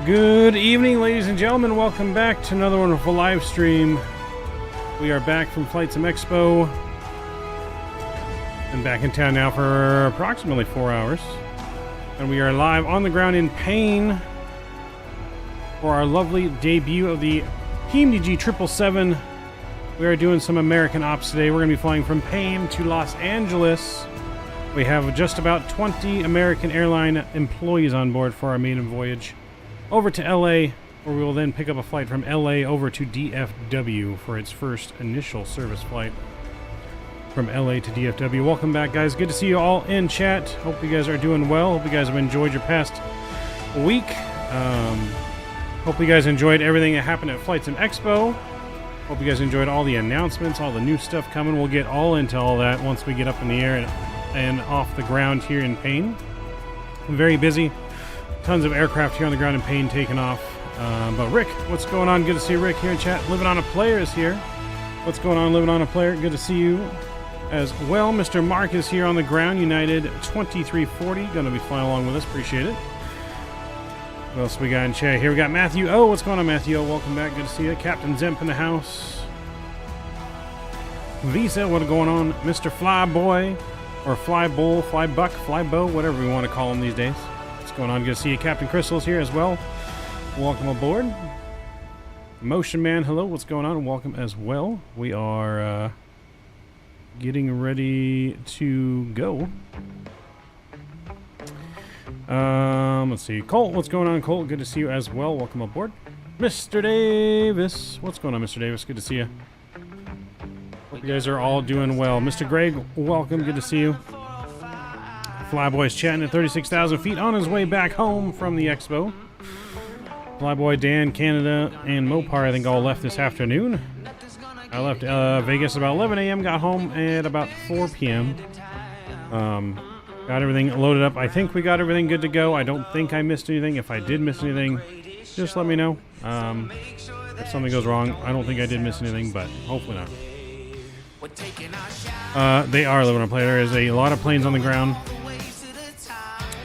Good evening, ladies and gentlemen. Welcome back to another wonderful live stream. We are back from Flight Sim Expo. And back in town now for approximately 4 hours. And we are live on the ground in Payne for our lovely debut of the PMDG 777. We are doing some American ops today. We're going to be flying from Payne to Los Angeles. We have just about 20 American airline employees on board for our maiden voyage over to LA, where we will then pick up a flight from LA over to DFW for its first initial service flight from LA to DFW. Welcome back, guys. Good to see you all in chat. Hope you guys are doing well. Hope you guys have enjoyed your past week. Hope you guys enjoyed everything that happened at Flight Sim Expo. Hope you guys enjoyed all the announcements, all the new stuff coming. We'll get all into all that once we get up in the air and off the ground here in Payne. I'm very busy. Tons of aircraft here on the ground in Payne taking off. But Rick, what's going on? Good to see Rick here in chat. Living on a Player is here. What's going on, Living on a Player? Good to see you as well. Mr. Mark is here on the ground. United 2340. Going to be flying along with us. Appreciate it. What else we got in chat here? We got Matthew. Oh, what's going on, Matthew? Oh, welcome back. Good to see you. Captain Zemp in the house. Visa, what's going on? Mr. Flyboy, or Flybull, Flybuck, Flybow, whatever we want to call him these days. What's going on? Good to see you. Captain Crystal's here as well. Welcome aboard. Motion Man, hello. What's going on? Welcome as well. We are getting ready to go. Let's see. Colt, what's going on, Colt? Good to see you as well. Welcome aboard. Mr. Davis. What's going on, Mr. Davis? Good to see you. Hope you guys are all doing well. Mr. Greg, welcome. Good to see you. Flyboy's chatting at 36,000 feet on his way back home from the expo. Flyboy, Dan, Canada, and Mopar, I think, all left this afternoon. I left Vegas about 11 a.m., got home at about 4 p.m. Got everything loaded up. I think we got everything good to go. I don't think I missed anything. If I did miss anything, just let me know. If something goes wrong, I don't think I did miss anything, but hopefully not. They are living on a plane. There is a lot of planes on the ground.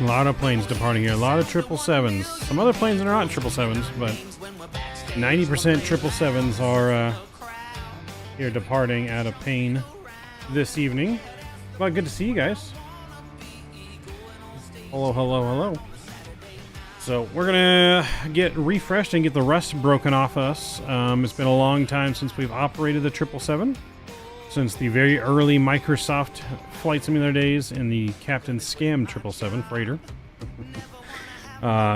A lot of planes departing here. A lot of 777s. Some other planes that are not 777s, but 90% 777s are here departing out of Payne this evening. Well, good to see you guys. Hello, hello, hello. So we're gonna get refreshed and get the rust broken off us. It's been a long time since we've operated the 777. Since the very early Microsoft Flight Simulator days in the Captain Scam 777 freighter.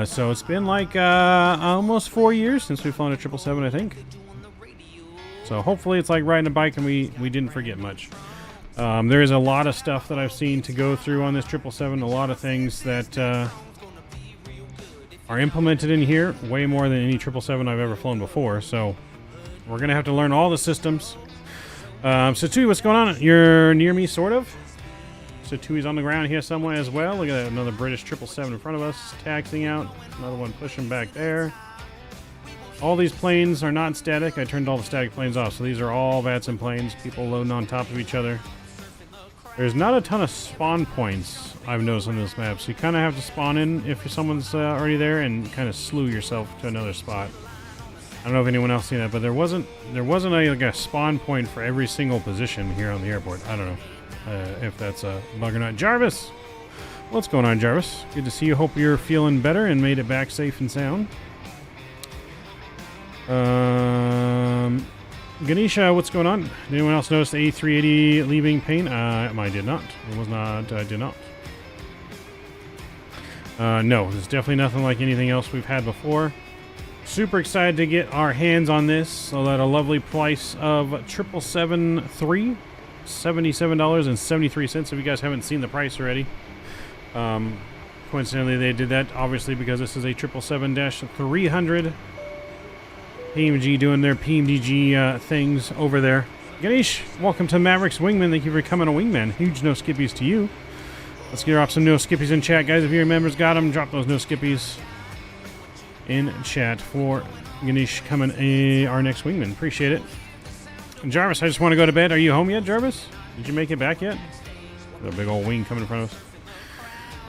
So it's been like almost 4 years since we've flown a 777, I think. So hopefully it's like riding a bike and we didn't forget much. There is a lot of stuff that I've seen to go through on this 777. A lot of things that are implemented in here. Way more than any 777 I've ever flown before. So we're going to have to learn all the systems. So Tui, what's going on? You're near me, sort of. So Tui's on the ground here somewhere as well. Look at that, another British 777 in front of us, taxiing out. Another one pushing back there. All these planes are not static. I turned all the static planes off, so these are all VATSIM planes. People loading on top of each other. There's not a ton of spawn points I've noticed on this map, so you kind of have to spawn in if someone's already there and kind of slew yourself to another spot. I don't know if anyone else seen that, but there wasn't like a spawn point for every single position here on the airport. I don't know if that's a bug or not. Jarvis, what's going on, Jarvis? Good to see you. Hope you're feeling better and made it back safe and sound. Ganesha, what's going on? Did anyone else notice the A380 leaving Payne? I did not. It was not. I did not. No, there's definitely nothing like anything else we've had before. Super excited to get our hands on this. So at a lovely price of 777 $77.73. If you guys haven't seen the price already. Coincidentally, they did that obviously because this is a 777-300. PMG doing their PMDG things over there. Ganesh, welcome to Mavericks Wingman. Thank you for becoming a wingman. Huge no skippies to you. Let's get off some no skippies in chat, guys. If your members got them, drop those no skippies in chat for Ganesh coming our next wingman. Appreciate it. And Jarvis, I just want to go to bed. Are you home yet, Jarvis? Did you make it back yet? There's a big old wing coming in front of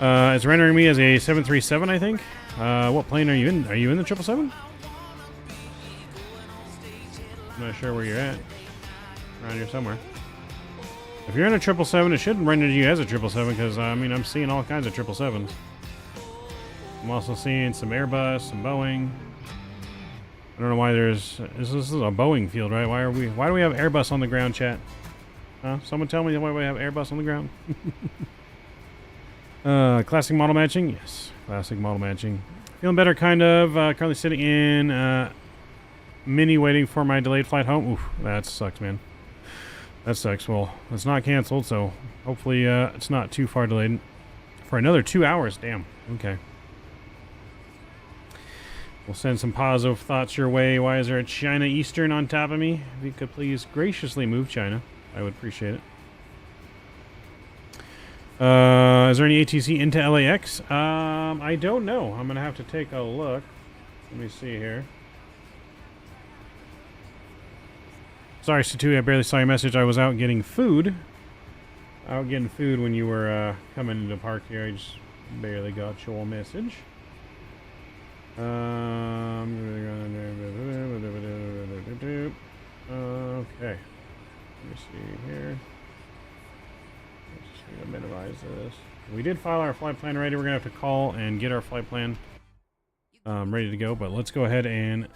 us. It's rendering me as a 737, I think. What plane are you in? Are you in the 777? I'm not sure where you're at. Around here somewhere. If you're in a 777, it should render you as a 777 because, I mean, I'm seeing all kinds of 777s. I'm also seeing some Airbus, some Boeing. I don't know why there's... This is a Boeing field, right? Why do we have Airbus on the ground, chat? Huh? Someone tell me why we have Airbus on the ground? Classic model matching? Yes. Classic model matching. Feeling better, kind of. Currently sitting in Mini waiting for my delayed flight home. Oof, that sucks, man. That sucks. Well, it's not canceled, so hopefully it's not too far delayed. For another 2 hours. Damn. Okay. We'll send some positive thoughts your way. Why is there a China Eastern on top of me? If you could please graciously move China, I would appreciate it. Is there any ATC into LAX? I don't know. I'm going to have to take a look. Let me see here. Sorry, Satui, I barely saw your message. I was out getting food. Out getting food when you were coming into the park here. I just barely got your message. Okay. Let me see here. Just gonna minimize this. We did file our flight plan already. We're gonna have to call and get our flight plan ready to go. But let's go ahead and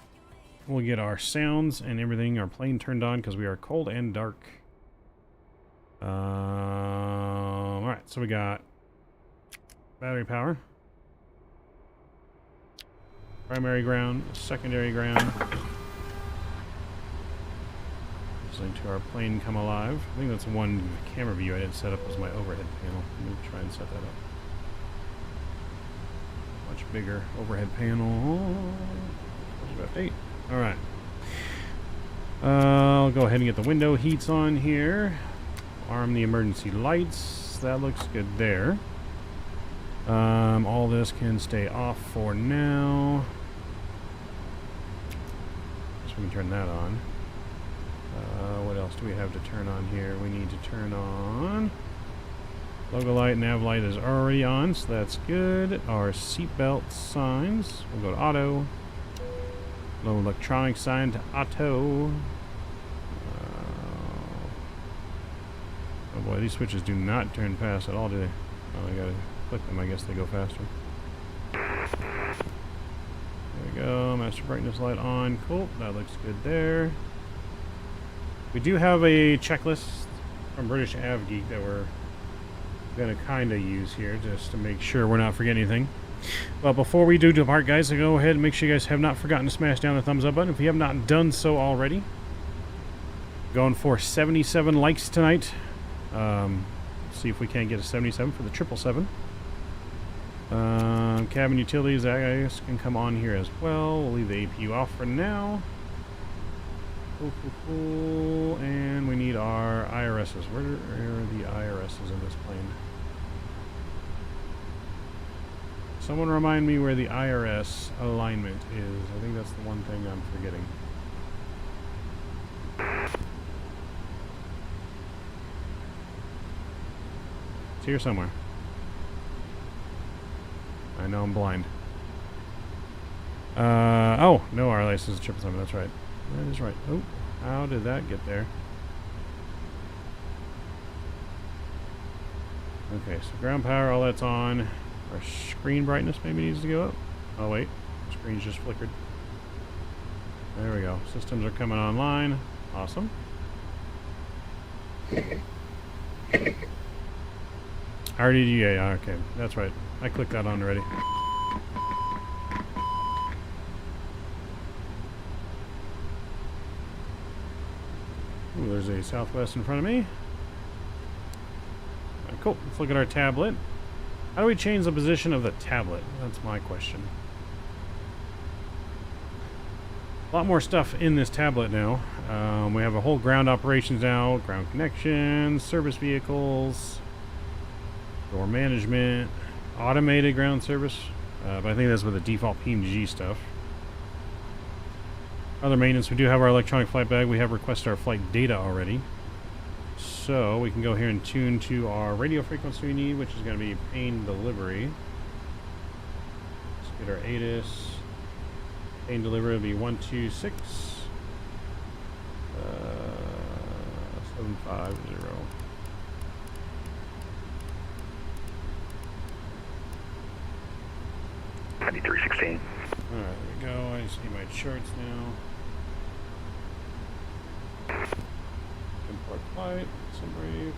we'll get our sounds and everything, our plane turned on because we are cold and dark. All right. So we got battery power. Primary ground, secondary ground. Listening to our plane come alive. I think that's one camera view I didn't set up as my overhead panel. Let me try and set that up. Much bigger overhead panel. About 8. All right. I'll go ahead and get the window heats on here. Arm the emergency lights. That looks good there. All this can stay off for now. So we can turn that on. What else do we have to turn on here? We need to turn on logo light, nav light is already on, so that's good. Our seatbelt signs. We'll go to auto. Low electronic sign to auto. Oh boy, these switches do not turn fast at all, do they? Oh, I gotta click them, I guess they go faster. There we go, master brightness light on. Cool, that looks good there. We do have a checklist from British Av Geek that we're gonna kinda use here just to make sure we're not forgetting anything. But before we do depart, guys, go ahead and make sure you guys have not forgotten to smash down the thumbs up button if you have not done so already. Going for 77 likes tonight. See if we can't get a 77 for the 777. Cabin utilities, I guess, can come on here as well. We'll leave the APU off for now. Cool. And we need our IRSs. Where are the IRSs in this plane? Someone remind me where the IRS alignment is. I think that's the one thing I'm forgetting. It's here somewhere. I know I'm blind. Oh, no, our license is 777. That's right. That is right. Oh, how did that get there? Okay, so ground power, all that's on. Our screen brightness maybe needs to go up. Oh wait, screen's just flickered. There we go. Systems are coming online. Awesome. RDGA, okay, that's right. I clicked that on already. Ooh, there's a Southwest in front of me. Cool. Let's look at our tablet. How do we change the position of the tablet? That's my question. A lot more stuff in this tablet now. We have a whole ground operations now, ground connections, service vehicles, door management, automated ground service. But I think that's with the default PMDG stuff. Other maintenance, we do have our electronic flight bag. We have requested our flight data already. So we can go here and tune to our radio frequency we need, which is going to be pane delivery. Let's get our ATIS. Pane delivery will be 126 750. 9316. Alright, there we go. I see my charts now. Import flight, summary.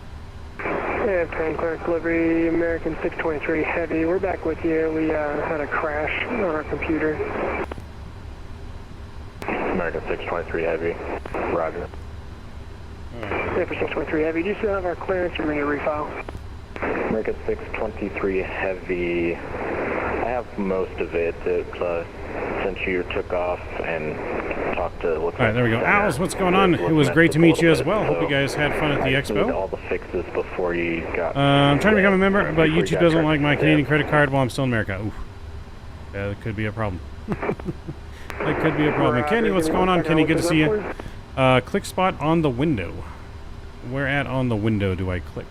Yeah, plane clearance delivery, American 623 Heavy. We're back with you. We had a crash on our computer. American 623 Heavy. Roger. Yeah, for 623 Heavy. Do you still have our clearance or we need to refile? American 623 Heavy. I have most of it. Since you took off and talked to... Alright, there we go. Owls, what's going on? It was great to meet you as well. Hope you guys had fun at the expo. All the fixes before you got... I'm trying to become a member, but YouTube doesn't like my Canadian credit card while I'm still in America. Oof. Yeah, that could be a problem. That could be a problem. Kenny, what's going on, Kenny? Good to see you. Click spot on the window. Where at on the window do I click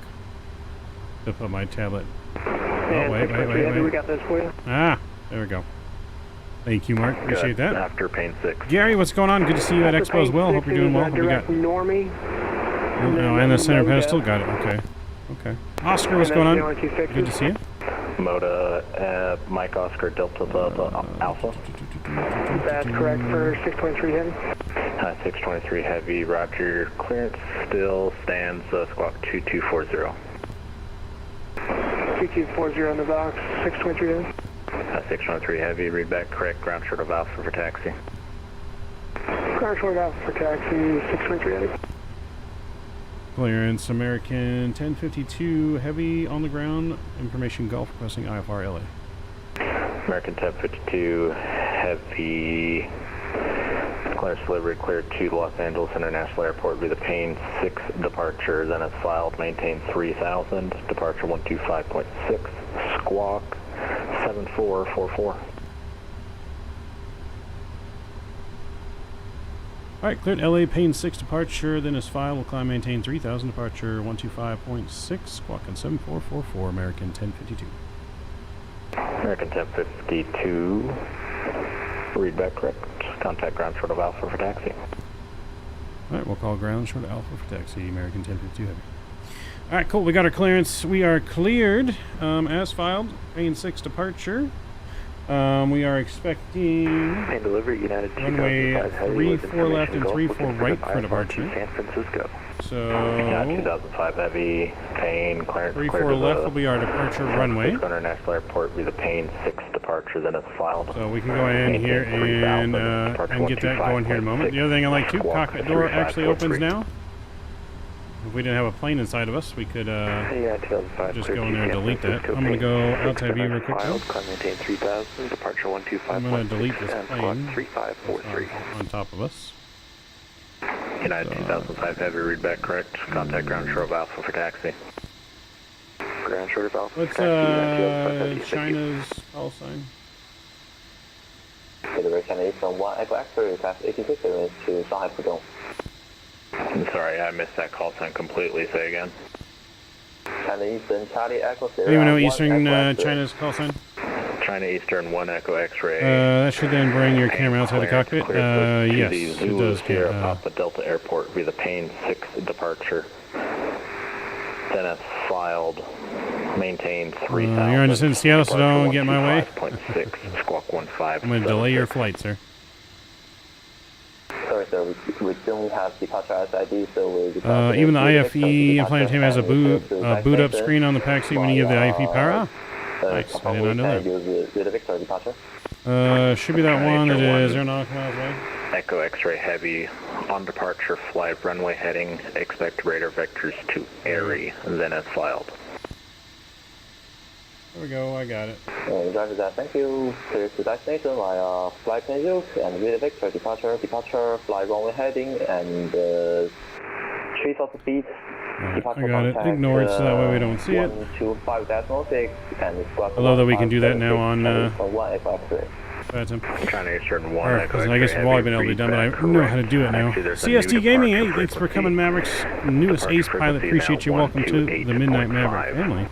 to put my tablet? Oh, wait. We got this for you. Ah, there we go. Thank you, Mark. Appreciate that. After pane 6. Gary, what's going on? Good to see you at Expo as well. Hope you're doing well. What we got? Normie. Oh, and the center pedestal. Got it. Okay. Okay. Oscar, what's going on? Good to see you. Moda, Mike Oscar Delta Alpha. That's correct for 623 Heavy. 623 Heavy, roger. Clearance still stands squawk 2240. 2240 in the box, 623 Heavy. 623 Heavy, read back correct, ground short of Alpha for taxi. Ground short of Alpha for taxi, 623 Heavy. Clearance, American 1052 Heavy on the ground. Information Gulf requesting IFR LA. American 1052 Heavy. Clearance delivery cleared to Los Angeles International Airport via the pane 6 departure. Then it's filed, maintain 3000. Departure 125.6. Squawk 7444. Alright, cleared LA pane 6 departure, then is filed, will climb maintain 3000, departure 125.6, squawking 7444, American 1052. American 1052, read back correct, contact ground short of Alpha for taxi. Alright, we'll call ground short of Alpha for taxi, American 1052 Heavy. Alright, cool, we got our clearance, we are cleared, as filed, pane 6 departure. We are expecting delivery, United runway 34 left and 34 right for departure. San Francisco. So 2005 Heavy, pane, clearance. 34 left will be our departure runway. International Airport via the pane 6 departure, then it's filed. So we can go in here and get that going here in a moment. The other thing I like too, cockpit door actually opens now. If we didn't have a plane inside of us, we could just go in there and delete that. I'm going to go outside view real quick. I'm going to delete this plane on top of us. United 2005 Heavy, read back correct. Contact ground short of Alpha for taxi. Ground short of Alpha. What's China's call sign? I'm sorry, I missed that call sign completely. Say again. Anyone know Eastern China's call sign? China Eastern 1 Echo X-ray. That should then bring your camera outside the cockpit. Yes, it does. Papa Delta Airport via the pane 6 departure. Then it's filed. Maintain 3000. You're on just in Seattle, so don't get in my way. 5.6 squawk 15. I'm going to delay your flight, sir. Sorry, sir, we don't have departure SID, so even the IFE implanted him has a boot up screen on the PAC seat when you give the IFE power. Nice, I did not know that. Victor departure. Should be that one that is aeronautical miles away. Echo X-ray heavy on departure, fly runway heading, expect radar vectors to airy, then as filed. There we go, I got it. Driver that, thank you. Clear to destination via flight plan 0 and radar vector departure, fly runway heading and 3,000 feet. Right, I got it. Ignore it so that way we don't see it. 125.6 and I love that we can do that now on Phantom. I'm trying to get certain one. Alright, because I guess we've already been able to be done, but I know how to do it now. CST Gaming, hey, thanks for coming, Mavericks. Newest Ace Pilot, appreciate you. Welcome to the Midnight Maverick family.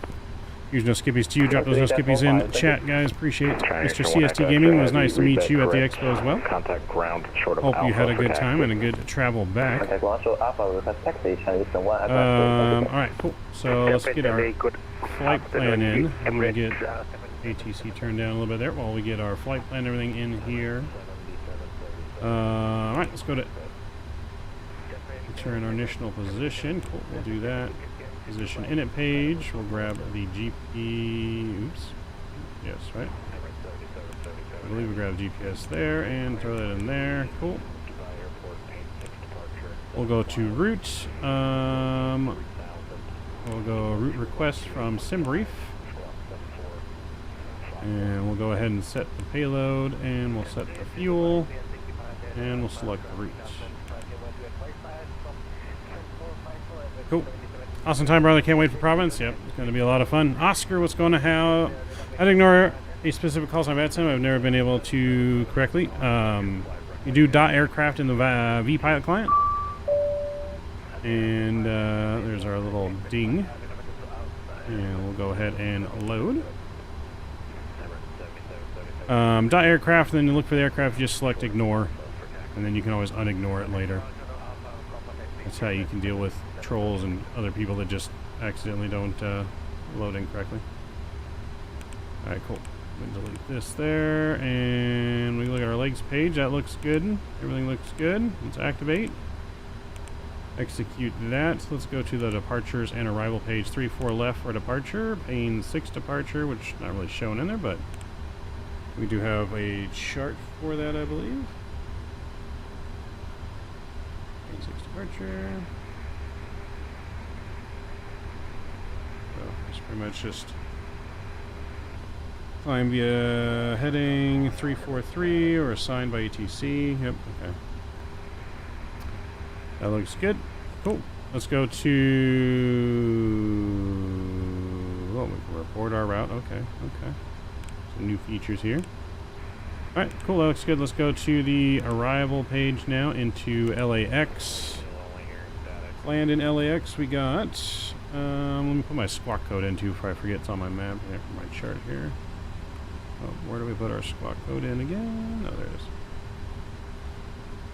Huge no skippies to you. Drop those no skippies in chat, guys. Appreciate it. Mr. CST Gaming, it was nice to meet you at the expo as well. Contact ground short of Hope you had a good time and a good travel back. Alright, cool. So let's get our flight plan in. I'm going to get ATC turned down a little bit there while we get our flight plan and everything in here. Alright, let's go to turn our initial position. Cool, we'll do that. Position init page. We'll grab the GP. Oops. Yes, right. I believe we grab GPS there and throw that in there. Cool. We'll go to route. We'll go route request from SimBrief. And we'll go ahead and set the payload, and we'll set the fuel, and we'll select the route. Cool. Awesome time, brother. Can't wait for Providence. Yep, it's going to be a lot of fun. Oscar, what's going to how? I'd ignore a specific call sign bad time. I've never been able to correctly. You do .aircraft in the vPilot client. And there's our little ding. And we'll go ahead and load. .aircraft, then you look for the aircraft, you just select ignore. And then you can always unignore it later. That's how you can deal with trolls and other people that just accidentally don't load in correctly. Alright, cool. We'll delete this there, and we look at our legs page. That looks good. Everything looks good. Let's activate. Execute that. So let's go to the departures and arrival page. 3-4 left for departure. Pane 6 departure, which is not really shown in there, but we do have a chart for that, I believe. Pane 6 departure. So it's pretty much just climb via heading 343 or assigned by ETC. Yep, okay. That looks good. Cool. Let's go to... Oh, we can report our route. Okay, okay. Some new features here. Alright, cool. That looks good. Let's go to the arrival page now into LAX. Land in LAX we got. Let me put my squawk code in too before I forget. It's on my map here, my chart here. Oh, where do we put our squawk code in again? Oh, there it is.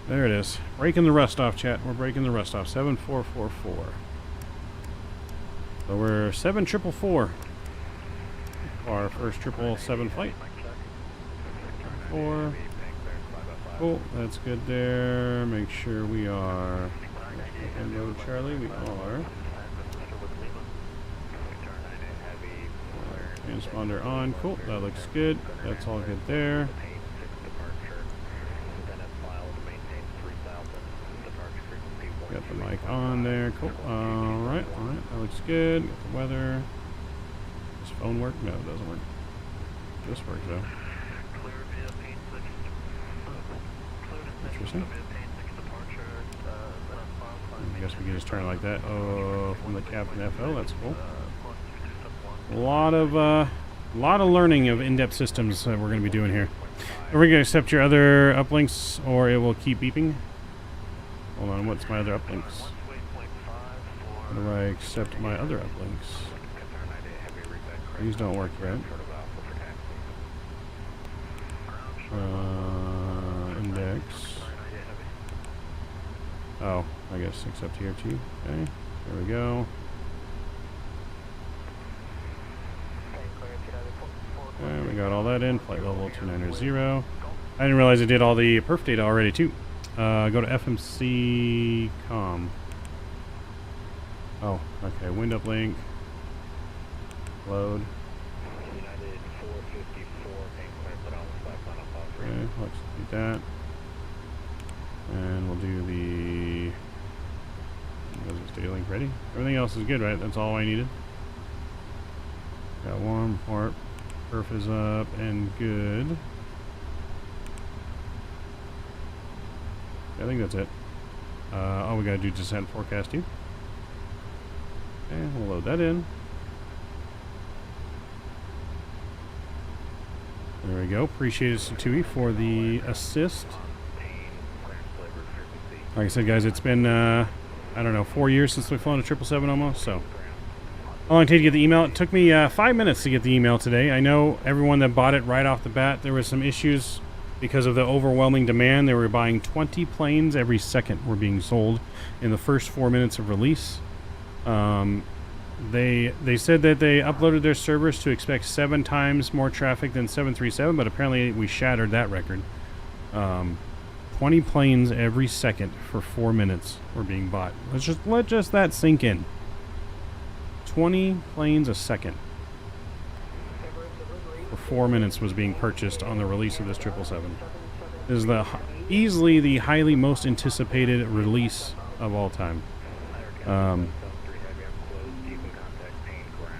There it is. Breaking the rust off, chat. We're breaking the rust off. 7444. So we're 7444. Our first 777 flight. 4. Cool. That's good there. Make sure we are. Hello, Charlie. We are. Transponder on. Cool. That looks good. That's all good there. Got the mic on there. Cool. Alright, alright. That looks good. Got the weather. Does phone work? No, it doesn't work. This works though. Interesting. I guess we can just turn it like that. Oh, from the Captain FO. That's cool. A lot of learning of in-depth systems that we're going to be doing here. Are we going to accept your other uplinks, or it will keep beeping? Hold on, what's my other uplinks? How do I accept my other uplinks? These don't work yet. Index. Oh, I guess accept here too. Okay, there we go. Okay, we got all that in. Flight level 290. I didn't realize I did all the perf data already too. Go to FMC com. Oh, okay. Wind uplink. Load. Okay, let's do that. And we'll do the... Was it stay link ready? Everything else is good, right? That's all I needed. Got one part. Perf is up and good. I think that's it. All we gotta do is descent forecasting. Okay, we'll load that in. There we go. Appreciate it, Satui, for the assist. Like I said, guys, it's been, I don't know, 4 years since we've flown a 777 almost, so. How long did it take to get the email? It took me 5 minutes to get the email today. I know everyone that bought it right off the bat, there was some issues because of the overwhelming demand. They were buying 20 planes every second were being sold in the first 4 minutes of release. They said that they uploaded their servers to expect 7 times more traffic than 737, but apparently we shattered that record. 20 planes every second for 4 minutes were being bought. Let just that sink in. 20 planes a second for 4 minutes was being purchased on the release of this 777. This is easily the highly most anticipated release of all time.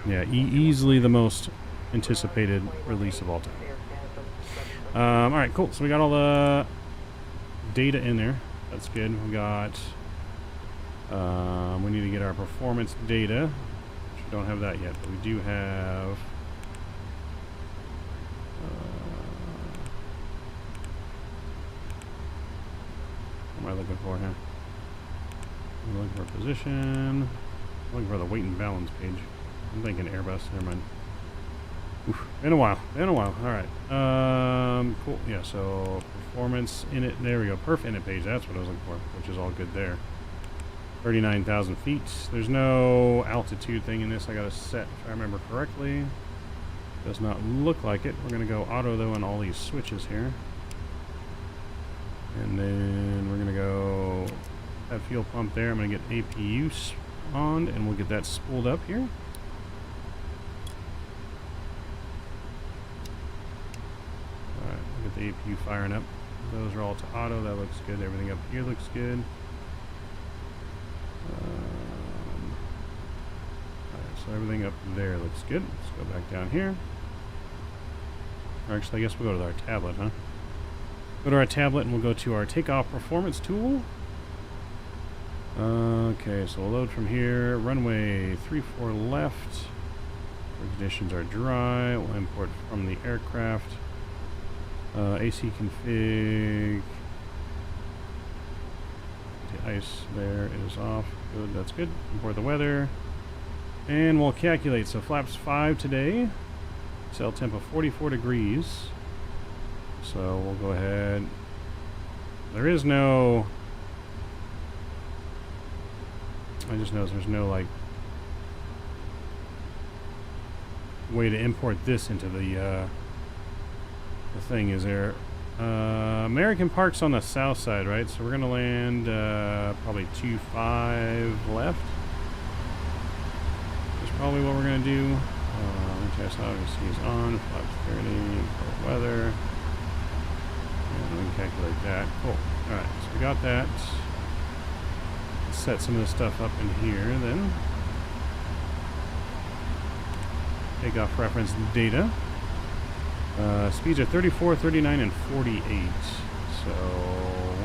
Yeah, easily the most anticipated release of all time. All right, cool. So we got all the data in there. That's good. We got. We need to get our performance data. Which we don't have that yet, but we do have. What am I looking for here? I'm looking for position. I'm looking for the weight and balance page. I'm thinking Airbus. Never mind. Oof, been a while. All right. Cool. Yeah. So performance in it. There we go. Perf in it page. That's what I was looking for, which is all good there. 39,000 feet. There's no altitude thing in this. I got to set, if I remember correctly. Does not look like it. We're gonna go auto though on all these switches here, and then we're gonna go that fuel pump there. I'm gonna get APU on, and we'll get that spooled up here. The APU firing up. Those are all to auto. That looks good. Everything up here looks good. Alright, so everything up there looks good. Let's go back down here. Or actually, I guess we'll go to our tablet, huh? Go to our tablet and we'll go to our takeoff performance tool. Okay, so we'll load from here. Runway 34 left. The conditions are dry. We'll import from the aircraft. AC config. The ice there is off. Good, that's good. Import the weather. And we'll calculate. So flaps 5 today. Cell temp of 44 degrees. So we'll go ahead. There is no... I just noticed there's no like way to import this into the thing. Is there American Park's on the south side, right? So we're gonna land probably 25 left. That's probably what we're gonna do. Test obviously is on. Flaps 30. Import weather. And we can calculate that. Cool. All right. So we got that. Let's set some of this stuff up in here then. Takeoff reference data. Speeds are 34, 39, and 48. So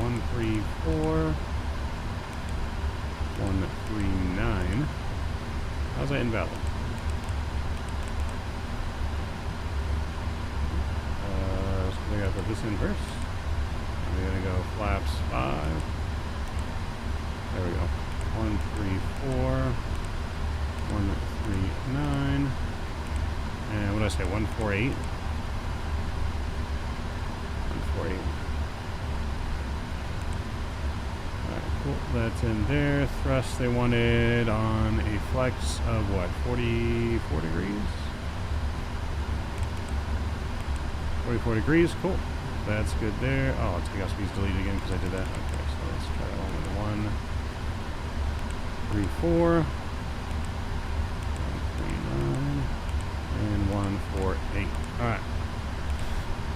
134, 139. How's that invalid? So we gotta put this in first. We're gonna go flaps 5. There we go. 134, 139, and what did I say? 148. 148. Alright, cool. That's in there. Thrust they wanted on a flex of what? 44 degrees? 44 degrees, cool. That's good there. Oh, takeoff speed's deleted again because I did that. Okay, so let's try that one with 134, 139, and 148. Alright.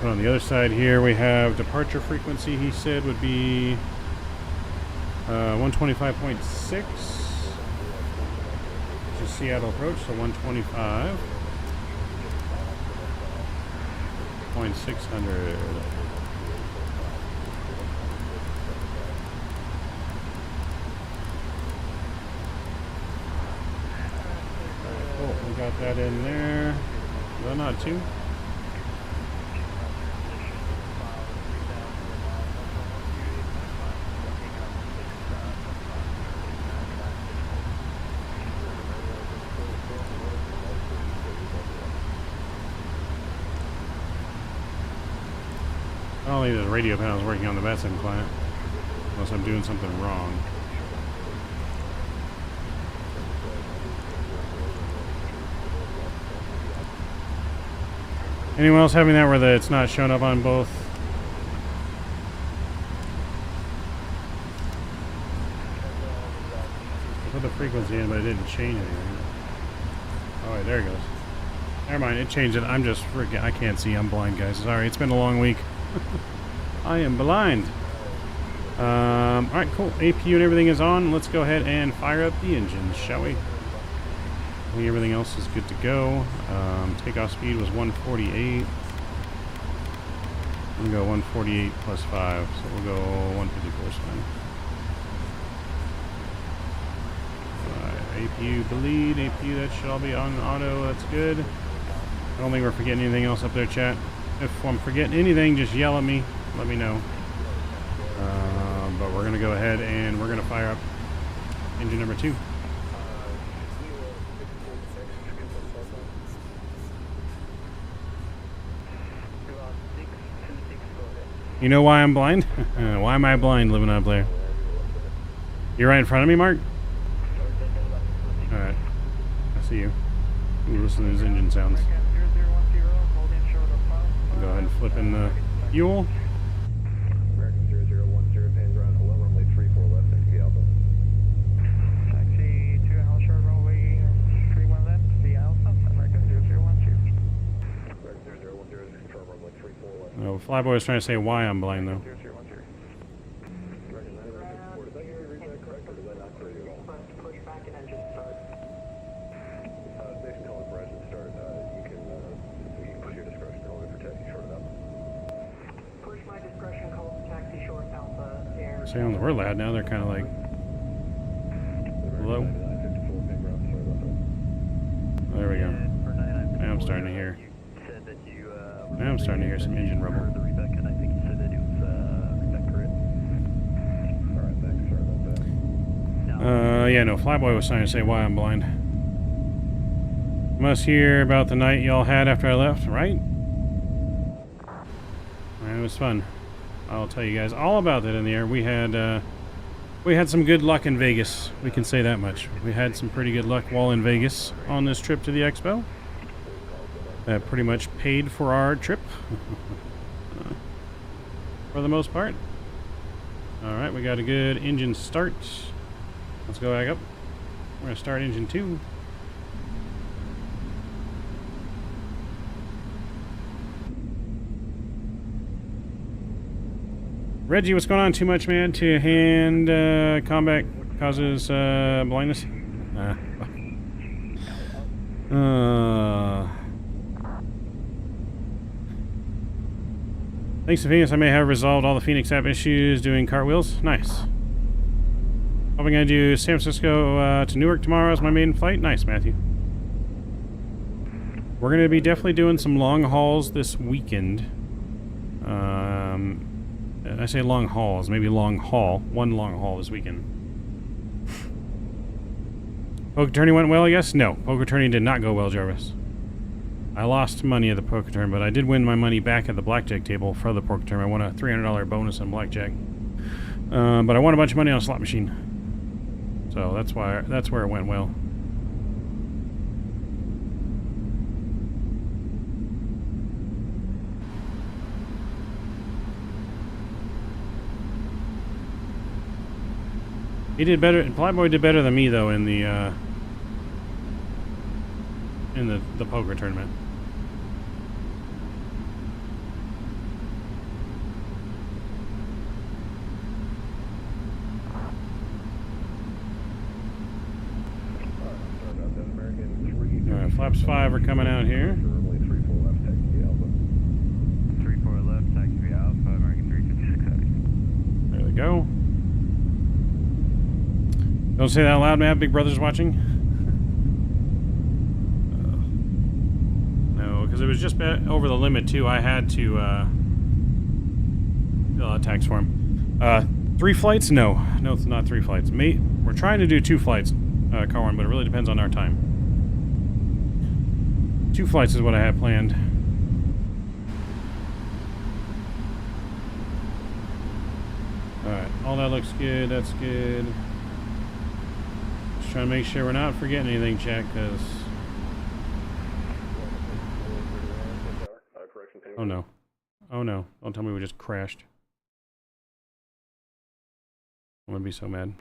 Put on the other side here, we have departure frequency, he said, would be 125.6, which is Seattle approach, so 125.600. Cool, we got that in there. Well, not too. I don't think the radio panel is working on the VATSIM client, unless I'm doing something wrong. Anyone else having that where it's not showing up on both? I put the frequency in, but it didn't change anything. Oh, wait, there it goes. Never mind, it changed it. I'm just freaking, I can't see. I'm blind, guys. Sorry, it's been a long week. I am blind. Alright, cool. APU and everything is on. Let's go ahead and fire up the engines, shall we? I think everything else is good to go. Takeoff speed was 148. We'll go 148 plus 5, so we'll go 154 spin. APU bleed, APU, that should all be on auto, that's good. I don't think we're forgetting anything else up there, chat. If I'm forgetting anything, just yell at me, let me know. But we're going to go ahead and we're going to fire up engine number 2. You know why I'm blind? Why am I blind living up there? You're right in front of me, Mark? Alright. I see you. Ooh, listen to those engine sounds. I'll go ahead and flip in the fuel. American 0010, paying ground, hello, runway 34 left, taxi Alpha. Taxi 2 Alpha, short runway 31 left, the Alpha, American 0010. American 0010, confirm runway 34 left. Oh, Flyboy was trying to say why I'm blind, though. Pushback and engine start. Station calling for engine start. You can push your discretion to hold it for taxi short it up. Push my discretion, call taxi short Alpha Air. Sounds we're loud now. They're kind of like low. Oh, there we go. Now I'm starting to hear. Now I'm starting to hear some engine rumble. Yeah, no, Flyboy was trying to say why I'm blind. Must hear about the night y'all had after I left, right? It was fun. I'll tell you guys all about that in the air. We had some good luck in Vegas. We can say that much. We had some pretty good luck while in Vegas on this trip to the expo. That pretty much paid for our trip. For the most part. Alright, we got a good engine start. Let's go back up. We're going to start engine 2. Reggie, what's going on? Too much, man? To hand combat causes blindness? Thanks to Phoenix, I may have resolved all the Phoenix app issues doing cartwheels. Nice. Hoping I do San Francisco to Newark tomorrow as my maiden flight. Nice, Matthew. We're going to be definitely doing some long hauls this weekend. I say long hauls, maybe long haul. One long haul this weekend. Poker tourney went well, I guess? No, poker tourney did not go well, Jarvis. I lost money at the poker tournament, but I did win my money back at the blackjack table for the poker tournament. I won a $300 bonus on blackjack. But I won a bunch of money on a slot machine. So that's where it went well. He did better. Flyboy did better than me though in the poker tournament. Alright, flaps 5 are coming out here. Runway 34 left, taxi Alpha. 34 left, taxi Alpha, American 356 Heavy. There we go. Don't say that out loud, Matt. Big Brother's watching. No, because it was just over the limit, too. I had to fill out tax form. 3 flights? No. No, it's not 3 flights. Mate, we're trying to do 2 flights, car one, but it really depends on our time. 2 flights is what I have planned. Alright, all that looks good. That's good. Just trying to make sure we're not forgetting anything, check, because... Oh no. Oh no. Don't tell me we just crashed. I'm gonna be so mad.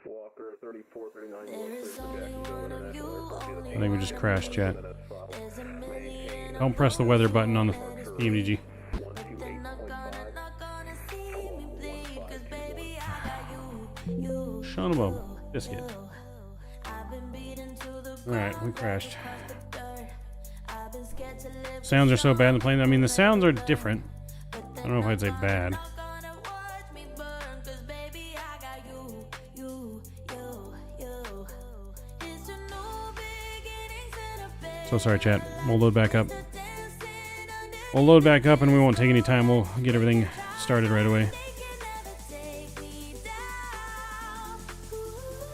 Walker 3439 I think we just crashed, chat. Don't press the weather button on the PMDG. Son of a biscuit. Alright, we crashed. Sounds are so bad in the plane. I mean, the sounds are different. I don't know if I'd say bad. So sorry, chat. We'll load back up. We'll load back up and we won't take any time. We'll get everything started right away.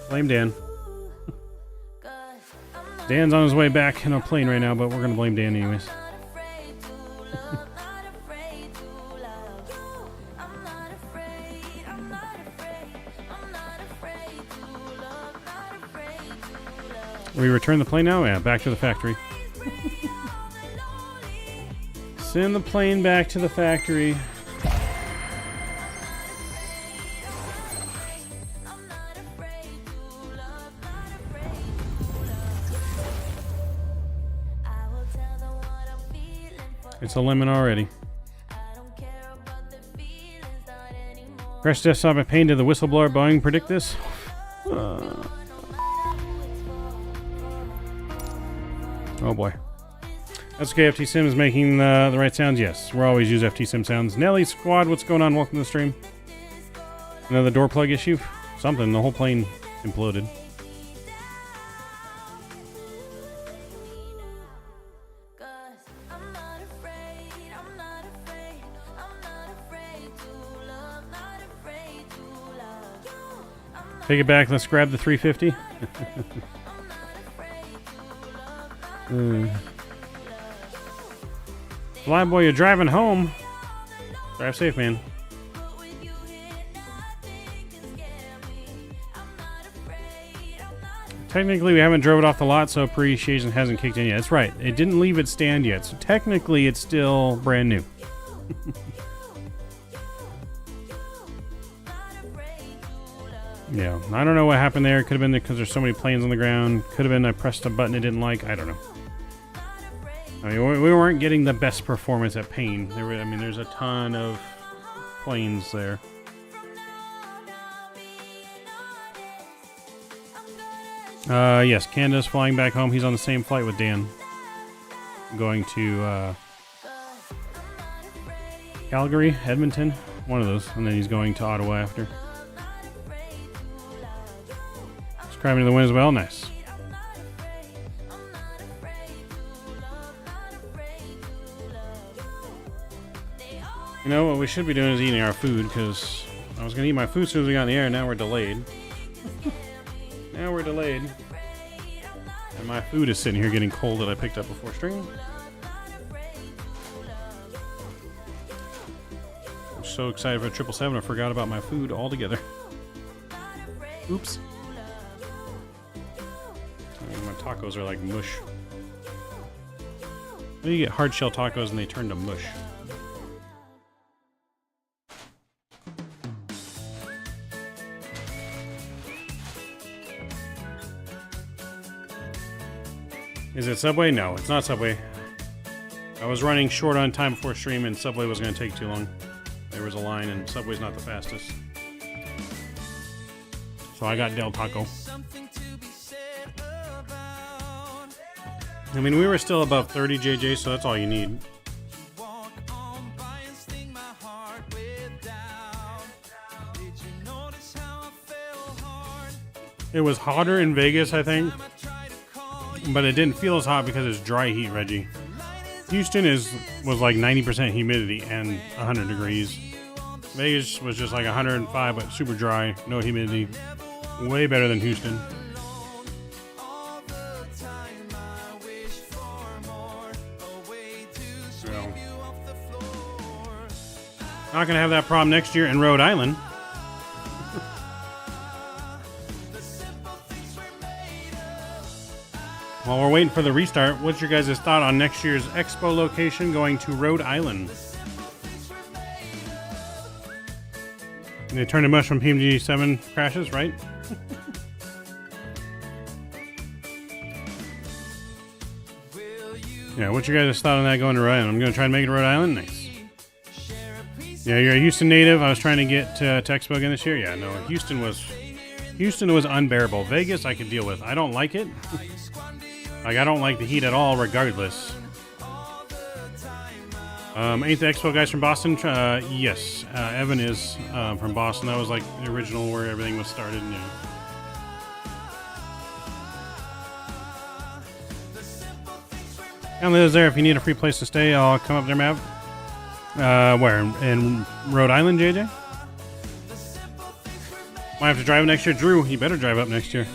Blame Dan. Dan's on his way back in a plane right now, but we're going to blame Dan anyways. We return the plane now? Yeah, back to the factory. Send the plane back to the factory. It's a lemon already. Crash desktop at pain. Did the whistleblower Boeing predict this? Oh boy. That's okay. FT Sim is making the right sounds. Yes, we'll always use FT Sim sounds. Nelly Squad, what's going on? Welcome to the stream. Another door plug issue? Something. The whole plane imploded. Take it back. Let's grab the 350. Fly boy, you're driving home. Drive safe, man. Technically, we haven't drove it off the lot, so appreciation hasn't kicked in yet. That's right. It didn't leave its stand yet, so technically it's still brand new. Yeah, I don't know what happened there. Could have been because there's so many planes on the ground. Could have been I pressed a button it didn't like. I don't know. I mean, we weren't getting the best performance at Payne. There's a ton of planes there. Yes, Canada's flying back home. He's on the same flight with Dan. Going to Calgary, Edmonton, one of those, and then he's going to Ottawa after. Subscribing to the win as well. Nice. You know, what we should be doing is eating our food, because I was going to eat my food as soon as we got in the air, and now we're delayed. Now we're delayed. And my food is sitting here getting cold that I picked up before stream. I'm so excited for 777, I forgot about my food altogether. Oops. My tacos are like mush. When you get hard shell tacos and they turn to mush. Is it Subway? No, it's not Subway. I was running short on time before stream and Subway was going to take too long. There was a line and Subway's not the fastest. So I got Del Taco. I mean, we were still above 30, JJ, so that's all you need. It was hotter in Vegas, I think, but it didn't feel as hot because it's dry heat, Reggie. Houston was like 90% humidity and 100 degrees. Vegas was just like 105, but super dry, no humidity. Way better than Houston. So, not gonna have that problem next year in Rhode Island. While we're waiting for the restart, what's your guys' thought on next year's Expo location going to Rhode Island? And they turned to mush when PMDG 7 crashes, right? Yeah, what's your guys' thought on that going to Rhode Island? I'm going to try and make it to Rhode Island. Nice. Yeah, you're a Houston native. I was trying to get to Expo again this year. Yeah, no, Houston was unbearable. Vegas I could deal with. I don't like it. Like, I don't like the heat at all, regardless. Ain't the Expo guys from Boston? Yes, Evan is from Boston. That was like the original where everything was started. Yeah. And lives there. If you need a free place to stay, I'll come up there, Mav. Where? In Rhode Island, JJ? Might have to drive next year. Drew, you better drive up next year.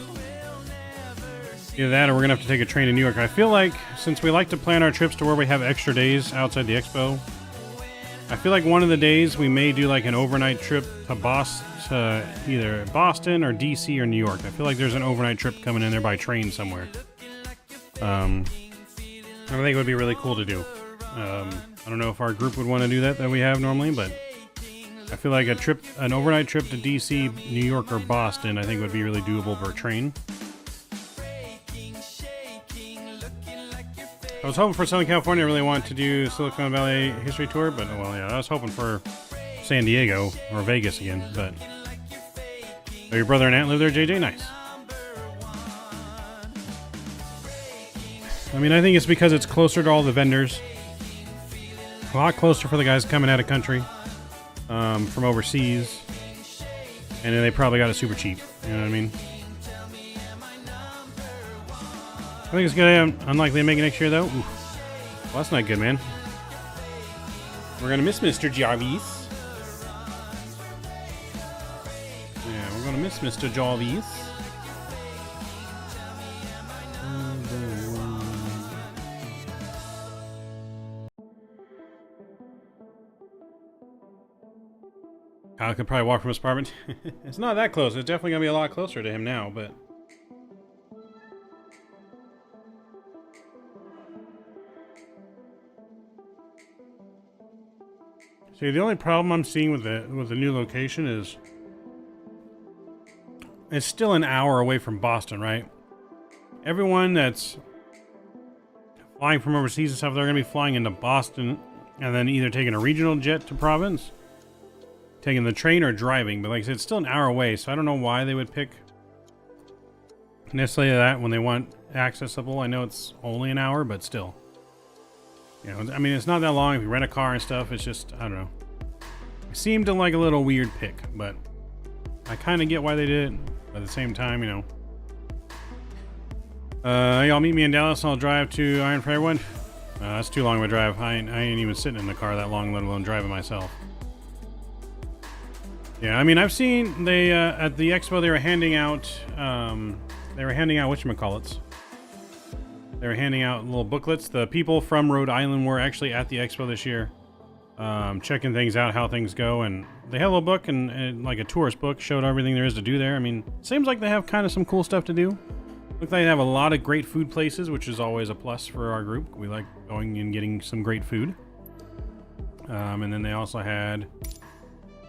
Either that or we're going to have to take a train to New York. I feel like since we like to plan our trips to where we have extra days outside the expo, I feel like one of the days we may do like an overnight trip to Boston, either Boston or DC or New York. I feel like there's an overnight trip coming in there by train somewhere. I think it would be really cool to do. I don't know if our group would want to do that we have normally, but I feel like an overnight trip to DC, New York, or Boston, I think would be really doable for a train. I was hoping for Southern California. I really wanted to do Silicon Valley history tour, but well, yeah, I was hoping for San Diego or Vegas again. But oh, your brother and aunt live there, JJ? Nice. I mean, I think it's because it's closer to all the vendors. A lot closer for the guys coming out of country from overseas, and then they probably got it super cheap. You know what I mean? I think it's gonna unlikely to make it next year, though. Oof. Well, that's not good, man. We're gonna miss Mr. Jarvis. Yeah, we're gonna miss Mr. Jarvis. Kyle could probably walk from his apartment. It's not that close. It's definitely gonna be a lot closer to him now, but. See, the only problem I'm seeing with the new location is it's still an hour away from Boston, right? Everyone that's flying from overseas and stuff, they're going to be flying into Boston and then either taking a regional jet to Providence, taking the train, or driving. But like I said, it's still an hour away, so I don't know why they would pick necessarily that when they want accessible. I know it's only an hour, but still. You know, I mean, it's not that long if you rent a car and stuff. It's just, I don't know. It seemed to like a little weird pick, but I kind of get why they did it. But at the same time, you know. Y'all meet me in Dallas and I'll drive to Iron for everyone. That's too long of a drive. I ain't even sitting in the car that long, let alone driving myself. Yeah, I mean, I've seen they, at the expo, they were handing out, whatchamacallits. They were handing out little booklets. The people from Rhode Island were actually at the expo this year, checking things out, how things go, and they had a little book and like a tourist book, showed everything there is to do there. I mean, seems like they have kind of some cool stuff to do. Looks like they have a lot of great food places, which is always a plus for our group. We like going and getting some great food. And then they also had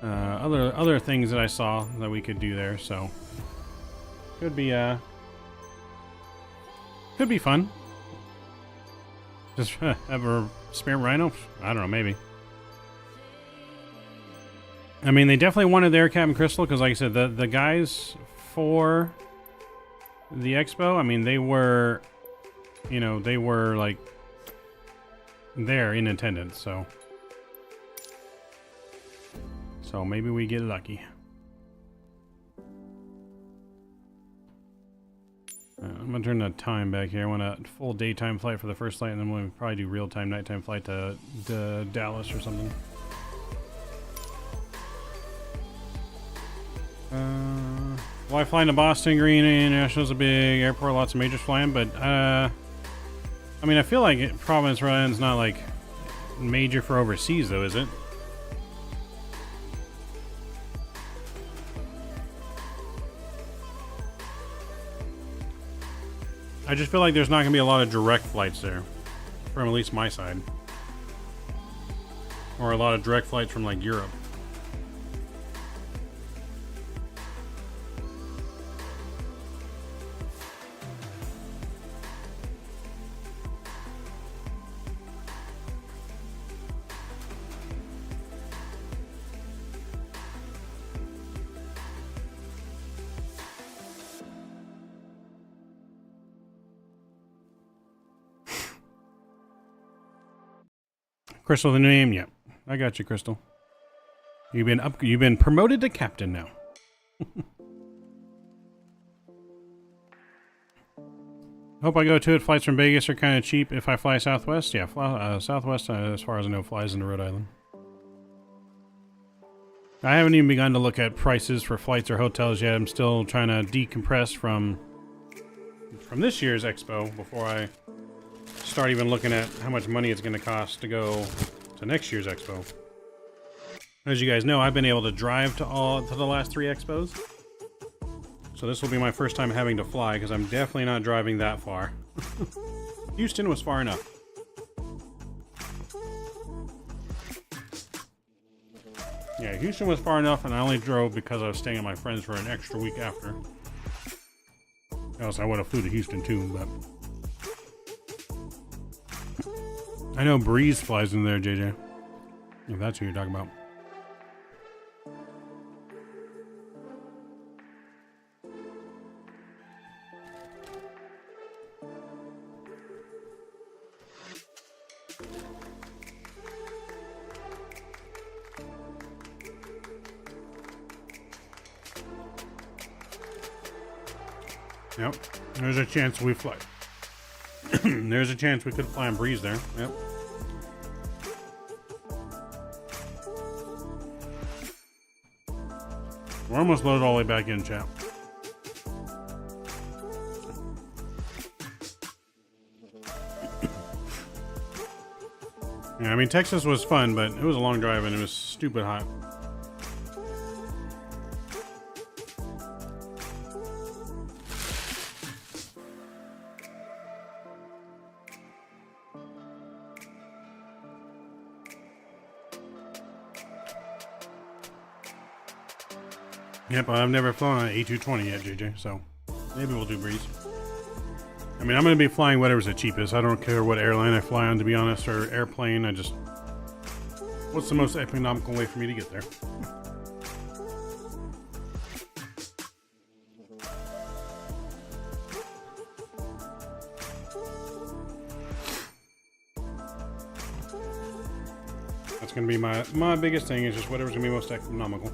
other things that I saw that we could do there, so could be fun. Just have a spare rhino? I don't know, maybe. I mean, they definitely wanted their Captain Crystal, because like I said, the guys for the expo, I mean, they were you know, they were like there in attendance, so maybe we get lucky. I'm gonna turn the time back here. I want a full daytime flight for the first flight, and then we'll probably do real-time nighttime flight to Dallas or something. Well, I fly into Boston. Green International is a big airport, lots of majors flying, but I mean, I feel like Providence, Rhode Island's not like major for overseas, though, is it? I just feel like there's not going to be a lot of direct flights there, from at least my side, or a lot of direct flights from like Europe. Crystal, the new name? Yeah, I got you, Crystal. You've been promoted to captain now. Hope I go to it. Flights from Vegas are kind of cheap if I fly Southwest. Yeah, Southwest, as far as I know, flies into Rhode Island. I haven't even begun to look at prices for flights or hotels yet. I'm still trying to decompress from this year's expo before I start even looking at how much money it's going to cost to go to next year's expo. As you guys know, I've been able to drive to the last 3 expos, so this will be my first time having to fly because I'm definitely not driving that far. Houston was far enough. Yeah, Houston was far enough, and I only drove because I was staying at my friend's for an extra week after. Else I would have flew to Houston too, but I know Breeze flies in there, JJ. If that's who you're talking about. Yep, there's a chance we fly. There's a chance we could fly on Breeze there. Yep. We're almost loaded all the way back in, chat. Yeah, I mean, Texas was fun, but it was a long drive and it was stupid hot. Yep, I've never flown an A220 yet, JJ, so maybe we'll do Breeze. I mean, I'm going to be flying whatever's the cheapest. I don't care what airline I fly on, to be honest, or airplane. What's the most economical way for me to get there? That's going to be my biggest thing, is just whatever's going to be most economical.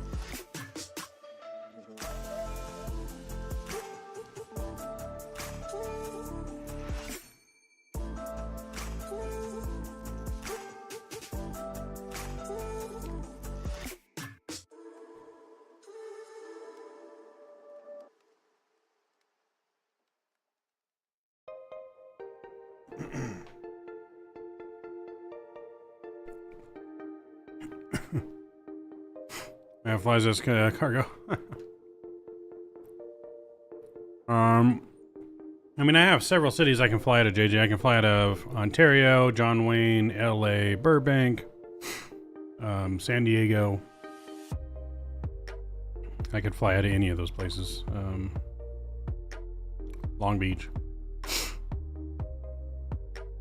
Flies as cargo. I mean, I have several cities I can fly out of, JJ. I can fly out of Ontario, John Wayne, LA, Burbank, San Diego. I could fly out of any of those places. Long Beach.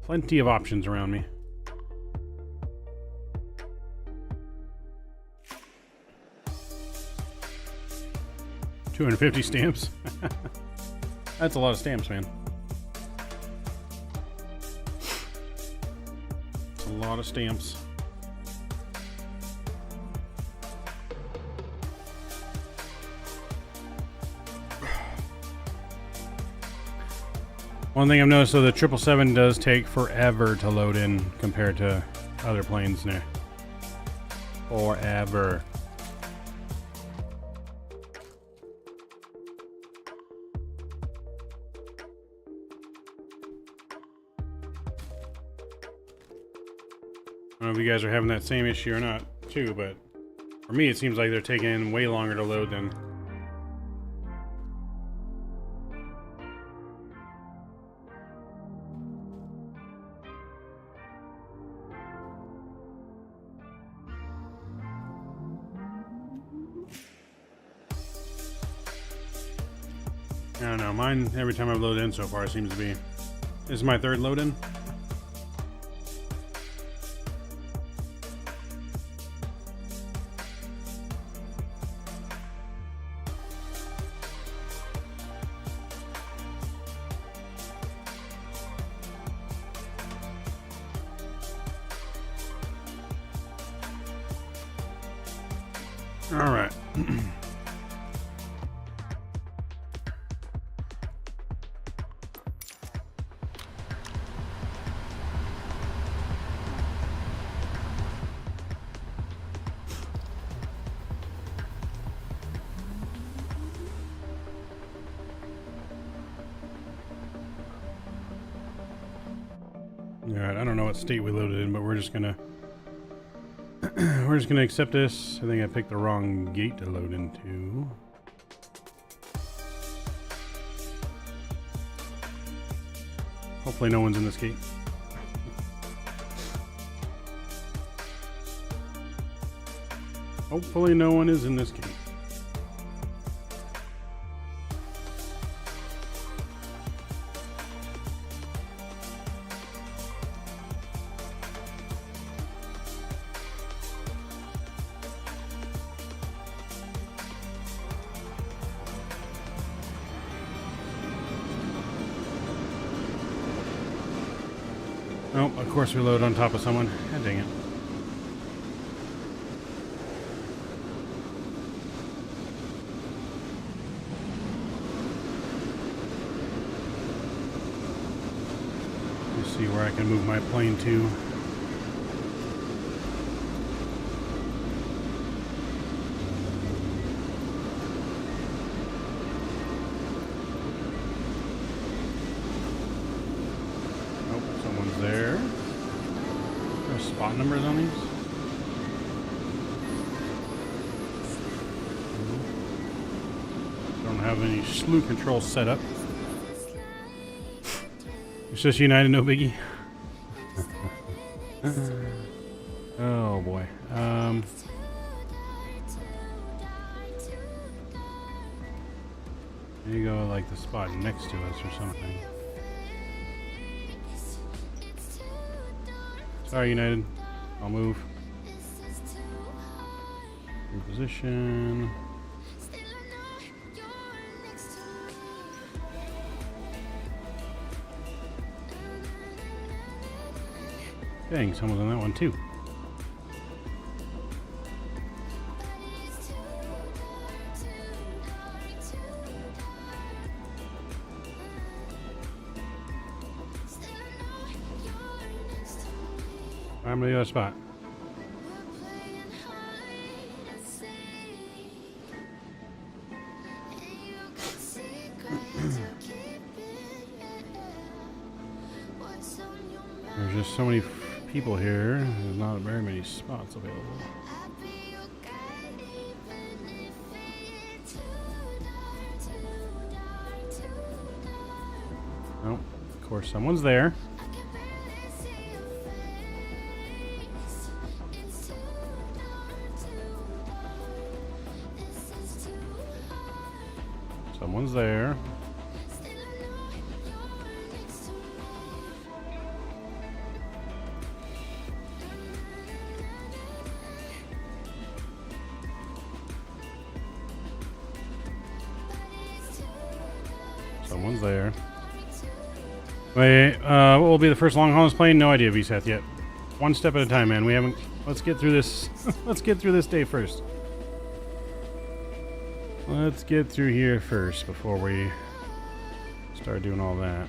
Plenty of options around me. 250 stamps. That's a lot of stamps, man. lot of stamps. One thing I've noticed, though, the 777 does take forever to load in compared to other planes now. Forever. I don't know if you guys are having that same issue or not, too, but for me, it seems like they're taking way longer to load than... I don't know, mine, every time I've loaded in so far, seems to be... This is my third load in. All right. Alright, I don't know what state we loaded in, but we're just gonna accept this. I think I picked the wrong gate to load into. Hopefully no one's in this gate. Hopefully no one is in this gate. Oh, of course we load on top of someone. God dang it. Let's see where I can move my plane to. There. There's spot numbers on these. Don't have any slew control set up. It's just United, no biggie. Oh boy. There you go, like the spot next to us or something. Sorry, United. I'll move. Reposition. Dang, someone's on that one too. I'm in the other spot. There's just so many people here. There's not very many spots available. Oh, of course someone's there. Someone's there. Someone's there. Wait, what will be the first long haul on this plane? No idea, VSAT yet. One step at a time, man. We haven't. Let's get through this. Let's get through this day first. Let's get through here first before we start doing all that.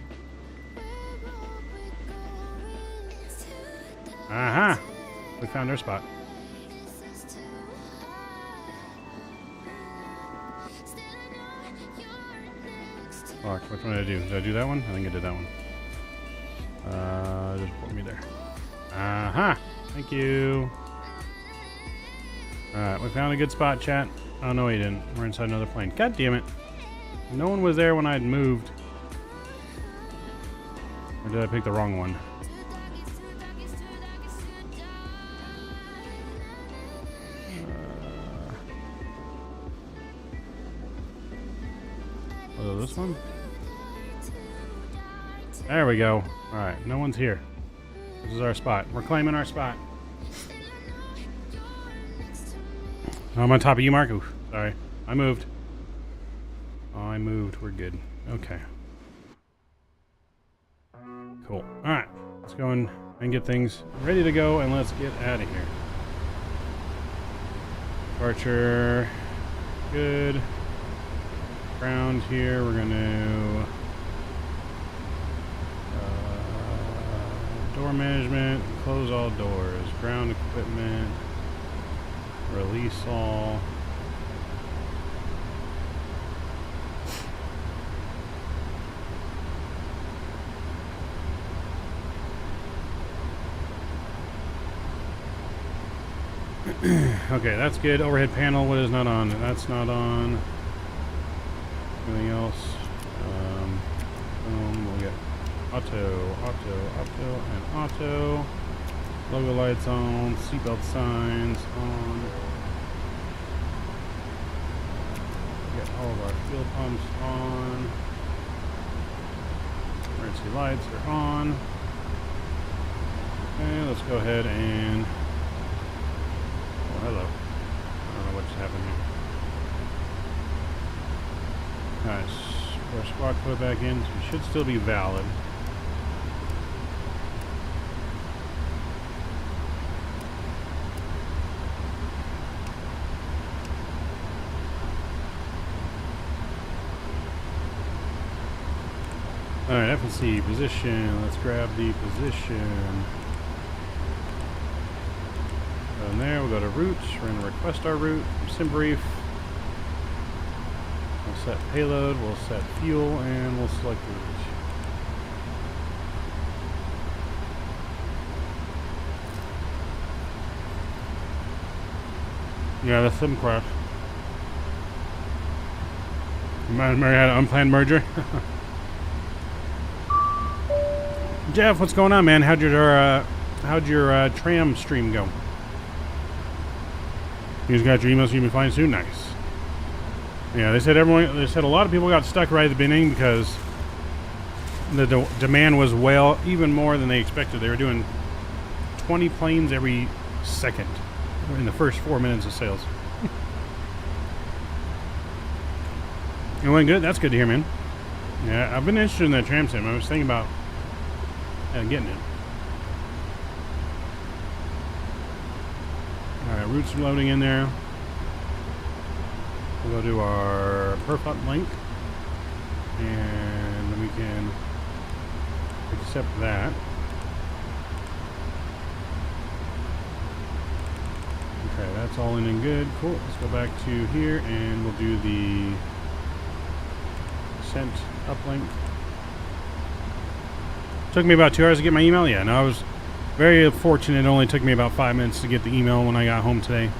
Aha! We found our spot. Fuck, which one did I do? Did I do that one? I think I did that one. Just put me there. Aha! Thank you. Alright, we found a good spot, chat. Oh, no, he didn't. We're inside another plane. God damn it. No one was there when I'd moved. Or did I pick the wrong one? Oh, this one? There we go. Alright, no one's here. This is our spot. We're claiming our spot. Oh, I'm on top of you, Mark. Ooh, sorry. I moved. Oh, I moved. We're good. Okay. Cool. Alright. Let's go and get things ready to go, and let's get out of here. Departure. Good. Ground here. We're going to... door management. Close all doors. Ground equipment. Release all. Okay, that's good. Overhead panel, what is not on? That's not on. Anything else? We'll get auto, and auto. Logo lights on, seatbelt signs on. Get all of our fuel pumps on. Emergency lights are on. Okay, let's go ahead and... Oh, hello. I don't know what just happened here. Nice. Put our squawk code back in, so it should still be valid. Alright, FNC position. Let's grab the position. From there, we'll go to routes. We're going to request our route from SimBrief. We'll set payload, we'll set fuel, and we'll select route. Yeah, that's some crap. Mary had an unplanned merger. Jeff, what's going on, man? How'd your tram stream go? You just got your emails, you'll be flying soon. Nice. Yeah, they said a lot of people got stuck right at the beginning because the demand was even more than they expected. They were doing 20 planes every second in the first 4 minutes of sales. It went good. That's good to hear, man. Yeah, I've been interested in that tram sim. I was thinking about getting it. Alright, routes are loading in there. We'll go to our perf up link, and we can accept that. Okay, that's all in and good. Cool. Let's go back to here, and we'll do the sent uplink. Took me about 2 hours to get my email. Yeah, no, I was very fortunate. It only took me about 5 minutes to get the email when I got home today.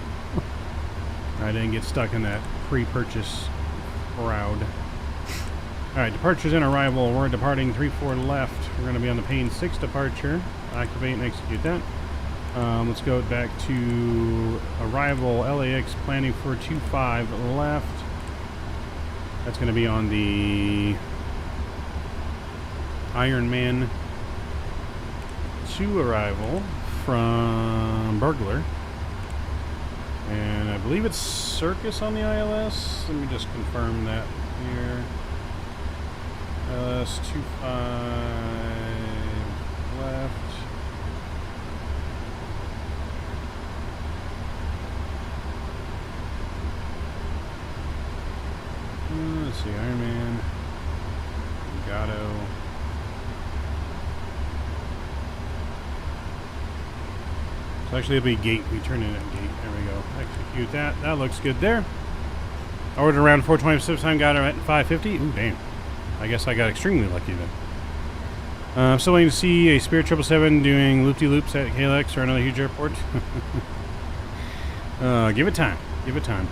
I didn't get stuck in that pre-purchase crowd. Alright, departures and arrival. We're departing 3-4 left. We're going to be on the Payne 6 departure. Activate and execute that. Let's go back to arrival. LAX planning for 25 left. That's going to be on the Ironman 2 arrival from Burglar. And I believe it's Circus on the ILS. Let me just confirm that here. ILS 25 left. see, Iron Man, Gato. So actually it'll be gate. We turn it at gate. There we go. Execute that. That looks good there. Ordered around 4:26 time. Got her at 5:50. Ooh, damn. I guess I got extremely lucky then. I'm still waiting to see a Spirit 777 doing loop-de-loops at KLAX or another huge airport. Give it time. Give it time.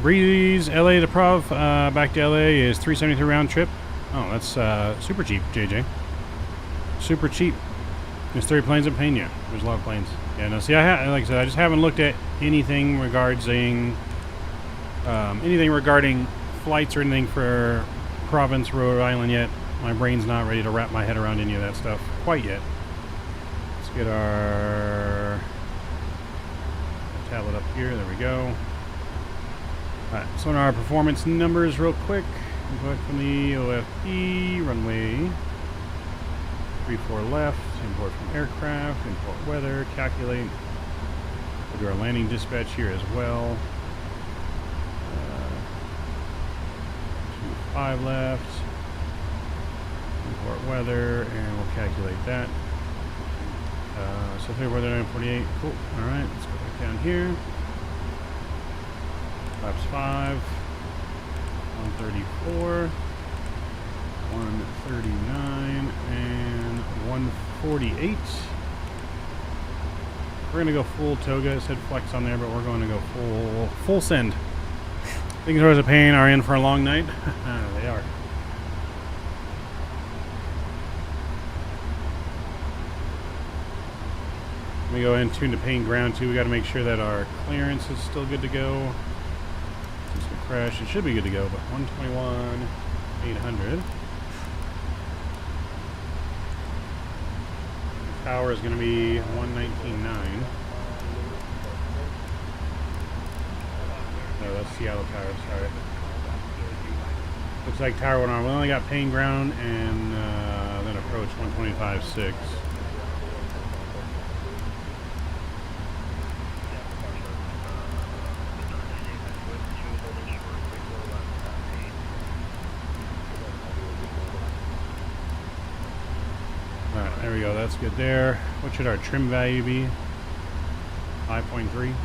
Breeze, LA to Prov, back to LA is 373 round trip. Oh, that's super cheap, JJ. Super cheap. There's 30 planes in Pena. There's a lot of planes. Yeah, no, see, like I said, I just haven't looked at anything regarding flights or anything for Province, Rhode Island yet. My brain's not ready to wrap my head around any of that stuff quite yet. Let's get our tablet up here. There we go. Alright, so on our performance numbers real quick. Input from the OFD, runway 34 left, import from aircraft, import weather, calculate. We'll do our landing dispatch here as well. 25 left. Import weather, and we'll calculate that. So weather 948. Cool. Alright, let's go back down here. Flaps 5. 134. 139. And 148. We're going to go full toga. It said flex on there, but we're going to go full send. Things are a pain. Are in for a long night. They are. Let me go ahead and tune to pane ground too. We got to make sure that our clearance is still good to go. Since we crash, it should be good to go. But 121, 800. The power is going to be 119.9. No, that's Seattle Tower. Sorry. Looks like tower went on. We only got pane ground and then approach 125.6. Alright, there we go. That's good there. What should our trim value be? 5.3.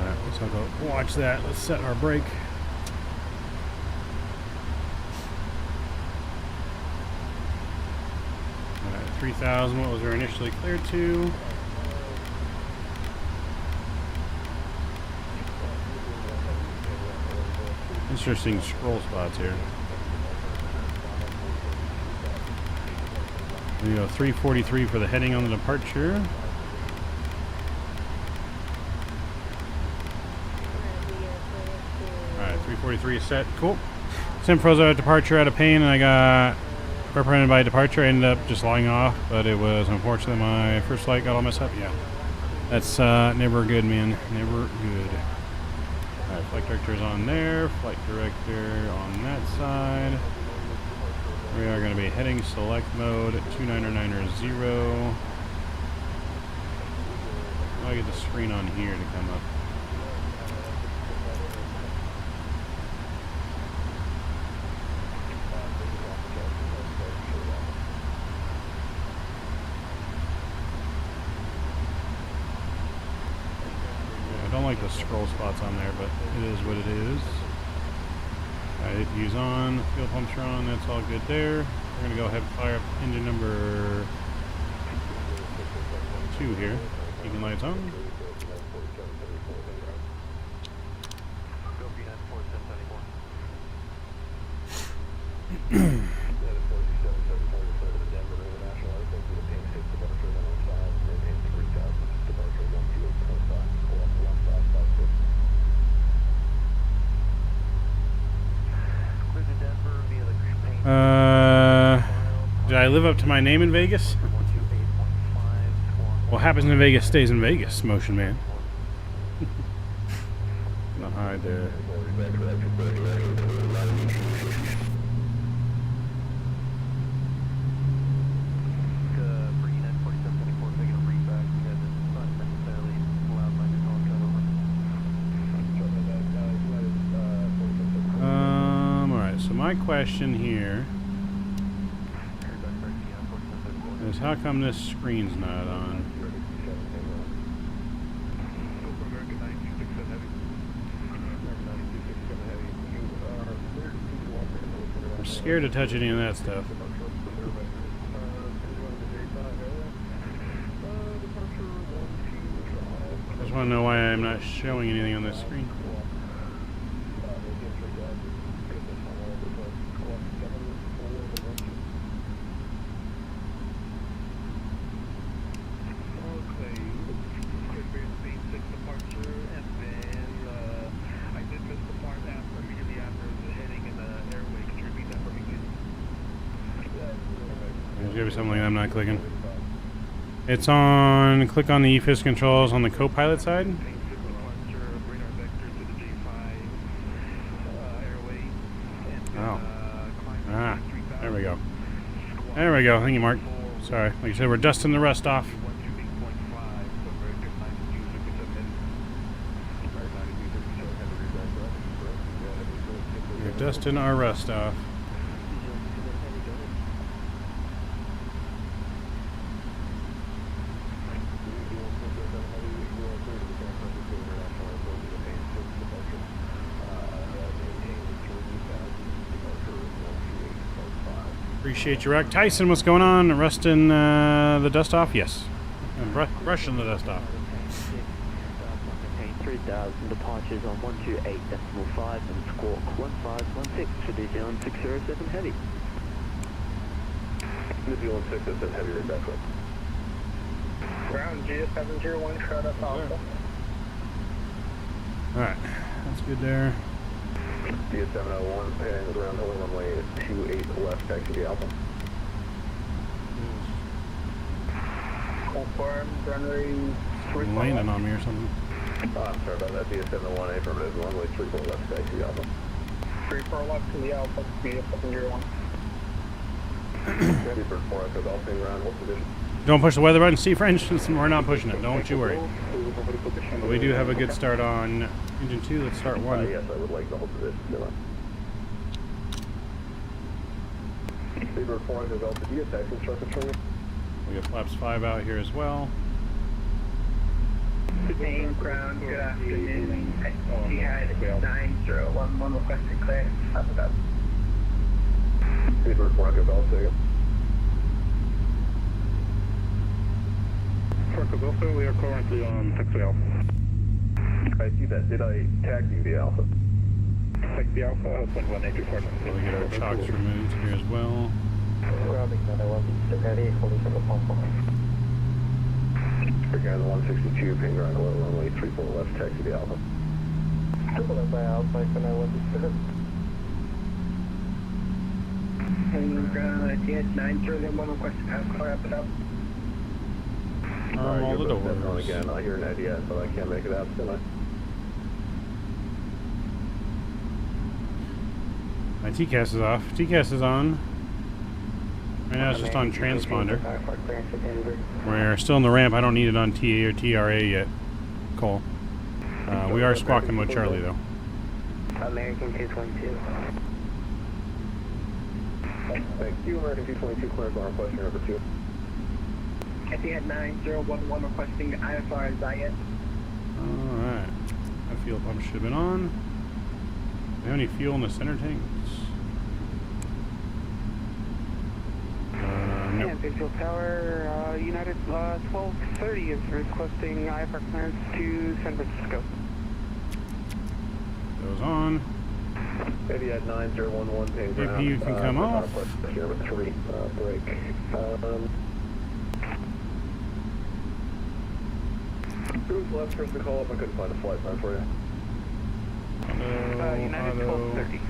Alright, let's have to watch that. Let's set our brake. Alright, 3,000. What was our initially cleared to? Interesting scroll spots here. There you go, 343 for the heading on the departure. Alright, 343 is set. Cool. Sim froze out at departure out of pane, and I got represented by departure. I ended up just logging off, but it was unfortunately my first flight got all messed up. Yeah. That's never good, man. Never good. Alright, flight director is on there. Flight director on that side. We are going to be heading select mode at 29090. I'll get the screen on here to come up. Yeah, I don't like the scroll spots on there, but it is what it is. Alright, use on, fuel pumps are on, that's all good there. We're going to go ahead and fire up engine number 2 here. Keeping lights on. Did I live up to my name in Vegas? What happens in Vegas stays in Vegas, Motion Man. Gonna hide there. my question here is how come this screen's not on? I'm scared to touch any of that stuff. I just want to know why I'm not showing anything on this screen. There's gotta be something like that I'm not clicking. It's on, click on the EFIS controls on the co-pilot side. Oh. Ah, there we go. There we go. Thank you, Mark. Sorry. Like you said, we're dusting the rust off. We're dusting our rust off. Appreciate your wreck. Tyson, what's going on? Rusting the dust off? Yes. Brushing the dust off. 3,000 departures on 128.5 and squawk 1516 for the 607 heavy. The 607 heavy right back up. Ground G701, shut up, Alpha. Alright, that's good there. DS701, paying ground holding runway 28 left, taxi to Alpha. Confirm, runway Landing on me or something. I'm sorry about that, DS701, affirmative, runway 34 left, taxi to Alpha. 34 left to the Alpha, DS701. Ready for 4 echo golf paying ground, what position? Don't push the weather button, see French? We're not pushing it, don't you worry. But we do have a good start on engine 2, let's start 1. Yes, I would like the whole position. Saber 4 echo golf to DSX, instructor training. We got flaps 5 out here as well. Main ground, good afternoon. Jihad 9011 requested clearance. Have that. Saber 4 echo golf, second. Alpha, we are currently on taxi Alpha. I see that. Did I taxi the Alpha? Taxi Alpha, 11824. So we get our chocks removed here as well. Grounding 911, Steady, holding circle pump. Again, 162, ping ground 11, runway 34 left, taxi the Alpha. Triple by Alpha, 917. Main ground, Jihad 9011 requested pass, wrap it up. All the doors. Again, I hear an idea, but I can't make it out, can I? My TCAS is off. TCAS is on. Right now it's just on transponder. We're still in the ramp. I don't need it on TA or TRA yet. Cole. We are squawking with Charlie though. American 222. Thank you, American 222, clearance on request number 2. Jihad 9011 requesting IFR Zayed. Alright. That fuel pump should have been on. Do we have any fuel in the center tanks? Nope. And Visual Tower, United 1230 is requesting IFR clearance to San Francisco. Goes on. Eddie 9011, paying ground. APU can come off. Number 3, break. Who's left for us to call up? I couldn't find a flight plan for you. United 1230.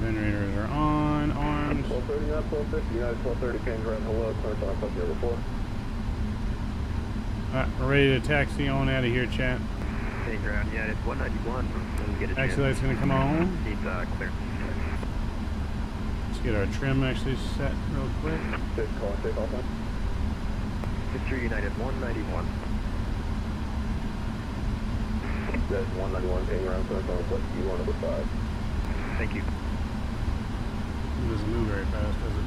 Generators are on, armed. 1230, not 1250. United 1230, paying ground. Hello, clearance on request number 4. Alright, we're ready to taxi on out of here, chat. Paying ground, United 191. Get a Taxi light's gonna come on. Need clearance. Let's get our trim actually set real quick. Take off now. Victory United 191. That's 191, paying ground. Clearance on request U1 number 5. Thank you. It doesn't move very fast, does it?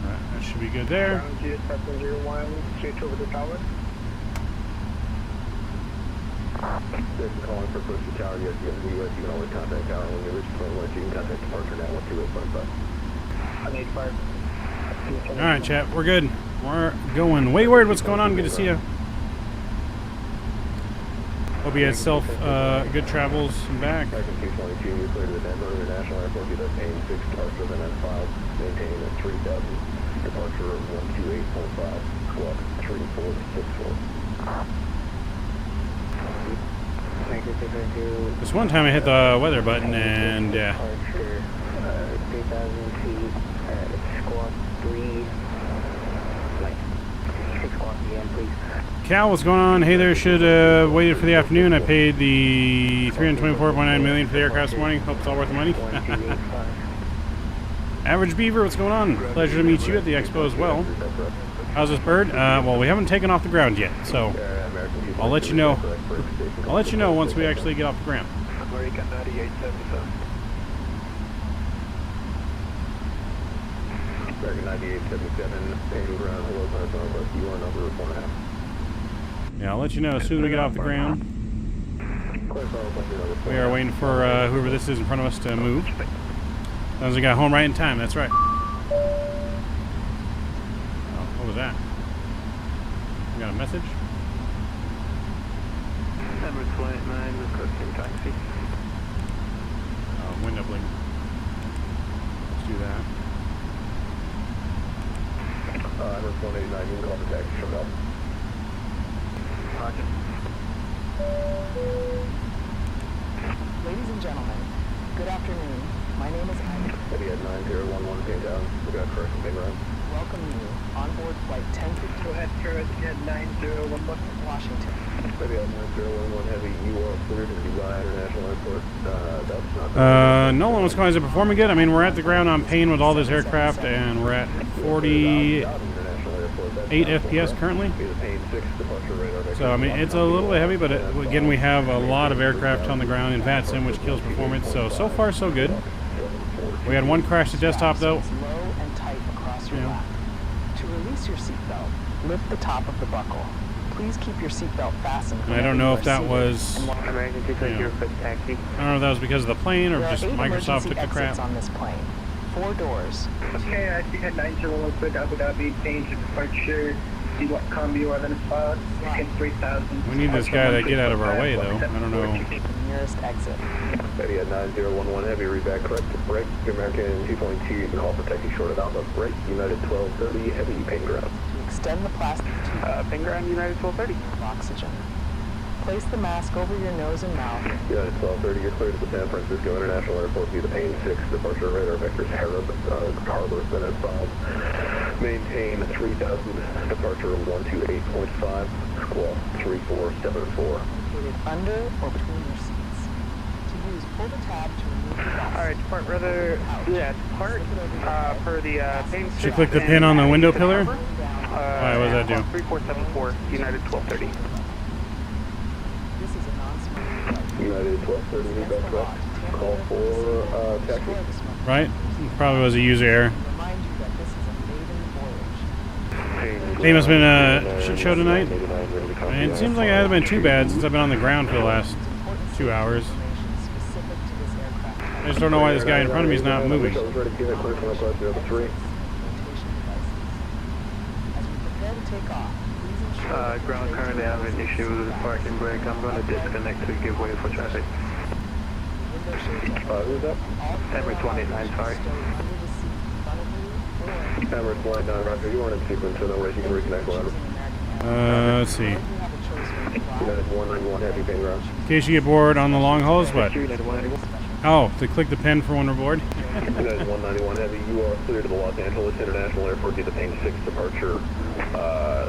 Alright, that should be good there. Ground GS 701, switch over to tower. This is calling for push to tower. Yes, you can always contact tower when you reach point once. You can contact departure now 128.5. Alright, chat, we're good. We're going. Wayward, what's going on? Good to see you. Hope you had good travels and back. American 222, you cleared the Denver International Airport. You maintain 6 departure, then at 5, maintaining at 3,000. Departure 128.5, squawk 3464. This one time I hit the weather button and Departure 3,000 feet at squawk 3. Like, 6 squawk again, please. Cal, what's going on? Hey there, should have waited for the afternoon. I paid the $324.9 million for the aircraft this morning. Hope it's all worth the money. Average Beaver, what's going on? Pleasure to meet you at the expo as well. How's this bird? Well, we haven't taken off the ground yet, so I'll let you know. I'll let you know once we actually get off the ground. American 9877. American 9877, paying ground, hello, Northwest, you are number 4.5. Yeah, I'll let you know as soon as we get off the ground. We are waiting for whoever this is in front of us to move. Sounds like we got home right in time, that's right. Oh, what was that? We got a message? Number 29, requesting taxi. Oh, window blink. Let's do that. Number 189, you can call the taxi from up. Ladies and gentlemen, good afternoon. My name is Ed. Maybe at 9011 ping down. We got correct ping run. Welcome you on board flight 1052. Go ahead, Curtis, at 9011. Washington. Maybe at 9011 heavy, you are cleared to Dubai International Airport. That's not Nolan, what's going on? Is it performing good? I mean, we're at the ground on Payne with all this aircraft, and we're at 48 FPS currently. So, I mean, it's a little bit heavy, but again, we have a lot of aircraft on the ground in VATSIM, which kills performance. So far, so good. We had one crash to desktop, though. Low and tight across your lap. To release your seatbelt, lift the top of the buckle. Please keep your seatbelt fastened. And I don't know if that was, American 222, request taxi. I don't know if that was because of the plane or just Microsoft took the crap. On this plane. 4 doors. Okay, I see head 901 quick Abu Dhabi, change departure. See what combi 11 is filed. 3,000. We need this guy to get out of our way, though. I don't know. Nearest exit. Ready at 9011 heavy, read back correct to break. American 2.2, you can call for taxi short of Alpha break. United 1230 heavy, ping ground. To extend the plastic tube. Ping ground United 1230. Oxygen. Place the mask over your nose and mouth. United 1230, you're cleared to the San Francisco International Airport via the Payne 6, departure radar vectors Harbor, then at 5. Maintain 3000, departure 128.5, squawk 3474. Located under or between your seats. To use, pull the tab to remove the box. Alright, depart for the Payne 6. Should click the pin on the window pillar. Alright, what does that do? 3474, United 1230. This is a non-smoking United 1230, read back correct. Call for taxi. Right? Probably was a user error. Remind you that this is a maiden voyage. They must have been a shit show tonight. And it seems like it hasn't been too bad since I've been on the ground for the last 2 hours. Specific to this aircraft. I just don't know why this guy in front of me is not moving. As we prepare to take off, please ensure Ground currently having an issue with the parking brake. I'm going to disconnect to give way for traffic. Who's that? Emirates 189, sorry. Emirates 189, Roger. You weren't in sequence, so no worries. You can reconnect whenever. Let's see. United 191 heavy, ping ground. In case you get bored on the long hauls, what? Oh, to click the pin for when we're bored? United 191 heavy, you are clear to the Los Angeles International Airport via the Payne 6 departure.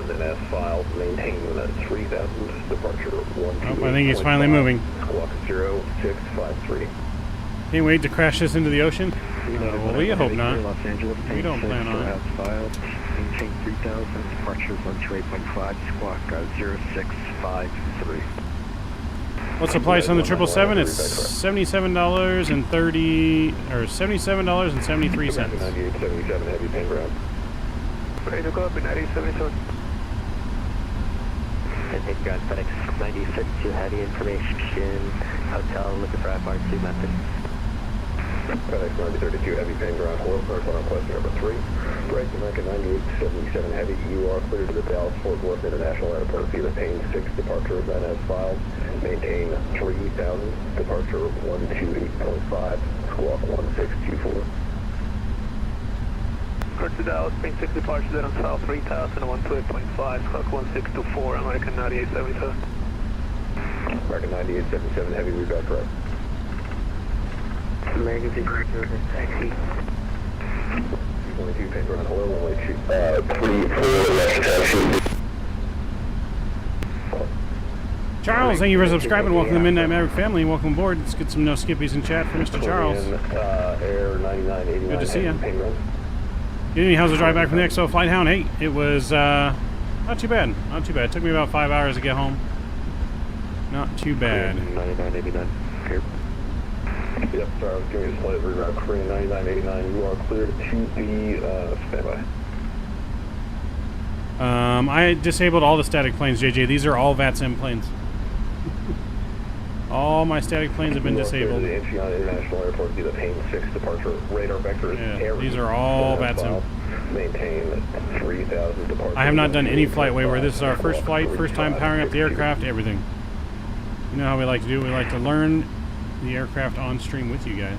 Then as filed, maintain 3000, departure 1. Oh, I think he's finally moving. Squawk 0653. Can't wait to crash this into the ocean. Well, we hope not. Los Angeles, We don't plan on it. as filed. Maintain 3000, departure 128.5, squawk 0653. What's the price on the 777? It's $77.30 or $77.73. 9877 heavy pain ground. Ready to go up in 9877. And take ground FedEx 9052 heavy information. Hotel looking for FR2 method. FedEx 9032 heavy pain ground. Hello, first on question number 3. Break American 9877 heavy. You are clear to the Dallas Fort Worth International Airport via the Payne 6 departure event as filed. Maintain 3000. Departure 128.5. Squawk 1624. Clear to Dallas, Payne 6 departure, then on file 3000, 128.5, squawk 1624, American 9877. American 9877 heavy. Read back correct. American 6 taxi. 22 pain ground. Hello, runway 34 left taxi. Charles, thank you for subscribing. Welcome to the Midnight Maverick family. Welcome aboard. Let's get some no skippies in chat for Mr. Charles. Air 9989. Good to see you. Pain ground. Good evening. How's the drive back from the XO Flight Hound? Hey, it was not too bad. Not too bad. It took me about 5 hours to get home. Not too bad. 9989. Here. Yep, sorry, I was giving you a slight reroute. Korean 9989, you are cleared to be standby. I disabled all the static planes, JJ. These are all VATSIM planes. All my static planes have been disabled. The Incheon International Airport via the Payne 6 departure. Radar vector is Airline. These are all VATSIM. Maintain 3000 departure. I have not done any flight way where this is our first flight, first time powering up the aircraft, everything. You know how we like to do. We like to learn the aircraft on stream with you guys.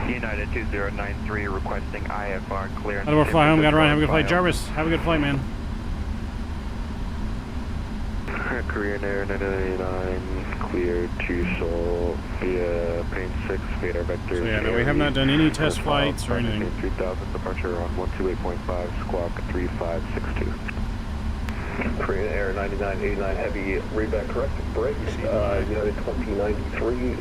United 2093 requesting IFR clearance. How do we fly home? Gotta run. Have a good flight. Jarvis, have a good flight, man. Korean Air 9989 cleared to Seoul via Payne 6 radar vector. So yeah, no, we have not done any test flights or anything. 3000 departure on 128.5 squawk 3562. Korean Air 9989 heavy, read back correct, break, United 2093,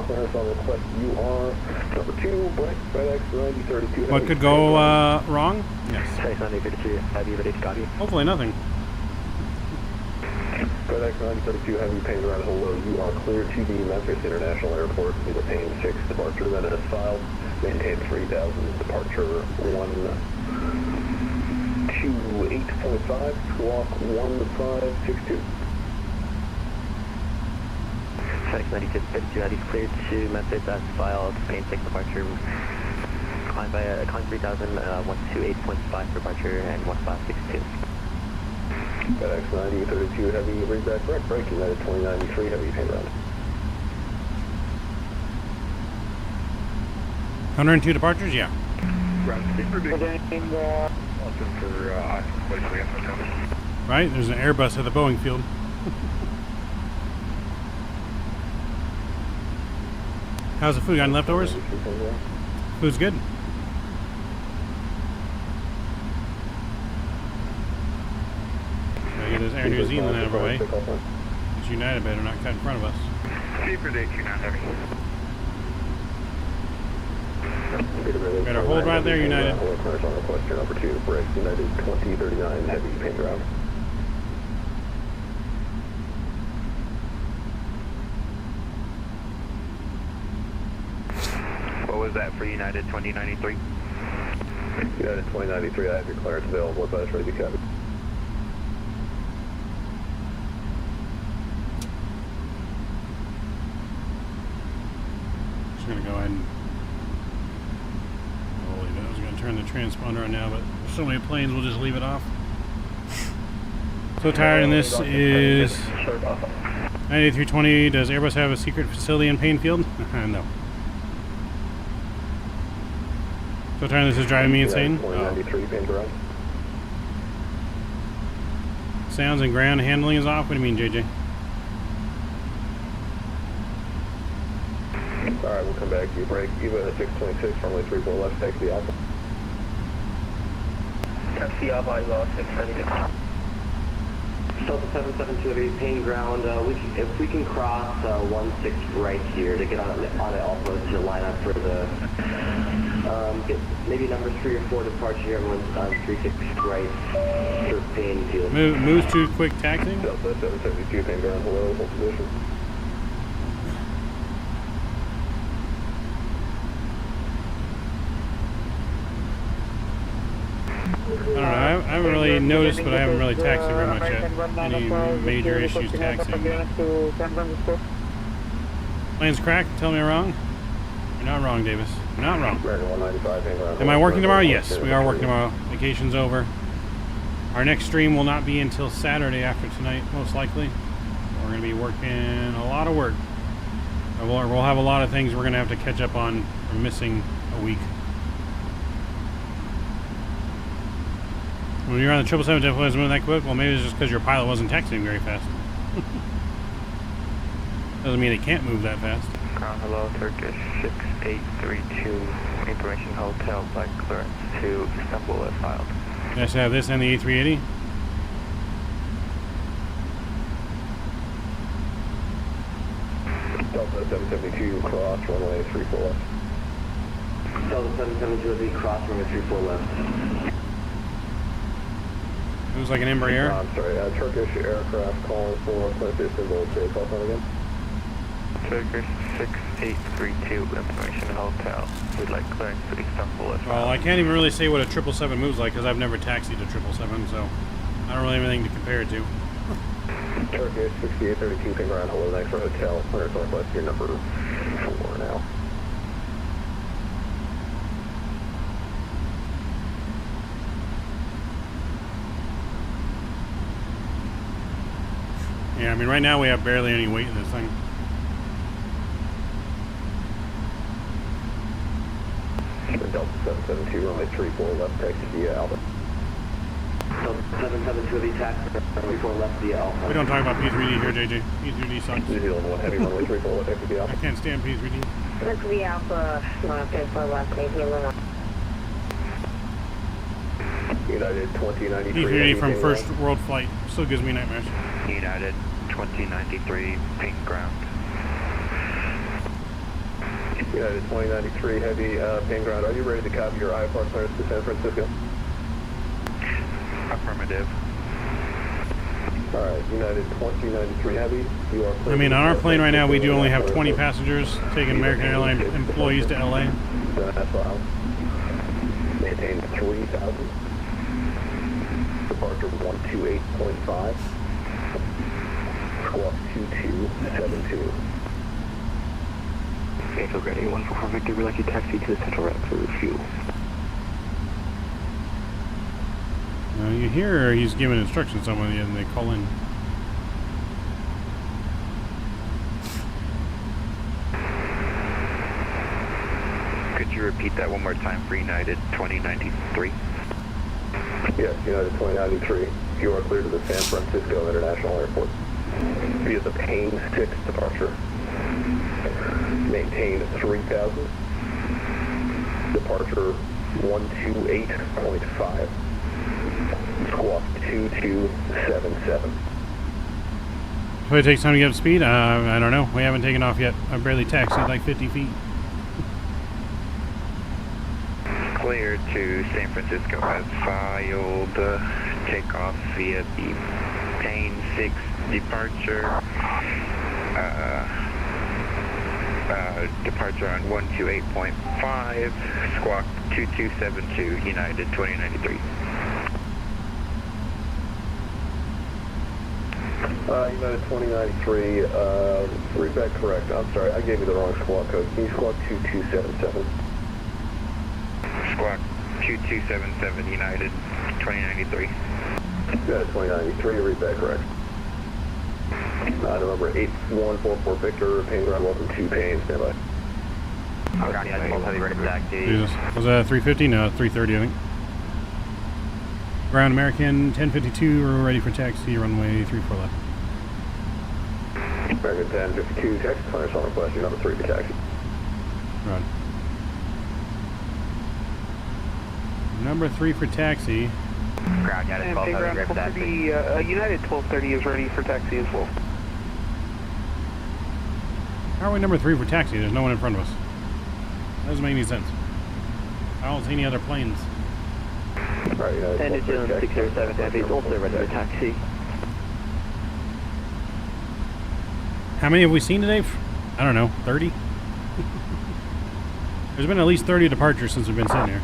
clearance on request, you are number 2, break, FedEx 9032. What could go wrong? Yes. FedEx 9032 heavy, ready to copy. Hopefully nothing. FedEx 9032 heavy, Payne ground, hello, you are clear to the Memphis International Airport via the Payne 6 departure, then as filed, maintain 3000, departure 128.5, squawk 1562. FedEx 9052 heavy cleared to Memphis as filed, Payne 6 departure. Climb by climb 3000, 128.5 departure and 1562. FedEx 9032 heavy, read back correct, break, United 2093 heavy, Payne ground. 102 departures, yeah. Right, there's an Airbus at the Boeing field. How's the food? Got any leftovers? Food's good. Gotta get this Air New Zealand out of our way. This United better not cut in front of us. Better hold right there, United. Number 2, break, United 2039 heavy, Payne ground. What was that for United 2093? United 2093, I have your clearance available, advice ready to copy. Just gonna go ahead and I was going to turn the transponder on now, but there's so many planes, we'll just leave it off. So tired, and this is 9320. Does Airbus have a secret facility in Payne Field? No. So tired, this is driving me insane. Oh. Sounds and ground handling is off. What do you mean, JJ? Alright, we'll come back to you. Break, EVA 626, runway 34 left, taxi Alpha. Taxi Alpha is 696. Delta 772 Payne ground, if we can cross 16 right here to get on it also to line up for the Rocket, maybe number 3 or 4 departure, everyone's on 36 right, third pane field. Moves to quick taxiing. Delta 772, ping ground, hello, hold position. I don't know. I haven't really noticed, but I haven't really taxied very much yet. Any major issues taxiing? Plane's cracked. Tell me I'm wrong. You're not wrong, Davis. You're not wrong. Am I working tomorrow? Yes, we are working tomorrow. Vacation's over. Our next stream will not be until Saturday after tonight, most likely. We're going to be working a lot of work. We'll have a lot of things we're going to have to catch up on from missing a week. When you're on the 777, definitely wasn't moving that quick. Well, maybe it's just because your pilot wasn't taxiing very fast. Doesn't mean it can't move that fast. Ground hello, Turkish 6832, information hotel, flight clearance to Istanbul as filed. I should have this and the A380. Delta 772, cross, runway 34 left. Delta 772, cross, runway 34 left. It was like an Embraer. I'm sorry, Turkish aircraft calling for clearance to Istanbul, takeoff on again. Turkish 6832, information hotel. We'd like clearance to Istanbul as Well, filed. I can't even really say what a 777 moves like because I've never taxied a 777, so I don't really have anything to compare it to. Turkish 6832, ping ground, hello, thanks for hotel, 100 Northwest, you're number 4 now. Yeah, I mean, right now we have barely any weight in this thing. Delta 772, runway 34 left, taxi via Alpha. Delta 772, the taxi, runway 4 left via Alpha. We don't talk about P3D here, JJ. P3D sucks. New Zealand 1 heavy, runway 34 left, taxi via I Alpha. can't stand P3D. Look the Alpha, for left, maybe a little. United 2093. P3D from first world flight still gives me nightmares. United 2093, ping ground. United 2093, heavy, ping ground. Are you ready to copy your IFR clearance to San Francisco? Affirmative. Alright, United 2093 heavy, you are clear. I mean, on our plane right now, we do only have 20 passengers taking American Airlines employees to LA. That's file. Maintain 3,000. Departure 128.5. Squawk 2272. Vehicle ready, 144 Victor, we'd like you taxi to the central rack for fuel. You hear he's giving instructions to someone and they call in. Could you repeat that one more time for United 2093? Yes, United 2093. You are clear to the San Francisco International Airport. Via the Payne 6 departure. Maintain 3,000. Departure 128.5. Squawk 2277. So it takes time to get up to speed? I don't know. We haven't taken off yet. I barely taxied like 50 feet. Clear to San Francisco as filed. Takeoff via the Payne 6 departure. Departure on 128.5. Squawk 2272. United 2093. United 2093, read that correct. I'm sorry, I gave you the wrong squawk code. Can you squawk 2277? Squawk 2277, United 2093. United 2093, read that correct. November 8144 Victor, Payne ground, welcome to Payne, stand by. Jesus. Was that 350? No, 330, I think. Ground American 1052, we're ready for taxi, runway 34 left. American 1052, taxi clearance on request, you're number 3 for taxi. Run. Number 3 for taxi. Ground United 1230, ready for taxi. United 1230 is ready for taxi as well. How are we number 3 for taxi? There's no one in front of us. That doesn't make any sense. I don't see any other planes. Alright, And New Zealand 607 Heavy is also ready to taxi. How many have we seen today? I don't know, 30? There's been at least 30 departures since we've been sitting here.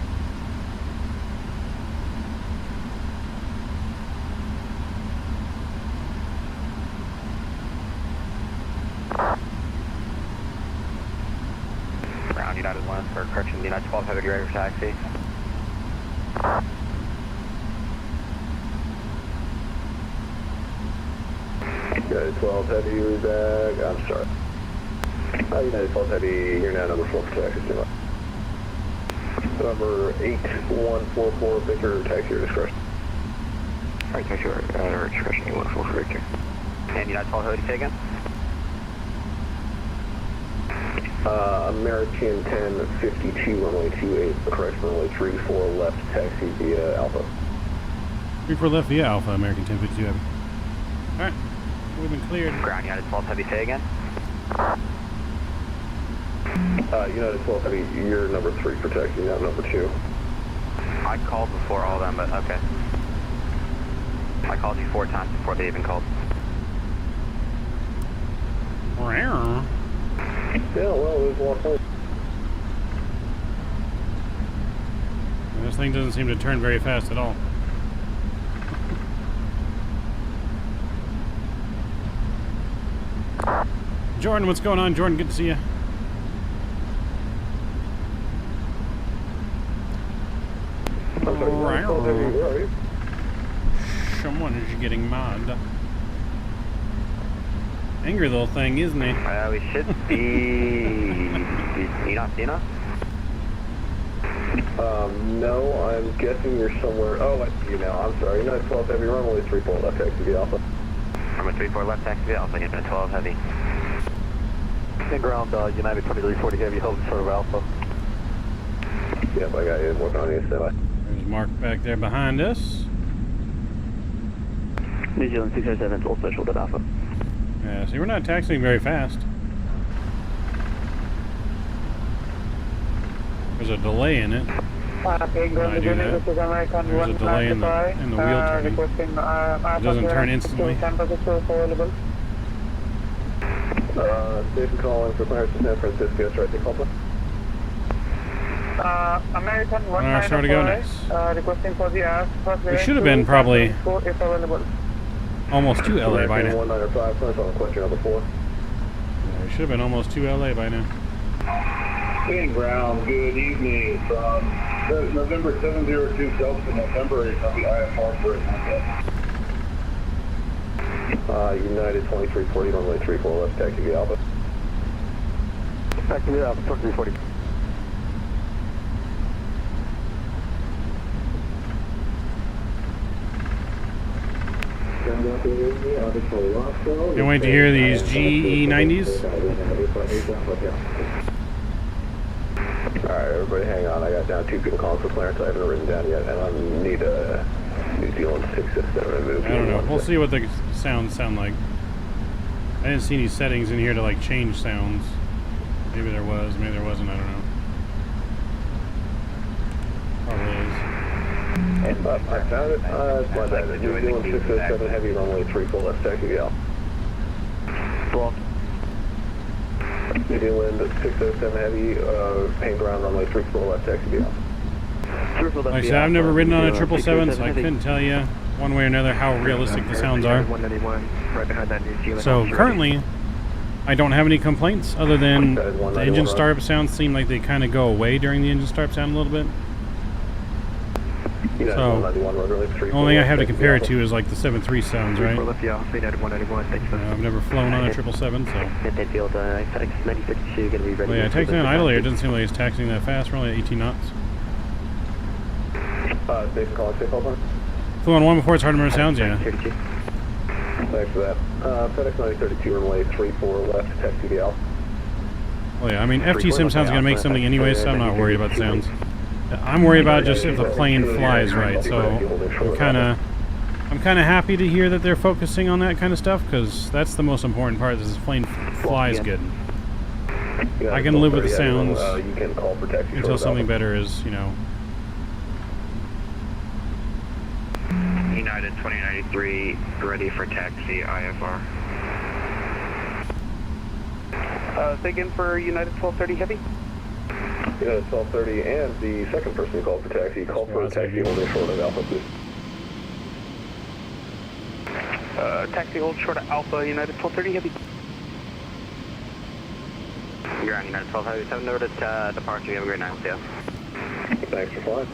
Ground United 1 for correction, United 12 Heavy, ready for taxi. United 12 Heavy, you're back. I'm sorry. United 12 Heavy, you're now number 4 for taxi. Number 8144, Victor, taxi your discretion. Alright, taxi your discretion, 144 for Victor. And United 12 Heavy, say again? American 1052, runway 28, correction, runway 34 left, taxi via Alpha. 34 left via Alpha, American 1052 Heavy. Alright, we've been cleared. Ground United 12 Heavy, say again? United 12 Heavy, you're number 3 for taxi, not number 2. I called before all of them, but okay. I called you 4 times before they even called. Rare. Yeah, well, there's a lot of planes. This thing doesn't seem to turn very fast at all. Jordan, what's going on? Jordan, good to see you. Someone is getting mad. Angry little thing, isn't he? We should be... You not seeing us? No, I'm guessing you're somewhere... Oh, I see you now. I'm sorry. United 12 Heavy, runway 34 left, taxi via Alpha. Runway 34 left, taxi via Alpha, United 12 Heavy. In ground, United 2340 Heavy, holding short of Alpha. Yep, I got you. Working on you, standby. There's Mark back there behind us. New Zealand 607 is also short of Alpha. Yeah, see, we're not taxiing very fast. There's a delay in it. When I do that, there's a delay in the wheel turning. It doesn't turn instantly. Station calling for clearance to San Francisco, try to call please. American Alright, start to go next. Requesting for the We should have been probably almost to LA by now. 1905, please on question number 4. Yeah, we should have been almost to LA by now. In ground, good evening from November 702 Delta to November 8 on the IFR for United 2340, runway 34 left, taxi via Alpha. Taxi via Alpha, 2340. Can't wait to hear these GE90s. Alright, everybody hang on. I got down 2 people calling for clearance. I haven't written down yet, and I need a New Zealand 667 to move. I don't know. We'll see what the sounds sound like. I didn't see any settings in here to like change sounds. Maybe there was, maybe there wasn't, I don't know. Probably is. I found it. My bad. New Zealand 607 heavy, runway 34 left, taxi via Alpha. Blocked. New Zealand 607 heavy, paint ground, runway 34 left, taxi via Alpha. Like I said, I've never ridden on a 777, so I couldn't tell you one way or another how realistic the sounds are. So currently, I don't have any complaints other than the engine startup sounds seem like they kind of go away during the engine startup sound a little bit. So, the only thing I have to compare it to is like the 7.3 sounds, right? I've never flown on a 777, so. Well, yeah, taxiing on idle air doesn't seem like it's taxiing that fast. We're only at 18 knots. Flew on one before, it's hard to remember sounds, yeah. Thanks for that. FedEx 9032, runway 34 left, taxi via Alpha. Well, yeah, I mean, FT Sim sounds going to make something anyway, so I'm not worried about the sounds. I'm worried about just if the plane flies right, so I'm kind of happy to hear that they're focusing on that kind of stuff, because that's the most important part, is this plane flies good. I can live with the sounds you can call for taxi until something better is, you know. United 2093, ready for taxi IFR. Say again for United 1230 Heavy. United 1230 and the second person who called for taxi, call for a taxi holding short of Alpha, please. Taxi hold short of Alpha, United 1230 Heavy. You're on United 12 Heavy, 7 noted departure, you have a great night, yeah. Thanks for flying.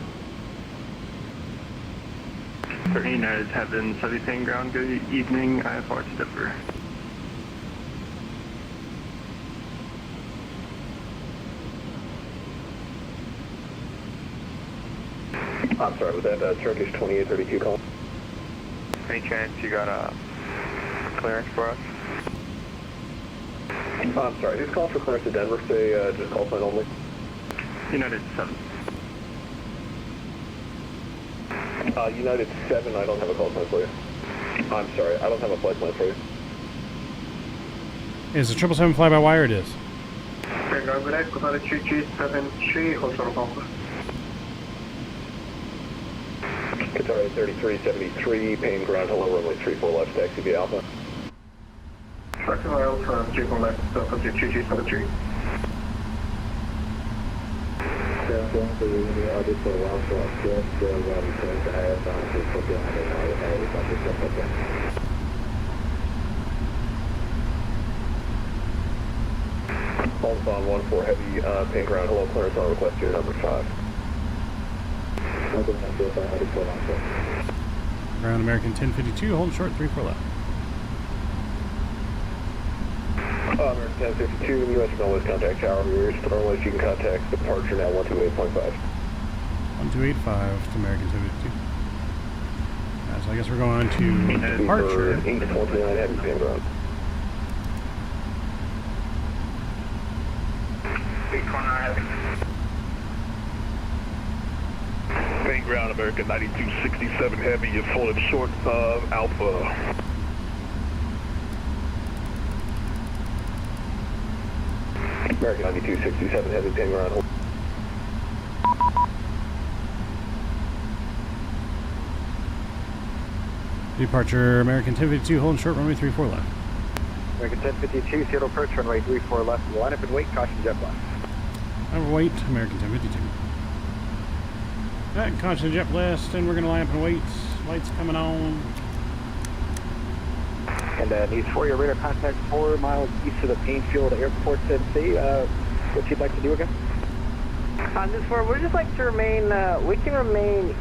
30 United Heaven, Southern Payne ground, good evening, IFR to Denver. I'm sorry, was that Turkish 2832 call? Any chance you got a clearance for us? I'm sorry, who's calling for clearance to Denver? Say just call sign only. United 7. United 7, I don't have a call sign for you. I'm sorry, I don't have a flight plan for you. Is the 777 fly-by-wire? It is. Qatar 3373, Payne ground, hello, runway 34 left, taxi via Alpha. Taxi Alpha, 34 left, Alpha 3373. Alpha on 14 heavy, Payne ground, hello, clearance on request to number 5. Ground American 1052, hold short 34 left. American 1052, U.S. runways contact tower, rears to runways, you can contact departure now 128.5. 1285 to American 1052. So I guess we're going to departure. 829 heavy, Payne ground. 829 heavy. Payne ground, American 9267 heavy, you're falling short of Alpha. American 9267 heavy, Payne ground. Departure American 1052, holding short runway 34 left. American 1052, Seattle approach, runway 34 left, line up and wait, caution jet blast. Wait, American 1052. Alright, caution jet blast, and we're going to line up and wait. Lights coming on. And needs for your radar contact 4 miles east of the Painfield Airport, Tennessee. What you'd like to do again? On this floor, we'd just like to remain, we can remain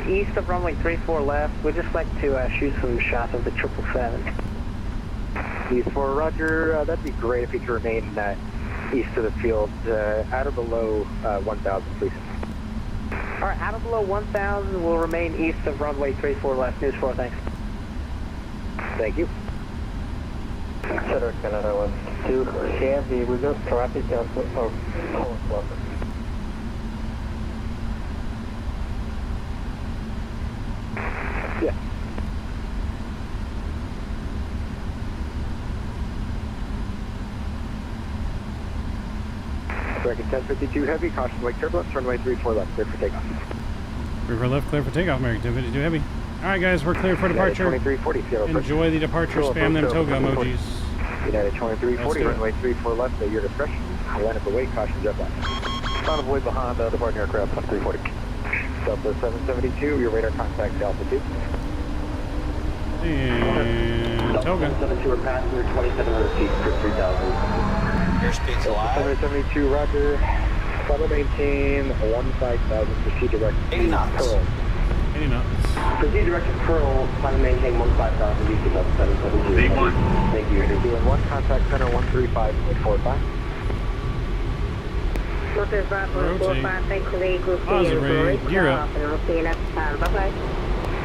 east of runway 34 left. We'd just like to shoot some shots of the 777. East 4, roger. That'd be great if you could remain east of the field, at or below 1,000, please. All right, out of below 1,000, we'll remain east of runway 34 left. News 4, thanks. Thank you. Center Canada 12, CFD, we got traffic of course level. Yeah. American 1052 heavy, caution wake turbulence, runway 34 left, clear for takeoff. 34 left, clear for takeoff, American 1052 heavy. Alright guys, we're clear for departure. 2340, Seattle approach. Enjoy the departure, spam them toga emojis. United 2340, runway 34 left, at your discretion. Line up away, caution jet blast. Found a void behind the departing aircraft on 340. Delta 772, your radar contact Alpha 2. And toga. 772 or passenger, 2,700 feet for 3,000. Airspeed's alive. 772, roger. Level maintain 15,000, proceed direct. 80 knots. Pearl. 80 knots. Proceed direct to Pearl, plan to maintain 15,000, DC 772. V1. Thank you. Doing 1, contact center 135.45. Rotate 5.45, thanks for the group. Osprey, gear up. Bye-bye.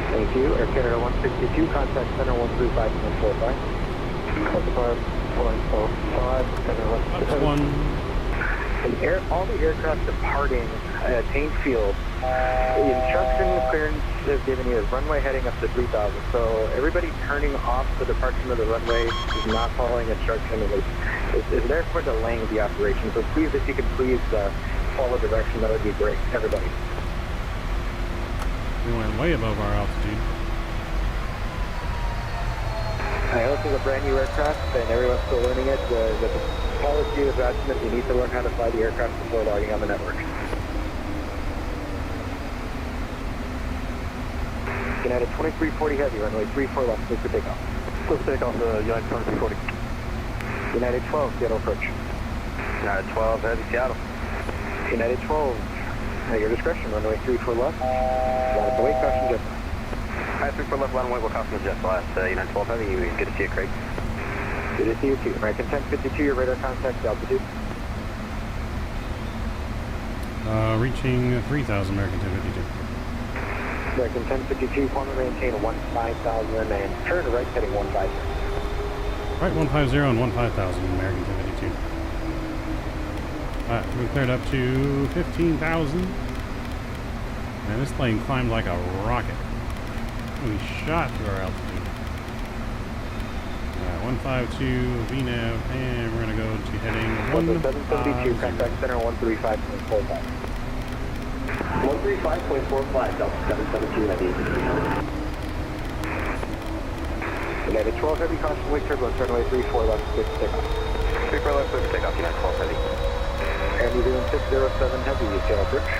Thank you. Air Canada 162, contact center 135.45. 45.45, center That's 1. All the aircraft departing Tane Field, the instruction clearance is given you is runway heading up to 3,000. So everybody turning off the departure of the runway is not following instruction and is therefore delaying the operation. So please, if you could please follow direction, that would be great, everybody. We went way above our altitude. I know this is a brand new aircraft and everyone's still learning it. The policy is that you need to learn how to fly the aircraft before logging on the network. United 2340 heavy, runway 34 left, clear for takeoff. Clear for takeoff, United 2340. United 12, Seattle approach. United 12, heavy, Seattle. United 12, at your discretion, runway 34 left. Line up away, caution jet. Hi, 34 left, line away, we'll caution the jet last. United 12 heavy, good to see you, Craig. Good to see you too. American 1052, your radar contact, altitude. Reaching 3,000, American 1052. American 1052, want to maintain 15,000 and turn right heading 150. Right, 150 and 15,000, American 1052. Alright, we cleared up to 15,000. Man, this plane climbed like a rocket. We shot through our altitude. Alright, 152 VNAV, and we're going to go to heading 772, contact center 135.45. 135.45, Delta 772 heavy. United 12 heavy, caution wake turbulence, runway 34 left, clear for takeoff. 34 left, clear for takeoff, United 12 heavy. And New Zealand 607 heavy, Seattle approach.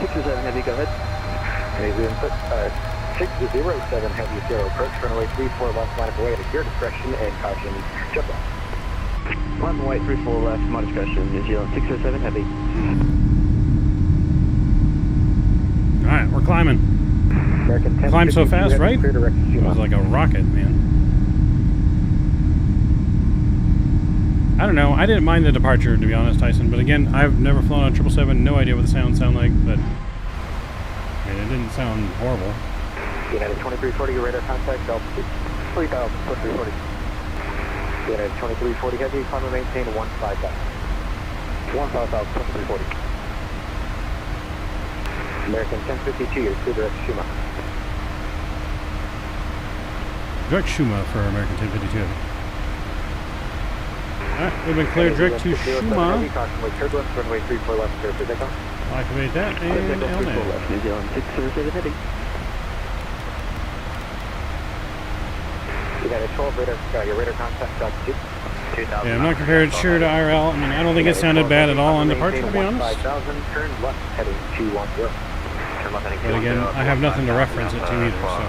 607 heavy, go ahead. New Zealand 607 heavy, Seattle approach, runway 34 left, line up away at your discretion and caution jet off. Runway 34 left, my discretion, New Zealand 607 heavy. Alright, we're climbing. American 10, Climb so fast, right? Clear direct It was like a rocket, man. I don't know. I didn't mind the departure, to be honest, Tyson. But again, I've never flown on 777. No idea what the sounds sound like. But I mean, it didn't sound horrible. United 2340, your radar contact, altitude 3,000, 340. United 2340 heavy, climb and maintain 15,000. 15,000, 2340. American 1052, your clear direct Shuma. Direct Shuma for American 1052. Alright, we've been cleared direct to Shuma. Turbulence, runway 34 left, clear for takeoff. Activate that and LNAV. New Zealand 607 heavy. United 12, radar, your radar contact, altitude 2,000. Yeah, I'm not compared sure to IRL. I mean, I don't think it sounded bad at all on departure, to be honest. 5,000, turn left heading 210. But again, I have nothing to reference it to either, so.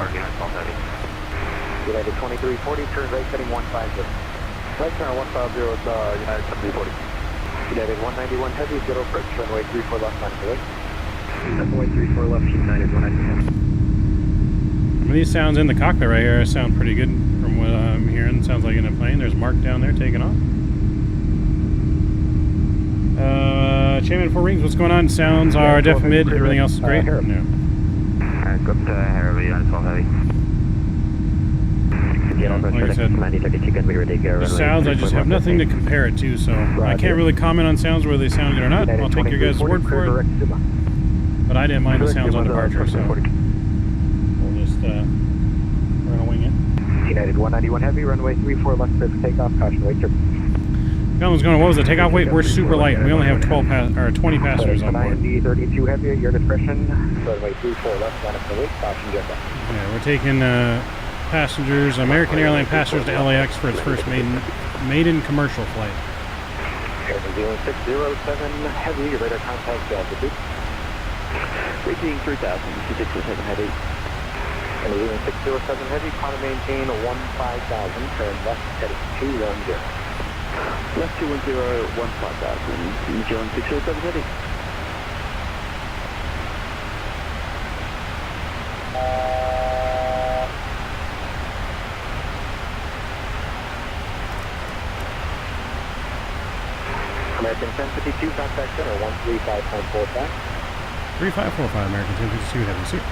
United 2340, turn right heading 150. Right turn 150 is United 7340. United 191 heavy, zero approach, runway 34 left, line away. Runway 34 left, United 191. Some of these sounds in the cockpit right here sound pretty good from what I'm hearing. Sounds like in a plane. There's Mark down there taking off. Chairman 4 rings, what's going on? Sounds are def mid, everything else is great? No. Alright, go up to Harry, United 12 heavy. Yeah, like I said, the sounds, I just have nothing to compare it to, so I can't really comment on sounds whether they sound good or not. I'll take your guys' word for it. But I didn't mind the sounds on departure, so we'll just, we're going to wing it. United 191 heavy, runway 34 left, clear for takeoff, caution wait turbulence. What was the takeoff weight? We're super light. We only have 20 passengers on board. 32 heavy at your discretion, runway 34 left, line up the wait, caution jet off. Yeah, we're taking passengers, American Airline passengers to LAX for its first maiden commercial flight. Air New Zealand 607 heavy, your radar contact altitude. Reaching 3,000, 607 heavy. And New Zealand 607 heavy, climb and maintain 15,000, turn left heading 210. Left 210, 15,000, New Zealand 607 heavy. American 1052, contact center 135.45. 3545, American 1052, heavy suit.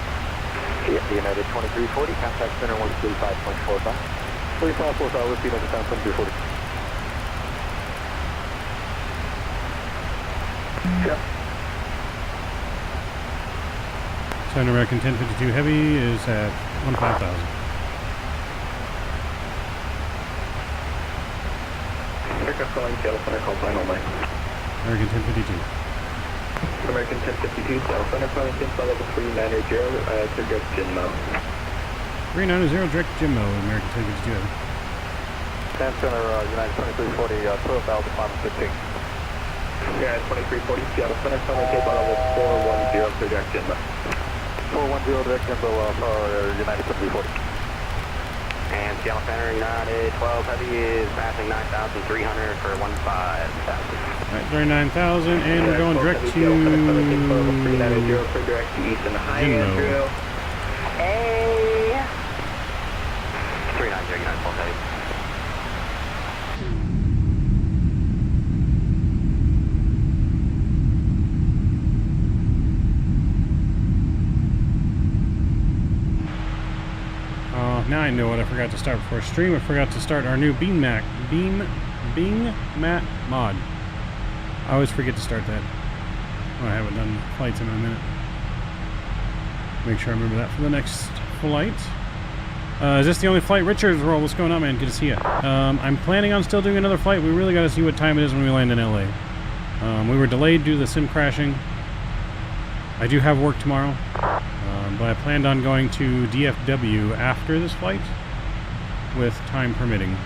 The United 2340, contact center 135.45. 3545, repeat at the time 2340. Yeah. Center American 1052 Heavy is at 15,000. Aircraft calling Seattle Center, call sign only. American 1052. American 1052, Seattle Center, calling Team Flight Level 390, to direct Jimmo. 390, direct Jimmo, American 1052 Heavy. San Center, United 2340, 12,000, 15. United 2340, Seattle Center, calling Cape Level 410, to direct Jimmo. 410, direct Jimbo, for United 2340. And Seattle Center, United 12 Heavy is passing 9,300 for 15,000. Alright, 39,000, and we're going direct to Jimbo. Hey! 390, United 12 Heavy. Now I know what I forgot to start before stream. I forgot to start our new Bing Mat mod. I always forget to start that. Oh, I haven't done flights in a minute. Make sure I remember that for the next flight. Is this the only flight? Richard's roll. What's going on, man? Good to see you. I'm planning on still doing another flight. We really got to see what time it is when we land in LA. We were delayed due to the sim crashing. I do have work tomorrow. But I planned on going to DFW after this flight, with time permitting.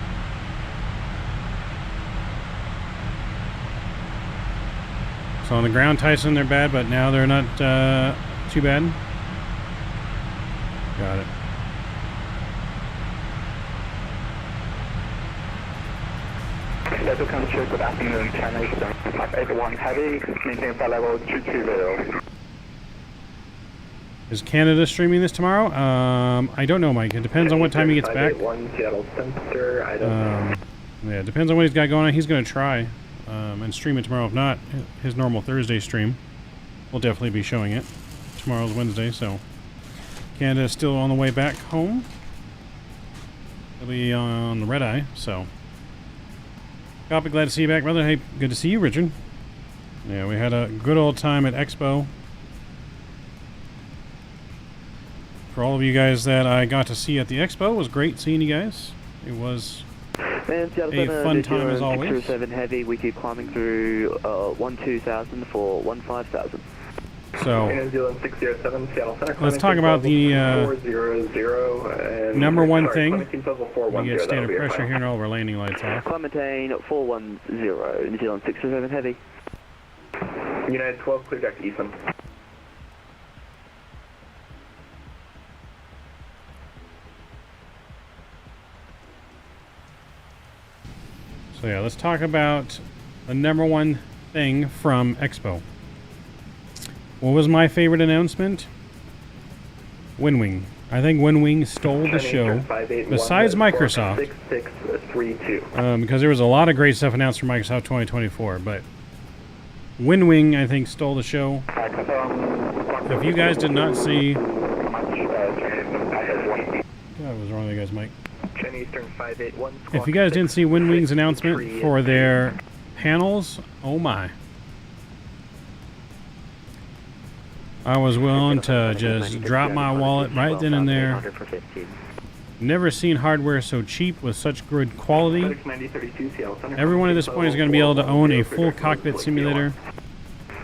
So on the ground, Tyson, they're bad, but now they're not too bad. Got it. Delta Country, good afternoon, China Eastern, Mach 81 Heavy, maintain flight level 220. Is Canada streaming this tomorrow? I don't know, Mike. It depends on what time he gets back. Seattle Center, I don't know. Yeah, it depends on what he's got going on. He's going to try and stream it tomorrow. If not, his normal Thursday stream will definitely be showing it. Tomorrow's Wednesday, so Canada is still on the way back home. He'll be on the red eye, so. Copy, glad to see you back, brother. Hey, good to see you, Richard. Yeah, we had a good old time at Expo. For all of you guys that I got to see at the Expo, it was great seeing you guys. It was a fun time as always. 607 Heavy, we keep climbing through 12,000 for 15,000. So, New Zealand 607, Seattle Center, let's talk about the 400, number one thing. We get get standard pressure here and all of our landing lights off. Clementine 410, New Zealand 607 Heavy. United 12, clear deck to Eastman. So yeah, let's talk about the number one thing from Expo. What was my favorite announcement? WinWing. I think WinWing stole the show, besides Microsoft, because there was a lot of great stuff announced for Microsoft 2024, but WinWing, I think, stole the show. If you guys did not see... What was wrong with you guys, Mike? If you guys didn't see WinWing's announcement for their panels, oh my. I was willing to just drop my wallet right then and there. Never seen hardware so cheap with such good quality. Everyone at this point is going to be able to own a full cockpit simulator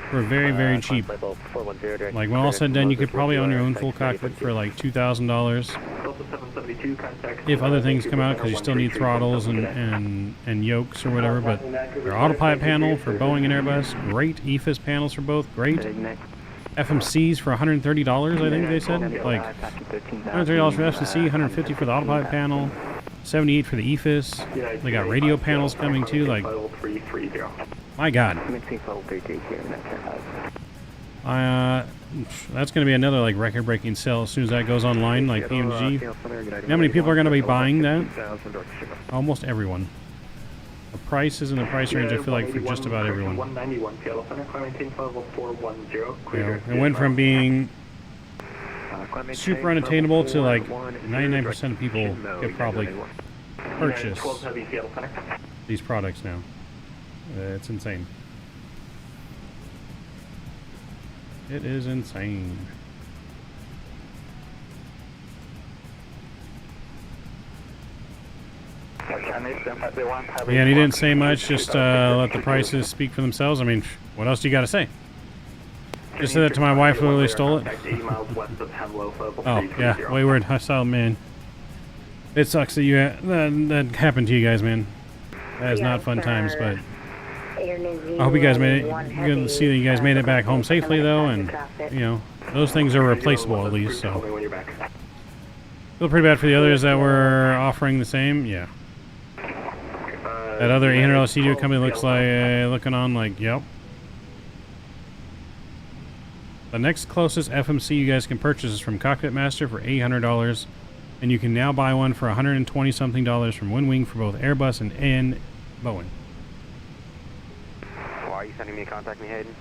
for very, very cheap. Like when all said and done, you could probably own your own full cockpit for like $2,000. If other things come out, because you still need throttles and yokes or whatever, but their autopilot panel for Boeing and Airbus, great. EFIS panels for both, great. FMCs for $130, I think they said. Like $130 for FMC, $150 for the autopilot panel, $78 for the EFIS. They got radio panels coming too. Like, my God. That's going to be another like record-breaking sale as soon as that goes online. Like PMDG. You know how many people are going to be buying that? Almost everyone. The price is in the price range, I feel like, for just about everyone. Yeah, it went from being super unattainable to like 99% of people could probably purchase these products now. It's insane. It is insane. Yeah, and he didn't say much, just let the prices speak for themselves. I mean, what else do you got to say? Just said that to my wife, who literally stole it. Oh, yeah, wayward, hostile man. It sucks that that happened to you guys, man. That is not fun times, but I hope you guys made it. Good to see that you guys made it back home safely, though, and, you know, those things are replaceable at least, so. Feel pretty bad for the others that were offering the same, yeah. That other 800 studio company looks like, looking on like, yep. The next closest FMC you guys can purchase is from Cockpit Master for $800, and you can now buy one for $120 something from WinWing for both Airbus and Boeing. Why are you sending me a contact me, Hayden?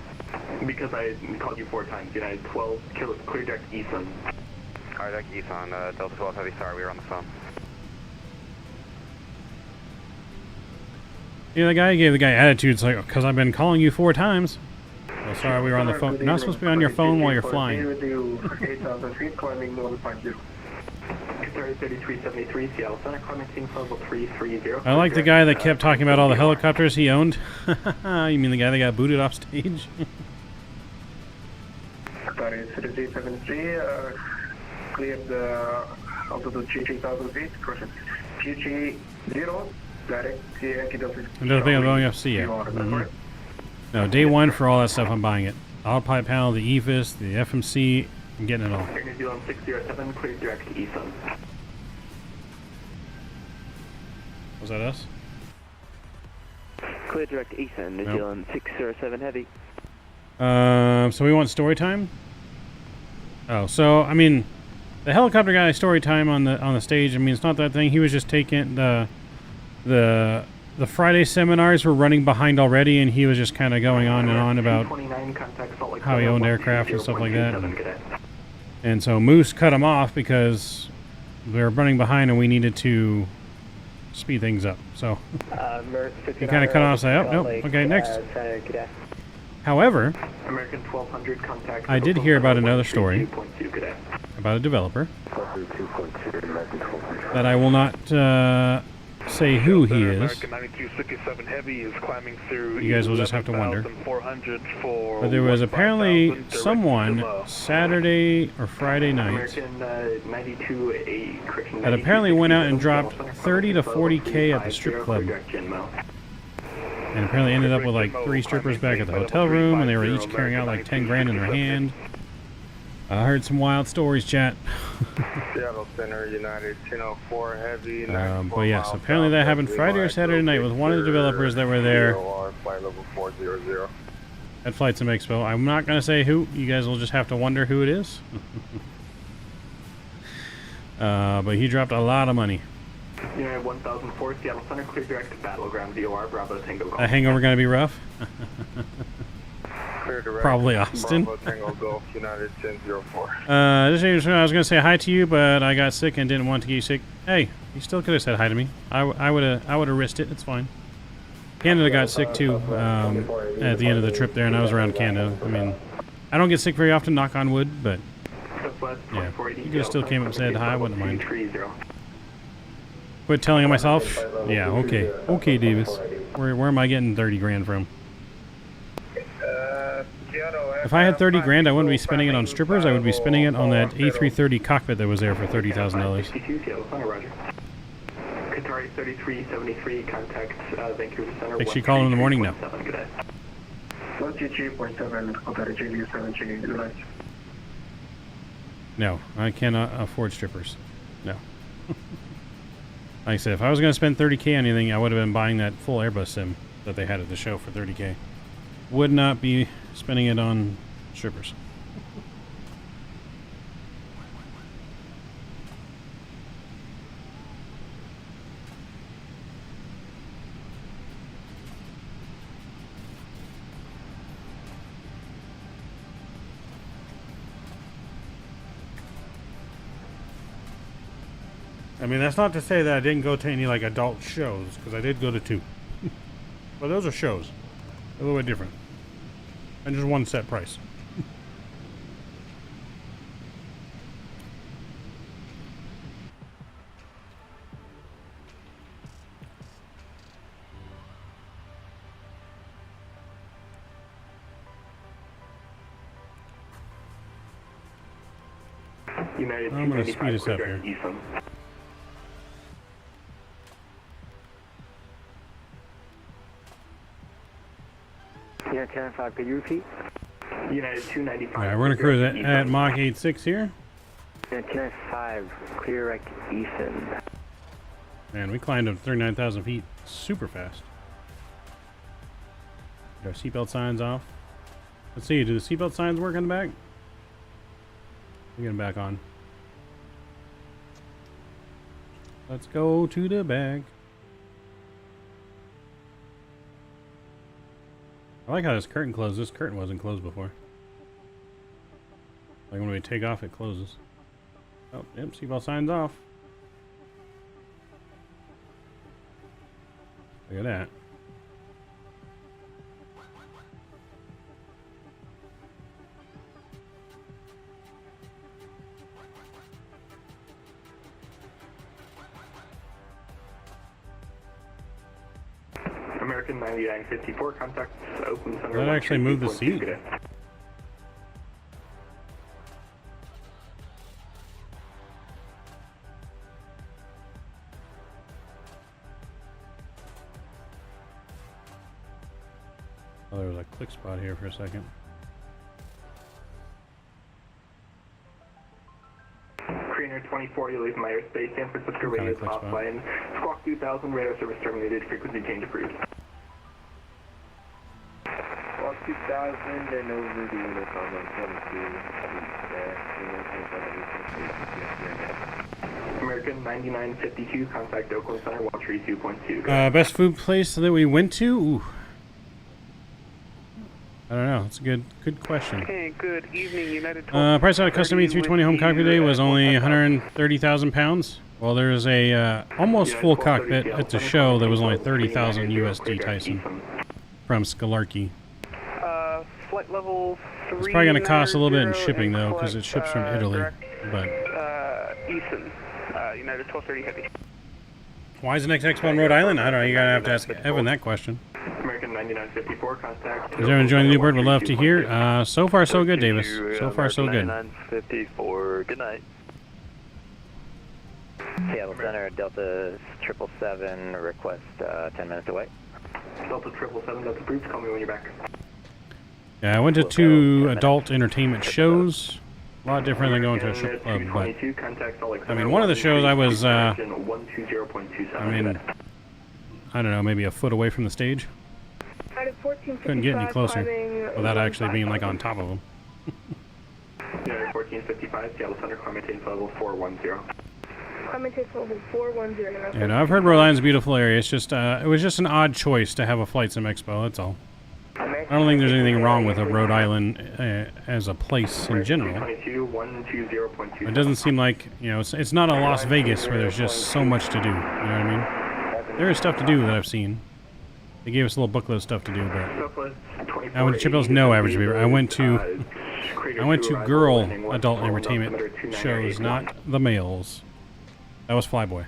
Because I called you 4 times. United 12, clear direct Eason. Clear direct Eason, Delta 12 Heavy, sorry, we were on the phone. Yeah, the guy gave the guy attitudes like, because I've been calling you 4 times. Oh, sorry, we were on the phone. You're not supposed to be on your phone while you're flying. 8,000 feet, climbing 150. 3373, Seattle Center, climbing team level 330. I like the guy that kept talking about all the helicopters he owned. You mean the guy that got booted off stage? 3373, cleared the altitude 3,000 feet, crossing PG0, direct KDFW. I'm just thinking of going FC, yeah. No, day 1 for all that stuff, I'm buying it. Autopilot panel, the EFIS, the FMC, I'm getting it all. Air New Zealand 607, clear direct to Eason. Was that us? Clear direct to Eason, New Zealand 607 Heavy. So we want story time? Oh, so, I mean, the helicopter guy story time on the stage, I mean, it's not that thing. He was just taking the Friday seminars were running behind already, and he was just kind of going on and on about how he owned aircraft and stuff like that. And so Moose cut him off because we were running behind and we needed to speed things up. So he kind of cut off and said, oh, nope, okay, next. However, I did hear about another story about a developer that I will not say who he is. You guys will just have to wonder. But there was apparently someone Saturday or Friday night that apparently went out and dropped 30 to 40K at the strip club. And apparently ended up with like 3 strippers back at the hotel room, and they were each carrying out like 10 grand in their hand. I heard some wild stories, chat. Seattle Center, United 1004 Heavy. But yes, apparently that happened Friday or Saturday night with one of the developers that were there Flight level 400. at Flight Sim Expo. I'm not going to say who. You guys will just have to wonder who it is. But he dropped a lot of money. United 1004, Seattle Center, clear direct to Battleground, VOR, Bravo Tango Golf. A hangover going to be rough? Probably Austin. Bravo, United 1004. I was going to say hi to you, but I got sick and didn't want to get you sick. Hey, you still could have said hi to me. I would have risked it. It's fine. Canada got sick too at the end of the trip there, and I was around Canada. I mean, I don't get sick very often, knock on wood, but yeah, you could have still came up and said hi. I wouldn't mind. Quit telling on myself. Yeah, okay, okay, Davis. Where am I getting 30 grand from? If I had 30 grand, I wouldn't be spending it on strippers. I would be spending it on that A330 cockpit that was there for $30,000. Qatari 3373, contact Vancouver Center. Think she called him in the morning now. No, I cannot afford strippers. No. Like I said, if I was going to spend 30K on anything, I would have been buying that full Airbus sim that they had at the show for 30K. Would not be spending it on strippers. I mean, that's not to say that I didn't go to any like adult shows, because I did go to 2. But those are shows. A little bit different. And just one set price. United I'm going to speed 295 us up clear here. Easton. United 295, could you repeat? United 295. All right, we're going to cruise at Mach 8.6 here. United 295, clear right Easton. Man, we climbed up 39,000 feet super fast. Get our seatbelt signs off. Let's see, do the seatbelt signs work on the back? We'll get them back on. Let's go to the back. I like how this curtain closed. This curtain wasn't closed before. Like when we take off, it closes. Oh, yep, seatbelt signs off. Look at that. American 9954, contact Oakland Center. That actually moved the seat. Oh, there was a click spot here for a second. Creener 2040, leave my airspace, San Francisco radio offline. Squawk 2000, radar service terminated, frequency change approved. Squawk 2000 and over the Uniform 122. American 9952, contact Oakland Center 132.2. Best food place that we went to? Ooh. I don't know. It's a good question. Okay, good evening, United 12. Price out of custom E320 home cockpit today was only 130,000 pounds. Well, there's a almost full cockpit at the show that was only 30,000 USD Tyson from Scalarkey. Flight level 3. It's probably going to cost a little bit in shipping though, because it ships from Italy. But Easton, United 1230 Heavy. why is the next expo in Rhode Island? I don't know. You're going to have to ask Evan that question. American 9954, contact. Is everyone enjoying the new bird? Would love to hear. So far, so good, Davis. So far, so good. 9954, good night. Seattle Center, Delta 777, request 10 minutes away. Delta 777, that's approved. Call me when you're back. Yeah, I went to 2 adult entertainment shows. A lot different than going to a strip club, but I mean, one of the shows I was, I mean, I don't know, maybe a foot away from the stage. Couldn't get any closer without actually being like on top of them. 1455, Seattle Center, climb maintain level 410. Climb maintain level 410. Yeah, no, I've heard Rhode Island's a beautiful area. It's just, it was just an odd choice to have a Flight Sim Expo, that's all. I don't think there's anything wrong with a Rhode Island as a place in general. It doesn't seem like, you know, it's not a Las Vegas where there's just so much to do, you know what I mean? There is stuff to do that I've seen. They gave us a little booklet of stuff to do, but I went to Chippella's no average beaver. I went to girl adult entertainment shows, not the males. That was Flyboy.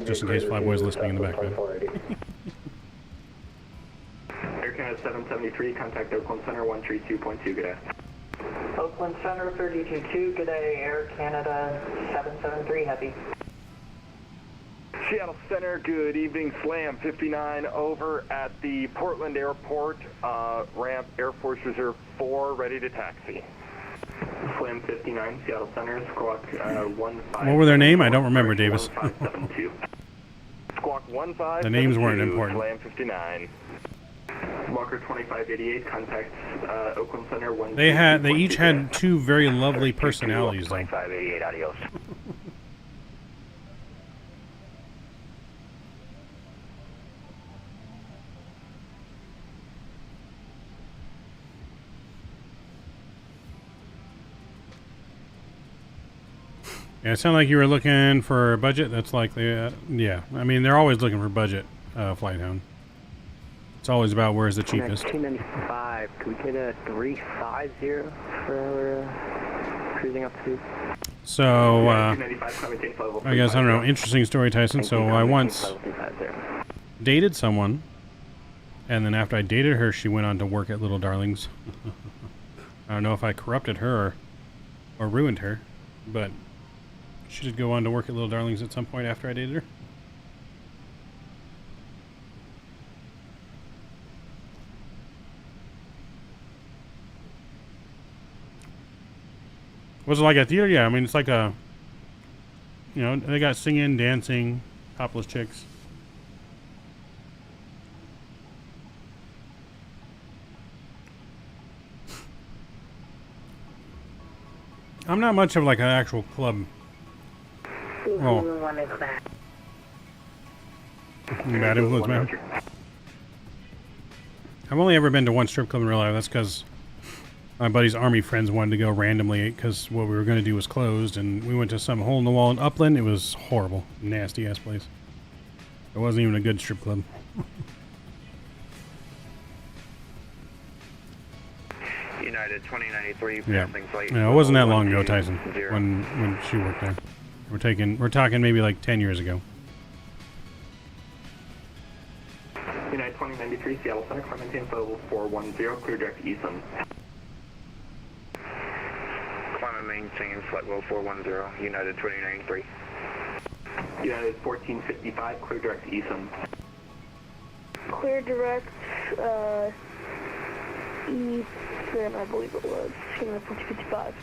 Just in case Flyboy's listening in the background. Air Canada 773, contact Oakland Center 132.2, good day. Oakland Center 322, good day, Air Canada 773, heavy. Seattle Center, good evening. Slam 59 over at the Portland Airport. Ramp Air Force Reserve 4, ready to taxi. Slam 59, Seattle Center, squawk 15. What were their name? I don't remember, Davis. Squawk 15. The names weren't important. Slam 59. Walker 2588, contact Oakland Center 1. They each had 2 very lovely personalities, though. 2588, adios. Yeah, it sounded like you were looking for a budget. That's likely, yeah. I mean, they're always looking for budget, Flighthound. It's always about where's the cheapest. 295, could we get a 350 for cruising up to? So, I guess, I don't know, interesting story, Tyson. So I once dated someone, and then after I dated her, she went on to work at Little Darlings. I don't know if I corrupted her or ruined her. but she did go on to work at Little Darlings at some point after I dated her. Was it like a theater? Yeah, I mean, it's like a, you know, they got singing, dancing, topless chicks. I'm not much of like an actual club. Oh. Bad influence, man. I've only ever been to one strip club in real life. That's because my buddy's army friends wanted to go randomly because what we were going to do was closed, and we went to some hole in the wall in Upland. It was horrible, nasty ass place. It wasn't even a good strip club. United 2093. Yeah, it wasn't that long ago, Tyson, when she worked there. We're talking maybe like 10 years ago. United 2093, Seattle Center, climb maintain level 410, clear direct Eastham. Climb and maintain flight level 410, United 2093. United 1455, clear direct Eastham. Clear direct, Eastham, I believe it was. United 1455.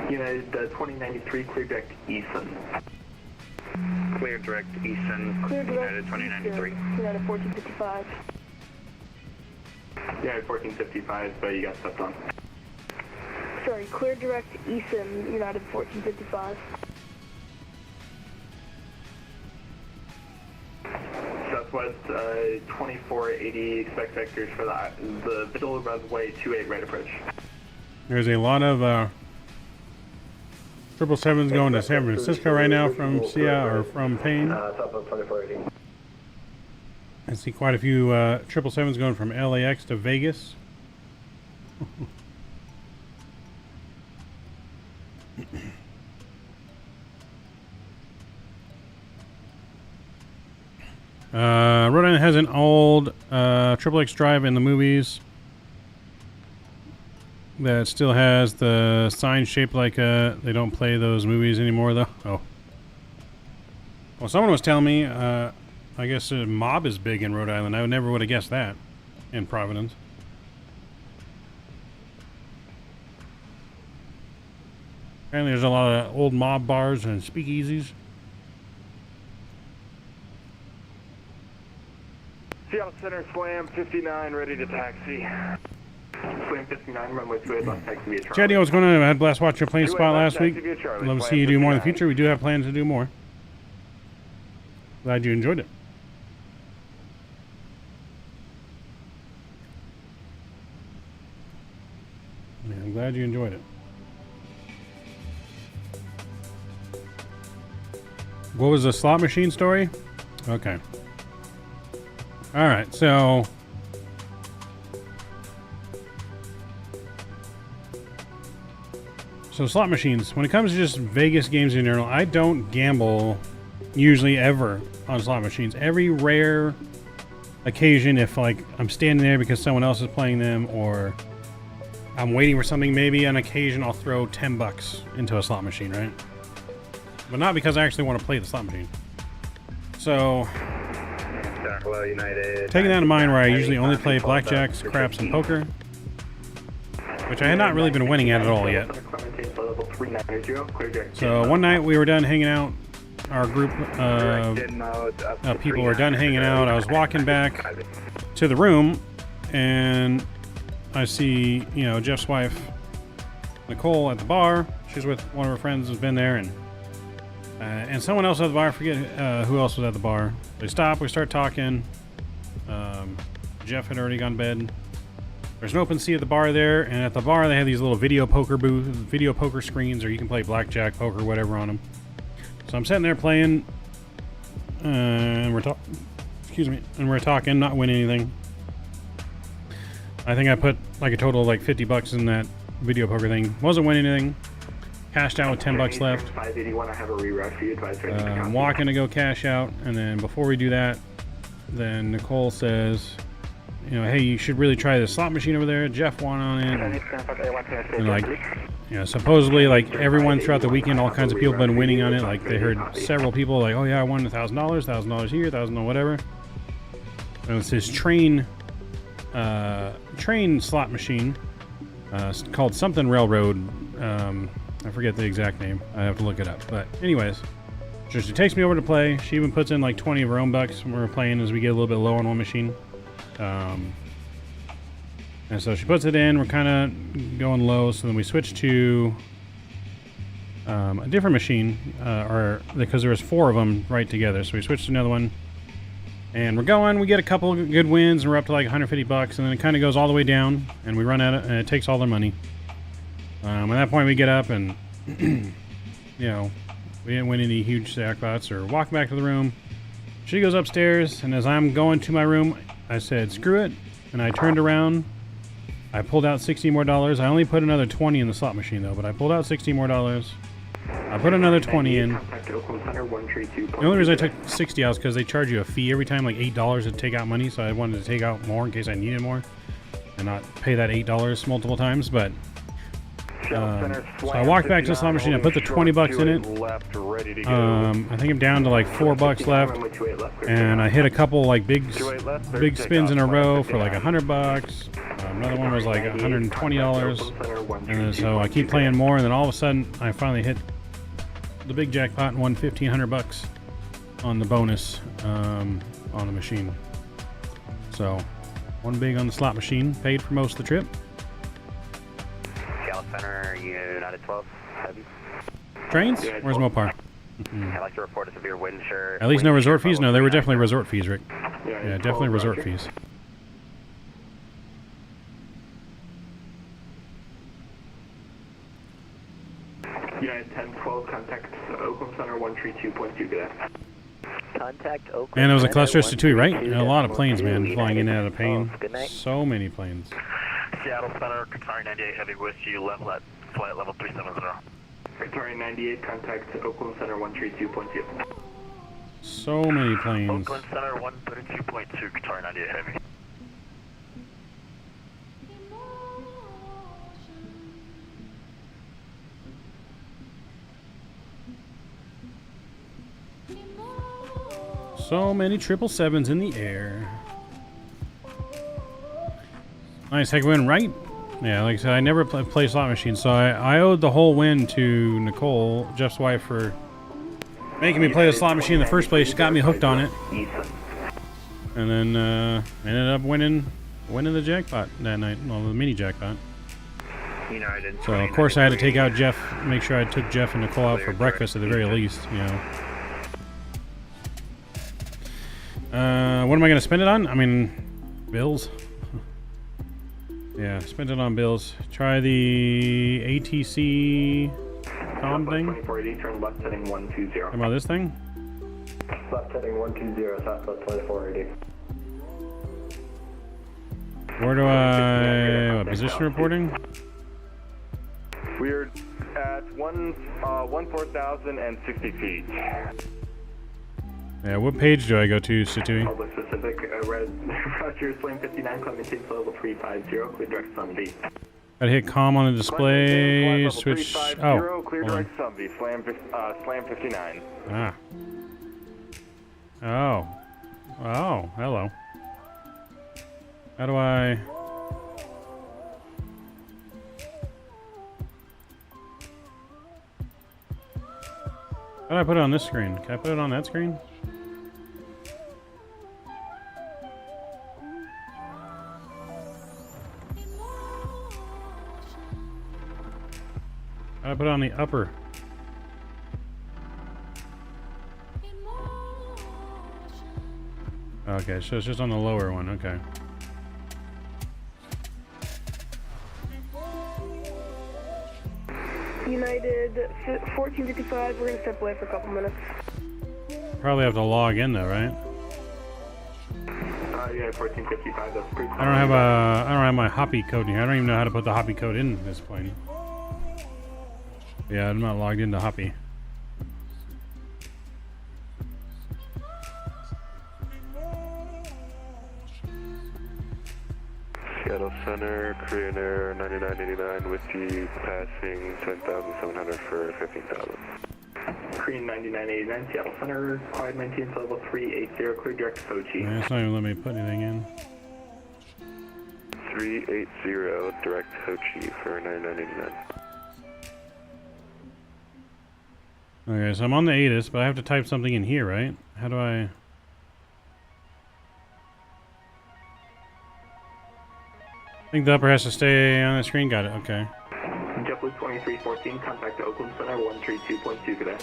United 2093, clear direct Eastham. Clear direct Eastham, United 2093. United 1455. United 1455, but you got stepped on. Sorry, clear direct Eastham, United 1455. Southwest 2480, expect vectors for the middle runway 28 right approach. There's a lot of 777s going to San Francisco right now from SIA or from Payne. Southwest 2480. I see quite a few 777s going from LAX to Vegas. Rhode Island has an old XXX drive in the movies that still has the sign shaped like they don't play those movies anymore though. Oh. Well, someone was telling me, I guess Mob is big in Rhode Island. I never would have guessed that in Providence. Apparently there's a lot of old mob bars and speakeasies. Seattle Center, Slam 59, ready to taxi. Slam 59, runway 28, left taxi via Charlie. Chaddy, what's going on? I had a blast watching your plane spot last week. Love to see you do more in the future. We do have plans to do more. Glad you enjoyed it. Yeah, I'm glad you enjoyed it. What was the slot machine story? Okay. All right, so slot machines. When it comes to just Vegas games in general, I don't gamble usually ever on slot machines. Every rare occasion, if like I'm standing there because someone else is playing them, or I'm waiting for something, maybe on occasion I'll throw $10 into a slot machine, right? But not because I actually want to play the slot machine. So Hello, United. taking that in mind, where I usually only play blackjacks, craps, and poker, which I had not really been winning at all yet. So one night we were done hanging out. Our group of people were done hanging out. I was walking back to the room, and I see, you know, Jeff's wife, Nicole, at the bar. She's with one of her friends who's been there, and someone else at the bar. I forget who else was at the bar. They stop. We start talking. Jeff had already gone to bed. There's an open seat at the bar there, and at the bar they have these little video poker screens, or you can play blackjack, poker, whatever on them. So I'm sitting there playing, and we're talking, not winning anything. I think I put like a total of like $50 in that video poker thing. Wasn't winning anything. Cashed out with $10 left. 581, I have a reroute for you. I'm walking to go cash out, and then before we do that, then Nicole says, you know, hey, you should really try the slot machine over there. Jeff won on it. And like, you know, supposedly, like, everyone throughout the weekend, all kinds of people have been winning on it. Like, they heard several people like, oh yeah, I won $1,000, $1,000 here, $1,000 whatever. And it's this train slot machine called something Railroad. I forget the exact name. I have to look it up. But anyways, so she takes me over to play. She even puts in like 20 of her own bucks when we're playing as we get a little bit low on one machine. And so she puts it in. We're kind of going low. So then we switch to a different machine, because there was 4 of them right together. So we switched to another one. And we're going. We get a couple of good wins, and we're up to like 150 bucks. And then it kind of goes all the way down, and we run at it, and it takes all their money. At that point, we get up and, you know, we didn't win any huge jackpots or walk back to the room. She goes upstairs, and as I'm going to my room, I said, screw it. And I turned around. I pulled out $60 more. I only put another 20 in the slot machine, though, but I pulled out $60 more. I put another 20 in. The only reason I took 60 out is because they charge you a fee every time, like $8 to take out money, so I wanted to take out more in case I needed more and not pay that $8 multiple times, but... so I walked back to the slot machine. I put the 20 bucks in it. I think I'm down to like $4 left, and I hit a couple like big spins in a row for like $100. Another one was like $120, and then, so I keep playing more, and then all of a sudden I finally hit the big jackpot and won $1,500 on the bonus on the machine. So one big on the slot machine, paid for most of the trip. Center, United 12, heavy. Trains? Where's Mopar? I'd like to report a severe wind shear. At least no resort fees? No, they were definitely resort fees, Rick. Yeah, definitely resort fees. United 10-12, contact Oakland Center 132.2, good afternoon. Contact Oakland. And it was a cluster too, right? A lot of planes, man, flying in and out of Paine. So many planes. Seattle Center, Qatari 98 heavy with you, level at flight level 370. Qatari 98, contact Oakland Center 132.2. So many planes. Oakland Center 132.2, Qatari 98 heavy. So many 777s in the air. Nice, heck win, right? Yeah, like I said, I never play slot machines, so I owed the whole win to Nicole, Jeff's wife, for making me play the slot machine in the first place. She got me hooked on it. And then ended up winning the jackpot that night, well, the mini jackpot. So, of course, I had to take out Jeff, make sure I took Jeff and Nicole out for breakfast at the very least, you know. What am I going to spend it on? I mean, bills. Yeah, spend it on bills. Try the ATC com thing. 2480, turn left heading 120. How about this thing? Left heading 120, southwest 2480. Where do I... position reporting? We're at 14,060 feet. Yeah, what page do I go to, Satui? Public Pacific, Roger, Slam 59, climbing to level 350, clear direct Sunbeam. Gotta hit comm on the display, switch... Oh, clear direct Sunbeam, Slam 59. Ah. Oh. Oh, hello. How do I... How do I put it on this screen? Can I put it on that screen? How do I put it on the upper? Okay, so it's just on the lower one, okay. United 1455, we're gonna step away for a couple minutes. Probably have to log in though, right? Yeah, 1455, that's pretty cool. I don't have my Hoppy code in here. I don't even know how to put the Hoppy code in this plane. Yeah, I'm not logged into Hoppy. Center, Korean Air 9989 with you, passing 10,700 for 15,000. Korean 9989, Seattle Center, quiet maintains level 380, clear direct to Ho Chi. Yeah, it's not even letting me put anything in. 380, direct Ho Chi for 9989. Okay, so I'm on the ATIS, but I have to type something in here, right? How do I... I think the upper has to stay on the screen. Got it, okay. JetBlue 2314, contact Oakland Center 132.2, good day.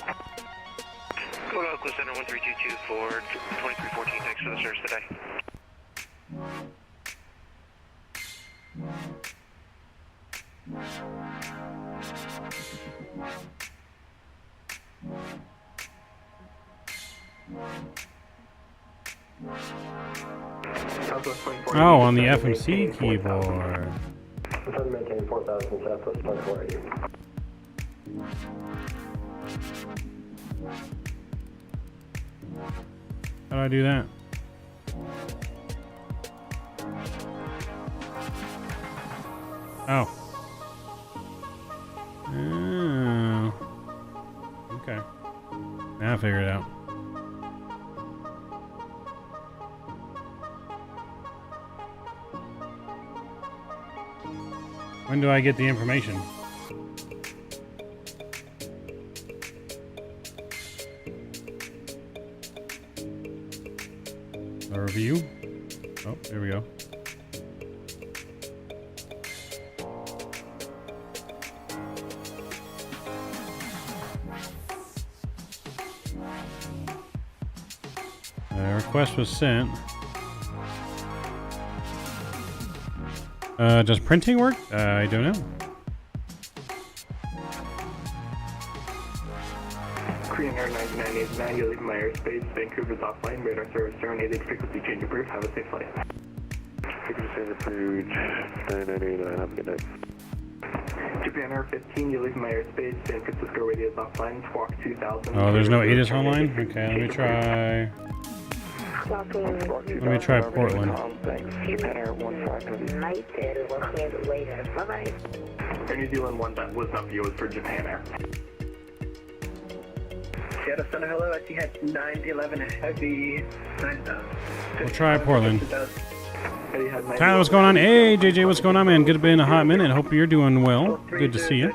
Go to Oakland Center 1322 for 2314, thanks for the service today. Oh, on the FMC keyboard. I'm trying to maintain 4,000 Southwest 2480. How do I do that? Oh. Oh. Okay. Now I figured it out. When do I get the information? A review? Oh, there we go. Request was sent. Does printing work? I don't know. Korean Air 9989, you're leaving my airspace. Vancouver's offline, radar service terminated, frequency change approved. Have a safe flight. Frequency change approved, 9989, have a good night. Japan Air 15, you're leaving my airspace. San Francisco radio is offline, squawk 2000. Oh, there's no ATIS online? Okay, let me try... Let me try Portland. Japan Air 15. Bye-bye. Air New Zealand 1 that was not for you, was for Japan Air. Seattle Center, hello, I see head 911 heavy 9,000. We'll try Portland. Tyler, what's going on? Hey, JJ, what's going on, man? Good to be in a hot minute. Hope you're doing well. Good to see you.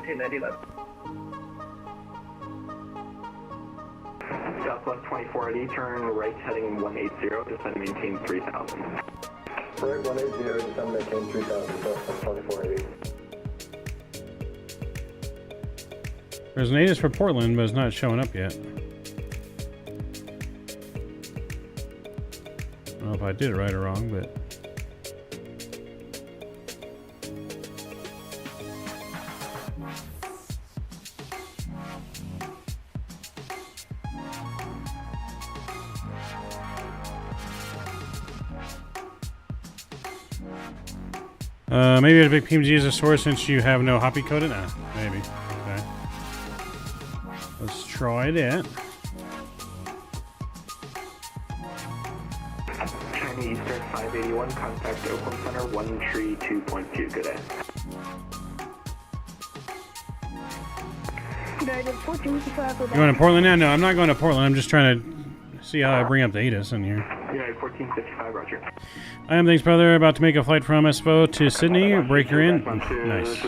Southwest 2480, turn right heading 180, descend maintain 3000. Right 180, descend maintain 3000, Southwest 2480. There's an ATIS for Portland, but it's not showing up yet. I don't know if I did it right or wrong, but... maybe a big PMDG as a source since you have no hoppy coded? Nah, maybe. Okay. Let's try that. China Eastern 581, contact Oakland Center 132.2, good day. You going to Portland now? No, I'm not going to Portland. I'm just trying to see how I bring up the ATIS in here. United 1455, roger. I am, thanks, brother. About to make a flight from SFO to Sydney. Breaker in. Nice.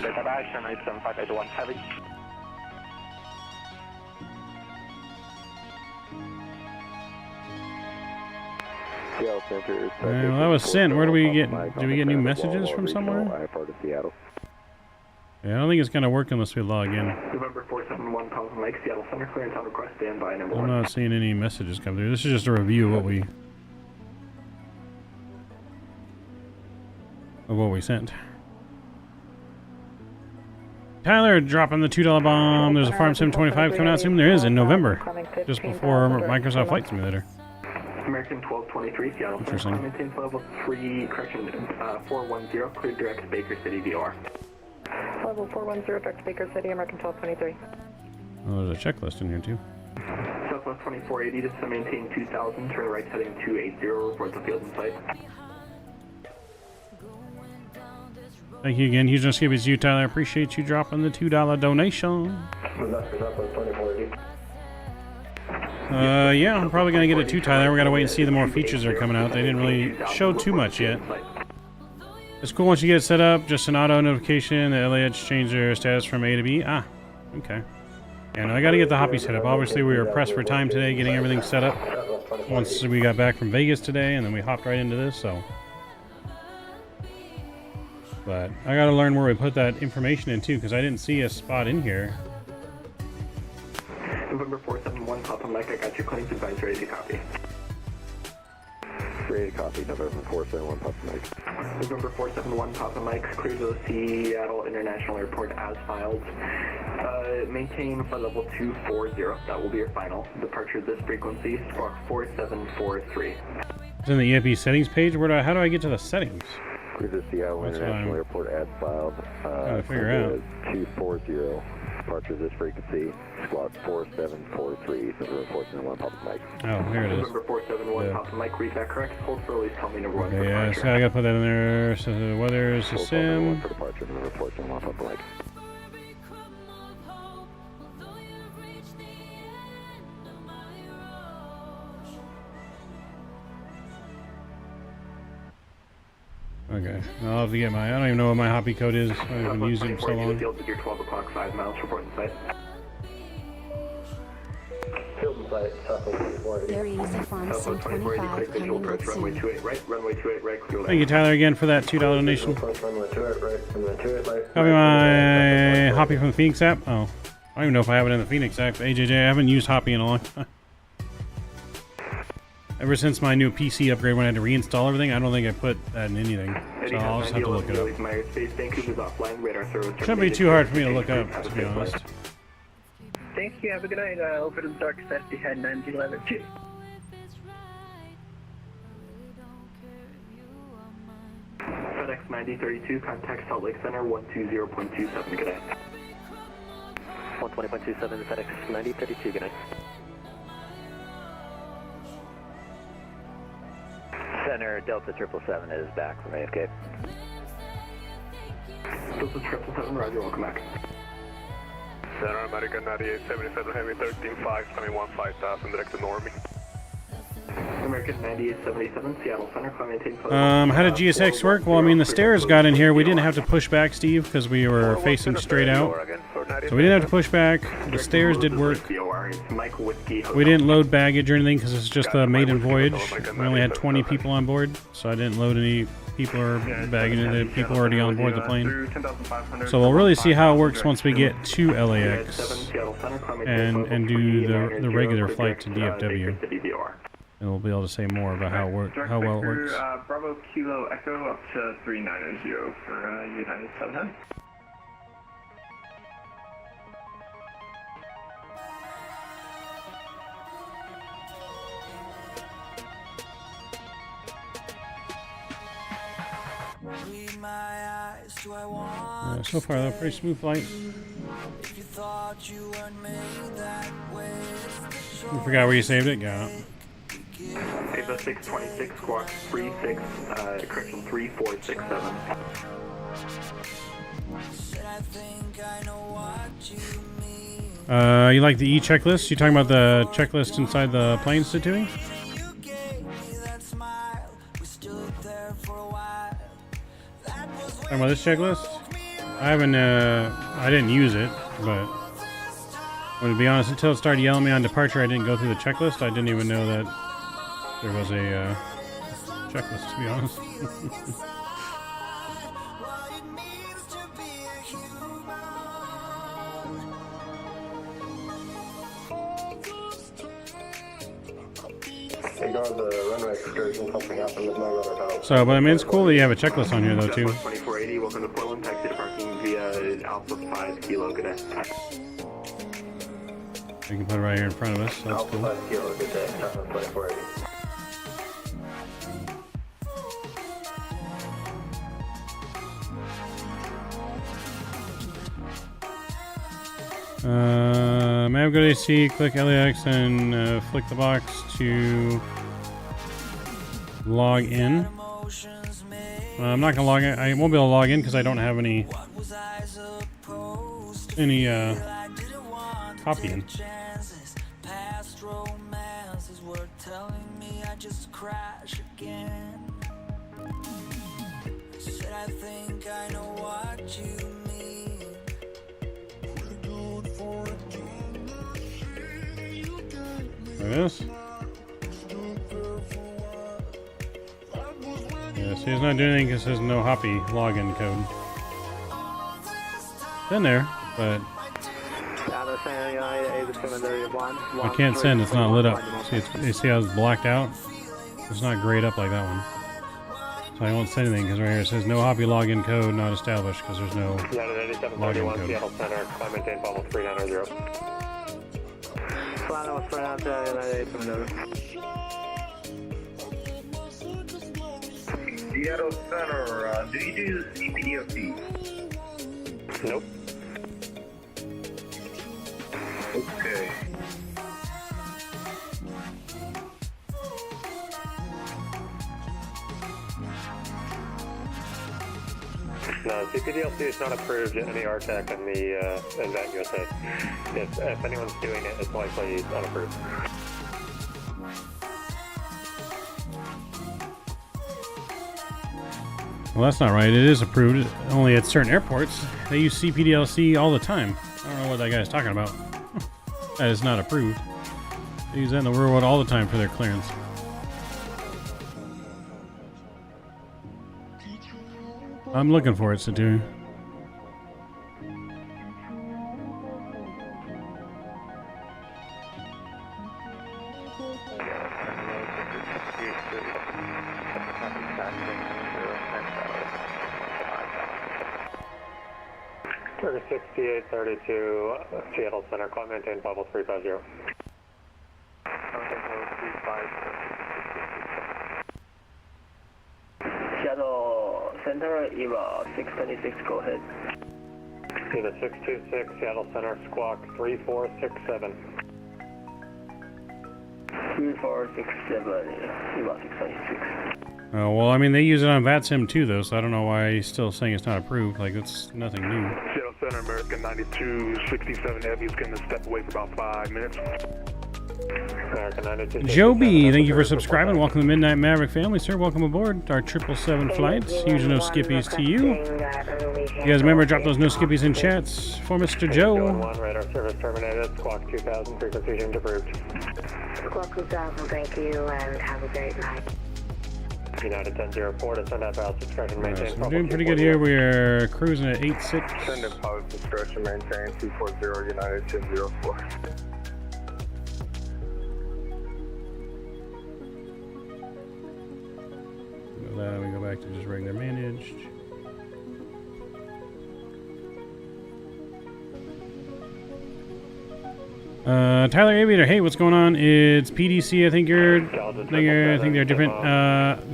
Well, that was sent. Where do we get? Do we get new messages from somewhere? Yeah, I don't think it's going to work unless we log in. November 471, Thousand Lake, Seattle Center, clearance on request, standby, number 1. I'm not seeing any messages come through. This is just a review of what we sent. Tyler dropping the $2 bomb. There's a Farm Sim 25 coming out soon. There is in November, just before Microsoft Flight Simulator. American 1223, Seattle Center, maintains level 3, correction, 410, clear direct Baker City VR. Level 410, direct Baker City, American 1223. Oh, there's a checklist in here too. Southwest 2480, just to maintain 2000, turn right heading 280, report the field in sight. Thank you again. Houston Skip is you, Tyler. I appreciate you dropping the $2 donation. Yeah, I'm probably going to get it too, Tyler. We got to wait and see the more features that are coming out. They didn't really show too much yet. It's cool once you get it set up. Just an auto notification that LAX changed their status from A to B. Ah, okay. Yeah, no, I got to get the Hoppy set up. Obviously, we were pressed for time today getting everything set up. Once we got back from Vegas today, and then we hopped right into this, so. But I got to learn where we put that information in, too, because I didn't see a spot in here. November 471, Papa Mike, I got your claims advice ready to copy. Ready to copy, November 471, Papa Mike. November 471, Papa Mike, clear to Seattle International Airport as filed. Maintain for level 240, that will be your final. Departure this frequency, squawk 4743. It's in the EFB settings page. How do I get to the settings? Clear to Seattle International Airport as filed. Gotta figure out. 240. Departure this frequency, squawk 4743, November 471, Papa Mike. Oh, here it is. November 471, Papa Mike, read that correct? Hold for release, tell me number 1 for Okay, yeah, departure. so I gotta put that in there. So the weather is the sim. For departure, November 471, Papa Mike. Okay, I'll have to get my. I don't even know what my Hoppy code is. I haven't used it in so long. Field with your 12 o'clock 5 miles, report in sight. Field in sight, Southwest 2480. Very easy farm, Southwest 2480, clear visual coming approach, runway soon. 28 right, runway 28 right, clear left. Thank you, Tyler, again for that $2 donation. Runway 28 right, runway 28 right. Copy my Hoppy from the Phoenix app. Oh, I don't even know if I have it in the Phoenix app. AJJ, I haven't used Hoppy in a long time. Ever since my new PC upgrade when I had to reinstall everything, I don't think I put that in anything. So I'll just have to look it up. Shouldn't be too hard for me to look up, to be honest. Thank you. Have a good night. Over to the dark side, you had 911. FedEx 9032, contact Salt Lake Center 120.27. Good night. 120.27, FedEx 9032. Good night. Center Delta 777 is back from AFK. Delta 777, roger, welcome back. Center American 9877 Heavy 135, coming 5000, direct to Normie. American 9877, Seattle Center, maintain. How did GSX work? Well, I mean, the stairs got in here. We didn't have to push back, Steve, because we were facing straight out. So we didn't have to push back. The stairs did work. We didn't load baggage or anything because it's just a maiden voyage. We only had 20 people on board, so I didn't load any people or baggage into people already on board the plane. So we'll really see how it works once we get to LAX and do the regular flight to DFW. And we'll be able to say more about how well it works. Bravo Kilo Echo up to 390 for United 710. So far, though, pretty smooth flight. I forgot where you saved it. Got it. Ava 626, squawk 36, correction 3467. You like the E-checklist? You talking about the checklist inside the plane instituting? Talking about this checklist? I haven't, I didn't use it, but well, to be honest, until it started yelling me on departure, I didn't go through the checklist. I didn't even know that there was a checklist, to be honest. So, but I mean, it's cool that you have a checklist on here, though, too. 2480, welcome to Portland, taxi to parking via Alpha 5 Kilo, good day. We can put it right here in front of us, so that's cool. Alpha 5 Kilo, good day, 2480. May I go to AC, click LAX, and flick the box to log in. I'm not gonna log in. I won't be able to log in because I don't have any copy in. There it is. Yeah, see, it's not doing anything because there's no Hoppy login code. It's in there, but I can't send. It's not lit up. See, you see how it's blacked out? It's not grayed up like that one. So I won't send anything because right here it says no Hoppy login code not established because there's no login code. Seattle Center, climb maintain bubble 390. Seattle Center, do you do CPDFD? Nope. Okay. No, CPDLC is not approved at any RTEC in the event USA. If anyone's doing it, it's likely unapproved. Well, that's not right. It is approved only at certain airports. They use CPDLC all the time. I don't know what that guy's talking about. That is not approved. They use that in the real world all the time for their clearance. I'm looking for it, Satu. Turner 6832, Seattle Center, climb maintain bubble 350. Seattle Center, EVA 626, go ahead. Either 626, Seattle Center, squawk 3467. 3467, EVA 626. Oh, well, I mean, they use it on VATSIM too, though, so I don't know why he's still saying it's not approved. Like, that's nothing new. Seattle Center, American 9267 Heavy is going to step away for about 5 minutes. Joe B, thank you for subscribing. Welcome to the Midnight Maverick family, sir. Welcome aboard our 777 flights. Huge no skippies to you. You guys remember, drop those no skippies in chats for Mr. Joe. Radar service terminated. Squawk 2000, frequency tuned approved. Squawk 2000, thank you, and have a great night. United 1004 to send out pilot discretion maintain. So we're doing pretty good here. We are cruising at 86. Send in pilot discretion maintain 240 United 1004. We go back to just regular managed. Tyler Aviator, hey, what's going on? It's PDC. I think I think they're different.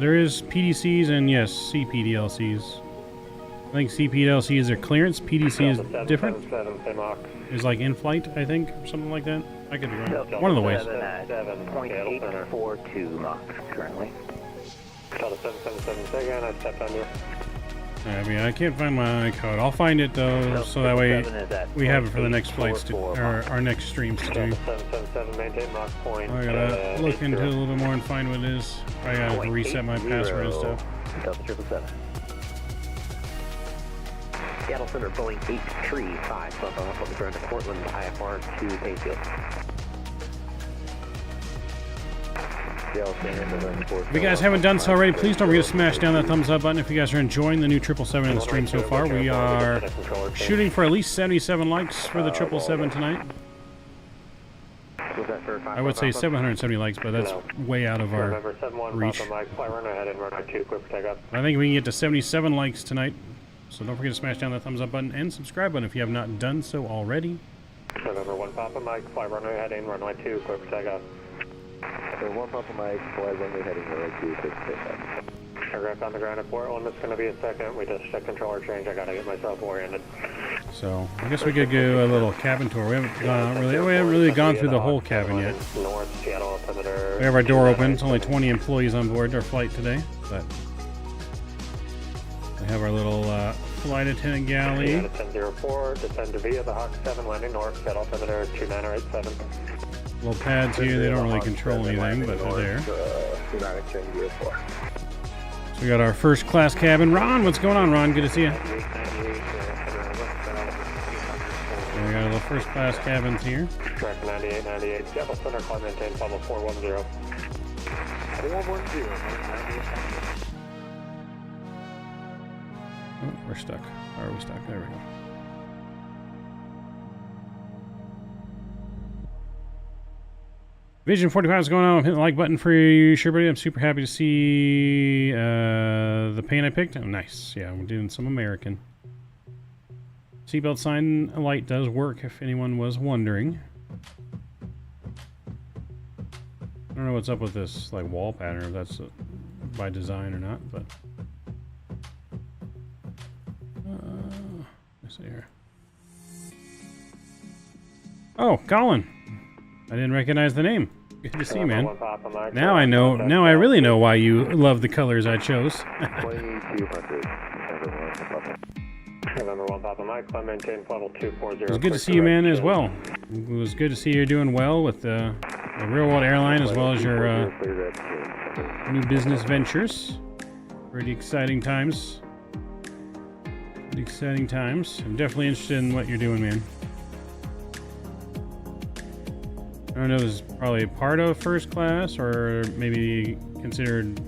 There is PDCs and yes, CPDLCs. I think CPDLC is their clearance. PDC is different. Is like in flight, I think, or something like that. I could be wrong. One of the ways. 0.842 Mach currently. Delta 777 again, I stepped on you. I mean, I can't find my code. I'll find it though, so that way we have it for the next flights to, or our next streams to do. 777 maintain Mach point. I gotta look into it a little more and find what it is. I gotta reset my password and stuff. Delta 777. Seattle Center, Boeing 835, so I'm up on the ground to Portland, IFR to Payfield. If you guys haven't done so already, please don't forget to smash down that thumbs up button. If you guys are enjoying the new 777 in the stream so far, we are shooting for at least 77 likes for the 777 tonight. I would say 770 likes, but that's way out of our reach. I think we can get to 77 likes tonight, so don't forget to smash down that thumbs up button and subscribe button if you have not done so already. November 1 Papa Mike, fly runway heading, runway 2, quick takeoff. So 1 Papa Mike, fly runway heading, runway 2, quick takeoff. Aircraft on the ground at Portland, it's going to be a second. We just checked controller change. I got to get myself oriented. So I guess we could do a little cabin tour. We haven't really gone through the whole cabin yet. North Seattle altimeter. We have our door open. It's only 20 employees on board our flight today, but have our little flight attendant galley. United 1004, descend via the Hawk 7, landing north, set altimeter 2987. Little pads here, they don't really control anything, but they're there. United 1004. So we got our first class cabin. Ron, what's going on, Ron? Good to see you. Yeah, we got a little first class cabins here. Track 9898, Seattle Center, climb maintain, follow 410. 410, Oh, we're stuck. Or are we stuck? There we go. Vision 45 is going on. I'm hitting the like button for you, sure, buddy. I'm super happy to see the paint I picked. Oh, nice. Yeah, we're doing some American. Seatbelt sign light does work, if anyone was wondering. I don't know what's up with this like wall pattern, if that's by design or not, but let's see here. Oh, Colin. I didn't recognize the name. Good to see you, man. Now I know. Now I really know why you love the colors I chose. 2200. November 1 Papa Mike, climb maintain, level 240. It was good to see you, man, as well. It was good to see you're doing well with the real world airline as well as your new business ventures. Pretty exciting times. Pretty exciting times. I'm definitely interested in what you're doing, man. I don't know, this is probably part of first class or maybe considered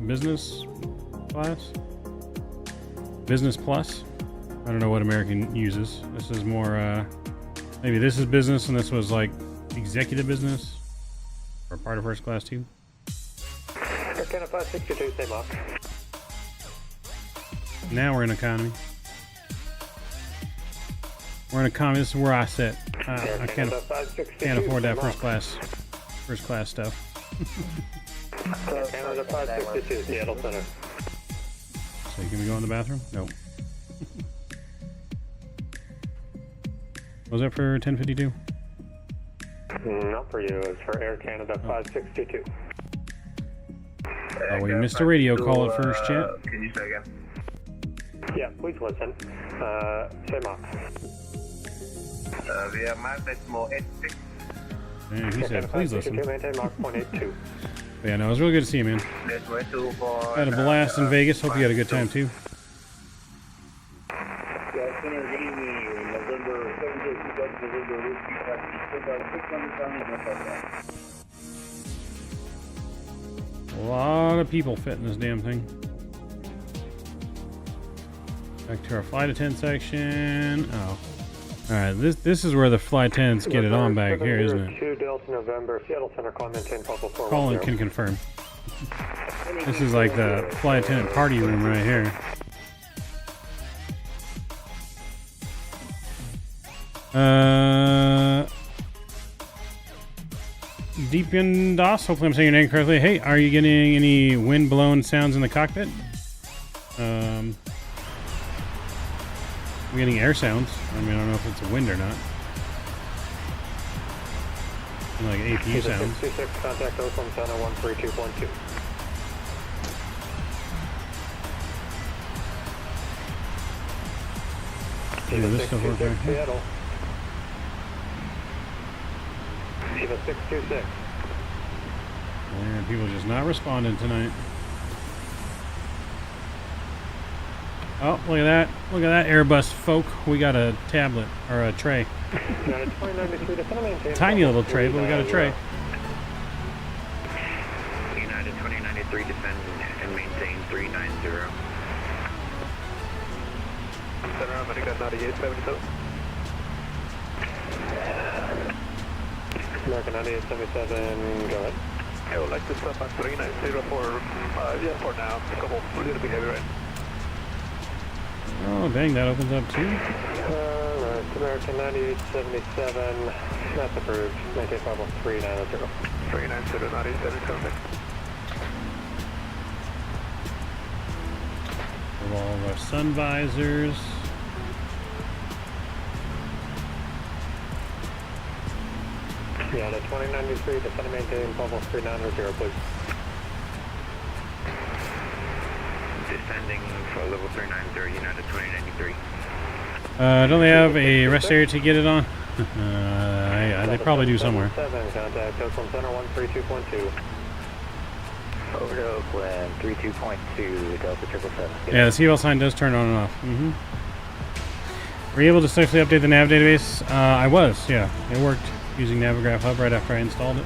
business class? Business plus? I don't know what American uses. This is more, maybe this is business and this was like executive business or part of first class too. Canada 562, same up. Now we're in economy. We're in economy. This is where I sit. I can't afford that first class stuff. Canada 562, Seattle Center. So you gonna go in the bathroom? Nope. Was that for 1052? Not for you. It's for Air Canada 562. Oh, we missed a radio call at first, chat. Can you say again? Yeah, please listen. Same up. We have Mach Decimal 86. And he said, please listen. Maintain Mach 0.82. Yeah, no, it was really good to see you, man. I had a blast in Vegas. Hope you had a good time, too. Yeah, Center, good evening. November 7th, 2000, November Whiskey Taxi, 600 A lot of people fit in this damn thing. Back to our flight attendant section. Oh. Alright, this is where the flight attendants get it on back here, isn't it? 2 Delta November, Seattle Center, climb maintain, level 410. Colin can confirm. This is like the flight attendant party room right here. Deep in DOS, hopefully I'm saying your name correctly. Hey, are you getting any wind-blown sounds in the cockpit? I'm getting air sounds. I mean, I don't know if it's a wind or not. Like APU sounds. 626, contact Oakland Center 13212. Yeah, this stuff works right here. Seattle. Eva 626. And people just not responding tonight. Oh, look at that. Look at that Airbus folk. We got a tablet, or a tray. Tiny little tray, but we got a tray. United 2093, descend and maintain 390. Center America 9877. American 9877, go ahead. I would like to stop at 390 for now. A couple, a little bit heavy rain. Oh, dang, that opens up too. Alright, American 9877, that's approved. Maintain level 390. 390, 9877. All of our sun visors. Yeah, the 2093, descend and maintain level 390, please. Descending level 390, United 2093. Don't they have a rest area to get it on? Yeah, they probably do somewhere. 7, contact Oakland Center 132.2. Over to Oakland, 32.2, Delta 777. Yeah, the seatbelt sign does turn on and off. Were you able to safely update the nav database? I was, yeah. It worked using Navigraph Hub right after I installed it.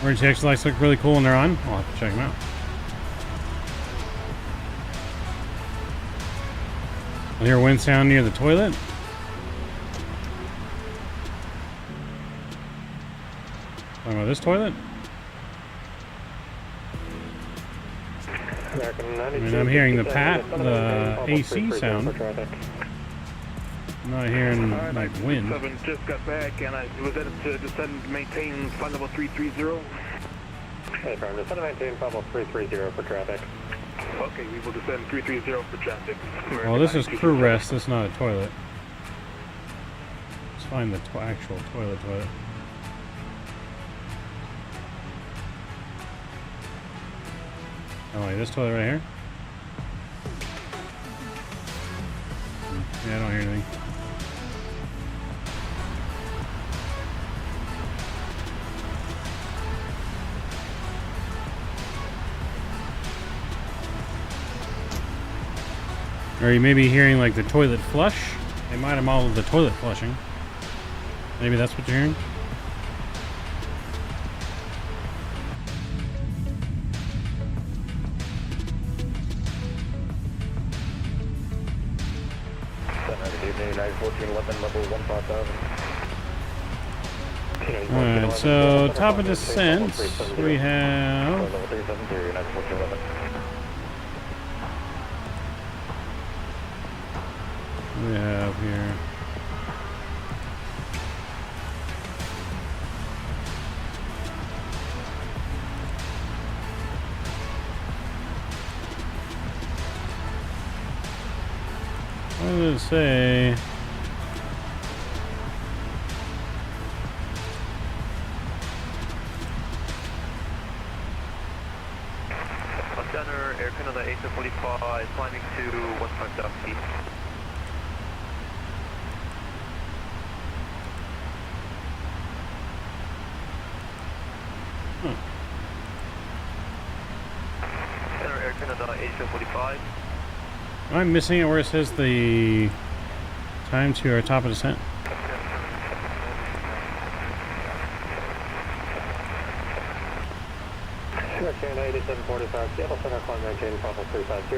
RTX lights look really cool when they're on. I'll have to check them out. I hear wind sound near the toilet. Talking about this toilet? I mean, I'm heading the AC sound. I'm not hearing like wind. 7 just got back and I was at to descend maintain flight level 330. Hey, Prime, descend maintain flight level 330 for traffic. Okay, we will descend 330 for traffic. Well, this is crew rest. This is not a toilet. Let's find the actual toilet. Oh, like this toilet right here? Yeah, I don't hear anything. Or you may be hearing like the toilet flush. They might have modeled the toilet flushing. Maybe that's what you're hearing. Alright, so top of descent, we have... What do we have here? What did it say? Center, Air Canada 845, climbing to 15 feet. Center, Air Canada 845. Am I missing it where it says the time to our top of descent? American 8745, Seattle Center, climb maintain flight level 350.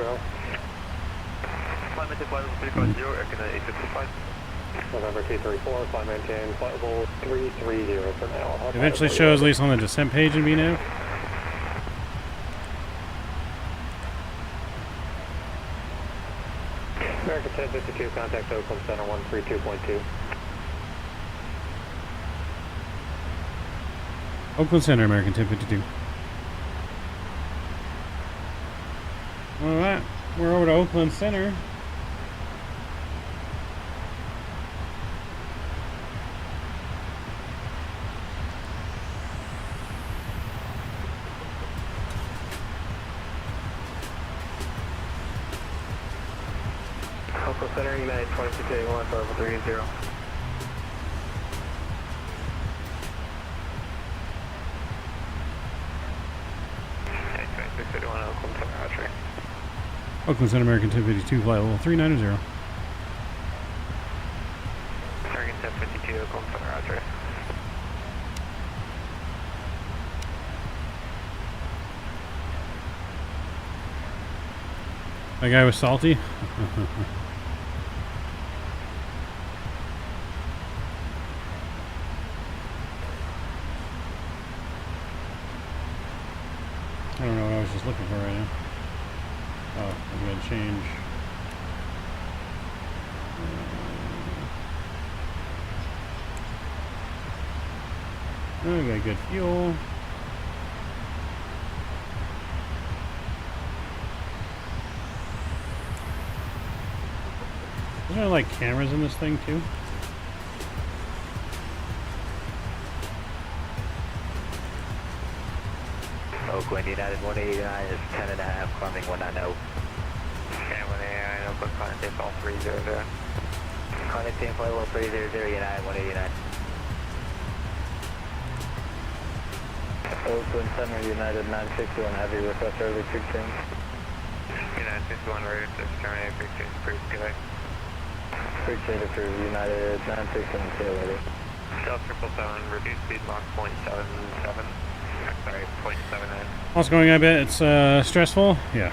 Climb maintain flight level 350, Air Canada 855. November 234, climb maintain flight level 330 for now. It eventually shows at least on the descent page in VNAV. American 1052, contact Oakland Center 132.2. Oakland Center, American 1052. Alright, we're over to Oakland Center. Oakland Center, United 2681, level 30. Oakland Center, American 1052, flight level 390. American 1052, Oakland Center, Roger. That guy was salty. I don't know what I was just looking for right now. Oh, I'm going to change. We got good fuel. Is there like cameras in this thing too? Oakland Wind United 189 is 10 and a half, climbing 190. And 189, Oakland climb default 300. Climbing team flight level 300, United 189. Oakland Center, United 961 Heavy, request early 16. United 61 route, just terminate, big change, approved, good day. Appreciate it for United 961, see you later. Delta 777, reduce speed Mach 0.77. Sorry, 0.79. What's going on? I bet it's stressful. Yeah.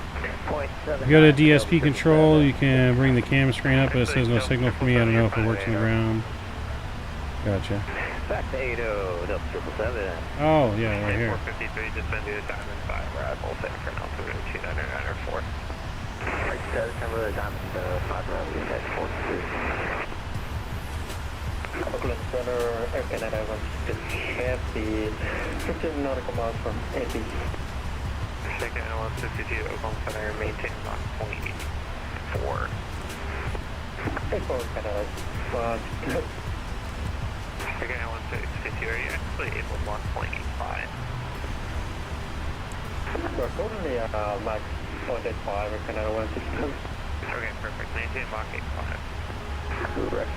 You go to DSP control. You can bring the cam screen up, but it says no signal for me. I don't know if it works on the ground. Gotcha. Back to 80, Delta 777. Oh, yeah, right here. 453, just send you to Diamond 5, arrival set for an altitude of 2994. Right, December, Diamond 5, arrival set 43. Oakland Center, Air Canada 150, 15 nautical miles from AP. Second 152, Oakland Center, maintain Mach 0.84. 84 Canada, Second 152, are you actually able to Mach 0.85? We're currently Mach 0.85, Air Canada 162. Okay, perfect, maintain Mach 85. Correct.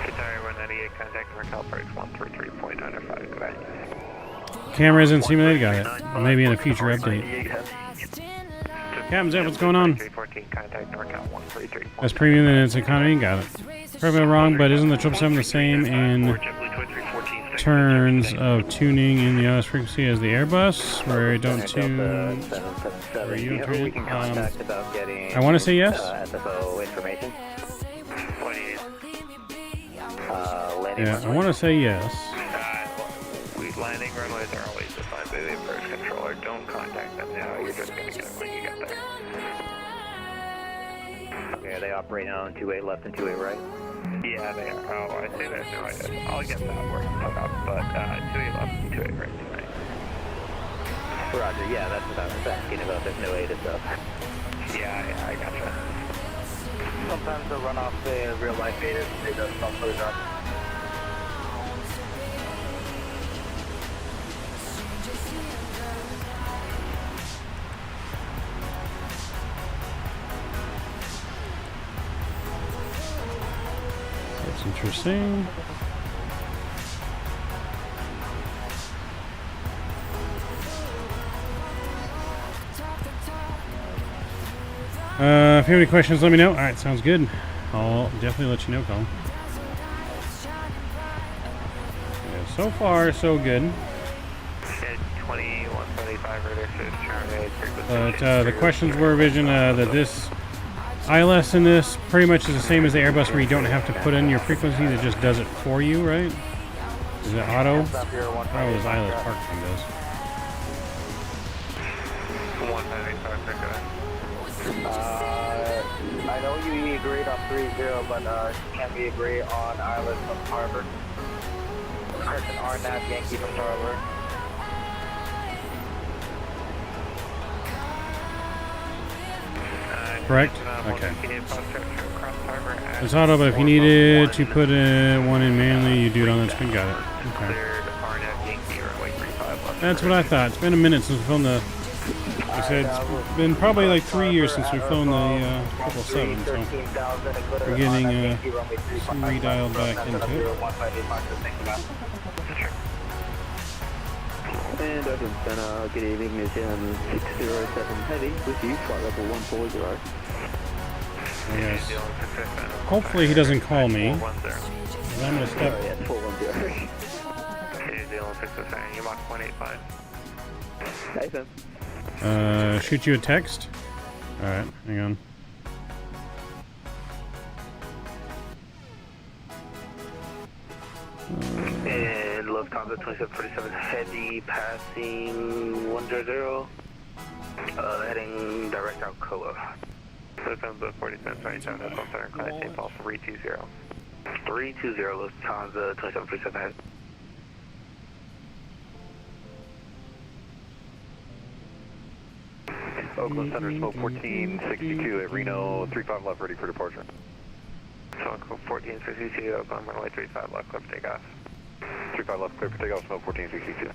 Guitar 198, contact Raquel Parks 133.95, goodbye. Camera isn't simulated. Got it. Maybe in a future update. Captain Zep, what's going on? That's premium and it's economy. Got it. Probably wrong, but isn't the 777 the same in terms of tuning in the ILS frequency as the Airbus, where I don't tune? Where you don't tune it? I want to say yes. Yeah, I want to say yes. Landing runways are always assigned by the approach controller. Don't contact them now. You're just going to get it when you get there. Okay, are they operating on 28 left and 28 right? Yeah, they are. Oh, I see there's no idea. I'll get that work put up, but 28 left and 28 right tonight. Roger, yeah, that's what I was asking about. There's no ATIS up. Yeah, I gotcha. Sometimes they'll run off the real life ATIS, they just don't put it up. That's interesting. If you have any questions, let me know. Alright, sounds good. I'll definitely let you know, Colin. Yeah, so far, so good. But the questions were, Vision, that this ILS in this pretty much is the same as the Airbus, where you don't have to put in your frequencies, it just does it for you, right? Is it auto? Oh, this ILS park thing does. I know you agreed on 3-0, but can we agree on ILS from Harbor? Person RNAV Yankee from Harbor. Correct? Okay. It's auto, but if you needed to put one in manually, you do it on that screen. Got it. Okay. That's what I thought. It's been a minute since we filmed the... Like I said, it's been probably like 3 years since we filmed the 777, so we're getting some redialed back into it. And Oakland Center, good evening, New Zealand 607 Heavy with you, flight level 140. Yes. Hopefully he doesn't call me. I'm going to step... Oh, yeah, 410. New Zealand 607, you Mach 185. Hey, Sam. Shoot you a text? Alright, hang on. And Lufthansa 2747 Heavy passing 100, heading direct Alcoa. Lufthansa 4727 Oakland Center, climb St. Paul 320. 320 Lufthansa 2747 Heavy. Oakland Center, smoke 1462 at Reno, 35 left, ready for departure. Smoke 1462, Oakland runway 35 left, clear for takeoff. 35 left, clear for takeoff, smoke 1462.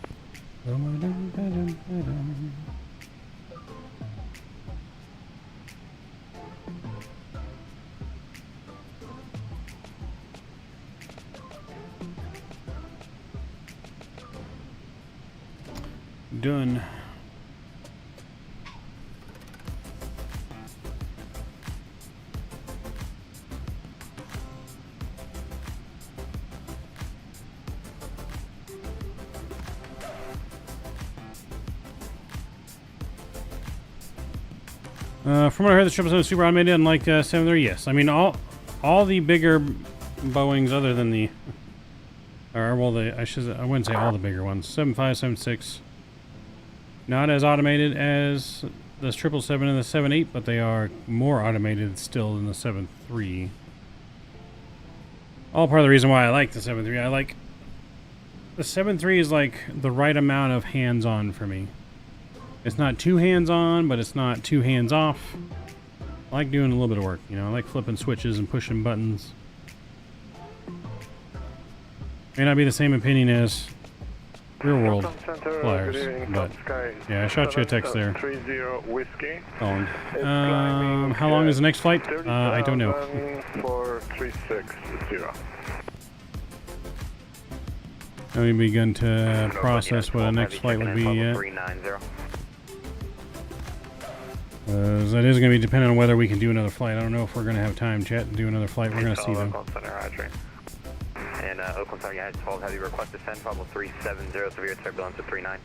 Done. From what I heard, the 777 is super automated, unlike 730. Yes, I mean all the bigger Boeings, other than the, or well, I wouldn't say all the bigger ones. 75, 76, not as automated as the 777 and the 78, but they are more automated still than the 73. All part of the reason why I like the 73. I like the 73 is like the right amount of hands-on for me. It's not too hands-on, but it's not too hands-off. I like doing a little bit of work, you know. I like flipping switches and pushing buttons. May not be the same opinion as real-world flyers, but yeah, I shot you a text there. 30 whiskey. Colin. How long is the next flight? I don't know. 4360. I haven't begun to process what the next flight would be yet. That is going to be dependent on whether we can do another flight. I don't know if we're going to have time, chat, to do another flight. We're going to see though. And Oakland Center, yeah, 12 heavy request descend, probable 370, severe turbulence at 39.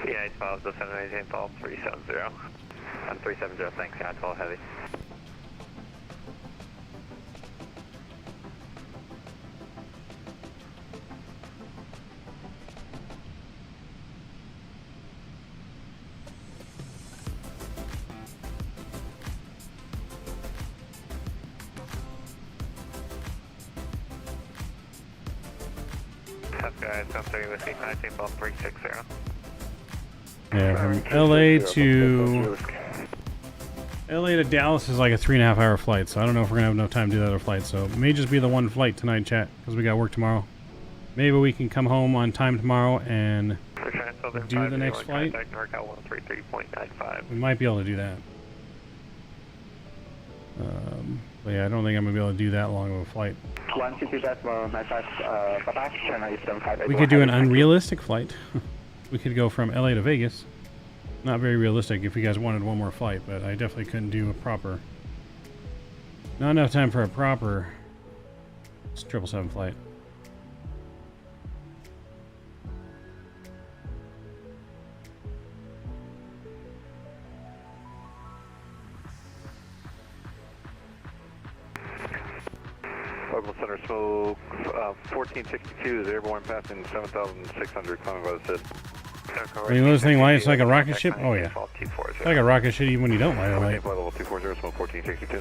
Yeah, 12 descend, maintain, fall 370. On 370, thanks, yeah, 12 heavy. Guys, I'm starting with 19, ball 360. Yeah, from LA to Dallas is like a 3.5 hour flight, so I don't know if we're gonna have enough time to do that other flight. So it may just be the one flight tonight, chat, because we got work tomorrow. Maybe we can come home on time tomorrow and do the next flight. We might be able to do that. But yeah, I don't think I'm gonna be able to do that long of a flight. We could do an unrealistic flight. We could go from LA to Vegas. Not very realistic if you guys wanted one more flight, but I definitely couldn't do a proper. Not enough time for a proper 777 flight. Oakland Center smoke 1462 is airborne passing 7,600 climbing by the SID. You know this thing lights like a rocket ship? Oh yeah. It's like a rocket ship even when you don't light a light. Level 240, smoke 1462.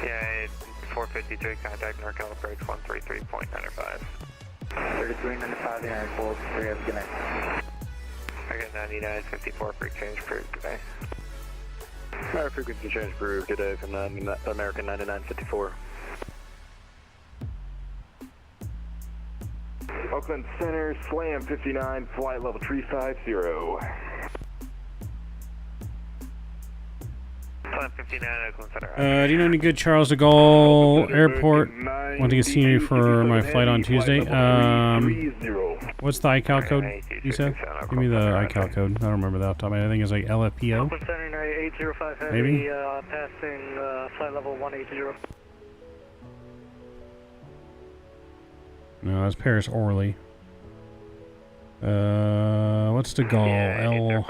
Yeah, 453, contact NorCal approach 133.95. 3395, United 43, have a good night. I got 9954 for exchange approved today. Our frequency change approved today from American 9954. Oakland Center, Slam 59, flight level 350. Slam 59, Oakland Center. Do you know any good Charles de Gaulle Airport? Want to get scenery for my flight on Tuesday? What's the iCal code you said? Give me the iCal code. I don't remember that off the top of my head. I think it's like LFPO. Oakland Center 805 heavy, maybe? passing flight level 180. No, that's Paris Orly. What's de Gaulle? Yeah,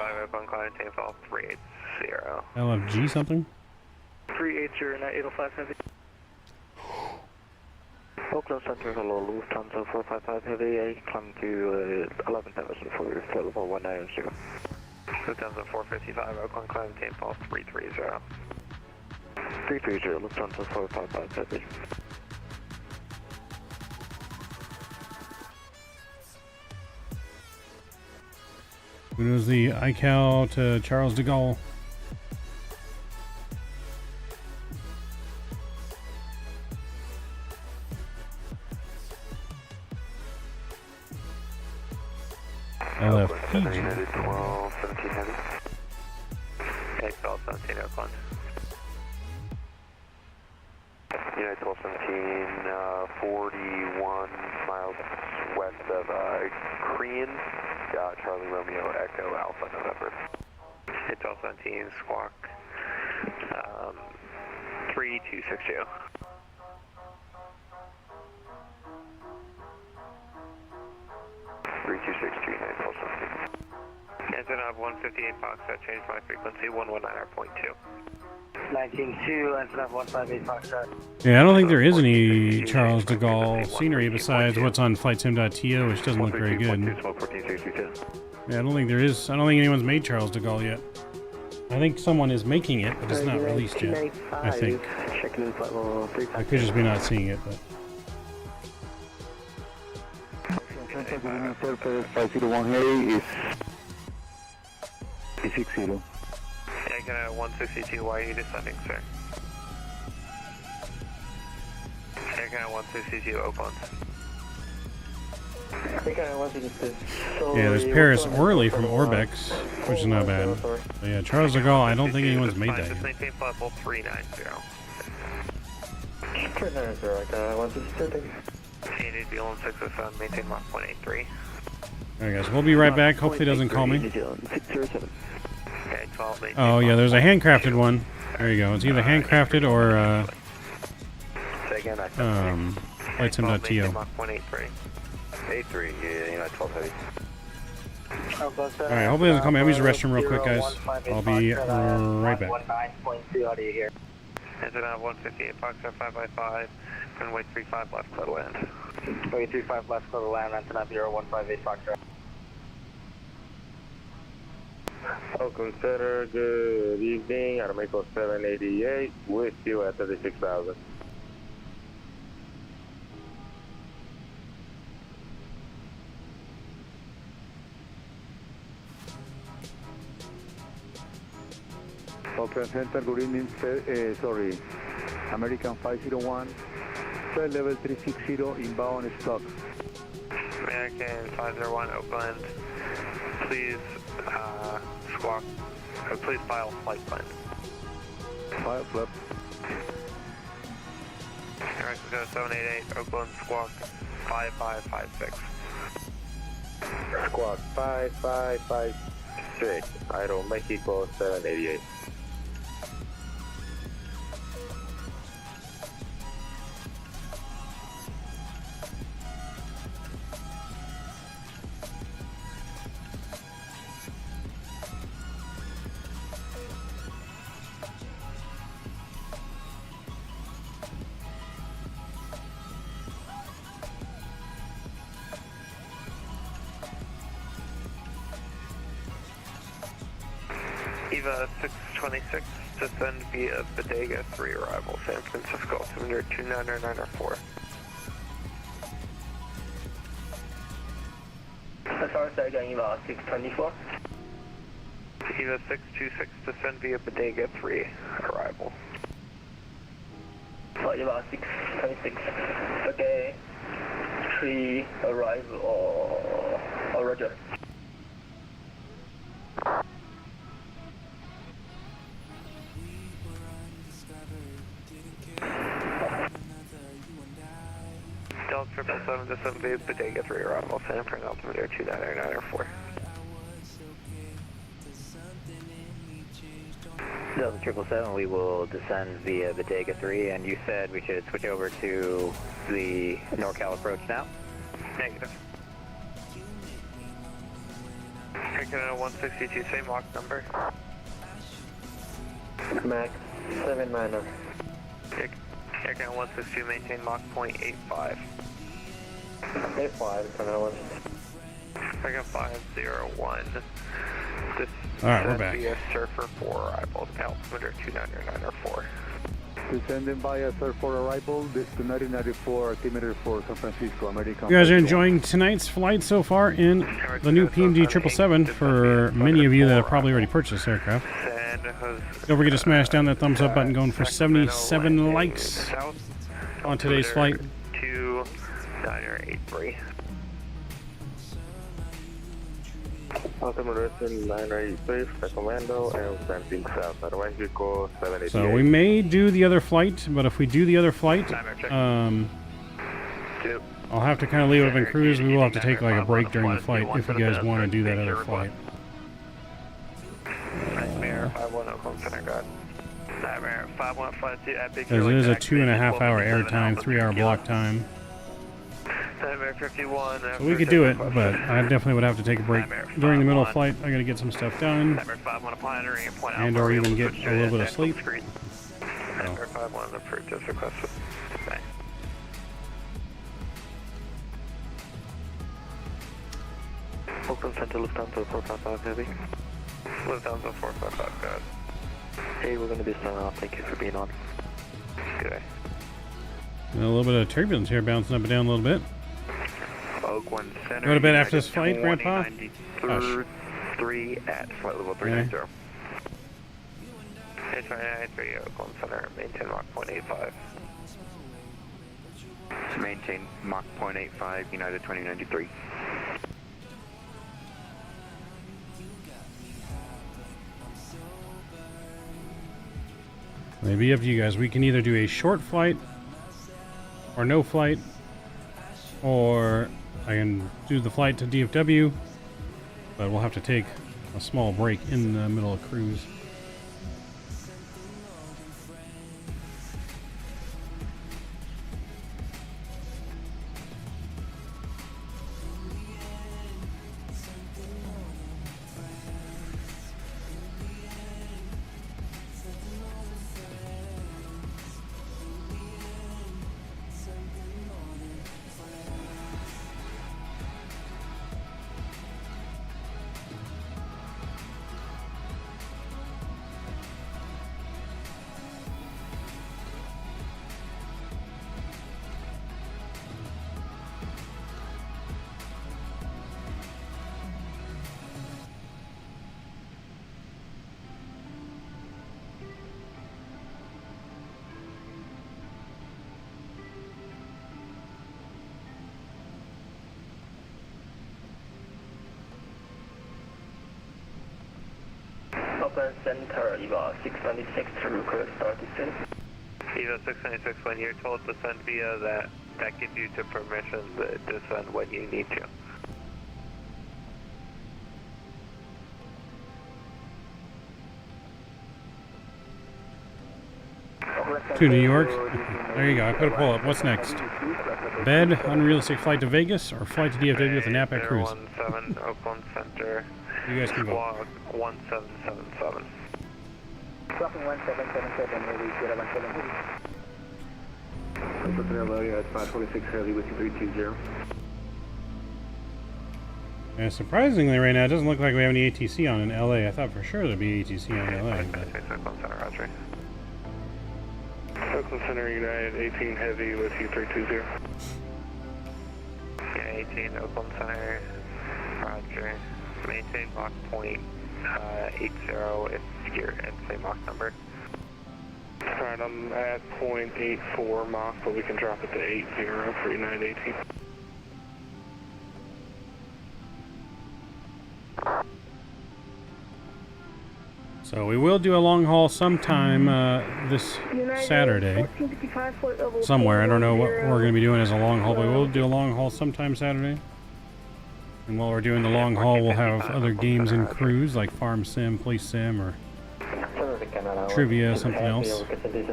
LFG something? 380, 805 heavy. Oakland Center, hello, Lufthansa 455 heavy, climb to 11,000 for flight level 190. Lufthansa 455, Oakland climb takeoff 330. 330, Lufthansa 455 heavy. Who knows the iCal to Charles de Gaulle? LFPG. United 1217 heavy. Okay, 1217 Oakland. United 1217, 41 miles west of Korean, Charlie Romeo Echo Alpha November. Okay, 1217 squawk 3262. Engine of 158 Foxtrot, change my frequency 119.2. 19.2, engine of 158 Foxtrot. Yeah, I don't think there is any Charles de Gaulle scenery besides what's on flightsim.to, which doesn't look very good. Yeah, I don't think there is. I don't think anyone's made Charles de Gaulle yet. I think someone is making it, but it's not released yet. I think. I could just be not seeing it, but. 501A is 60. Taking at 162, why are you descending, sir? Taking at 162, Oakland. Yeah, there's Paris Orly from Orbx, which is not bad. But yeah, Charles de Gaulle, I don't think anyone's made that yet. Maintain level 390. 390, Needed Beyond 607, maintain Mach 183. Alright guys, we'll be right back. Hopefully it doesn't call me. Okay, 12, maintain Oh yeah, there's a handcrafted one. There you go. It's either handcrafted or flightsim.to. Mach 183. 83, yeah, United 12 heavy. Alright, hopefully it doesn't call me. I'll use the restroom real quick, guys. I'll be right back. 19.2, how do you hear? Engine of 158 Foxtrot 5x5, runway 35 left, clear to land. Runway 35 left, clear to land, engine of 158 Foxtrot. Oakland Center, good evening. Aramaico 788 with you at 36,000. Oakland Center, good evening, sorry, American 501, flight level 360, inbound stock. American 501, Oakland, please squawk, please file flight plan. File flip. Mexico 788, Oakland, squawk 5556. Squawk 5556, Idle Mexico 788. Eva 626, descend via Bodega 3 arrival, San Francisco, altimeter 29904. Sorry, say again, Eva 624. Eva 626, descend via Bodega 3 arrival. Sorry, Eva 626. Okay. 3 arrival or Roger. Delta 777, descend via Bodega 3 arrival, San Fran, altimeter 29904. Delta 777, we will descend via Bodega 3, and you said we should switch over to the NorCal approach now? Negative. Taking out 162, same Mach number. Max 790. Taking out 162, maintain Mach 0.85. 85, turn on. Taking out 501. Alright, we're back. Via Surfer 4 arrival, altimeter 29904. Descending via Surfer 4 arrival, this 294 altimeter for San Francisco, American. You guys are enjoying tonight's flight so far in the new PMDG 777 for many of you that have probably already purchased aircraft. Don't forget to smash down that thumbs up button, going for 77 likes on today's flight. 2983. Accommodation 983, Sacramento, and Sandy South. Otherwise, you go 788. So we may do the other flight, but if we do the other flight, I'll have to kind of leave it up in cruise. We will have to take like a break during the flight if you guys want to do that other flight. Nightmare 51 Oakland Center, God. Nightmare 51 flight to Epic. Because it is a 2.5 hour airtime, 3 hour block time. Nightmare 51. So we could do it, but I definitely would have to take a break during the middle of flight. I got to get some stuff done, and or even get a little bit of sleep. Nightmare 51 approved as requested. Thanks. Oakland Center, Lufthansa 455 Heavy. Lufthansa 455, good. Hey, we're going to be signing off. Thank you for being on. Good day. A little bit of turbulence here, bouncing up and down a little bit. Oakland Center. Go to bed after this flight, Grandpa? 3 at flight level 390. Hey, 293 Oakland Center, maintain Mach 0.85. Maintain Mach 0.85, United 2093. Maybe up to you guys. We can either do a short flight or no flight, or I can do the flight to DFW, but we'll have to take a small break in the middle of cruise. Center, EVA 696 to request start descent. EVA 696, when you're told to send via that gives you to permission to descend when you need to. To New York. There you go. I put a pull up. What's next? Bed, unrealistic flight to Vegas, or flight to DFW with a Napa cruise? 17 Oakland Center. You guys can vote. 1777. Dropping 1777, maybe 017. It's 526 Heavy with you 320. Yeah, surprisingly, right now, it doesn't look like we have any ATC on in LA. I thought for sure there'd be ATC on LA. Oakland Center, Roger. Oakland Center United 18 Heavy with you 320. Yeah, 18 Oakland Center, Roger. Maintain Mach 0.80 if you're at the same Mach number. Alright, I'm at 0.84 Mach, but we can drop it to 80 for United 18. So we will do a long haul sometime this Saturday. Somewhere. I don't know what we're going to be doing as a long haul, but we will do a long haul sometime Saturday. And while we're doing the long haul, we'll have other games in cruise, like Farm Sim, Police Sim, or Trivia, something else. Taking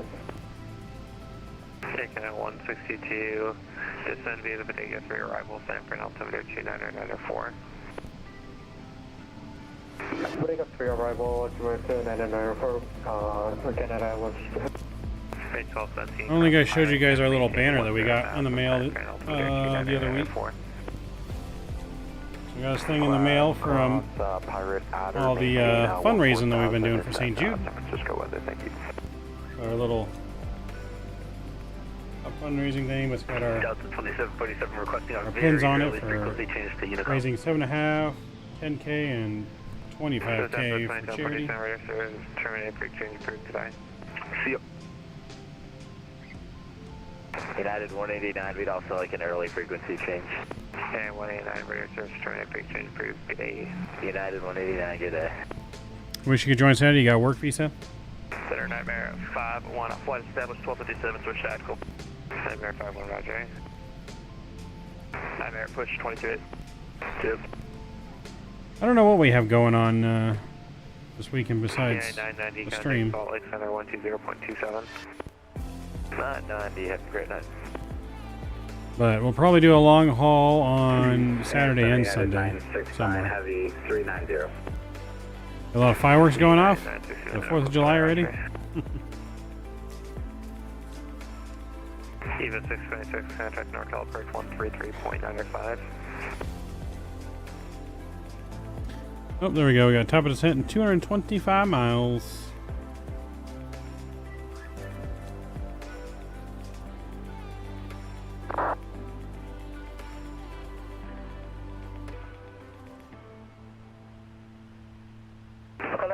at 162, descend via the Bodega for your arrival, San Fran altimeter 29904. Bodega 3 arrival, 29904, Canada was... I don't think I showed you guys our little banner that we got on the mail the other week. We got this thing in the mail from all the fundraising that we've been doing for St. Jude. Our little fundraising thing, it's got our pins on it for raising 7.5, 10K, and 25K for charity. See you. United 189, we'd also like an early frequency change. And 189, radio service terminate, break to improve. Good day. United 189, good day. Wish you could join Saturday. You got work visa? Center Nightmare 5-1, flight established 1257, switch tactical. Nightmare 5-1, roger. Nightmare push 22. Yep. I don't know what we have going on this weekend besides Yeah, 990, the stream. Salt Lake Center 120.27. 990, have a great night. But we'll probably do a long haul on Saturday and Sunday. 969 somewhere. Heavy 390. A lot of fireworks going off? The 4th of July already? Eva 626, contact NorCal approach 133.905. Oh, there we go. We got top of descent and 225 miles.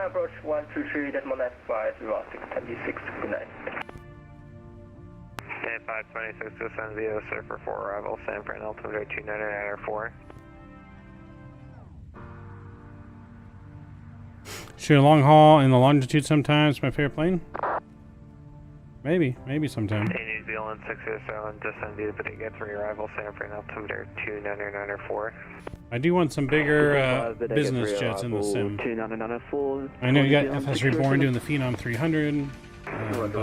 Approach 123.95, 0626, good night. And 526 to San Diego, Surfer 4 arrival, San Fran, altimeter 299.4. Shoot a long haul in the longitude sometimes. My favorite plane? Maybe sometime. New Zealand 607, to San Diego, Bodega 3 arrival, San Fran, altimeter 299.4. I do want some bigger business jets in the sim. I know you got FS Reborn doing the Phenom 300, but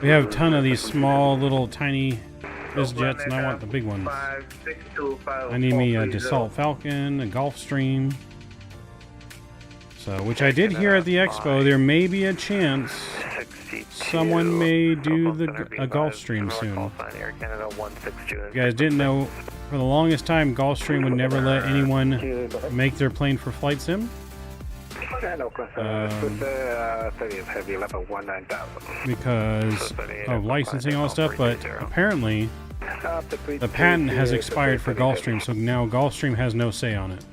we have a ton of these small, little, tiny biz jets, and I want the big ones. I need me a Dassault Falcon, a Gulfstream. So, which I did hear at the expo, there may be a chance someone may do a Gulfstream soon. You guys didn't know, for the longest time, Gulfstream would never let anyone make their plane for flight sim. Because of licensing and all that stuff, but apparently the patent has expired for Gulfstream, so now Gulfstream has no say on it.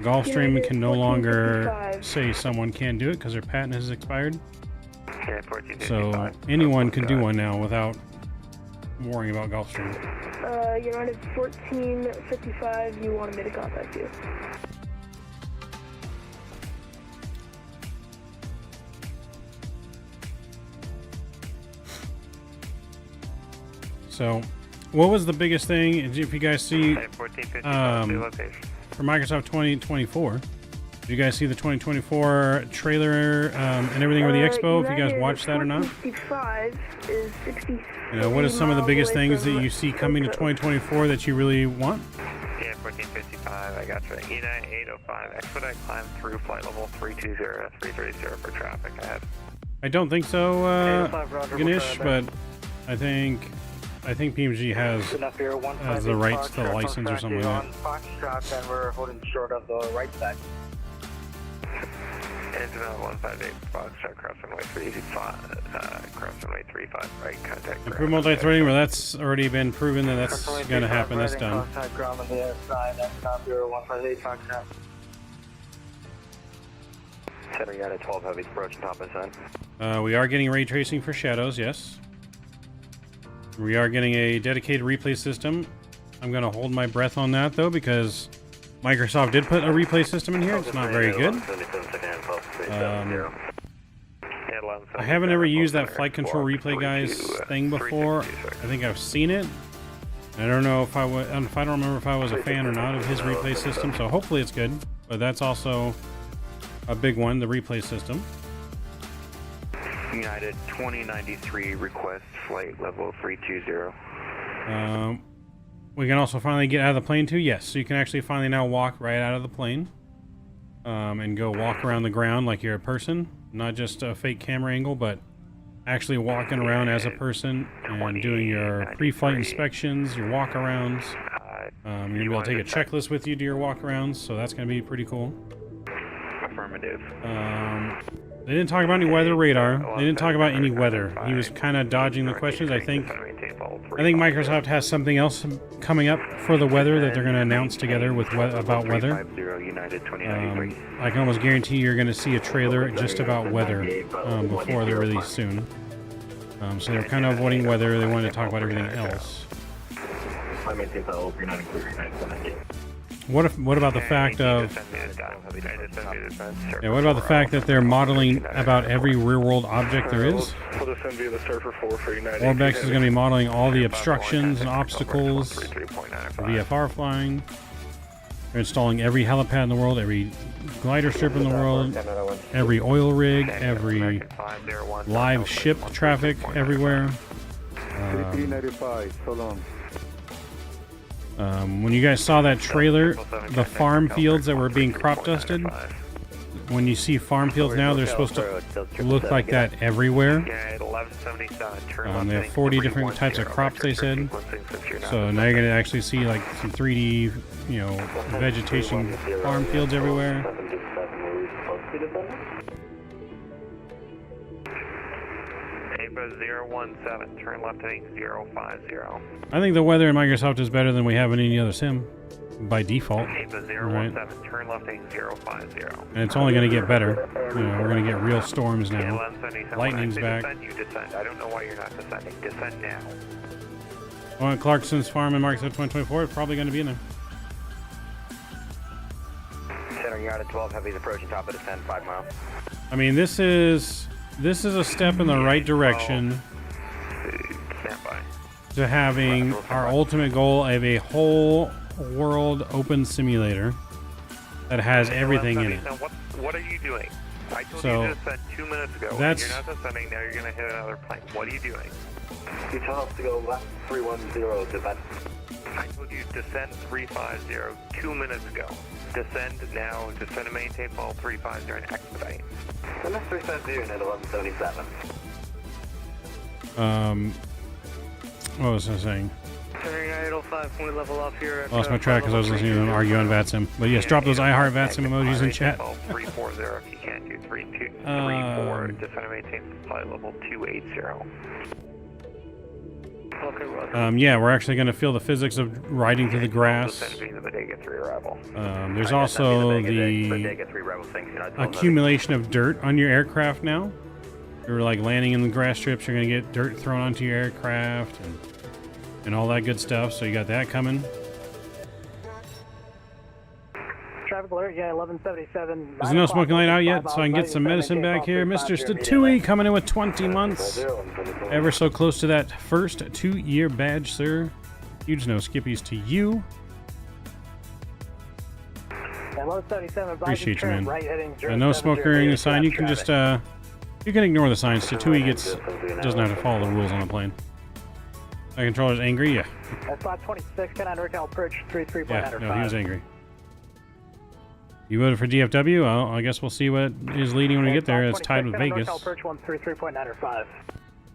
Gulfstream can no longer say someone can't do it because their patent has expired. So anyone can do one now without worrying about Gulfstream. United 1455, you wanted me to contact you. So, what was the biggest thing, if you guys see, for Microsoft 2024? Did you guys see the 2024 trailer and everything with the expo? If you guys watched that or not? Is 60. You know, what are some of the biggest things that you see coming to 2024 that you really want? Yeah, 1455, I got you. E9 805, expedite climb through flight level 320, 330 for traffic ahead. I don't think so, Ganesh, but I think PMG has the rights to the license or something like that. Foxtrot, and we're holding short of the right side. Engine 158, Foxtrot, cross runway 35, right, contact. Improve multi-threading, well, that's already been proven that that's going to happen. That's done. Contact ground on the other side, that's not 158, Foxtrot. Center United 12 heavy, approaching top and side. We are getting ray tracing for shadows, yes. We are getting a dedicated replay system. I'm going to hold my breath on that, though, because Microsoft did put a replay system in here. It's not very good. I haven't ever used that flight control replay guys thing before. I think I've seen it. I don't know if I don't remember if I was a fan or not of his replay system, so hopefully it's good. But that's also a big one, the replay system. United 2093, request flight level 320. We can also finally get out of the plane too. Yes, so you can actually finally now walk right out of the plane and go walk around the ground like you're a person, not just a fake camera angle, but actually walking around as a person and doing your pre-flight inspections, your walk-arounds. You're gonna be able to take a checklist with you to your walk-arounds, so that's gonna be pretty cool. Affirmative. They didn't talk about any weather radar. They didn't talk about any weather. He was kind of dodging the questions. I think Microsoft has something else coming up for the weather that they're going to announce together with about weather. I can almost guarantee you're going to see a trailer just about weather before they're released soon. So they're kind of avoiding weather. They wanted to talk about everything else. Climb maintain file 390. What about the fact of what about the fact that they're modeling about every real world object there is? Orbx is going to be modeling all the obstructions and obstacles for VFR flying. They're installing every helipad in the world, every glider strip in the world, every oil rig, every live ship traffic everywhere. When you guys saw that trailer, the farm fields that were being crop dusted, when you see farm fields now, they're supposed to look like that everywhere. They have 40 different types of crops, they said. So now you're going to actually see like some 3D, you know, vegetation farm fields everywhere. Ava 017, turn left heading 050. I think the weather in Microsoft is better than we have in any other sim, by default. Ava 017, Right? turn left heading 050. And it's only going to get better. You know, we're going to get real storms now. Lightning's back. Descend, you descend. I don't know why you're not descending. Descend now. Well, Clarkson's farm in Microsoft 2024 is probably going to be in there. Center yard at 12, heavies approaching top of descent, 5 miles. I mean, this is a step in the right direction to having our ultimate goal of a whole world open simulator that has everything in it. Now, what are you doing? I told So, you to descend 2 minutes ago. that's- You're not descending, now you're going to hit another plane. What are you doing? You tell us to go left 310, descend. I told you descend 350 2 minutes ago. Descend now, descend and maintain fall 350 and expedite. MS 350 at 1177. What was I saying? Turning 805, can we level off here? Lost my track because I was listening to them argue on VATSIM. But yes, drop those I Heart VATSIM emojis in chat. 340 if you can't do 34. Descend and maintain flight level 280. Yeah, we're actually going to feel the physics of riding through the grass. There's also the accumulation of dirt on your aircraft now. You're like landing in the grass strips, you're going to get dirt thrown onto your aircraft and all that good stuff. So you got that coming. Traffic alert, yeah, 1177. There's no smoking light out yet, so I can get some medicine back here. Mr. Statui coming in with 20 months. Ever so close to that first 2-year badge, sir. Huge no skippies to you. Appreciate you, man. No smoking the sign. You can just, you can ignore the signs. Statui doesn't have to follow the rules on the plane. My controller's angry, yeah. That's 526, 10 NorCal approach 33.95. Yeah, no, he was angry. You voted for DFW? Well, I guess we'll see what is leading when we get there. It's tied with Vegas.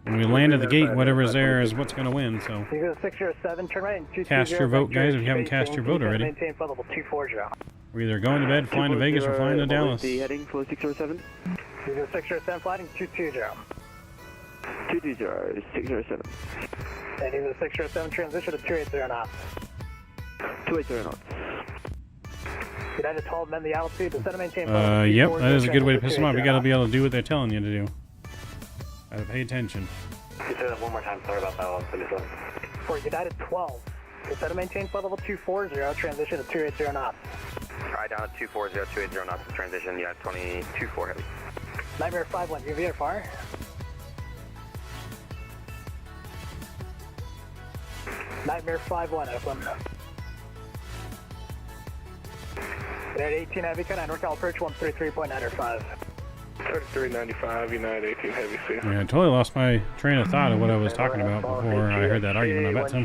When we land at the gate, whatever is there is what's going to win. So cast your vote, guys, if you haven't cast your vote already. We're either going to bed, flying to Vegas, or flying to Dallas. Heading flow 607. 607 flying 220. 220, 607. Heading to 607 transition to 280 knots. 280 knots. United 12, mend the altitude, descend and maintain. Yep, that is a good way to piss them off. You got to be able to do what they're telling you to do. Gotta pay attention. Can you say that one more time? Sorry about that one. For United 12, descend and maintain flight level 240, transition to 280 knots. Alright, down at 240, 280 knots, transition, yeah, 22-4 heavy. Nightmare 5-1, you VFR. Nightmare 5-1, Oakland. United 18 heavy, cut NorCal approach 133.95. 3395, United 18 heavy, see. Yeah, I totally lost my train of thought of what I was talking about before I heard that argument. I bet some.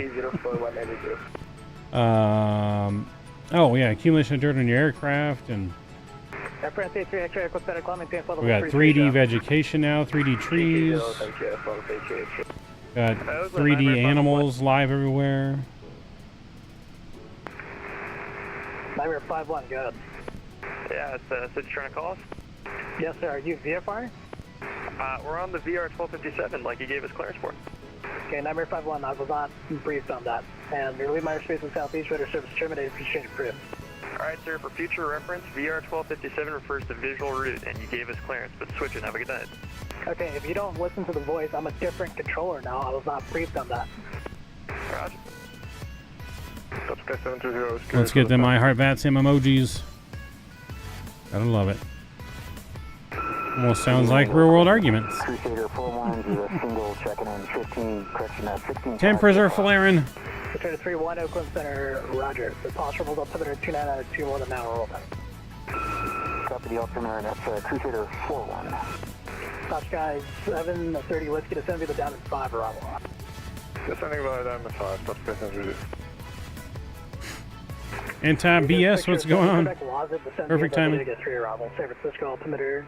Oh yeah, accumulation of dirt on your aircraft, and we got 3D vegetation now, 3D trees. Got 3D animals live everywhere. Nightmare 5-1, go ahead. Yeah, so you're trying to call us? Yes, sir. Are you VFR? We're on the VR 1257, like you gave us clearance for. Okay, Nightmare 5-1, I was not briefed on that. And you're leaving my airspace in southeast, radar service terminated for change of crew. Alright, sir, for future reference, VR 1257 refers to visual route, and you gave us clearance, but switch it, have a good night. Okay, if you don't listen to the voice, I'm a different controller now. I was not briefed on that. Roger. Let's get them I Heart VATSIM emojis. Gotta love it. Almost sounds like real world arguments. Crusader 41 is a single checking in 15, correction at 16. Tempers are flaring. Crusader 31, Oakland Center, roger. The possible altimeter 2992 an hour open. Copy the altimeter, and that's Crusader 41. Touch guys, 730 whiskey, descend to the down at 5 arrival. Descending by down to 5, touch passenger. Anti-BS, what's going on? Perfect timing. San Francisco altimeter.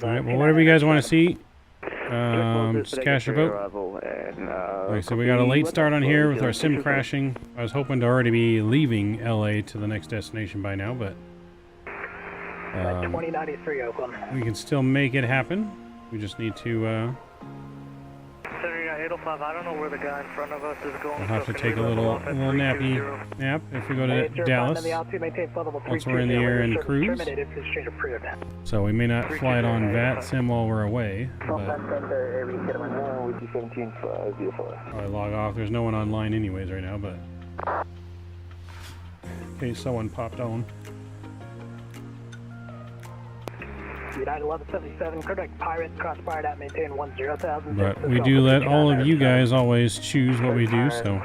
Alright, well, whatever you guys want to see, just cast your vote. Like I said, we got a late start on here with our sim crashing. I was hoping to already be leaving LA to the next destination by now, but 2093 Oakland. we can still make it happen. We just need to, Center 805, I don't know where the guy in front of us is going. we'll have to take a little nappy nap if we go to Dallas. Once we're in the air and cruise. So we may not fly it on VATSIM while we're away, but probably log off. There's no one online anyways right now, but in case someone popped on. United 1177, contact Pirate, crossfire at maintain 10,000. But we do let all of you guys always choose what we do, so.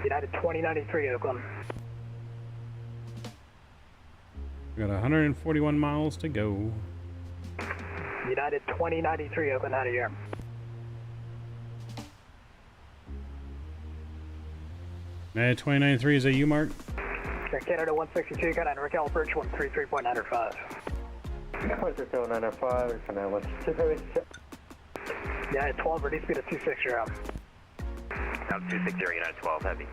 United 2093 Oakland. We got 141 miles to go. United 2093 Oakland, out of here. United 293, is that you, Mark? Canada 162, got on Raquel Birch 133.95. 133.95, United 12, ready speed of 260. Now 260, United 12, heavy.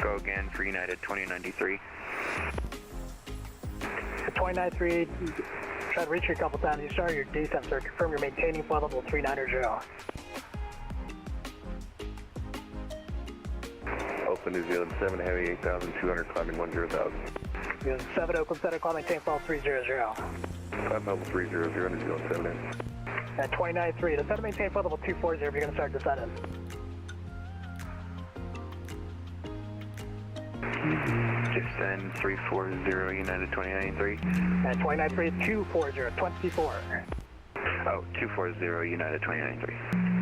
Go again for United 2093. 293, tried to reach you a couple times. You started your descent, sir. Confirm you're maintaining flight level 390. Oakland, New Zealand 7 heavy 8,200 climbing 10,000. New Zealand 7 Oakland Center, climb maintain flight 300. Climb level 300, New Zealand 7 in. At 293, the center maintain flight level 240 if you're going to start descending. Descend 340, United 2093. At 293, 240, 24. Oh, 240, United 2093.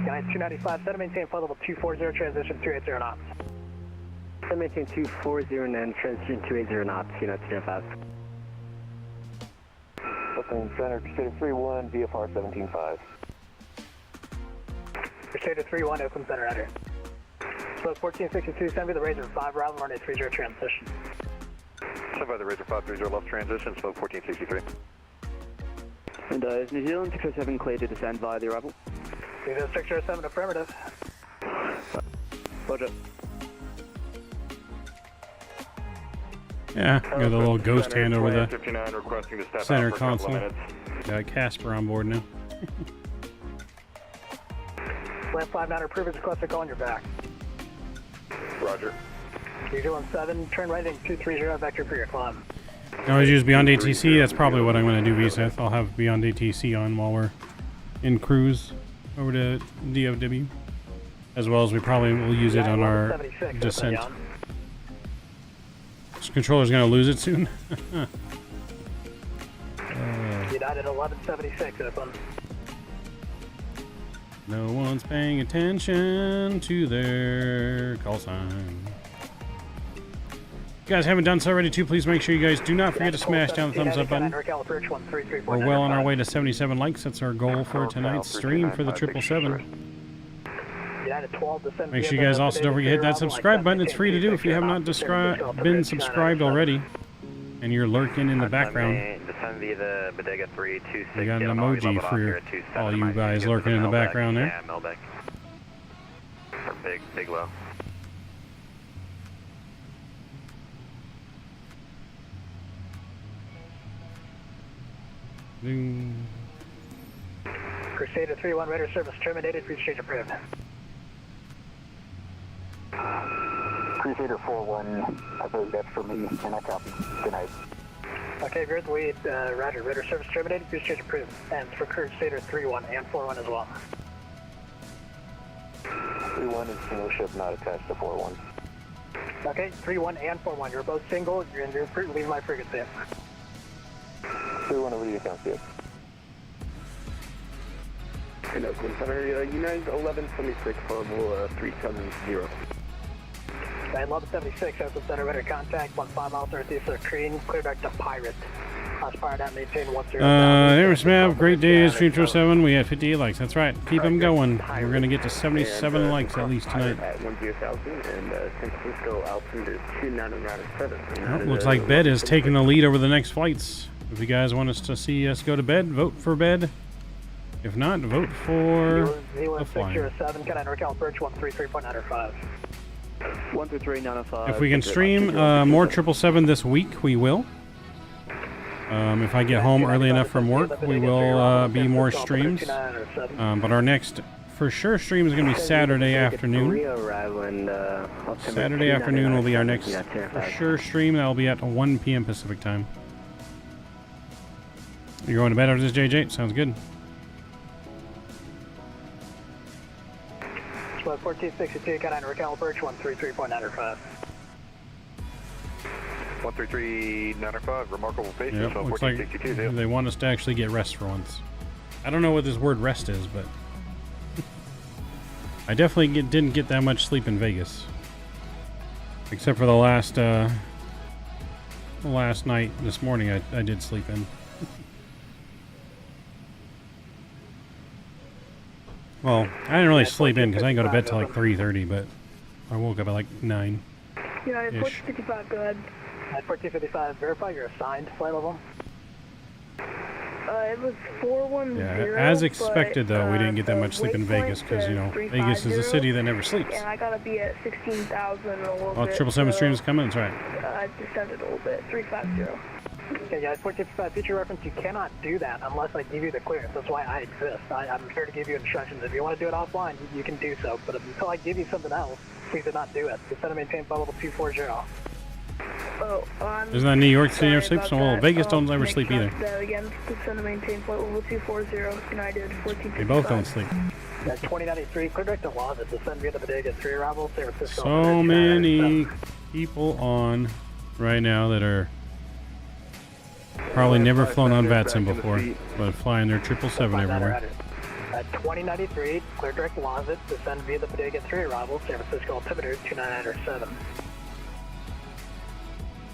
United 295, center maintain flight level 240, transition 280 knots. Center maintain 240 and then transition 280 knots, United 295. Oakland Center, Crusader 31, VFR 17.5. Crusader 31, Oakland Center, out here. Slope 1462, send me the Razor 5, Robin, runway 30 transition. Send by the Razor 530 left transition, slope 1463. And is New Zealand 607 clear to descend via the arrival? New Zealand 607, affirmative. Roger. Yeah, got a little ghost hand over the 59, requesting to step center out for a couple console. of minutes. Got Casper on board now. Land 59, approvers requested calling your back. Roger. New Zealand 7, turn right into 230, vector for your climb. I always use Beyond ATC. That's probably what I'm going to do, VSeth. I'll have Beyond ATC on while we're in cruise over to DFW. As well as we probably will use it on our descent. This controller's going to lose it soon. United 1176, open. No one's paying attention to their call sign. If you guys haven't done so already, too, please make sure you guys do not forget to smash down the thumbs up button. We're well on our way to 77 likes. That's our goal for tonight's stream for the 777. Make sure you guys also don't forget to hit that subscribe button. It's free to do if you have not been subscribed already. And you're lurking in the background. You got an emoji for all you guys lurking in the background there. Yeah, Melbeck. Or big low. Crusader 31, radar service terminated. Please change approved. Crusader 41, I believe that's for me, and I copy. Good night. Okay, veer the lead, roger. Radar service terminated, boost change approved. And for current stator 3-1 and 4-1 as well. 3-1 is single ship not attached to 4-1. Okay, 3-1 and 4-1. You're both single, you're leaving my frequency. 3-1 over to you, count you. In Oakland Center, United 1176 level 370. And 1176, Oakland Center, radar contact, 15 miles northeast of Crane, clear back to Pirate. Aspired out, maintain 10. There's Mav, great days, Stream 07. We had 58 likes, that's right. Keep them going. We're going to get to 77 likes at least tonight. At 10,000 and San Francisco altitude is 297. Well, looks like bed is taking the lead over the next flights. If you guys want us to see us go to bed, vote for bed. If not, vote for the flying. 607, can I NorCal approach 133.905. 123.905. If we can stream more 777 this week, we will. If I get home early enough from work, we will be more streams. But our next for sure stream is going to be Saturday afternoon. Saturday afternoon will be our next for sure stream. That will be at 1 p.m. Pacific time. You're going to bed after this, JJ? Sounds good. 1462, can I NorCal approach 133.905. 133.905, remarkable face. Yep, looks like they want us to actually get rest for once. I don't know what this word rest is, but I definitely didn't get that much sleep in Vegas. Except for the last night, this morning, I did sleep in. Well, I didn't really sleep in because I didn't go to bed till like 3:30, but I woke up at like 9. United 1455, go ahead. 1455, verify your assigned flight level. It was 410. Yeah, as expected though, we didn't get that much sleep in Vegas because, you know, Vegas is a city that never sleeps. And I gotta be at 16,000 a little bit. 777 stream is coming, that's right. I descended a little bit, 350. Okay, guys, 1455, future reference, you cannot do that unless I give you the clearance. That's why I exist. I'm here to give you instructions. If you want to do it offline, you can do so. But until I give you something else, please do not do it. Descend and maintain flight level 240. Oh, isn't that New York City never sleeps? Well, Vegas don't ever sleep either. Again, descend and maintain flight level 240, United 1455. They both don't sleep. 2093, clear direct to Laws, descend via the Bodega 3 arrival, San Francisco. So many people on right now that are probably never flown on VATSIM before, but flying their 777 everywhere. At 2093, clear direct to Laws, descend via the Bodega 3 arrival, San Francisco altimeter 29907.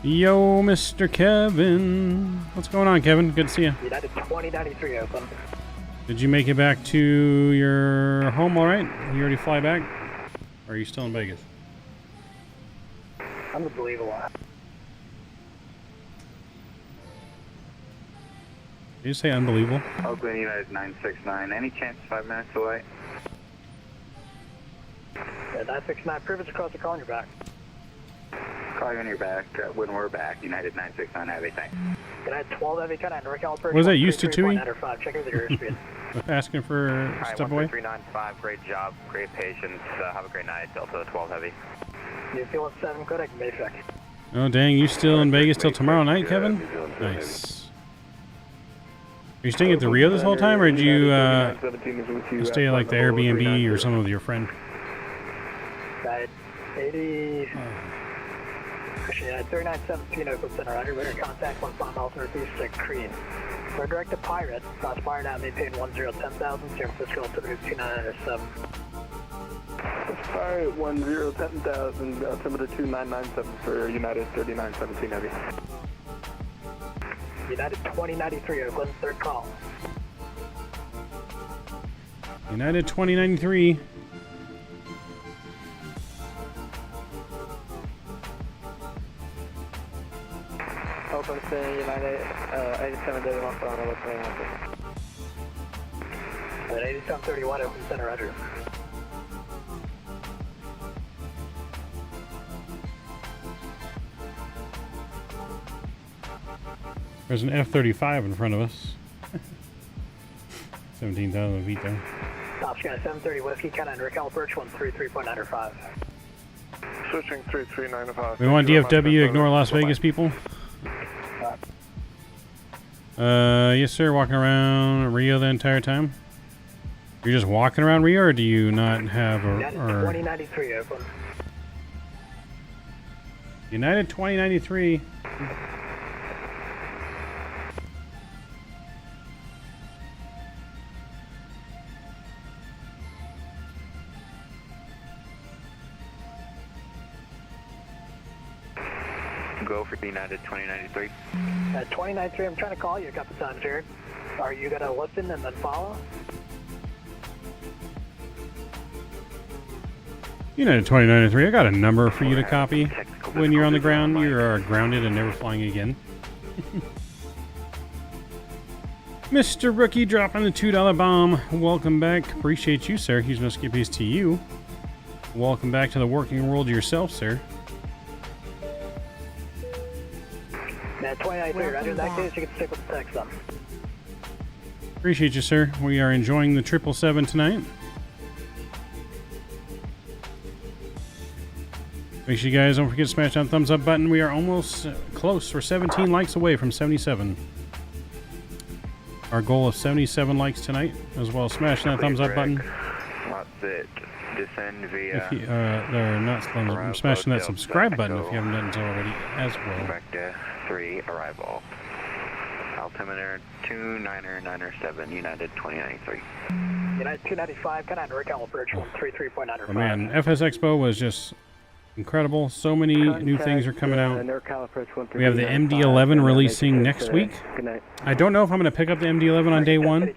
Yo, Mr. Kevin. What's going on, Kevin? Good to see you. United 2093 open. Did you make it back to your home all right? You already fly back? Or are you still in Vegas? Unbelievable. Did you say unbelievable? Oakland United 969. Any chance 5 minutes away? Yeah, 969, privilege across the call on your back. Call you on your back when we're back. United 969 Heavy, thanks. United 12 Heavy, kind of NorCal approach. Was that used to TUI? Check with your airspeed. Asking for step away? 395, great job, great patience. Have a great night, Delta 12 Heavy. You feel at 7, Kodak, Mayfair. Oh, dang, you still in Vegas till tomorrow night, Kevin? Nice. Are you staying at the Rio this whole time, or did you stay at like the Airbnb or something with your friend? 80... Actually, 3917 Oakland Center, under radar contact 15 miles northeast of Crane. We're direct to Pirate, aspiring out, maintain 10,000, San Francisco altimeter 29907. Pirate 10,000, altimeter 2997 for United 3917 Heavy. United 2093 Oakland, third call. United 2093. Oakland City, United 8731 for Honolulu. 8731 Oakland Center, roger. There's an F-35 in front of us. 17,000 feet there. Top Sky 730 Whiskey, Canada, NorCal approach 133.905. Switching 33905. We want DFW, ignore Las Vegas people. Yes, sir. Walking around Rio the entire time. You're just walking around Rio, or do you not have a? United 2093, open. United 2093. Go for United 2093. 2093, I'm trying to call you a couple times here. Are you going to listen and then follow? United 2093, I got a number for you to copy. When you're on the ground, you're grounded and never flying again. Mr. Rookie dropping the $2 bomb. Welcome back. Appreciate you, sir. He's going to skip his to you. Welcome back to the working world yourself, sir. 2093, right? In that case, you can stick with the text then. Appreciate you, sir. We are enjoying the 777 tonight. Make sure you guys don't forget to smash that thumbs up button. We are almost close. We're 17 likes away from 77. Our goal of 77 likes tonight, as well as smashing that thumbs up button. That's it. Descend via. If you, they're not smashing that subscribe button if you haven't done so already as well. Vector 3 arrival. Altimeter 29907, United 2093. United 295, kind of recall approach 133.9. Oh man, FS Expo was just incredible. So many new things are coming out. We have the MD-11 releasing next week. I don't know if I'm going to pick up the MD-11 on day one.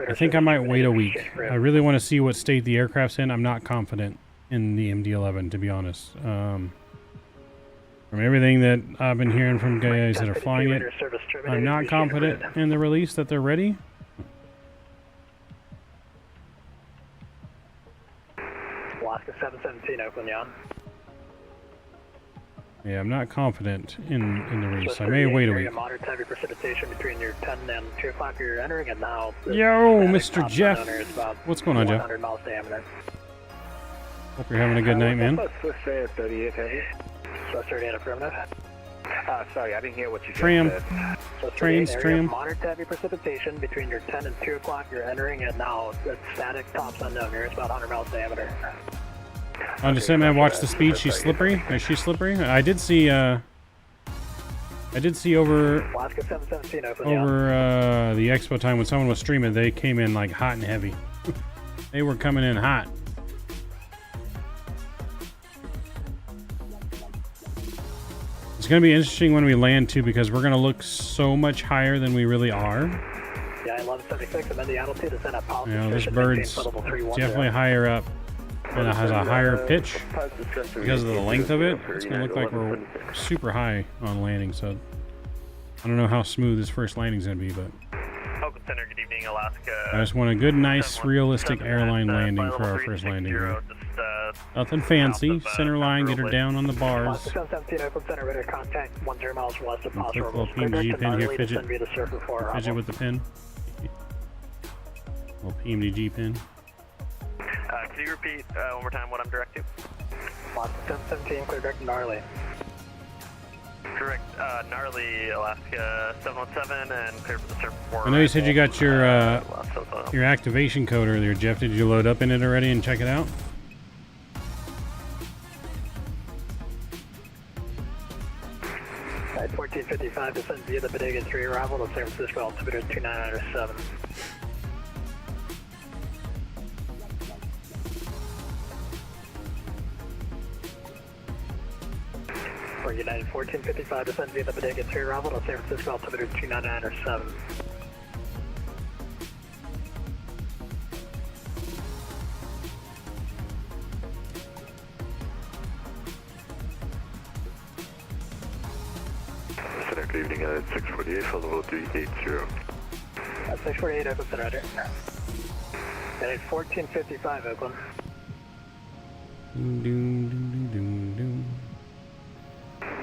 I think I might wait a week. I really want to see what state the aircraft's in. I'm not confident in the MD-11, to be honest. From everything that I've been hearing from guys that are flying it, I'm not confident in the release that they're ready. Alaska 717, Oakland, Jan. Yeah, I'm not confident in the release. I may wait a week. Moderate heavy precipitation between your 10 and 2 o'clock you're entering, and now. Yo, Mr. Jeff. What's going on, Jeff? 100 miles diameter. Hope you're having a good night, man. Swiss 38 heavy. Swiss 38 affirmative. Sorry, I didn't hear what you Tram. said. Trains, tram. Moderate heavy precipitation between your 10 and 2 o'clock you're entering, and now it's static, tops unknown here. It's about 100 miles diameter. On descent, man, watch the speed. She's slippery. Is she slippery? I did see over Alaska 717, the expo time when someone was streaming, they came in like hot and heavy. They were coming in hot. It's going to be interesting when we land too, because we're going to look so much higher than we really are. Yeah, 1176, and then the altitude is at a policy. You know, this bird's definitely higher up. And it has a higher pitch because of the length of it. It's going to look like we're super high on landing, so I don't know how smooth this first landing is going to be, but Oakland Center, good evening, Alaska. I just want a good, nice, realistic airline landing for our first landing here. Nothing fancy. Center line, get her down on the bars. Click the little PMDG pin here, fidget with the pin. Little PMDG pin. Could you repeat one more time what I'm direct to? 17, clear direct to Gnarly. Correct, Gnarly, Alaska 717, and clear for the surf 4. I know you said you got your activation code earlier, Jeff. Did you load up in it already and check it out? At 1455, descend via the Bodega 3 arrival to San Francisco, altimeter 29907. For United 1455, descend via the Bodega 3 arrival to San Francisco, altimeter 29907. Good evening, at 648, level 380. 648, Oakland Center, Roger. At 1455, Oakland.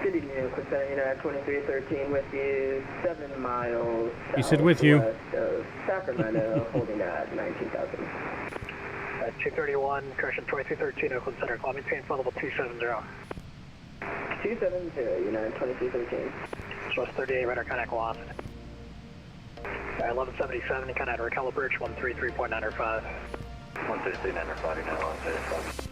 Good evening, Oakland Center, United 2313 with you, 7 miles. He said with you. West of Sacramento, holding at 19,000. At 231, correction 2313, Oakland Center, climbing change level 270. 270, United 2313. Source 38, radar contact lost. 1177, you kind of recalibrate 133.905. 133.905 now on 35.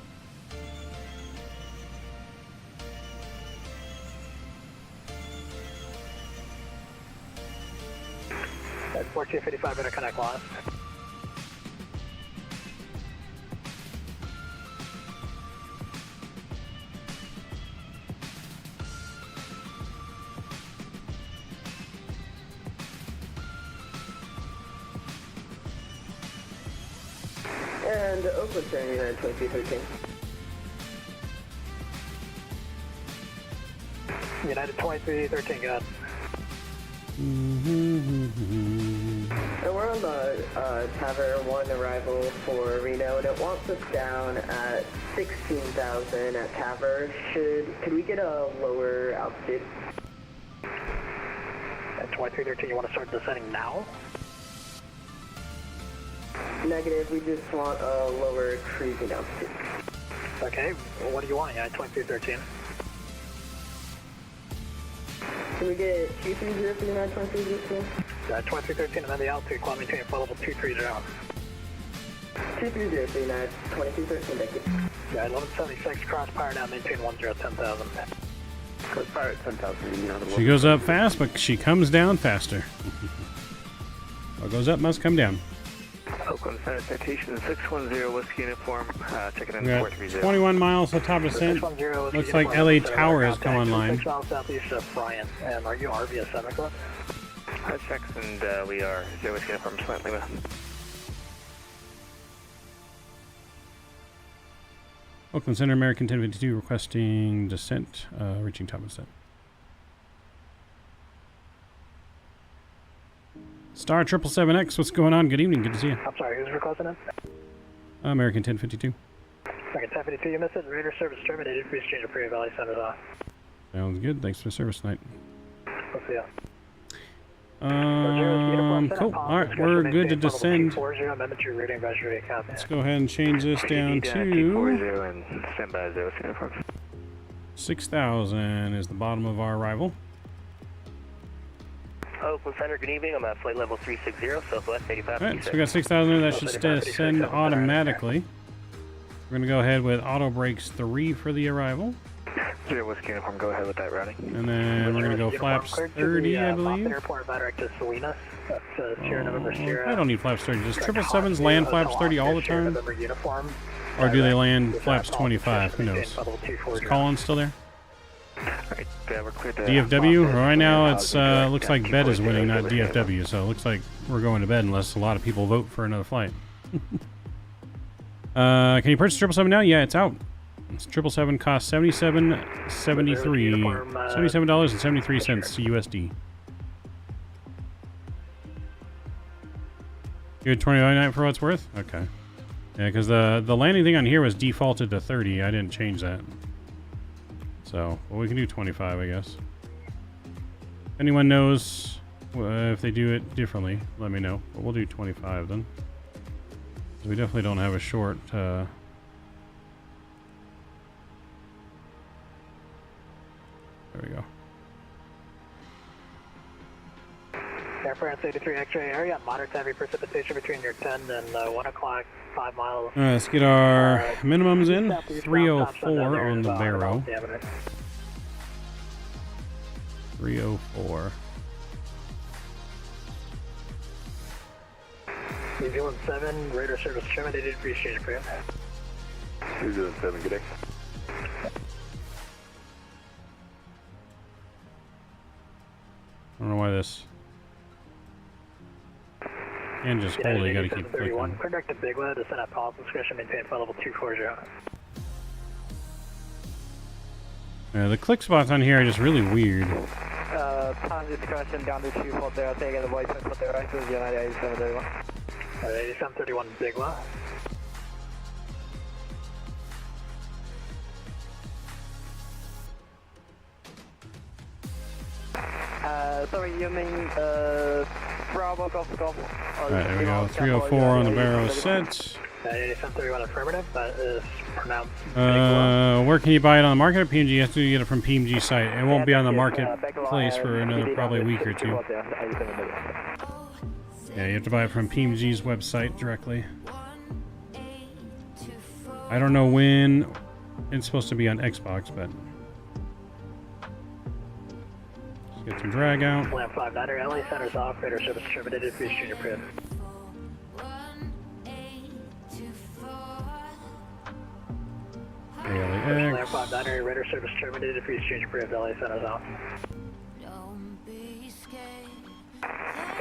At 1455, interconnect lost. And Oakland Center, United 2313. United 2313, go ahead. And we're on the Tavern 1 arrival for Reno, and it wants us down at 16,000 at Tavern. Could we get a lower altitude? At 2313, you want to start descending now? Negative, we just want a lower cruising altitude. Okay, well, what do you want? Yeah, 2313. Can we get 230 for United 2313? 2313, and then the altitude, climb maintain flight level 230. 230 for United 2313, thank you. Yeah, 1176, cross power now, maintain 10,000. Cross power at 10,000. She goes up fast, but she comes down faster. What goes up must come down. Oakland Center citation 610 Whiskey Uniform, checking in 430. 21 miles to top descent. Looks like LA Tower has come online. 6 miles southeast of Bryant, and are you RVS 7 Club? Checks, and we are 0 Whiskey Uniform, slightly left. Oakland Center, American 1052, requesting descent, reaching top descent. Star 777X, what's going on? Good evening, good to see you. I'm sorry, who's requesting it? American 1052. American 1052, you missed it. Radar service terminated. Please change your Prairie Valley Center's off. Sounds good. Thanks for the service tonight. We'll see ya. Cool. Alright, we're good to descend. Let's Let's go ahead and change this down to 6,000 is the bottom of our arrival. Oakland Center, good evening. I'm at flight level 360, Southwest 85. Alright, so we got 6,000 there. That should descend automatically. We're going to go ahead with auto brakes 3 for the arrival. 0 Whiskey Uniform, go ahead with that routing. And then we're going to go flaps 30, I believe. Airport, direct to Salinas. That's Sierra November Sierra. I don't need flaps 30. Does 777s land flaps 30 all the time? Or do they land flaps 25? Who knows? Is Colin still there? Alright, we're cleared to DFW? Right now it's looks like bed is winning, not DFW, so it looks like we're going to bed unless a lot of people vote for another flight. Can you purchase 777 now? Yeah, it's out. 777 costs $77.73 USD. Good 29 for what it's worth? Okay. Yeah, because the landing thing on here was defaulted to 30. I didn't change that. So, well, we can do 25, I guess. If anyone knows if they do it differently, let me know. But we'll do 25 then. We definitely don't have a short... There we go. Air France 83 X-ray area, moderate to heavy precipitation between your 10 and 1 o'clock, 5 miles. Alright, let's get our minimums in. 304 on the Barrow. 304. New Zealand 7, radar service terminated, appreciate it for you. New Zealand 7, good day. I don't know why this... And just hold it, you gotta keep clicking. Contact to Bigla, descend at Paul's discretion, maintain flight level 240. The click spots on here are just really weird. Paul's discretion down to 240, take the voice and put the right to the United 8731. 8731 Bigla. Sorry, you mean Bravo Golf Golf? Alright, there we go. 304 on the Barrow set. 8731 affirmative, that is pronounced. Where can you buy it on the market? Or PMG? You have to get it from PMG site. It won't be on the marketplace for another probably week or two. Yeah, you have to buy it from PMDG's website directly. I don't know when it's supposed to be on Xbox, but let's get some drag out. Lamp 59er, LA Center's off, radar service terminated, please junior print. Lamp 59er, radar service terminated, please junior print, LA Center's off.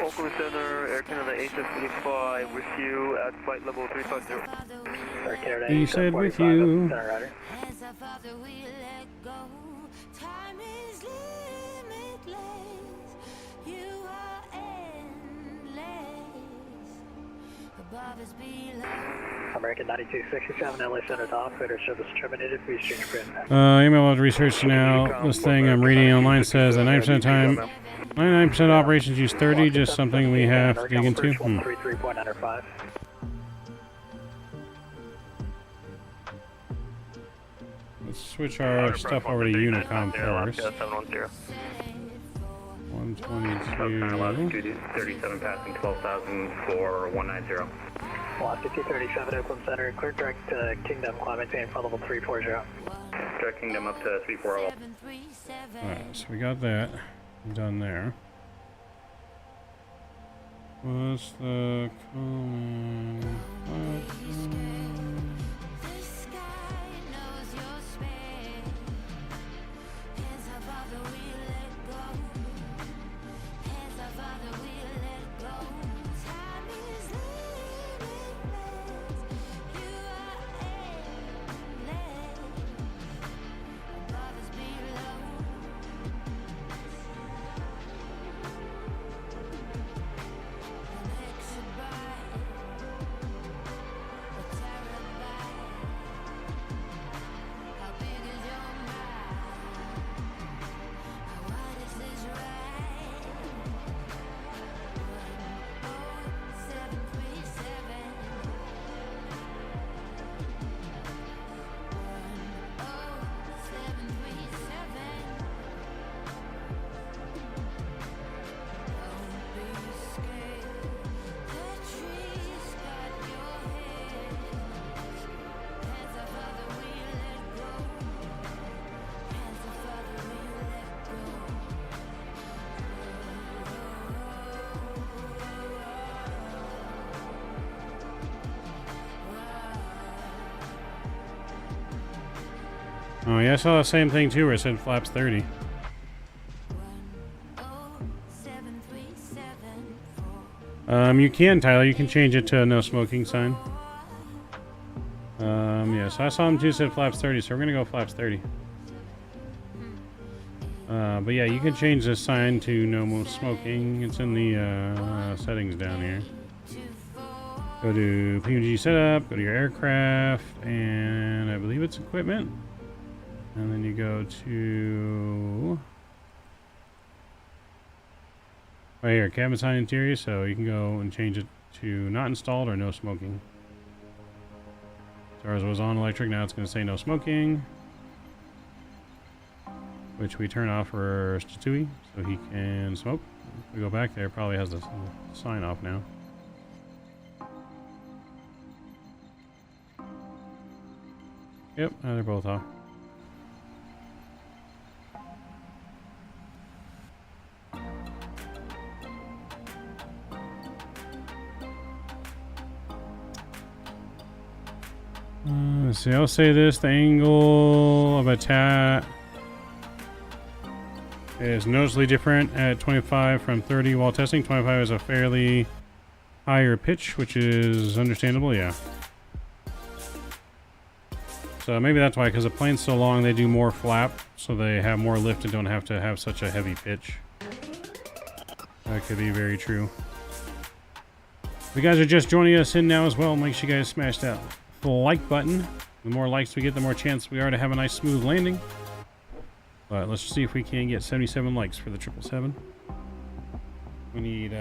Oakland Center, Air Canada HF45 with you at flight level 350. Air Canada He said with 45, you. Center rider. American 9267, LA Center's off, radar service terminated, please junior print. Email research now. This thing I'm reading online says that 90% of the time, 99% of operations use 30, just something we have to dig into. 133.95. Let's switch our stuff over to Unicom first. 122. 37 passing 12,000 for 190. Velocity 237, Oakland Center, clear direct to Kingdom, climb maintain flight level 340. Direct Kingdom up to 340. Alright, so we got that done there. What's the common platform? Oh yeah, I saw the same thing too where it said flaps 30. You can, Tyler, you can change it to a no smoking sign. Yeah, so I saw them too said flaps 30, so we're gonna go flaps 30. But yeah, you can change this sign to no more smoking. It's in the settings down here. Go to PMDG setup, go to your aircraft, and I believe it's equipment. And then you go to right here, cabin sign interior, so you can go and change it to not installed or no smoking. So ours was on electric, now it's going to say no smoking, which we turn off for Statui so he can smoke. If we go back there, it probably has the sign off now. Yep, now they're both off. Let's see, I'll say this, the angle of attack is noticeably different at 25 from 30 while testing. 25 is a fairly higher pitch, which is understandable, yeah. So maybe that's why, because the plane's so long, they do more flap, so they have more lift and don't have to have such a heavy pitch. That could be very true. If you guys are just joining us in now as well, make sure you guys smash that like button. The more likes we get, the more chance we are to have a nice smooth landing. But let's see if we can get 77 likes for the 777. We need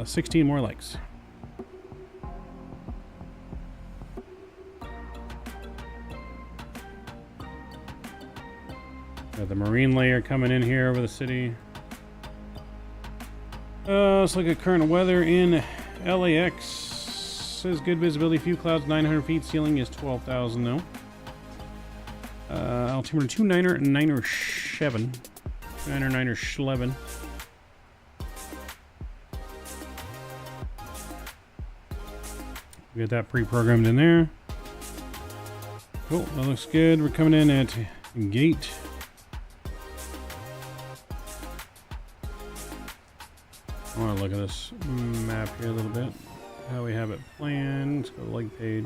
16 more likes. Got the marine layer coming in here over the city. Let's look at current weather in LAX. Says good visibility, few clouds, 900 feet. Ceiling is 12,000 though. Altimeter 2997. 2997. We got that pre-programmed in there. Cool, that looks good. We're coming in at gate. I want to look at this map here a little bit. How we have it planned. Let's go to the leg page.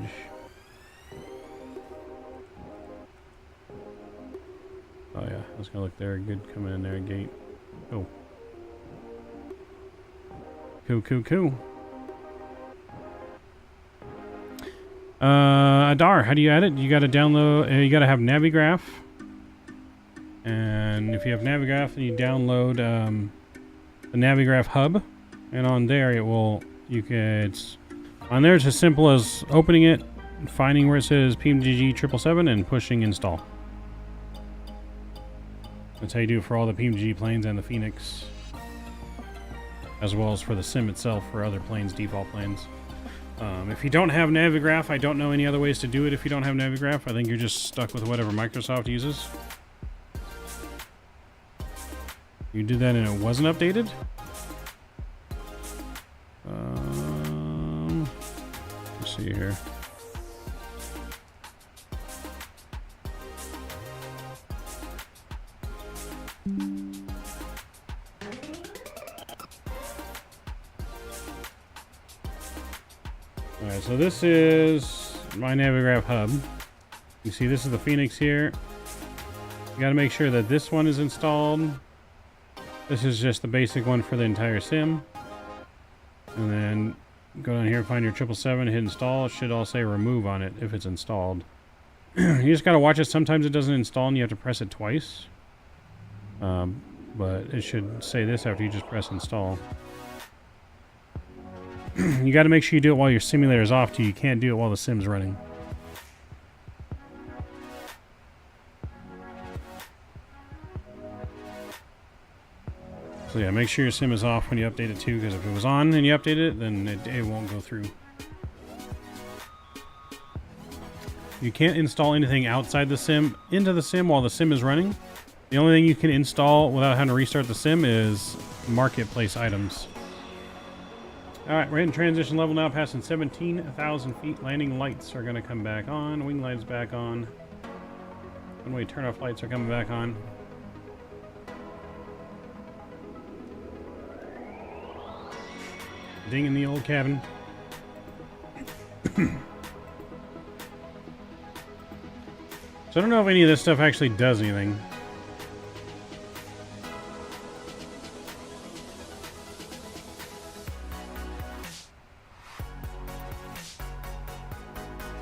Oh yeah, that's gonna look there. Good coming in there, gate. Cool. Cool. Adar, how do you add it? You gotta download, you gotta have Navigraph. And if you have Navigraph, then you download the Navigraph hub. And on there it will, it's as simple as opening it, finding where it says PMDG 777 and pushing install. That's how you do it for all the PMDG planes and the Phoenix. As well as for the sim itself for other planes, default planes. If you don't have Navigraph, I don't know any other ways to do it if you don't have Navigraph. I think you're just stuck with whatever Microsoft uses. You did that and it wasn't updated? Let's see here. Alright, so this is my Navigraph hub. You see this is the Phoenix here. You gotta make sure that this one is installed. This is just the basic one for the entire sim. And then go down here, find your 777, hit install. It should all say remove on it if it's installed. You just gotta watch it. Sometimes it doesn't install and you have to press it twice. But it should say this after you just press install. You got to make sure you do it while your simulator is off too. You can't do it while the sim's running. So yeah, make sure your sim is off when you update it too, because if it was on and you update it, then it won't go through. You can't install anything outside the sim into the sim while the sim is running. The only thing you can install without having to restart the sim is marketplace items. Alright, we're in transition level now, passing 17,000 feet. Landing lights are going to come back on. Wing lights back on. Runway turn-off lights are coming back on. Ding in the old cabin. So I don't know if any of this stuff actually does anything.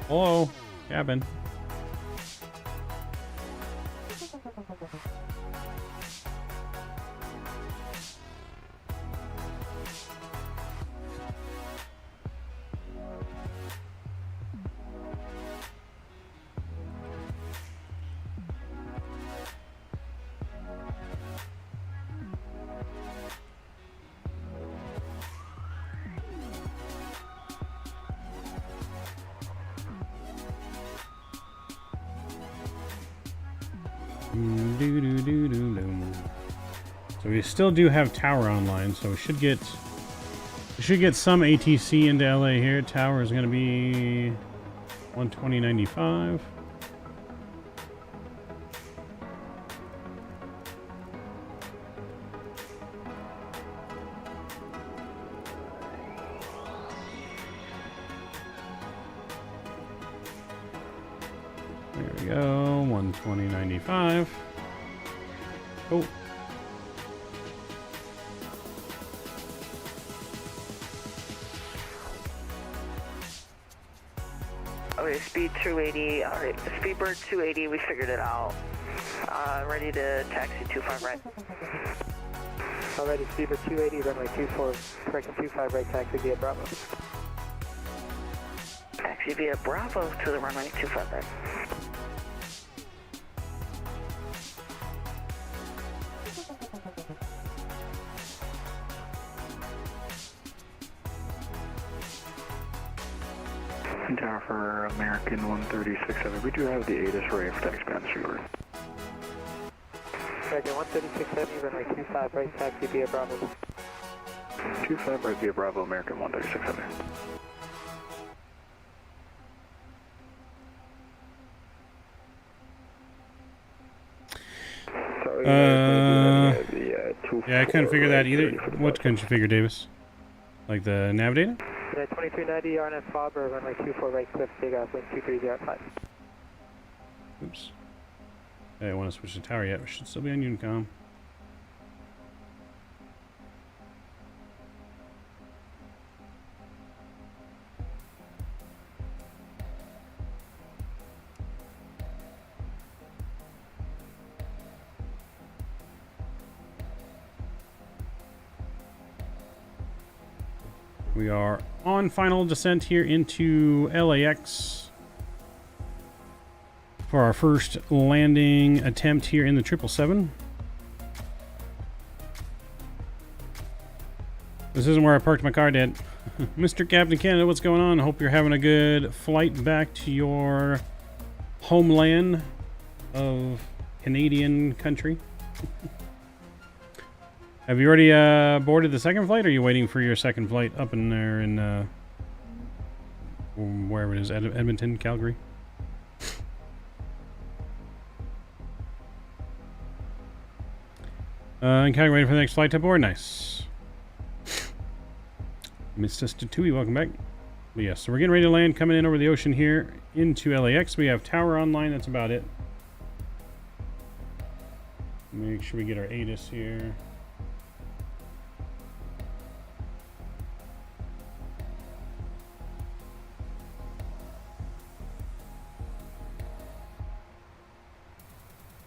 Hello, cabin. So we still do have tower online, so we should get some ATC into LA here. Tower is going to be 120.95. There we go, 120.95. Oh. Okay, speed 280. Alright, Speedbird 280, we figured it out. Ready to taxi 25 right. Already, Speedbird 280, runway 24, correction 25 right, taxi via Bravo. Taxi via Bravo to the runway 25 right. Tower for American 136.7. We do have the ATIS array for taxi on the streetward. American 136.7, runway 25 right, taxi via Bravo. 25 right via Bravo, American 136.7. Yeah, I couldn't figure that either. What couldn't you figure, Davis? Like the nav data? 2390 RNS Fobber, runway 24 right, cliff, takeoff, wind 2305. Oops. Hey, I want to switch to tower yet. We should still be on Unicom. We are on final descent here into LAX for our first landing attempt here in the 777. This isn't where I parked my car, Dad. Mr. Captain Canada, what's going on? Hope you're having a good flight back to your homeland of Canadian country. Have you already boarded the second flight, or are you waiting for your second flight up in there in wherever it is, Edmonton, Calgary? And Calgary waiting for the next flight to board. Nice. Mr. Statui, welcome back. But yes, so we're getting ready to land, coming in over the ocean here into LAX. We have tower online. That's about it. Make sure we get our ATIS here.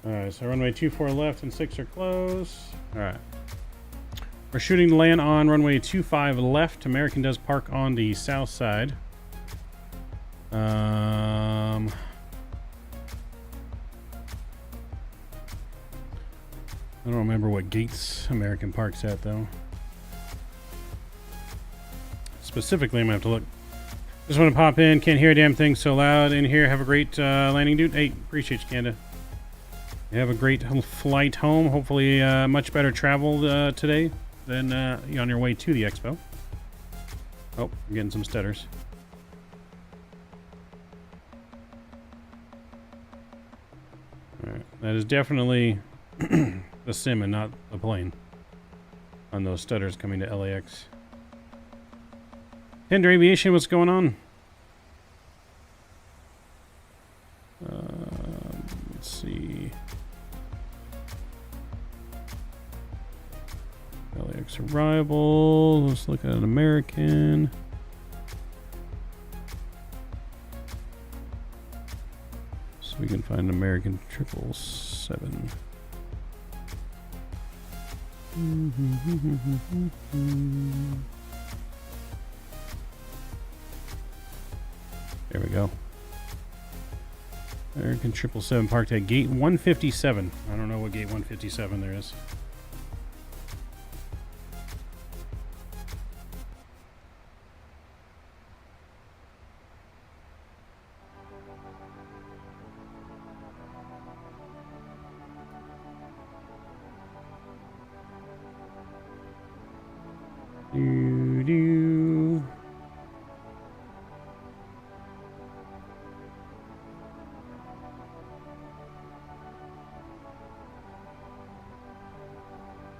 Alright, so runway 24 left and 6 are closed. Alright. We're shooting to land on runway 25 left. American does park on the south side. I don't remember what gates American parks at, though. Specifically, I'm going to have to look. Just want to pop in. Can't hear a damn thing so loud in here. Have a great landing, dude. Hey, appreciate you, Canada. You have a great flight home. Hopefully much better travel today than on your way to the expo. Oh, I'm getting some stutters. Alright, that is definitely the sim and not the plane on those stutters coming to LAX. Tender Aviation, what's going on? Let's see. LAX arrival. Let's look at an American. So we can find an American 777. There we go. American 777 parked at gate 157. I don't know what gate 157 there is.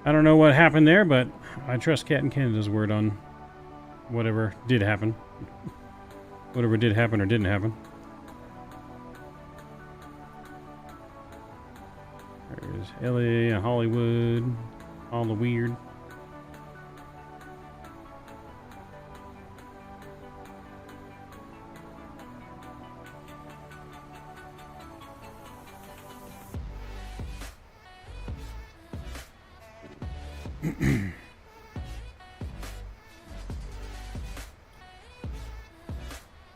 I don't know what happened there, but I trust Cat and Canada's word on whatever did happen. Whatever did happen or didn't happen. There's LA and Hollywood. All the weird.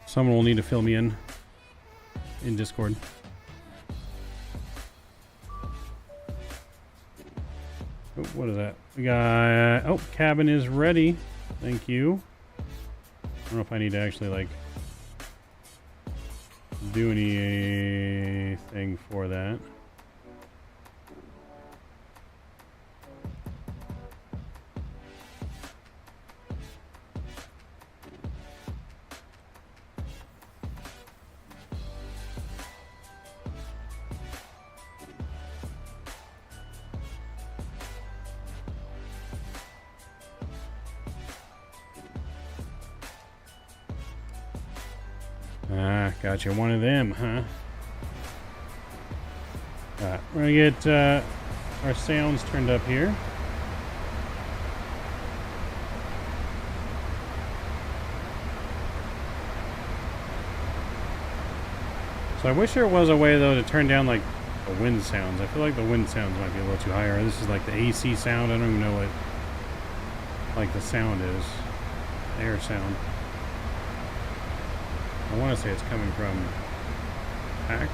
Someone will need to fill me in Discord. Oh, what is that? We got... Oh, cabin is ready. Thank you. I don't know if I need to actually, like, do anything for that. Ah, gotcha. One of them, huh? Alright, we're gonna get our sounds turned up here. So I wish there was a way, though, to turn down, like, the wind sounds. I feel like the wind sounds might be a little too high. Or this is, like, the AC sound. I don't even know what, like, the sound is. Air sound. I want to say it's coming from PAX.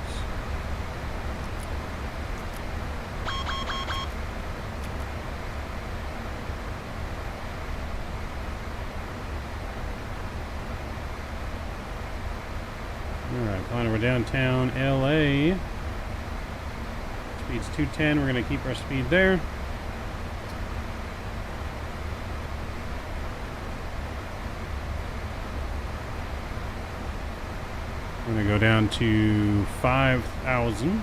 Alright, flying over downtown LA. Speed's 210. We're going to keep our speed there. I'm going to go down to 5,000.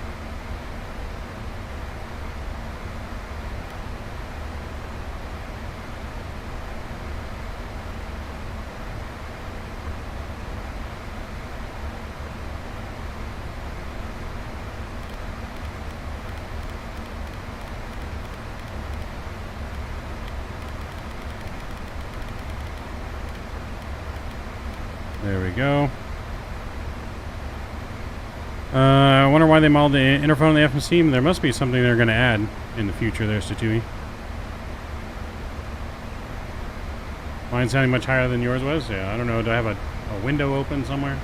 There we go. I wonder why they modeled the interphone on the FMC. There must be something they're going to add in the future there, Statui. Mine sounding much higher than yours was? Yeah, I don't know. Do I have a window open somewhere?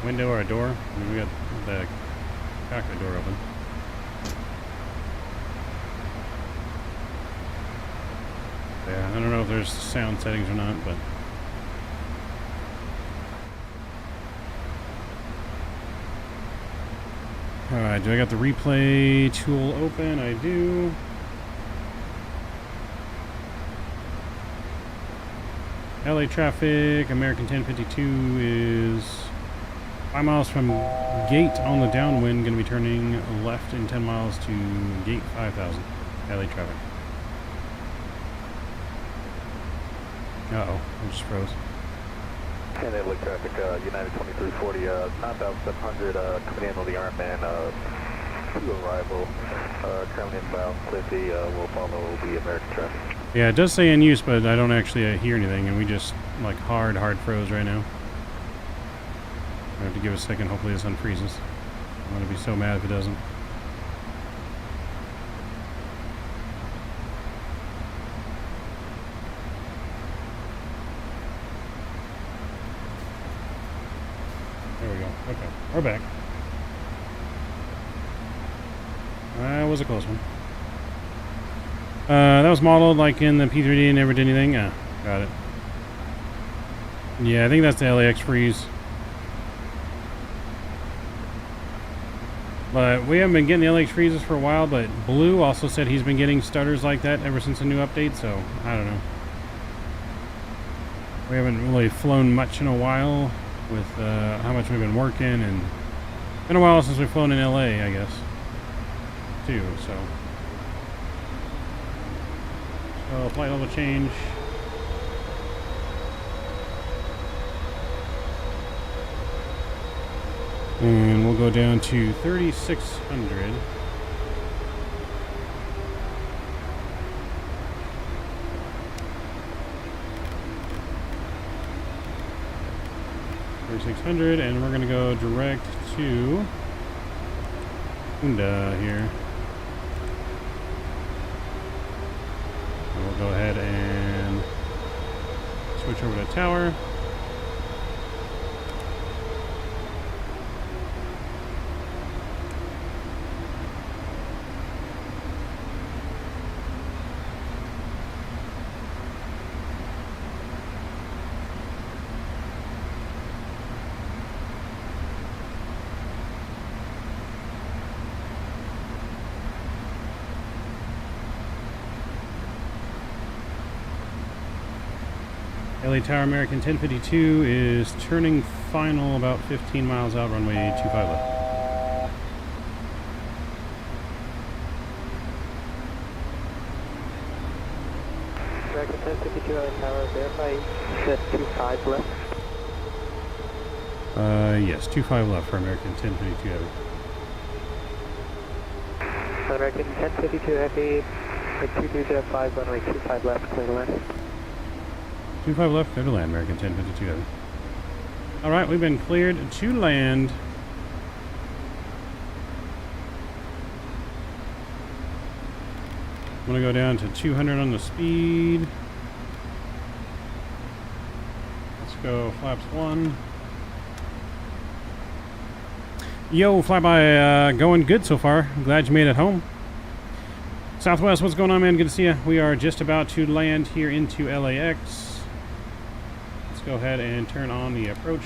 Window or a door? I mean, we got the cockpit door open. Yeah, I don't know if there's sound settings or not, but... Alright, do I got the replay tool open? I do. LA traffic, American 1052 is 5 miles from gate on the downwind, going to be turning left in 10 miles to gate 5000. LA traffic. Uh-oh, I just froze. And LA traffic, United 2340, 9,700 coming in on the Ironman, to arrival, coming inbound, Cliffy, will follow the American traffic. Yeah, it does say in use, but I don't actually hear anything, and we just, like, hard froze right now. I have to give it a second, hopefully this unfreezes. I'm going to be so mad if it doesn't. There we go. Okay, we're back. That was a close one. That was modeled like in the P3D and never did anything. Ah, got it. Yeah, I think that's the LAX freeze. But we haven't been getting the LAX freezes for a while, but Blue also said he's been getting stutters like that ever since the new update, so I don't know. We haven't really flown much in a while with how much we've been working, and it's been a while since we've flown in LA, I guess, too, so. So, flight level change. And we'll go down to 3,600. And we're going to go direct to Honda here. And we'll go ahead and switch over to tower. LA Tower American 1052 is turning final about 15 miles out, runway 25 left. American 1052 LA Tower, verify you said 25 left. Yes, 25 left for American 1052 Heavy. American 1052 Heavy, 2305, runway 25 left, clear to land. 25 left, clear to land, American 1052 Heavy. Alright, we've been cleared to land. I'm going to go down to 200 on the speed. Let's go flaps 1. Yo, flyby, going good so far. I'm glad you made it home. Southwest, what's going on, man? Good to see you. We are just about to land here into LAX. Let's go ahead and turn on the approach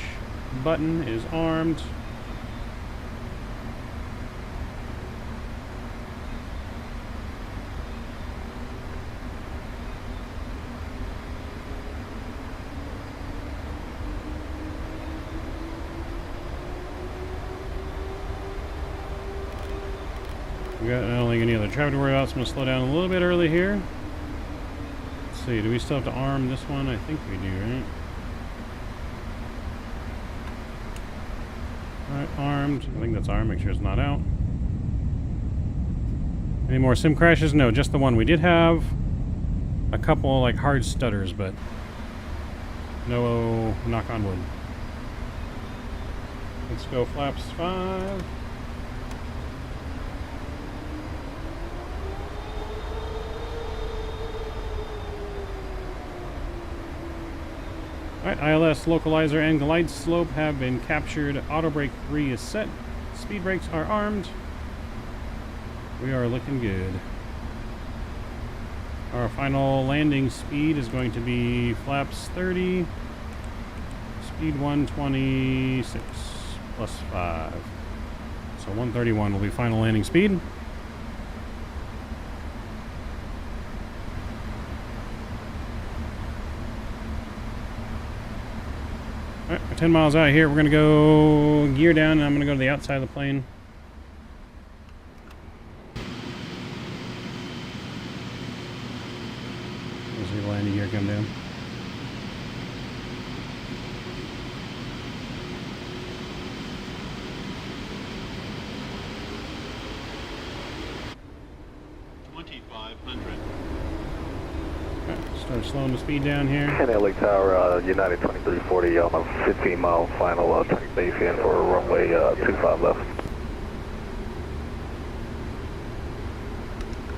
button. Is armed. We got not only any other traffic to worry about, so I'm going to slow down a little bit early here. Let's see, do we still have to arm this one? I think we do, right? Alright, armed. I think that's armed. Make sure it's not out. Any more sim crashes? No, just the one. We did have a couple like hard stutters, but no knock on wood. Let's go flaps 5. Alright, ILS localizer and glide slope have been captured. Auto brake 3 is set. Speed brakes are armed. We are looking good. Our final landing speed is going to be flaps 30. Speed 126 plus 5. So 131 will be final landing speed. Alright, we're 10 miles out here. We're going to go gear down, and I'm going to go to the outside of the plane. Let's see the landing gear come down. Start slowing the speed down here. And LA Tower, United 2340 on a 15-mile final turning base in for runway 25 left.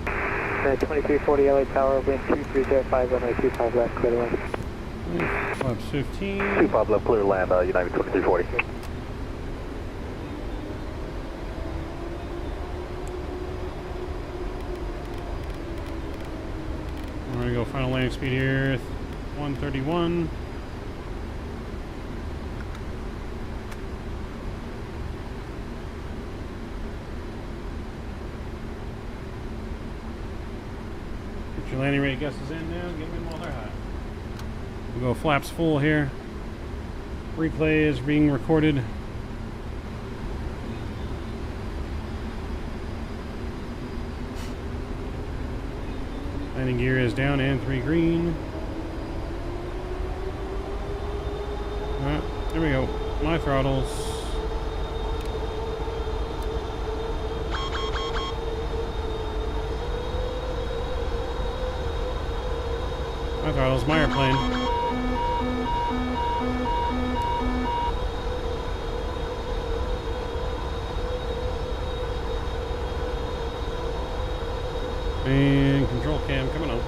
2340 LA Tower, wind 2305, runway 25 left, clear to land. Flaps 15. 25 left, clear to land, United 2340. We're going to go final landing speed here, 131. Get your landing rate guesses in now, get them in while they're high. We'll go flaps full here. Replay is being recorded. Landing gear is down and 3 green. Alright, there we go. My throttles. My throttles, my airplane. And control cam coming up.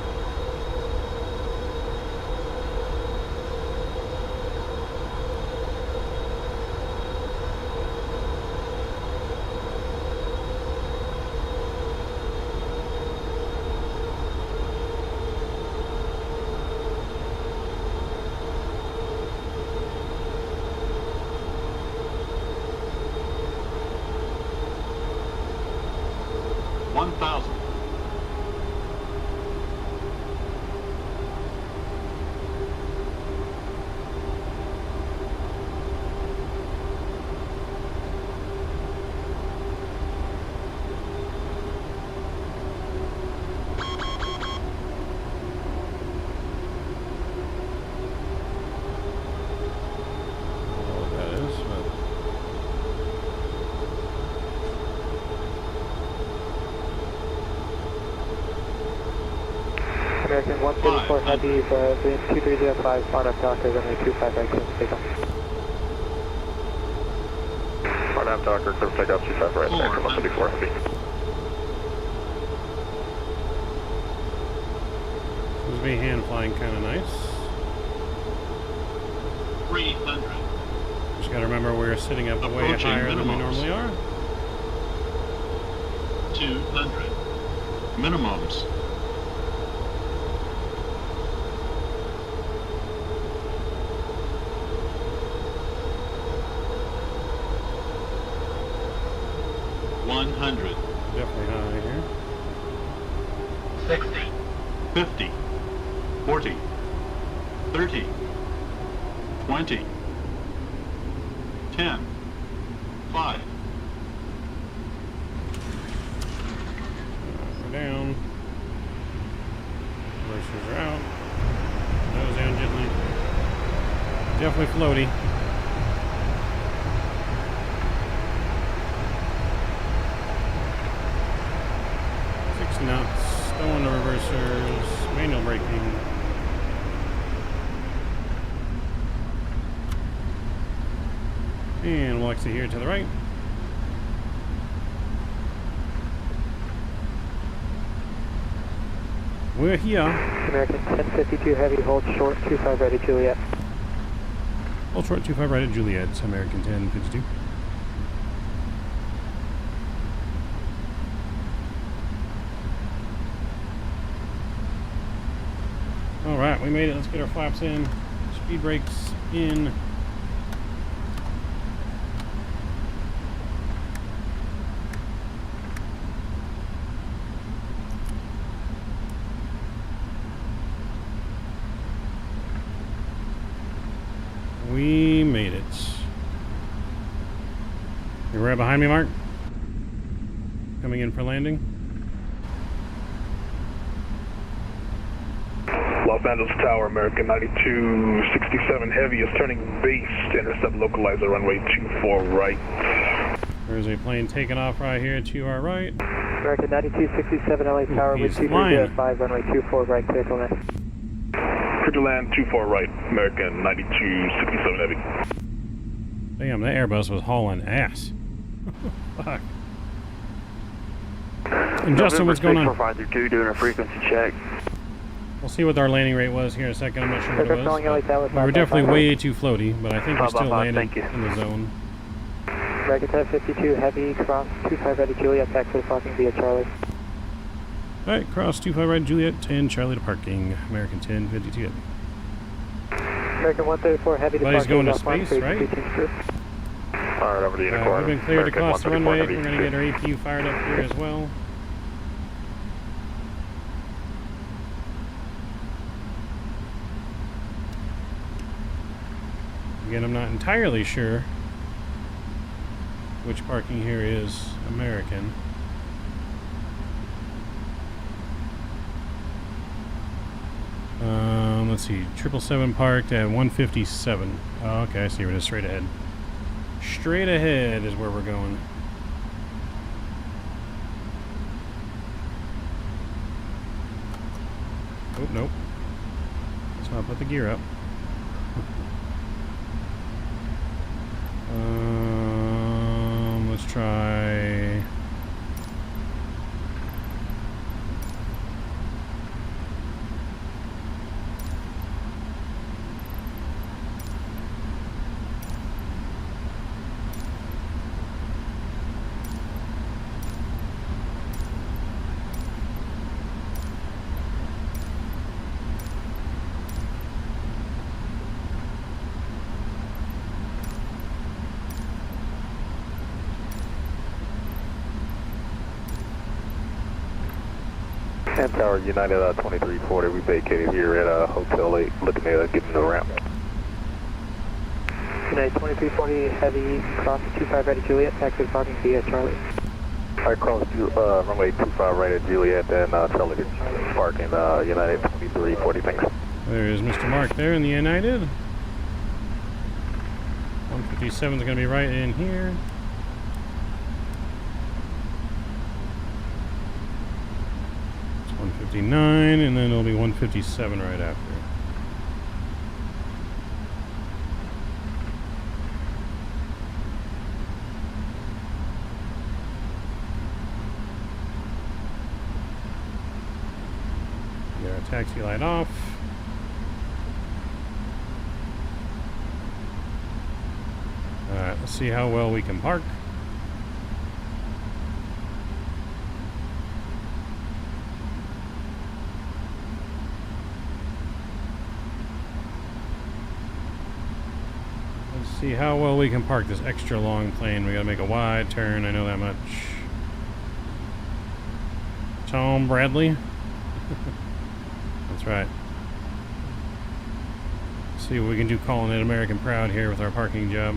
American 134 Heavy, wind 2305, on up Docker, runway 25 right, clear for takeoff. On up Docker, clear for takeoff, 25 right, American 134 Heavy. Seems to be hand flying kind of nice. 300. Just gotta remember we're sitting up way higher than we normally are. 200. Minimums. Definitely high here. 60. 50. 40. 30. 20. 10. 5. We're down. Reversers are out. Nose down gently. Definitely floaty. Knots, still on the reversers, manual braking. And we'll exit here to the right. We're here. American 1052 Heavy, hold short, 25 right at Juliet. Hold short, 25 right at Juliet, American 1052. Alright, we made it. Let's get our flaps in. Speed brakes in. We made it. You're right behind me, Mark? Coming in for landing. Los Angeles Tower, American 9267 Heavy is turning base to intercept localizer runway 24 right. There's a plane taking off right here to our right. American 9267 LA Tower with 2305, runway 24 right, clear to land. Clear to land 24 right, American 9267 Heavy. Damn, that Airbus was hauling ass. Fuck. And Justin, what's going on? 452 doing a frequency check. We'll see what our landing rate was here in a second. I'm not sure what it was. We were definitely way too floaty, but I think we still landed in the zone. American 1052 Heavy, cross 25 right at Juliet, back to the parking via Charlie. Alright, cross 25 right Juliet, 10 Charlie to parking. American 1052 Heavy. American 134 Heavy to Buddy's parking. going to space, right? Alright, over the unicorn. We've been cleared to cross the runway. We're going to get our APU fired up here as well. Again, I'm not entirely sure which parking here is American. Let's see, 777 parked at 157. Oh, okay, I see where it is, straight ahead. Straight ahead is where we're going. Oh, nope. Let's not put the gear up. Let's try. Tower United 2340, we vacated here at Hotel 8, looking at getting the ramp. United 2340 Heavy, cross 25 right at Juliet, back to the parking via Charlie. I crossed runway 25 right at Juliet and Charlie parking United 2340, thanks. There's Mr. Mark there in the United. 157 is going to be right in here. 159, and then it'll be 157 right after. Get our taxi light off. Alright, let's see how well we can park. Let's see how well we can park this extra long plane. We gotta make a wide turn, I know that much. Tom Bradley. That's right. See what we can do calling it American Proud here with our parking job.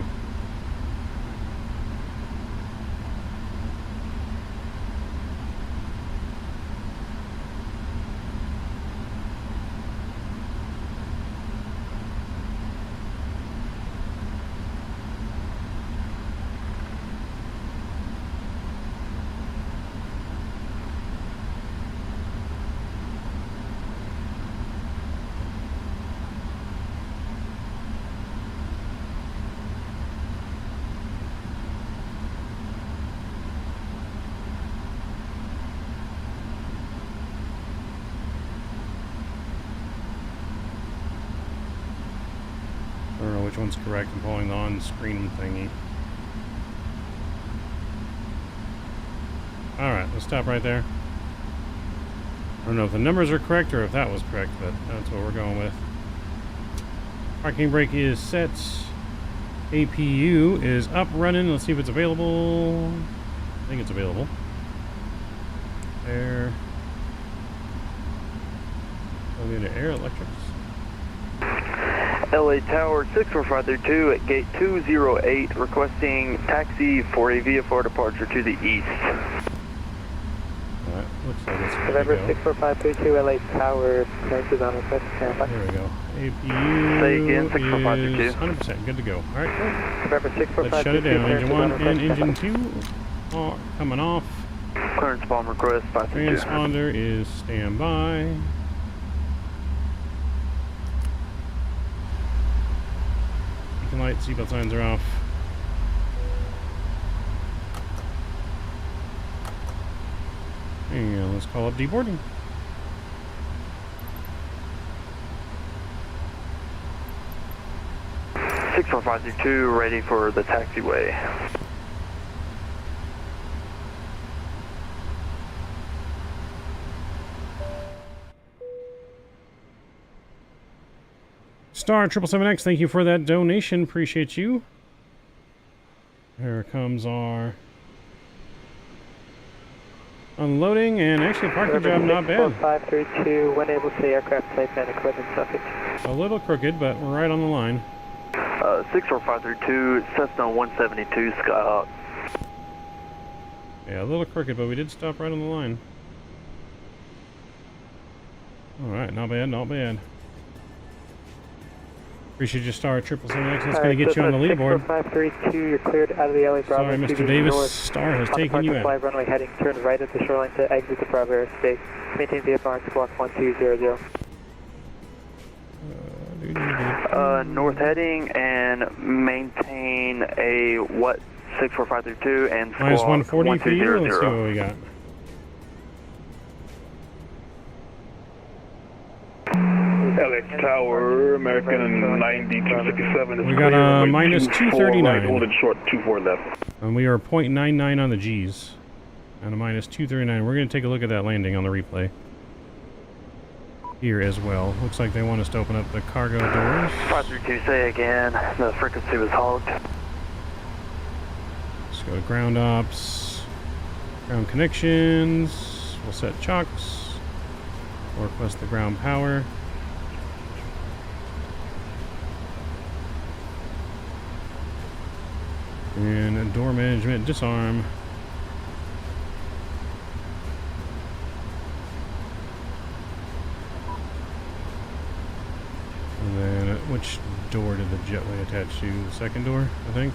I don't know which one's correct. I'm pulling the on-screen thingy. Alright, let's stop right there. I don't know if the numbers are correct or if that was correct, but that's what we're going with. Parking brake is set. APU is up, running. Let's see if it's available. I think it's available. Air. We'll get into air electrics. LA Tower 64532 at gate 208, requesting taxi for a VFR departure to the east. Alright, looks like it's November 64532 LA Tower, is on request. There we go. APU Say again, 64532. is 100% good to go. Alright, cool. November 64532. Let's shut it down. Engine 1 and Engine 2 are coming off. Clearance bomb request 532. Transponder is standby. Light, seatbelt signs are off. And let's call up deboarding. Six 64532 ready for the taxiway. Star 777X, thank you for that donation. Appreciate you. Here comes our unloading, and actually parking job not bad. 532, when able to see aircraft type and equipment subject. A little crooked, but we're right on the line. 64532, Cessna 172, Skyhawk. Yeah, a little crooked, but we did stop right on the line. Alright, not bad, not bad. Appreciate your Star 777X. That's going to get you on the leaderboard. 532, you're cleared out of the LA Bravo. Sorry, Mr. Davis. Star has taken you out. Fly runway heading, turn right at the shoreline to exit the Bravo airspace. Maintain VFR squawk 1200. North heading and maintain a what 64532 and squawk minus 140 for you. Let's see what we got. LX Tower, American 9267. We got a minus 239. Holding short, 24 left. And we are 0.99 on the G's. And a minus 239. We're going to take a look at that landing on the replay. Here as well. Looks like they want us to open up the cargo doors. 532, say again. The frequency was hogged. Let's go to ground ops. Ground connections. We'll set chocks. We'll request the ground power. And door management, disarm. And then, which door did the jetway attach to? The second door, I think.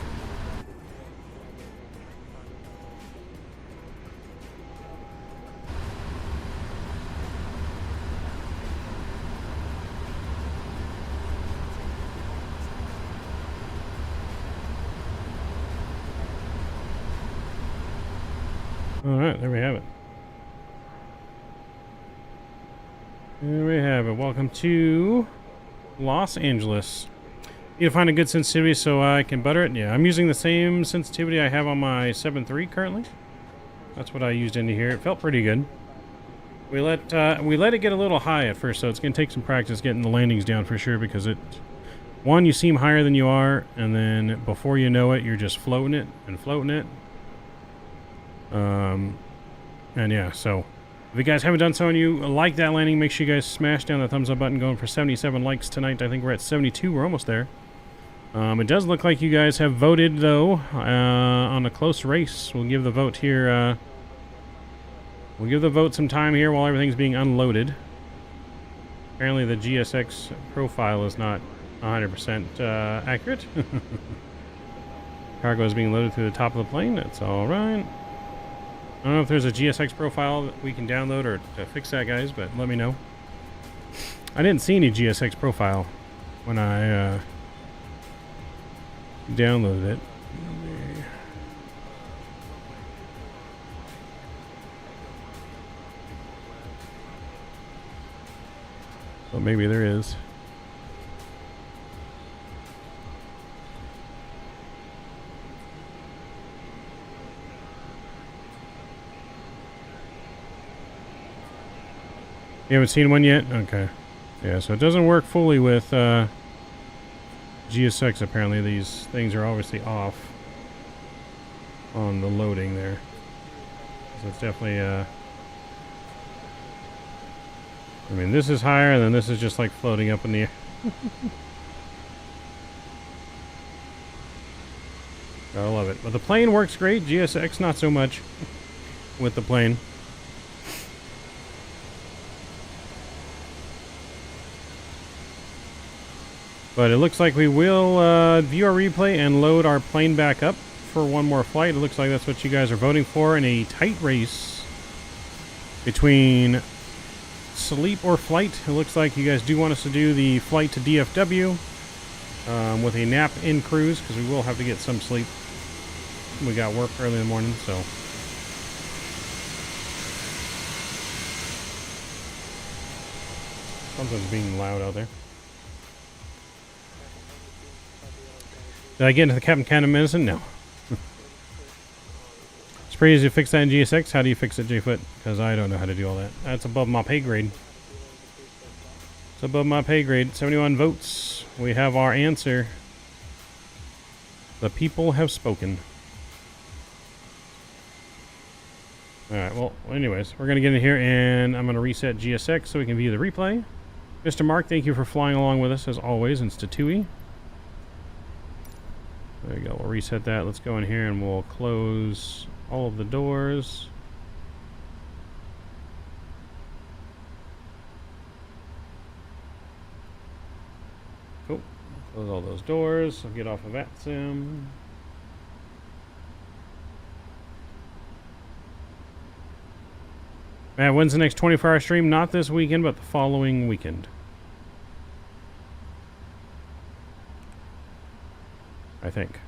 All right, there we have it. There we have it. Welcome to Los Angeles. Need to find a good sensitivity so I can butter it. Yeah, I'm using the same sensitivity I have on my 7.3 currently. That's what I used into here. It felt pretty good. We let it get a little high at first, so it's going to take some practice getting the landings down for sure, because one, you seem higher than you are, and then before you know it, you're just floating it and floating it. And yeah, so if you guys haven't done so and you like that landing, make sure you guys smash down the thumbs up button. Going for 77 likes tonight. I think we're at 72. We're almost there. It does look like you guys have voted, though, on a close race. We'll give the vote here, we'll give the vote some time here while everything's being unloaded. Apparently the GSX profile is not 100% accurate. Cargo is being loaded through the top of the plane. That's all right. I don't know if there's a GSX profile that we can download or to fix that, guys, but let me know. I didn't see any GSX profile when I downloaded it. Well, maybe there is. You haven't seen one yet? Okay. Yeah, so it doesn't work fully with GSX, apparently. These things are obviously off on the loading there. So it's definitely, I mean, this is higher, and then this is just like floating up in the air. I love it. But the plane works great. GSX, not so much with the plane. But it looks like we will view our replay and load our plane back up for one more flight. It looks like that's what you guys are voting for in a tight race between sleep or flight. It looks like you guys do want us to do the flight to DFW with a nap in cruise, because we will have to get some sleep. We got work early in the morning, so. Something's being loud out there. Did I get into the Captain Canada medicine? No. It's pretty easy to fix that in GSX. How do you fix it, J-Foot? Because I don't know how to do all that. That's above my pay grade. It's above my pay grade. 71 votes. We have our answer. The people have spoken. Alright, well, anyways, we're going to get in here and I'm going to reset GSX so we can view the replay. Mr. Mark, thank you for flying along with us as always in Statui. There you go. We'll reset that. Let's go in here and we'll close all of the doors. Cool. Close all those doors. I'll get off of VATSIM. Matt, when's the next 24-hour stream? Not this weekend, but the following weekend. I think.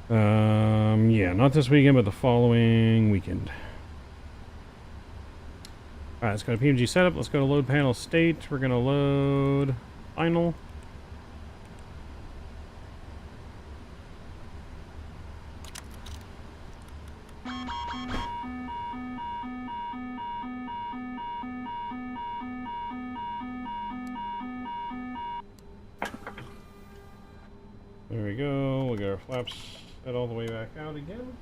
Yeah, not this weekend, but the following weekend. Alright, let's go to PMDG setup. Let's go to load panel state. We're going to load final. There we go. We'll get our flaps set all the way back out again.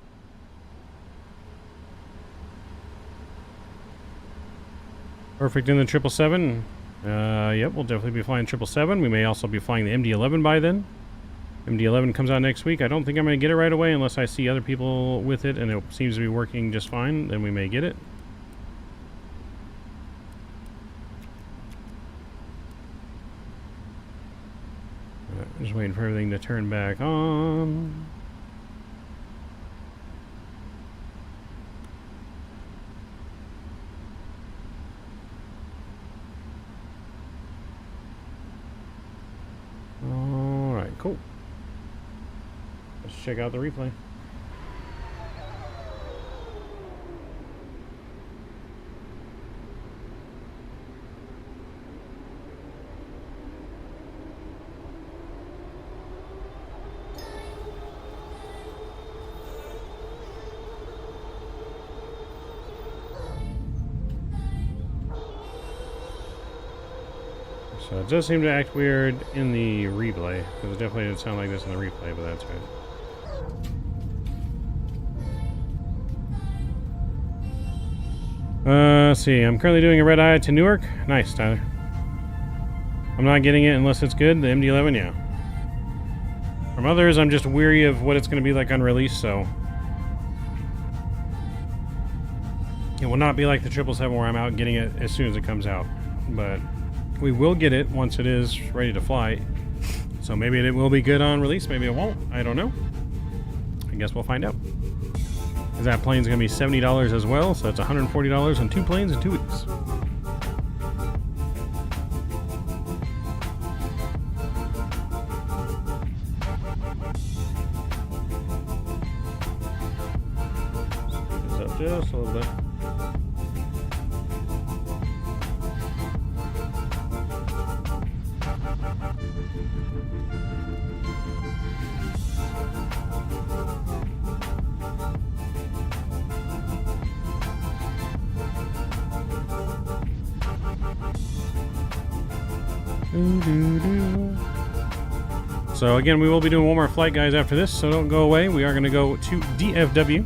Perfect in the 777. Yep, we'll definitely be flying 777. We may also be flying the MD-11 by then. MD-11 comes out next week. I don't think I'm going to get it right away unless I see other people with it and it seems to be working just fine. Then we may get it. Just waiting for everything to turn back on. Alright, cool. Let's check out the replay. So it does seem to act weird in the replay, because it definitely didn't sound like this in the replay, but that's right. Let's see, I'm currently doing a red eye to Newark. Nice, Tyler. I'm not getting it unless it's good. The MD-11, yeah. From others, I'm just weary of what it's going to be like on release, so it will not be like the 777 where I'm out getting it as soon as it comes out. But we will get it once it is ready to fly. So maybe it will be good on release, maybe it won't. I don't know. I guess we'll find out. Because that plane's going to be $70 as well, so that's $140 on 2 planes in 2 weeks. Up just a little bit. So again, we will be doing one more flight, guys, after this, so don't go away. We are going to go to DFW.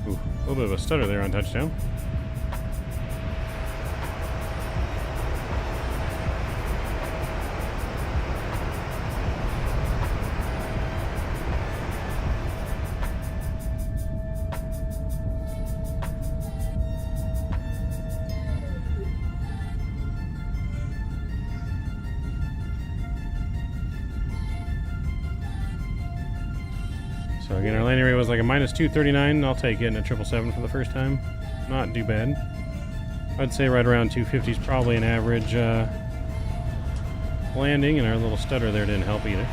Ooh, a little bit of a stutter there on touchdown. So again, our landing rate was like a -239. I'll take it in a 777 for the first time. Not too bad. I'd say right around 250 is probably an average landing, and our little stutter there didn't help either.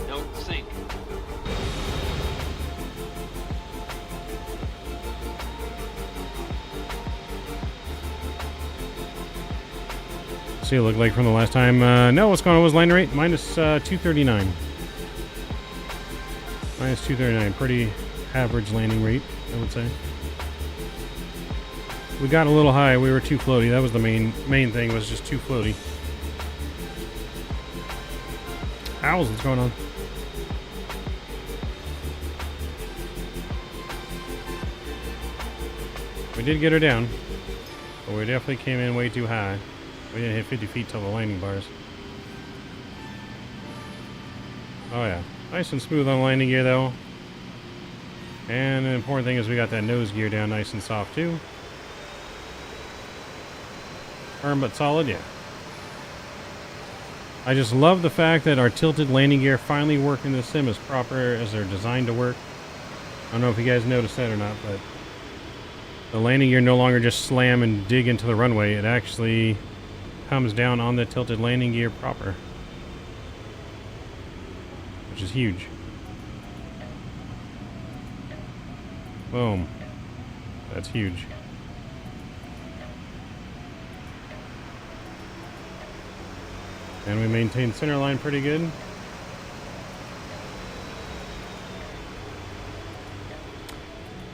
Don't sink. See, it looked like from the last time. No, what's going on was landing rate -239. -239, pretty average landing rate, I would say. We got a little high. We were too floaty. That was the main thing. Was just too floaty. Owls, what's going on? We did get her down, but we definitely came in way too high. We didn't hit 50 feet till the landing bars. Oh yeah, nice and smooth on landing gear though. And the important thing is we got that nose gear down nice and soft too. Firm but solid, yeah. I just love the fact that our tilted landing gear finally work in this sim as proper as they're designed to work. I don't know if you guys noticed that or not, but the landing gear no longer just slam and dig into the runway. It actually comes down on the tilted landing gear proper, which is huge. Boom. That's huge. And we maintain center line pretty good.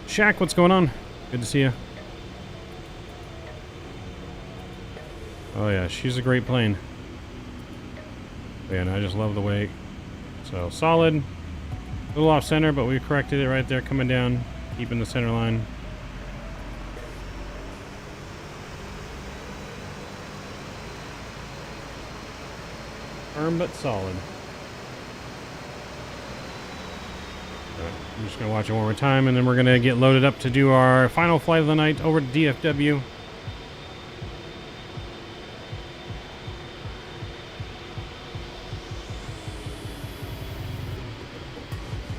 Shaq, what's going on? Good to see you. Oh yeah, she's a great plane. Man, I just love the way. So solid, a little off center, but we corrected it right there, coming down, keeping the center line. Firm but solid. Alright, I'm just gonna watch it one more time, and then we're gonna get loaded up to do our final flight of the night over to DFW.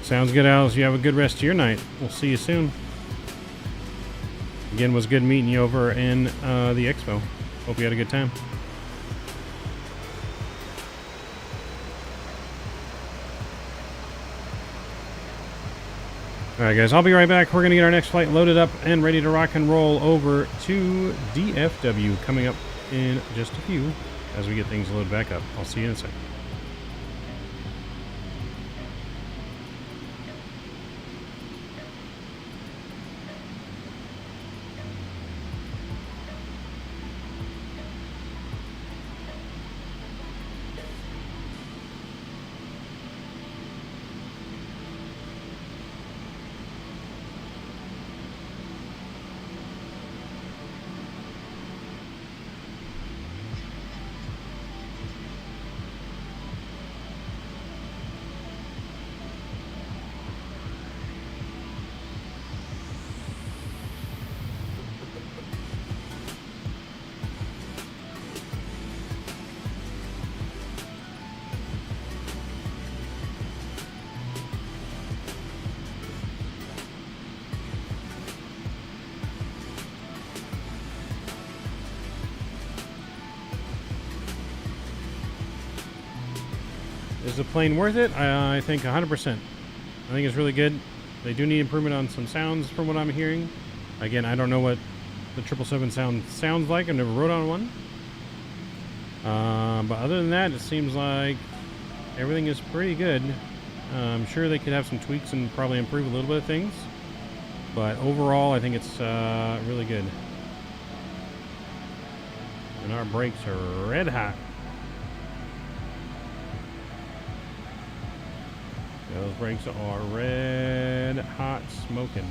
Sounds good, Alice. You have a good rest of your night. We'll see you soon. Again, it was good meeting you over in the expo. Hope you had a good time. All right, guys, I'll be right back. We're going to get our next flight loaded up and ready to rock and roll over to DFW coming up in just a few as we get things loaded back up. I'll see you in a second. Is the plane worth it? I think 100%. I think it's really good. They do need improvement on some sounds from what I'm hearing. Again, I don't know what the 777 sounds like. I've never rode on one. But other than that, it seems like everything is pretty good. I'm sure they could have some tweaks and probably improve a little bit of things. But overall, I think it's really good. And our brakes are red hot. Those brakes are red hot smoking.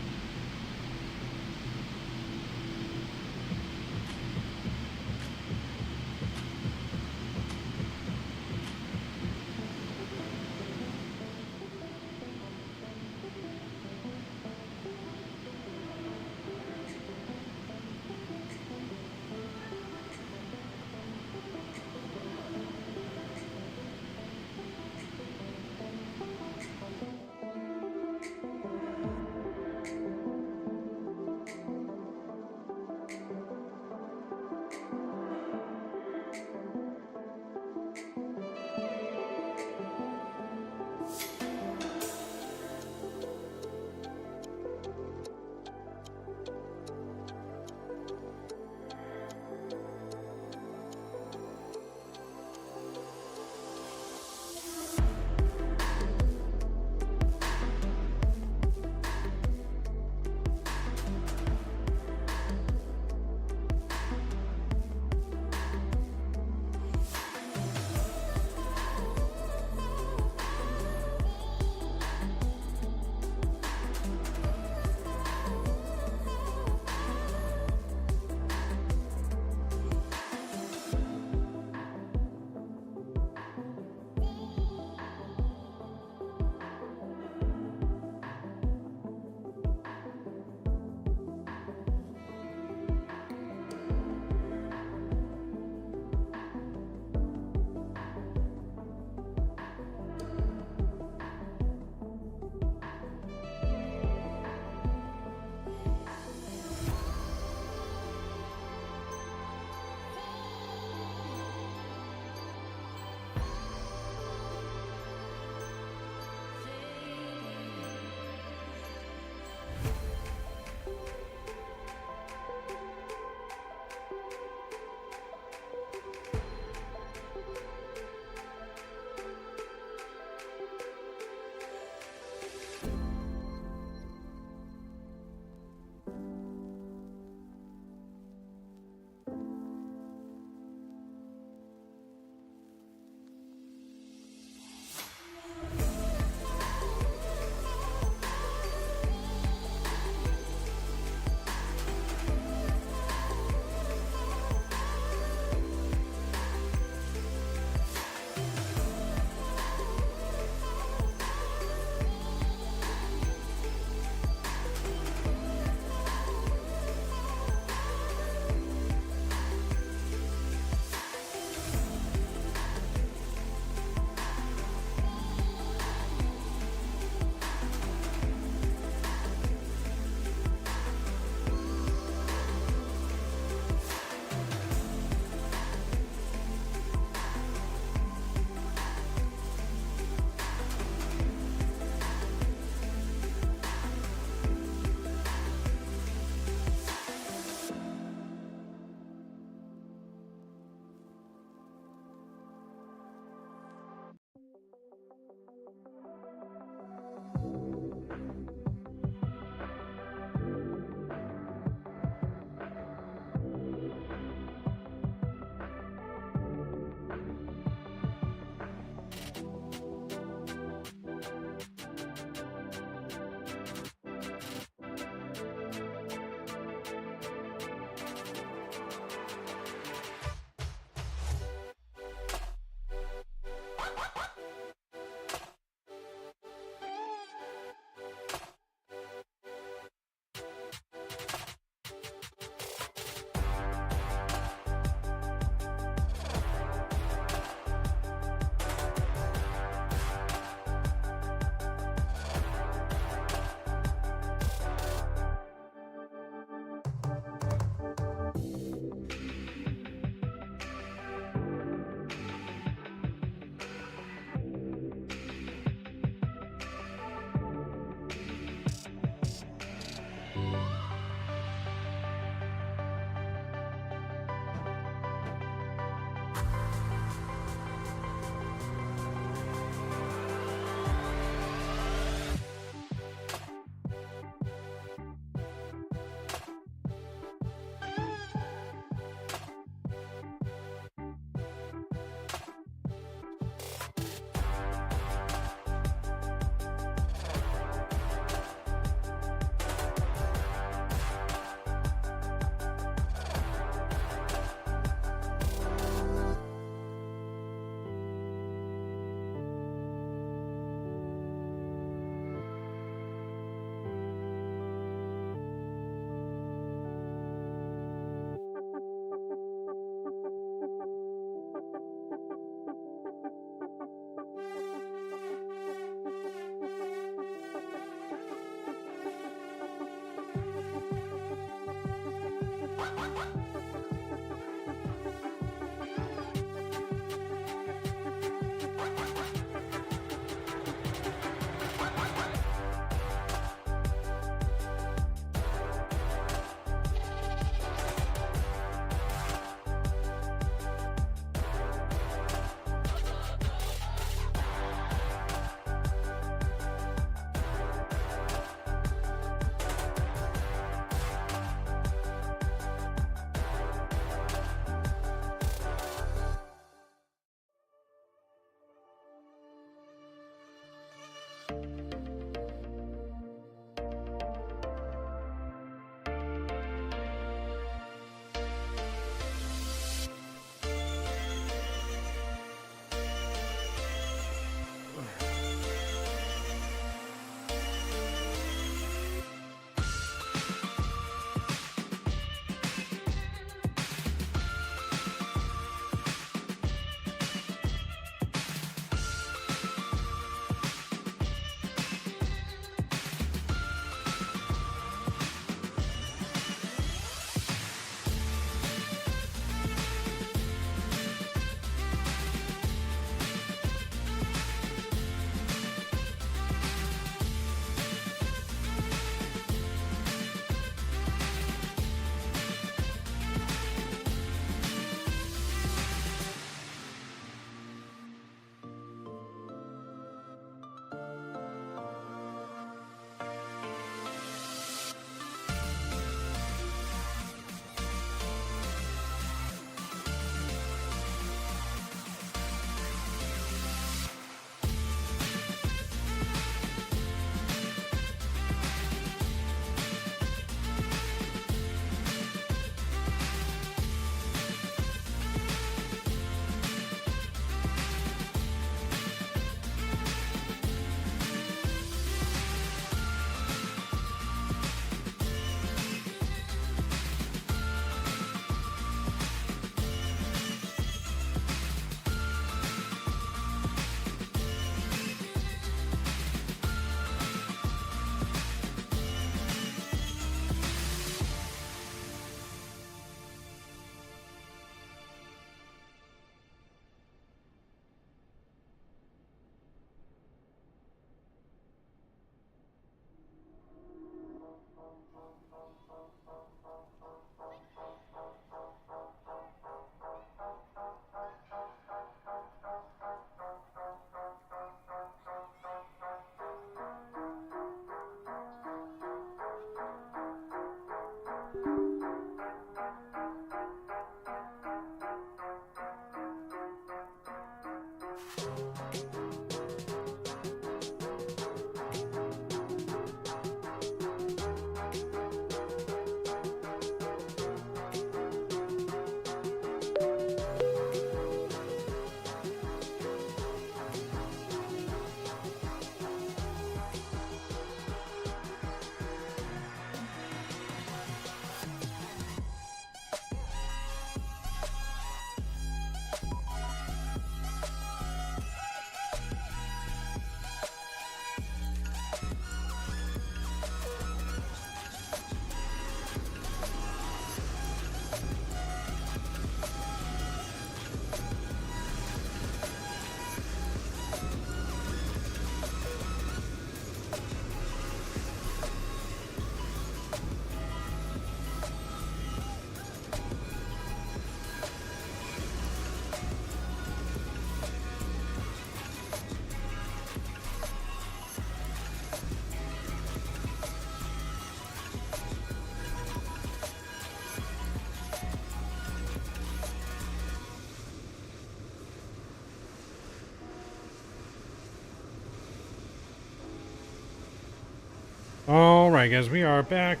All right, guys, we are back.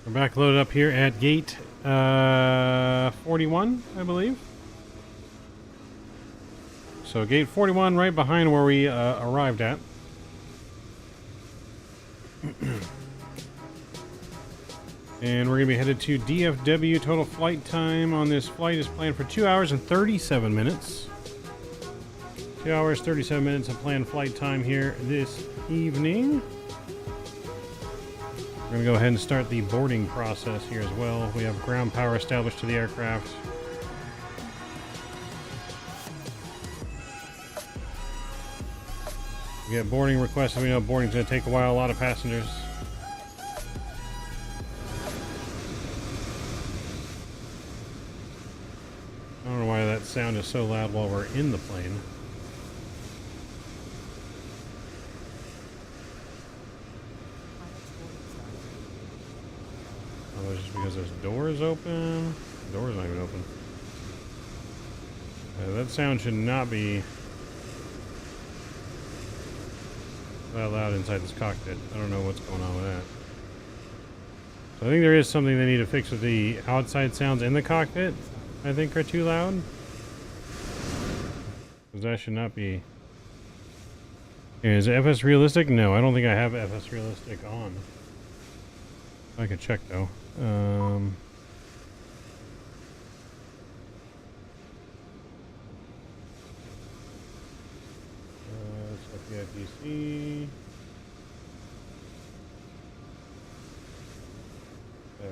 We're back loaded up here at gate 41, I believe. So gate 41, right behind where we arrived at. And we're going to be headed to DFW. Total flight time on this flight is planned for 2 hours and 37 minutes. 2 hours, 37 minutes of planned flight time here this evening. We're going to go ahead and start the boarding process here as well. We have ground power established to the aircraft. We get boarding requests, and we know boarding's going to take a while, a lot of passengers. I don't know why that sound is so loud while we're in the plane. Oh, it's just because there's doors open. The door's not even open. That sound should not be that loud inside this cockpit. I don't know what's going on with that. So I think there is something they need to fix with the outside sounds in the cockpit. I think are too loud. Because that should not be. Is it FS Realistic? No, I don't think I have FS Realistic on. I could check though. PIPC.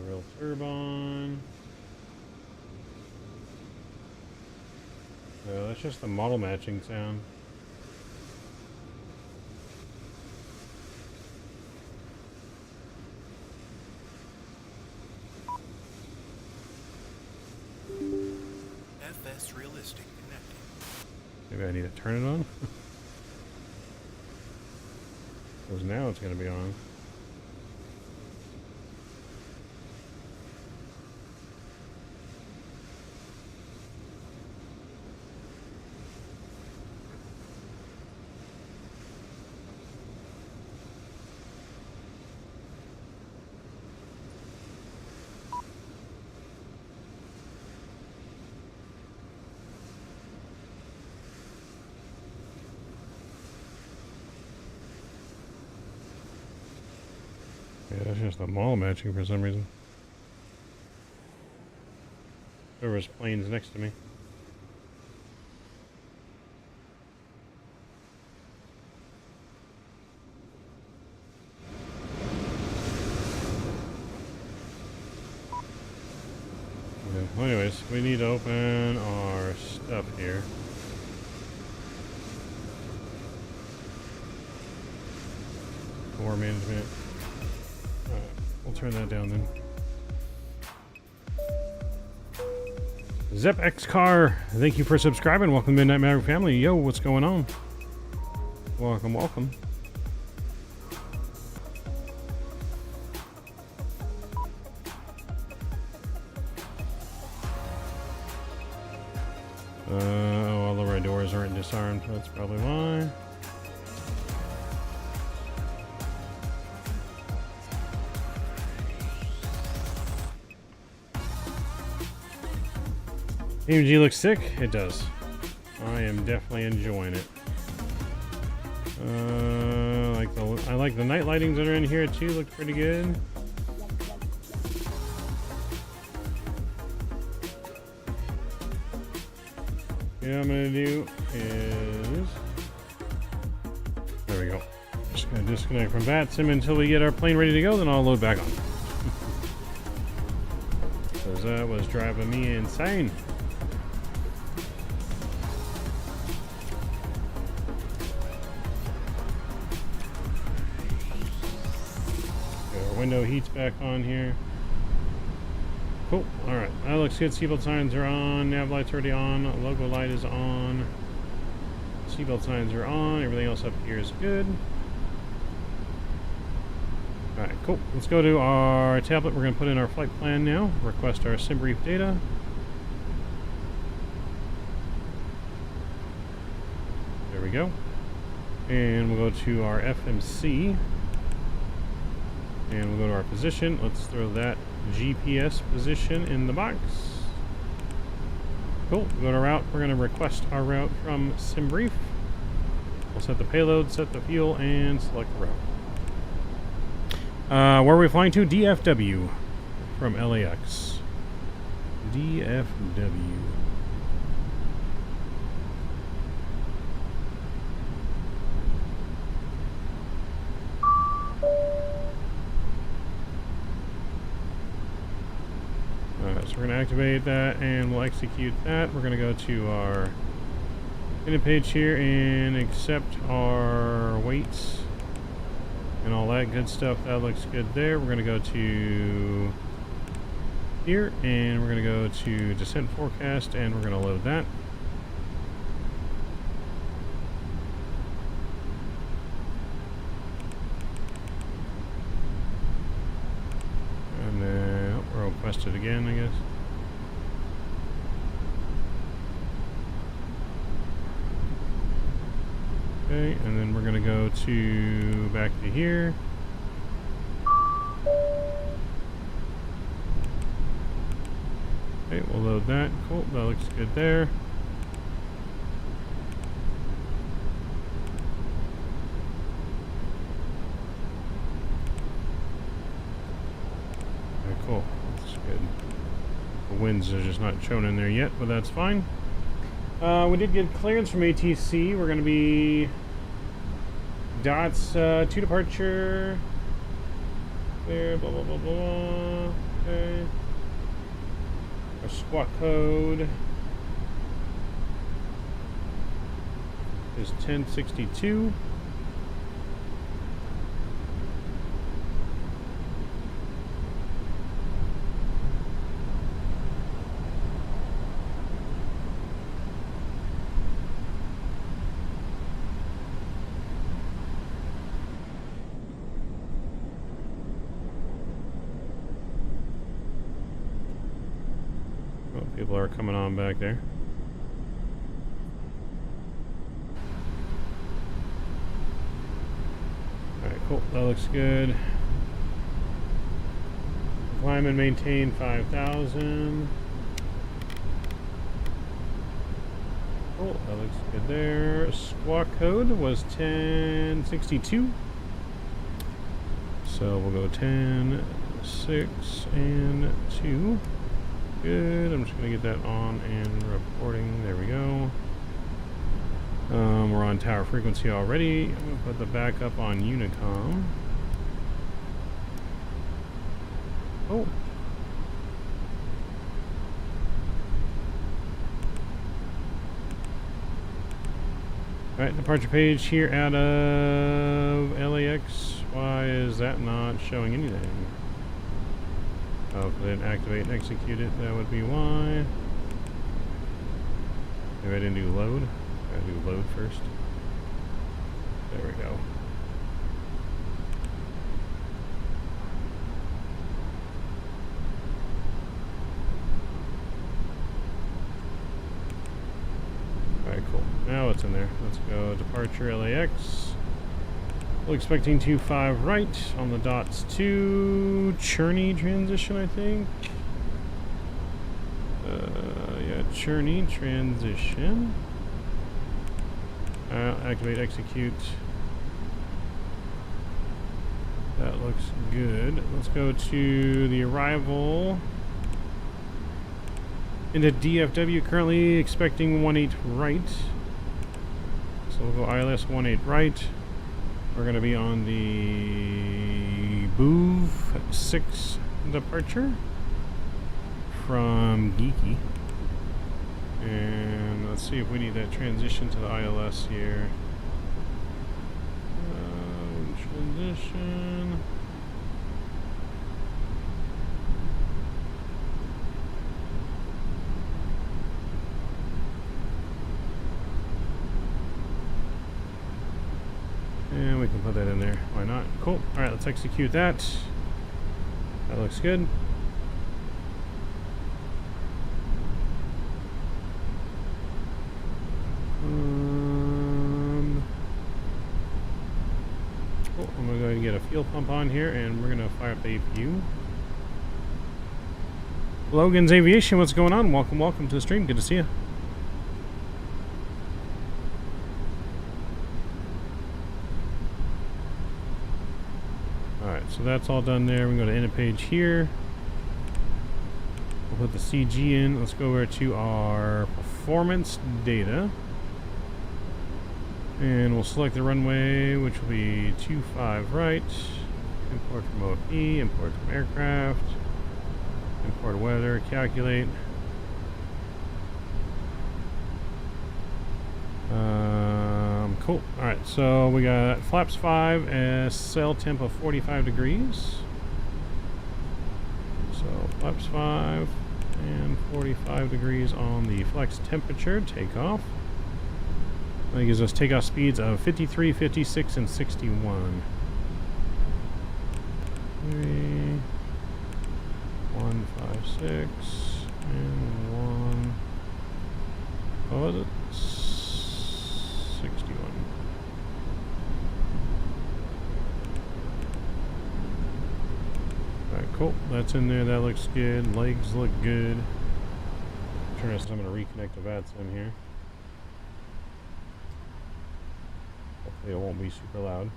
Real turbine. No, that's just the model matching sound. FS Realistic connecting. Maybe I need to turn it on? Because now it's going to be on. Yeah, that's just the model matching for some reason. There was planes next to me. Okay, well anyways, we need to open our stuff here. Core management. We'll turn that down then. Zep X Car, thank you for subscribing. Welcome to Midnight Maverick family. Yo, what's going on? Welcome, welcome. All of our doors aren't disarmed. That's probably why. PMDG looks sick. It does. I am definitely enjoying it. I like the night lightings that are in here too. Look pretty good. What I'm gonna do is there we go. Just gonna disconnect from VATSIM until we get our plane ready to go. Then I'll load back on. Because that was driving me insane. Window heat's back on here. Cool. Alright. That looks good. Seatbelt signs are on. Nav light's already on. Logo light is on. Seatbelt signs are on. Everything else up here is good. Alright, cool. Let's go to our tablet. We're going to put in our flight plan now. Request our sim brief data. There we go. And we'll go to our FMC. And we'll go to our position. Let's throw that GPS position in the box. Cool. Go to route. We're going to request our route from SimBrief. We'll set the payload, set the fuel, and select the route. Where are we flying to? DFW from LAX. DFW. So we're going to activate that and we'll execute that. We're going to go to our init page here and accept our weights and all that good stuff. That looks good there. We're going to go to here and we're going to go to descent forecast and we're going to load that. And then we're requested again, I guess. Okay, and then we're going to go to back to here. Okay, we'll load that. Cool, that looks good there. Okay, cool. That's good. The winds are just not shown in there yet, but that's fine. We did get clearance from ATC. We're going to be dots 2 departure. Clear, blah, blah, blah, blah. Okay. Our squawk code is 1062. People are coming on back there. Alright, cool. That looks good. Climb and maintain 5,000. Cool. That looks good there. Squawk code was 1062. So we'll go 10, 6, and 2. Good. I'm just going to get that on and reporting. There we go. We're on tower frequency already. I'm going to put the backup on Unicom. Oh. Alright, departure page here out of LAX. Why is that not showing anything? Oh, if I didn't activate and execute it, that would be why. Maybe I didn't do load. I gotta do load first. There we go. Alright, cool. Now it's in there. Let's go departure LAX. We're expecting 25 right on the dots 2 churney transition, I think. Yeah, churney transition. Activate, execute. That looks good. Let's go to the arrival into DFW. Currently expecting 18 right. So we'll go ILS 18 right. We're going to be on the Boov 6 departure from Geeky. And let's see if we need that transition to the ILS here. Transition. And we can put that in there. Why not? Cool. Alright, let's execute that. That looks good. Cool. I'm going to go ahead and get a fuel pump on here, and we're going to fire up the APU. Logan's Aviation, what's going on? Welcome, welcome to the stream. Good to see you. So that's all done there. We can go to init page here. We'll put the CG in. Let's go over to our performance data. And we'll select the runway, which will be 25 right. Import from OFE, import from aircraft. Import weather, calculate. Cool. Alright, so we got flaps 5 and sail temp of 45 degrees. So flaps 5 and 45 degrees on the flex temperature, takeoff. That gives us takeoff speeds of 53, 56, and 61. 3, 1, 5, 6, and 1. What was it? 61. Alright, cool. That's in there. That looks good. Legs look good. I'm going to reconnect the VATS in here. Hopefully it won't be super loud.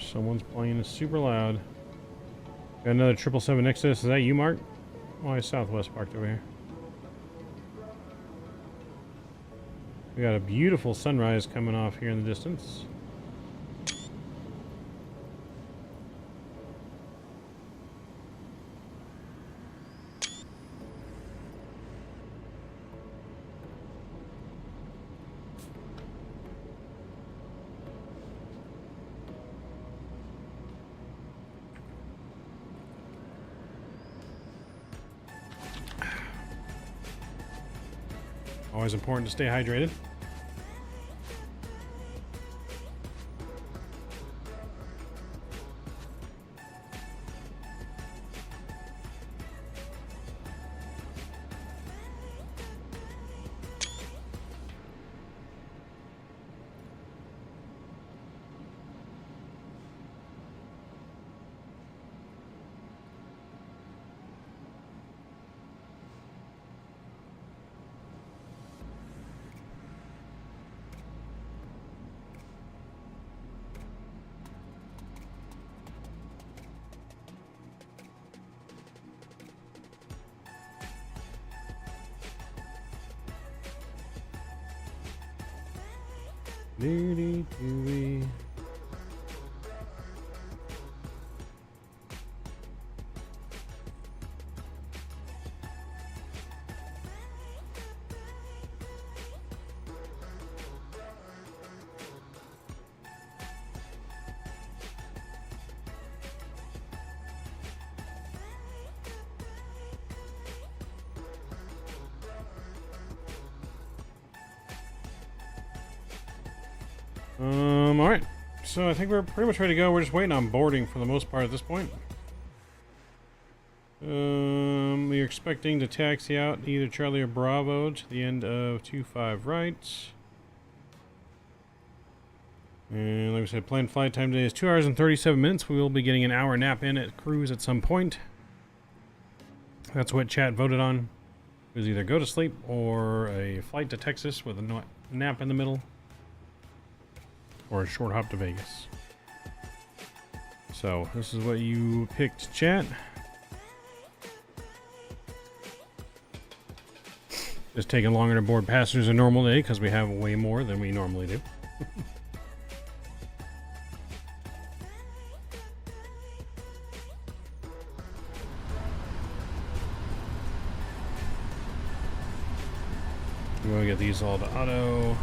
Someone's playing super loud. Got another 777 next to us. Is that you, Mark? Why is Southwest parked over here? We got a beautiful sunrise coming off here in the distance. Always important to stay hydrated. Doo-dee-doo-dee. Alright, so I think we're pretty much ready to go. We're just waiting on boarding for the most part at this point. We're expecting to taxi out either Charlie or Bravo to the end of 25 right. And like I said, planned flight time today is 2 hours and 37 minutes. We will be getting an hour nap in at cruise at some point. That's what chat voted on. It was either go to sleep or a flight to Texas with a nap in the middle. Or a short hop to Vegas. So, this is what you picked, chat. Just taking longer to board passengers a normal day because we have way more than we normally do. We're going to get these all to auto.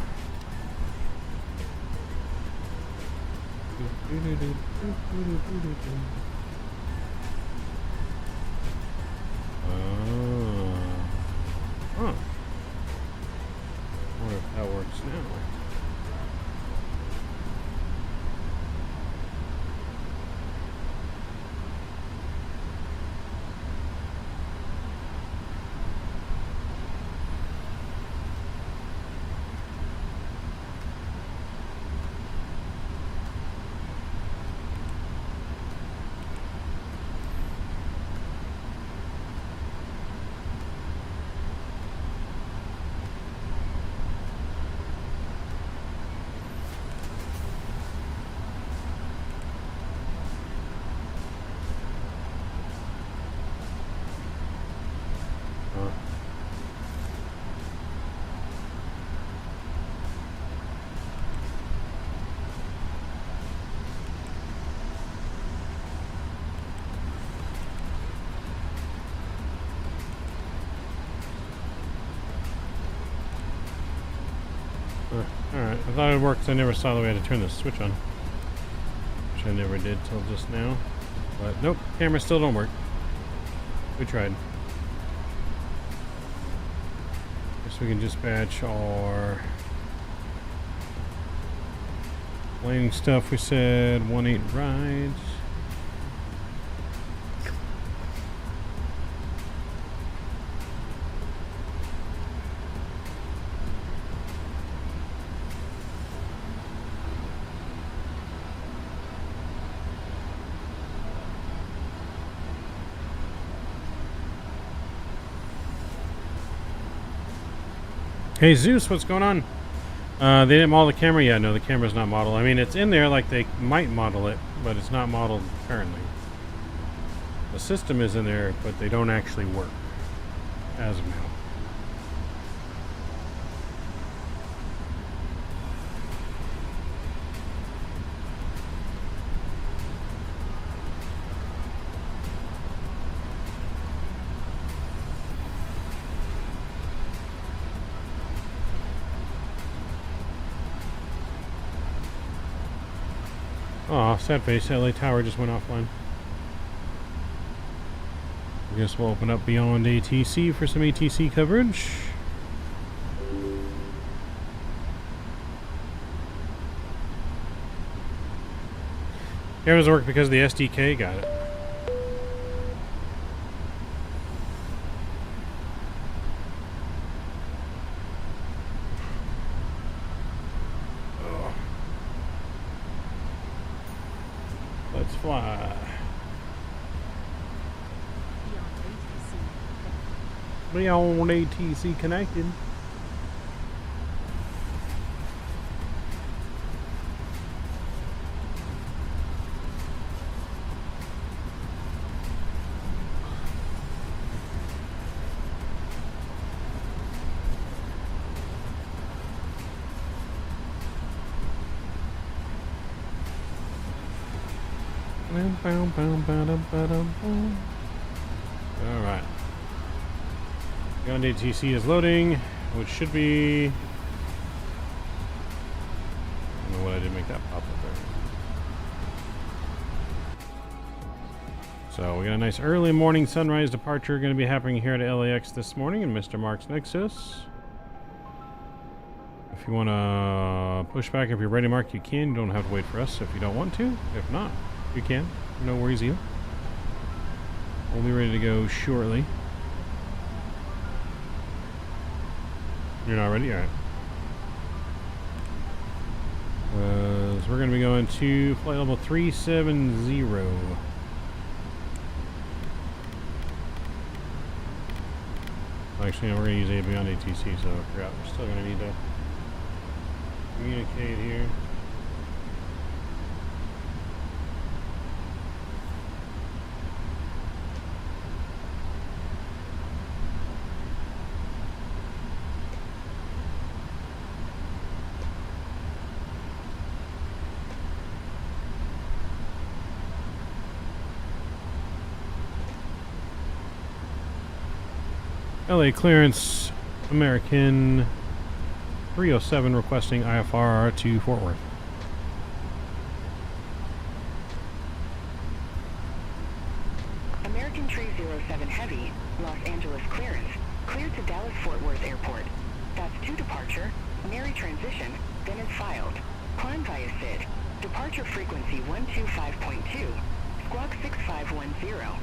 Huh. I wonder if that works now. thought it would work because I never saw the way I had to turn the switch on. Which I never did till just now. But nope, cameras still don't work. We tried. Guess we can dispatch our landing stuff. We said 1-8 rides. Hey Zeus, what's going on? They didn't model the camera yet. No, the camera's not modeled. I mean, it's in there like they might model it, but it's not modeled currently. The system is in there, but they don't actually work as of now. Aw, sad face. LA Tower just went offline. I guess we'll open up beyond ATC for some ATC coverage. Camera doesn't work because the SDK got it. Let's fly. Beyond ATC connected. Alright. Beyond ATC is loading, which should be... I don't know what I did make that pop up there. So we got a nice early morning sunrise departure going to be happening here at LAX this morning in Mr. Mark's Nexus. If you want to push back, if you're ready, Mark, you can. You don't have to wait for us if you don't want to. If not, you can. No worries, you. We'll be ready to go shortly. You're not ready? Alright. So we're going to be going to flight level 370. Actually, no, we're going to use A beyond ATC, so I forgot. We're still going to need to communicate here. LA clearance, American 307 requesting IFR to Fort Worth. American 307 Heavy, Los Angeles clearance, cleared to Dallas Fort Worth Airport. That's to departure, Mary transition, then is filed. Climb via SID, departure frequency 125.2, squawk 6510.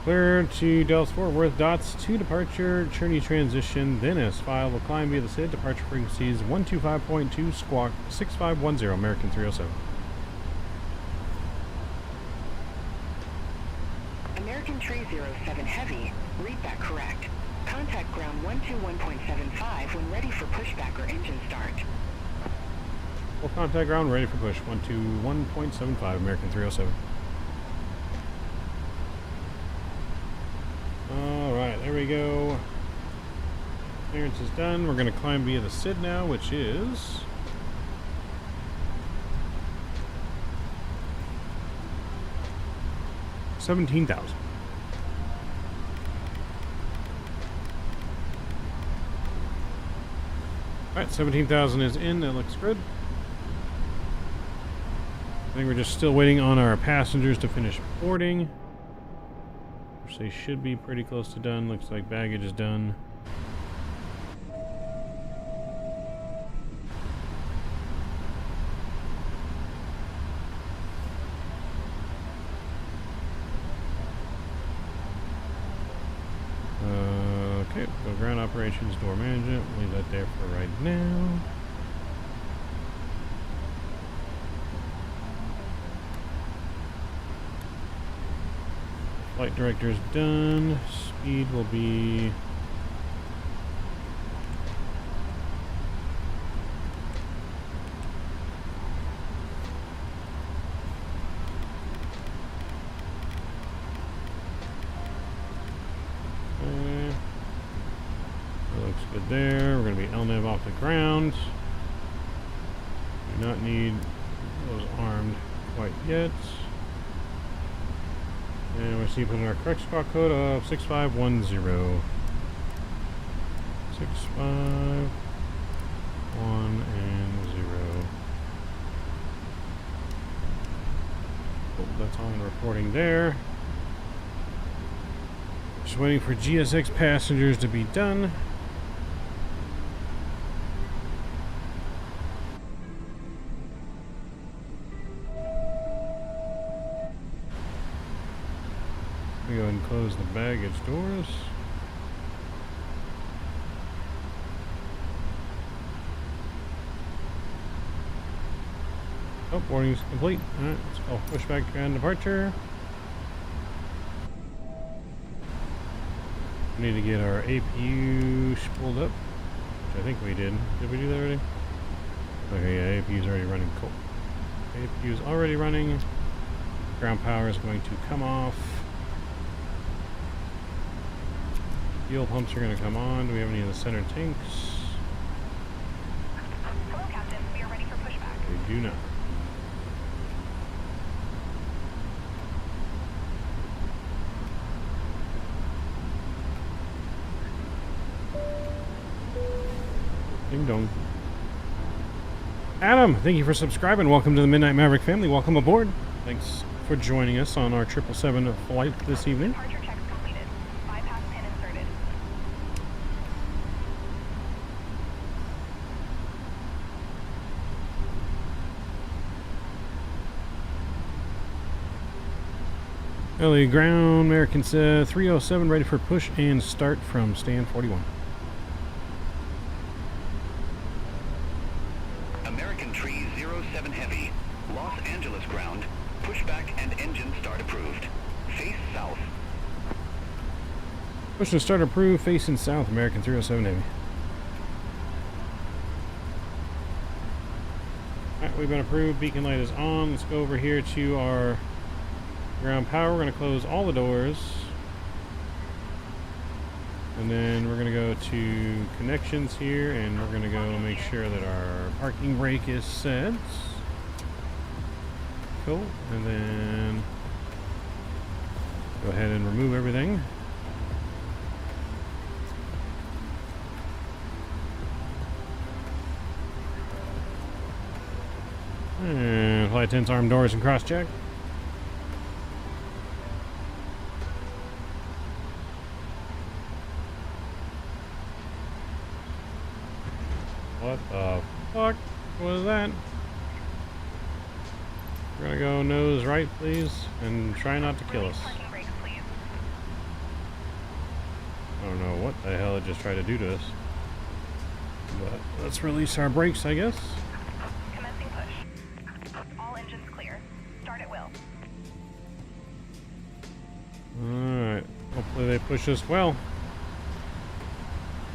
Clear to Dallas Fort Worth, dots to departure, journey transition, then as filed, will climb via the SID, departure frequencies 125.2, squawk 6510, American 307. American 307 Heavy, read that correct. Contact ground 121.75 when ready for pushback or engine start. Full contact ground, ready for push, 121.75, American 307. Alright, there we go. Clearance is done. We're going to climb via the SID now, which is... $17,000. Alright, 17,000 is in. That looks good. I think we're just still waiting on our passengers to finish boarding. Which they should be pretty close to done. Looks like baggage is done. Okay, so ground operations, door management. Leave that there for right now. Flight director's done. Speed will be... looks good there. We're going to be LNAV off the ground. Do not need those armed quite yet. And we're seeing putting our correct squawk code of 6510. 651 and 0. Oh, that's on reporting there. Just waiting for GSX passengers to be done. Go ahead and close the baggage doors. Oh, boarding is complete. Alright, let's call pushback and departure. We need to get our APU spooled up, which I think we did. Did we do that already? Okay, yeah, APU is already running. Cool. APU is already running. Ground power is going to come off. Fuel pumps are going to come on. Do we have any of the center tanks? Hello, Captain. We are ready for pushback. We do not. Ding dong. Adam, thank you for subscribing. Welcome to the Midnight Maverick family. Welcome aboard. Thanks for joining us on our 777 flight this evening. LA ground, American 307 ready for push and start from stand 41. American Tree 07 Heavy, Los Angeles ground, pushback and engine start approved. Face south. Push and start approved, facing south, American 307 Heavy. Alright, we've been approved, beacon light is on. Let's go over here to our ground power. We're going to close all the doors. And then we're going to go to connections here, and we're going to go make sure that our parking brake is set. Cool. And then go ahead and remove everything. And flight attendants, arm doors, and cross check. What the fuck was that? We're gonna go nose right, please, and try not to kill us. I don't know what the hell it just tried to do to us. But let's release our brakes, I guess. Commencing push. All engines clear. Start at will. Alright. Hopefully they push us well.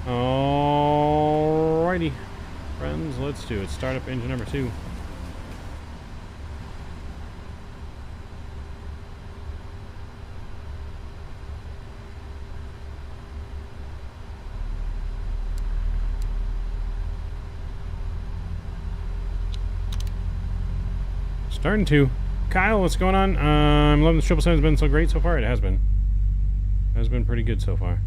Alrighty. Friends, let's do it. Start up engine number 2. Starting to. Kyle, what's going on? I'm loving the 777. Has been so great so far. It has been. It has been pretty good so far.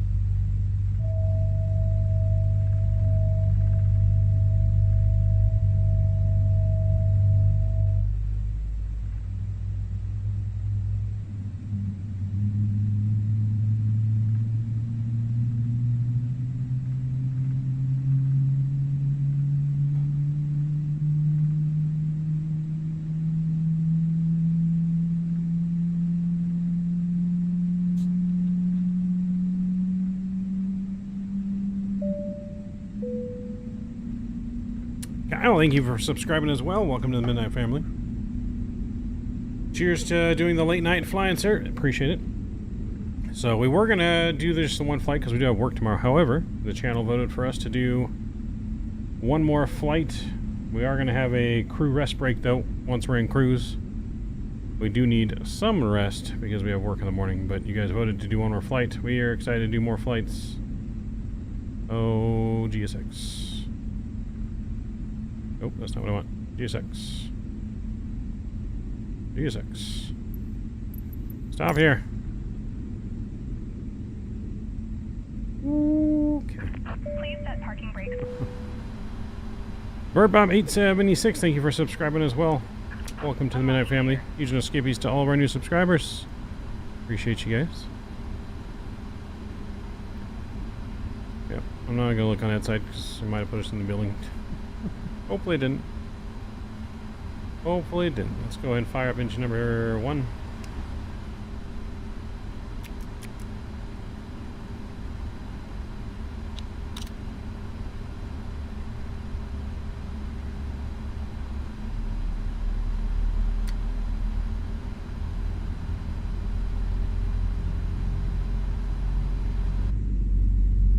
Kyle, thank you for subscribing as well. Welcome to the Midnight Family. Cheers to doing the late night flying, sir. Appreciate it. So we were going to do this one flight because we do have work tomorrow. However, the channel voted for us to do one more flight. We are going to have a crew rest break, though, once we're in cruise. We do need some rest because we have work in the morning, but you guys voted to do one more flight. We are excited to do more flights. Oh, GSX. Nope, that's not what I want. GSX. GSX. Stop here. Okay. Please set parking brakes. BirdBob876, thank you for subscribing as well. Welcome to the Midnight Family. Huge no skippies to all of our new subscribers. Appreciate you guys. Yep, I'm not gonna look on that side because it might have put us in the building. Hopefully it didn't. Hopefully it didn't. Let's go ahead and fire up engine number 1.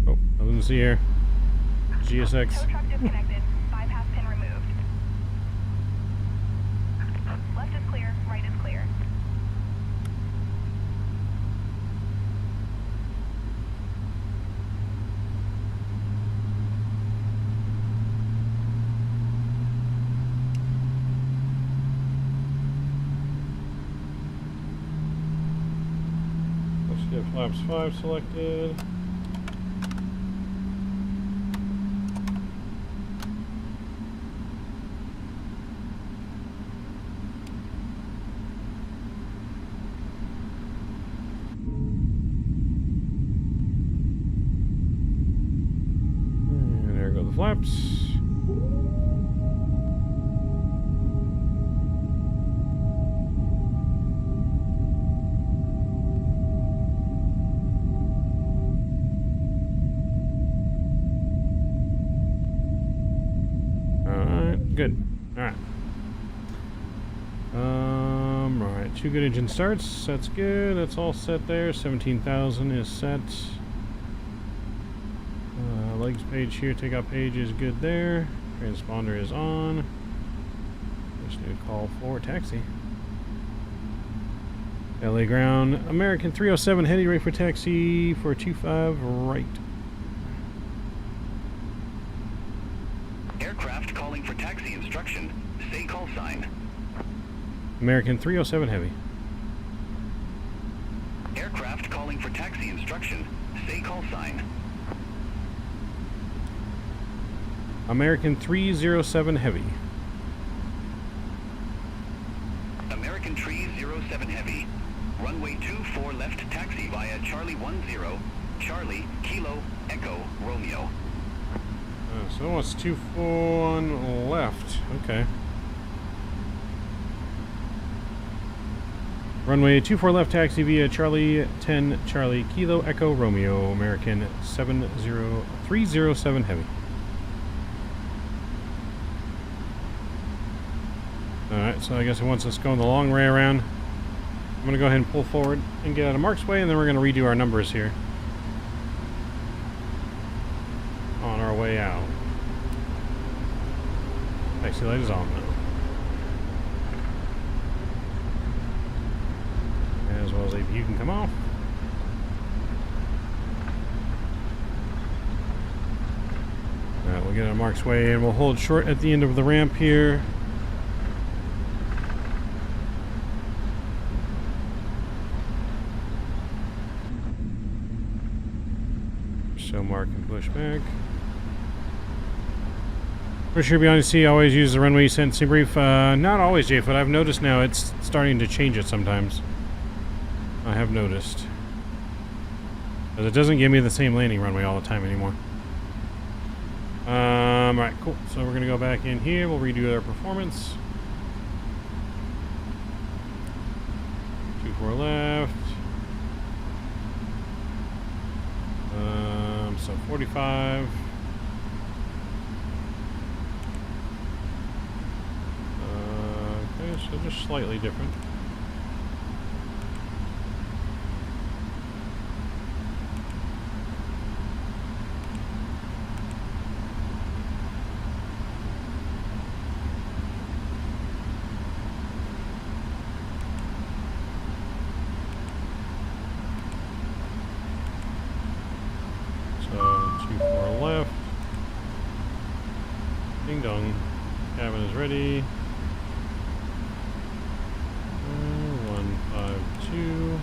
Oh, nothing to see here. GSX. Tow truck disconnected. Bypass pin removed. Left is clear, right is clear. Let's get flaps 5 selected. And there go the flaps. Good. Alright. Alright. 2 good engine starts. That's good. That's all set there. 17,000 is set. Legs page here. Takeoff page is good there. Transponder is on. Just need to call for taxi. LA ground. American 307 heading ready for taxi for 25 right. Aircraft calling for taxi instruction. Say call sign. American 307 heavy. Aircraft calling for taxi instruction. Say call sign. American 307 heavy. American 307 heavy. Runway 24 left taxi via Charlie 10, Charlie, Kilo, Echo, Romeo. So it wants 241 left. Okay. Runway 24 left taxi via Charlie 10 Charlie Kilo Echo Romeo American 307 heavy. Alright, so I guess it wants us going the long way around. I'm going to go ahead and pull forward and get out of Mark's way, and then we're going to redo our numbers here on our way out. Taxi light is on now. As well as APU can come off. Alright, we'll get out of Mark's way, and we'll hold short at the end of the ramp here. So Mark can push back. For sure, beyond sea, always use the runway sensing brief. Not always, Jay, but I've noticed now it's starting to change it sometimes. I have noticed. But it doesn't give me the same landing runway all the time anymore. Alright, cool. So we're going to go back in here. We'll redo our performance. 24 left. So 45. so just slightly different. So 24 left. Ding dong. Cabin is ready. 152,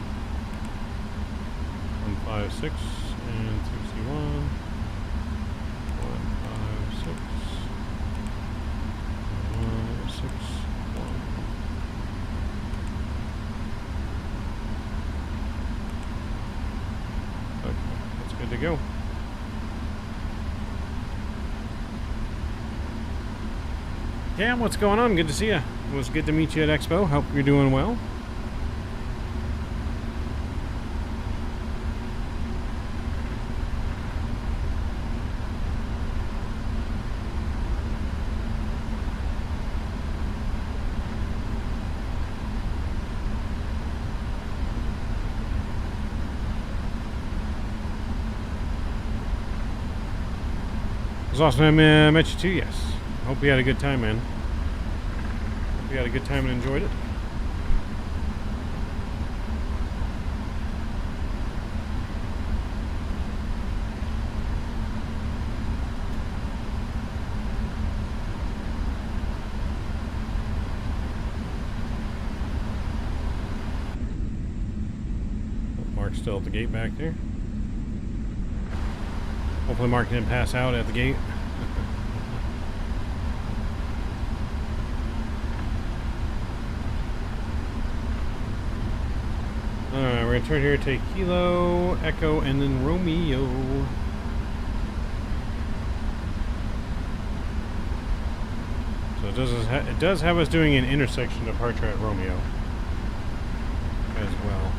156, and 61. 156, 161. Okay, that's good to go. Cam, what's going on? Good to see you. It was good to meet you at Expo. Hope you're doing well. It was awesome I met you too, yes. Hope you had a good time, man. Hope you had a good time and enjoyed it. Mark's still at the gate back there. Hopefully Mark didn't pass out at the gate. Alright, we're going to turn here, take Kilo, Echo, and then Romeo. So it does have us doing an intersection departure at Romeo as well.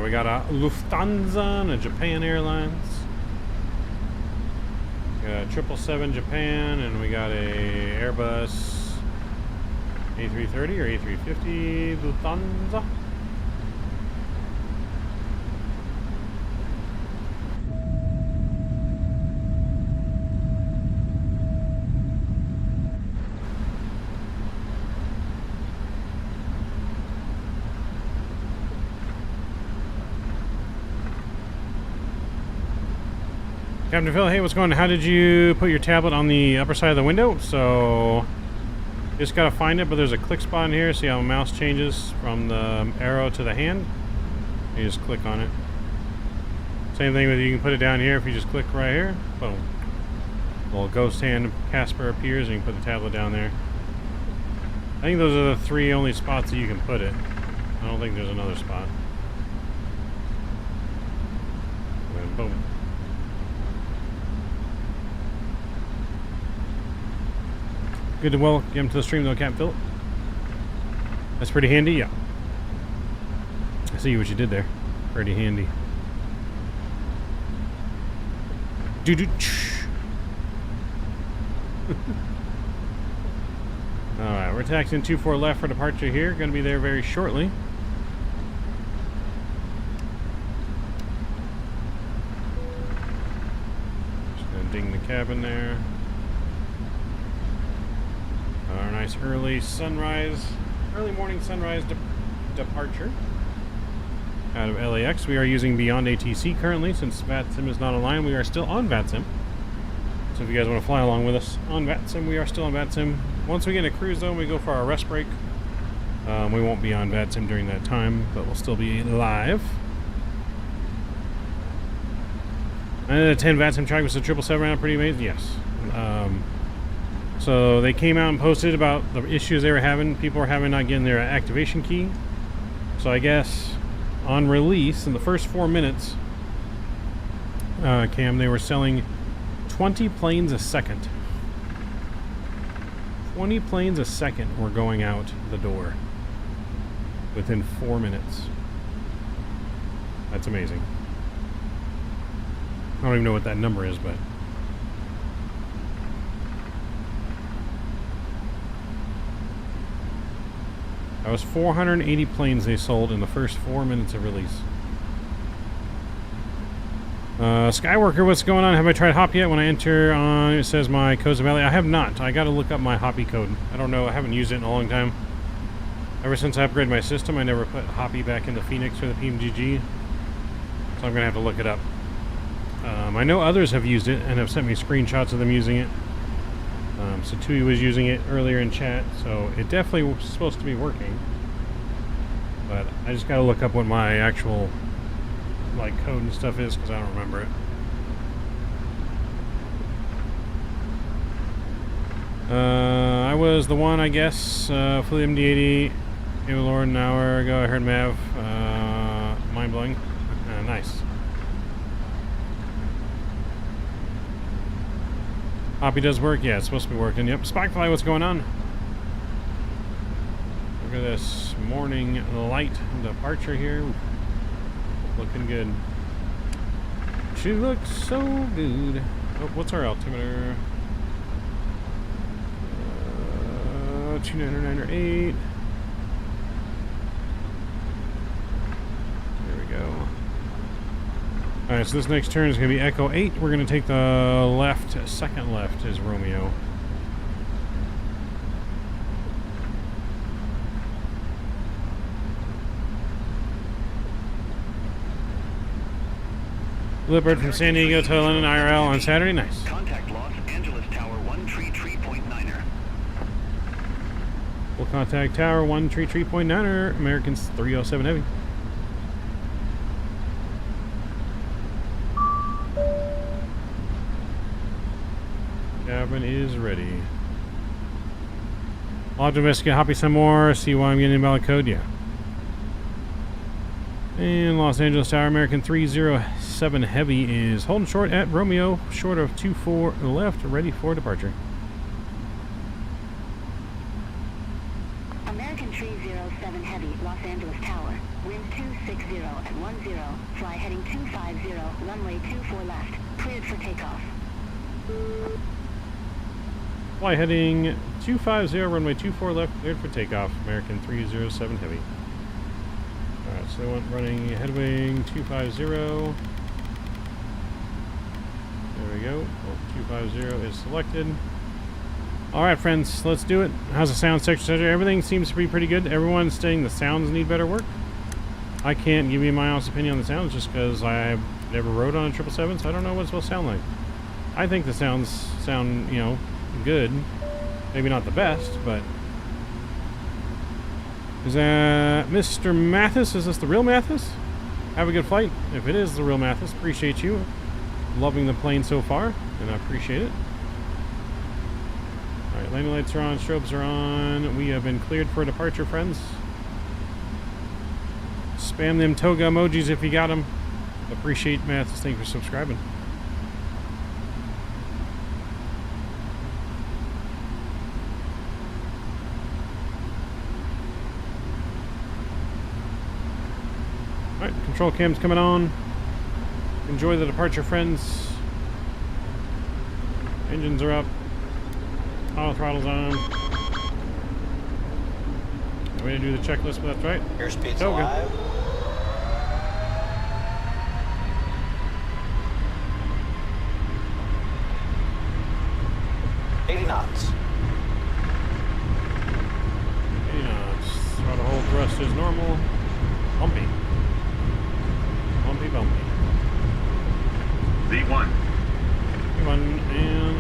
We got a Lufthansa and a Japan Airlines. We got a 777 Japan, and we got a Airbus A330 or A350 Lufthansa. Captain Phil, hey, what's going on? How did you put your tablet on the upper side of the window? So, just gotta find it, but there's a click spot in here. See how the mouse changes from the arrow to the hand? You just click on it. Same thing with, you can put it down here if you just click right here. Boom. Little ghost hand Casper appears and you can put the tablet down there. I think those are the three only spots that you can put it. I don't think there's another spot. And boom. Good to welcome him to the stream though, Captain Philip. That's pretty handy, yeah. I see what you did there. Pretty handy. Alright, we're taxiing 24 left for departure here. Gonna be there very shortly. Just gonna ding the cabin there. Our nice early morning sunrise departure out of LAX. We are using Beyond ATC currently since VATSIM is not online. We are still on VATSIM. So if you guys want to fly along with us on VATSIM, we are still on VATSIM. Once we get in a cruise zone, we go for our rest break. We won't be on VATSIM during that time, but we'll still be live. 9 out of 10 VATSIM traffic with the 777 round, pretty amazing. Yes. So they came out and posted about the issues they were having. People were having not getting their activation key. So I guess on release, in the first 4 minutes, Cam, they were selling 20 planes a second. 20 planes a second were going out the door within 4 minutes. That's amazing. I don't even know what that number is, but... that was 480 planes they sold in the first 4 minutes of release. Skyworker, what's going on? Have I tried Hop yet? When I enter on, it says my code's valid. I have not. I got to look up my Hoppy code. I don't know. I haven't used it in a long time. Ever since I upgraded my system, I never put Hoppy back into Phoenix or the PMDG. So I'm going to have to look it up. I know others have used it and have sent me screenshots of them using it. So Tui was using it earlier in chat, so it definitely was supposed to be working. But I just got to look up what my actual like code and stuff is, because I don't remember it. I was the one, I guess, fully MD80, Lord, an hour ago. I heard Mav, mind-blowing. Nice. Hoppy does work? Yeah, it's supposed to be working. Yep. Spikefly, what's going on? Look at this morning light departure here. Looking good. She looks so good. Oh, what's our altimeter? 2998. There we go. Alright, so this next turn is going to be Echo 8. We're going to take the left. Second left is Romeo. Lippert from San Diego to London IRL on Saturday. Nice. Contact Los Angeles Tower 133.9er. We'll contact Tower 133.9er. Americans 307 Heavy. Cabin is ready. I'll investigate Hoppy some more, see why I'm getting invalid code. Yeah. And Los Angeles Tower, American 307 Heavy is holding short at Romeo, short of 24 left, ready for departure. American 307 Heavy, Los Angeles Tower, wind 260 at 10, fly heading 250, runway 24 left, cleared for takeoff. Fly heading 250, runway 24 left, cleared for takeoff, American 307 Heavy. Alright, so they went running headwing 250. There we go. Oh, 250 is selected. Alright, friends, let's do it. How's the sound section? Everything seems to be pretty good. Everyone's saying the sounds need better work. I can't give you my honest opinion on the sounds just because I never rode on a 777, so I don't know what it's supposed to sound like. I think the sounds sound, you know, good. Maybe not the best, but... Is that Mr. Mathis? Is this the real Mathis? Have a good flight. If it is the real Mathis, appreciate you. Loving the plane so far, and I appreciate it. Alright, landing lights are on, strobes are on. We have been cleared for departure, friends. Spam them toga emojis if you got them. Appreciate Mathis. Thank you for subscribing. Alright, control cam's coming on. Enjoy the departure, friends. Engines are up. Auto throttle's on. Way to do the checklist, but that's right. Airspeed's alive. knots. 80 knots. Throttle hold thrust is normal. Bumpy. Bumpy, bumpy. V1. V1 and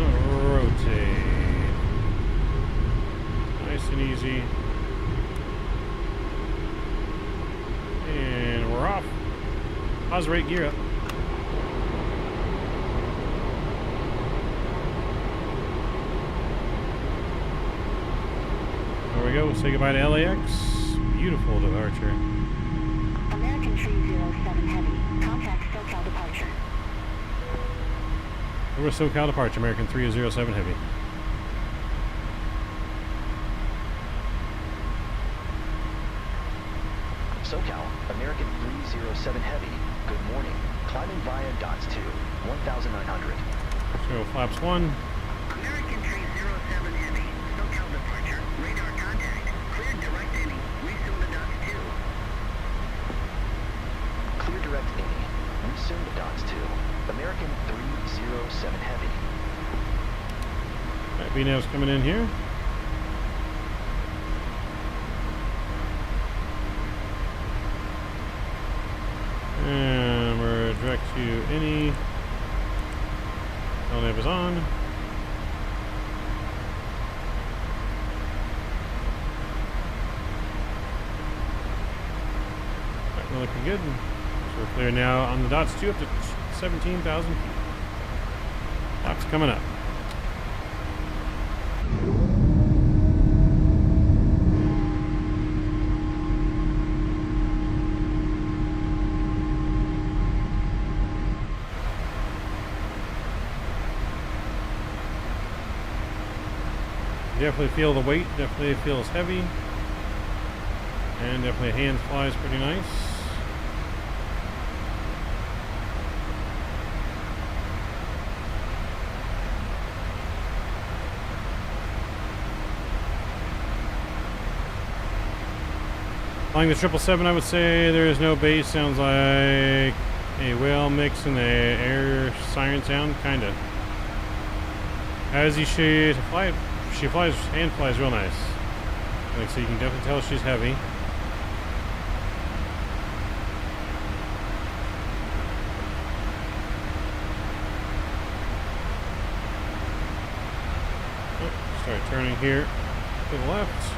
rotate. Nice and easy. And we're off. Pause rate, gear up. There we go. Say goodbye to LAX. Beautiful departure. 307 Heavy. Contact SoCal departure. Over SoCal departure, American 307 Heavy. SoCal, American 307 Heavy. Good morning. Climbing via dots 2, 1,900. So flaps 1. American 307 Heavy. SoCal departure. Radar contact. Cleared direct inning. Resume the dots 2. Clear direct inning. Resume the dots 2. American 307 Heavy. Right, B-Nav's coming in here. And we're direct to any. LNAV is on. Right, we're looking good. So we're clear now on the dots 2 up to 17,000 feet. Clock's coming up. Definitely feel the weight, definitely feels heavy. And definitely hands flies pretty nice. Flying the 777, I would say there is no bass. Sounds like a whale mix in the air siren sound, kinda. As you should fly it. She flies, hand flies real nice. Like, so you can definitely tell she's heavy. Oh, start turning here to the left.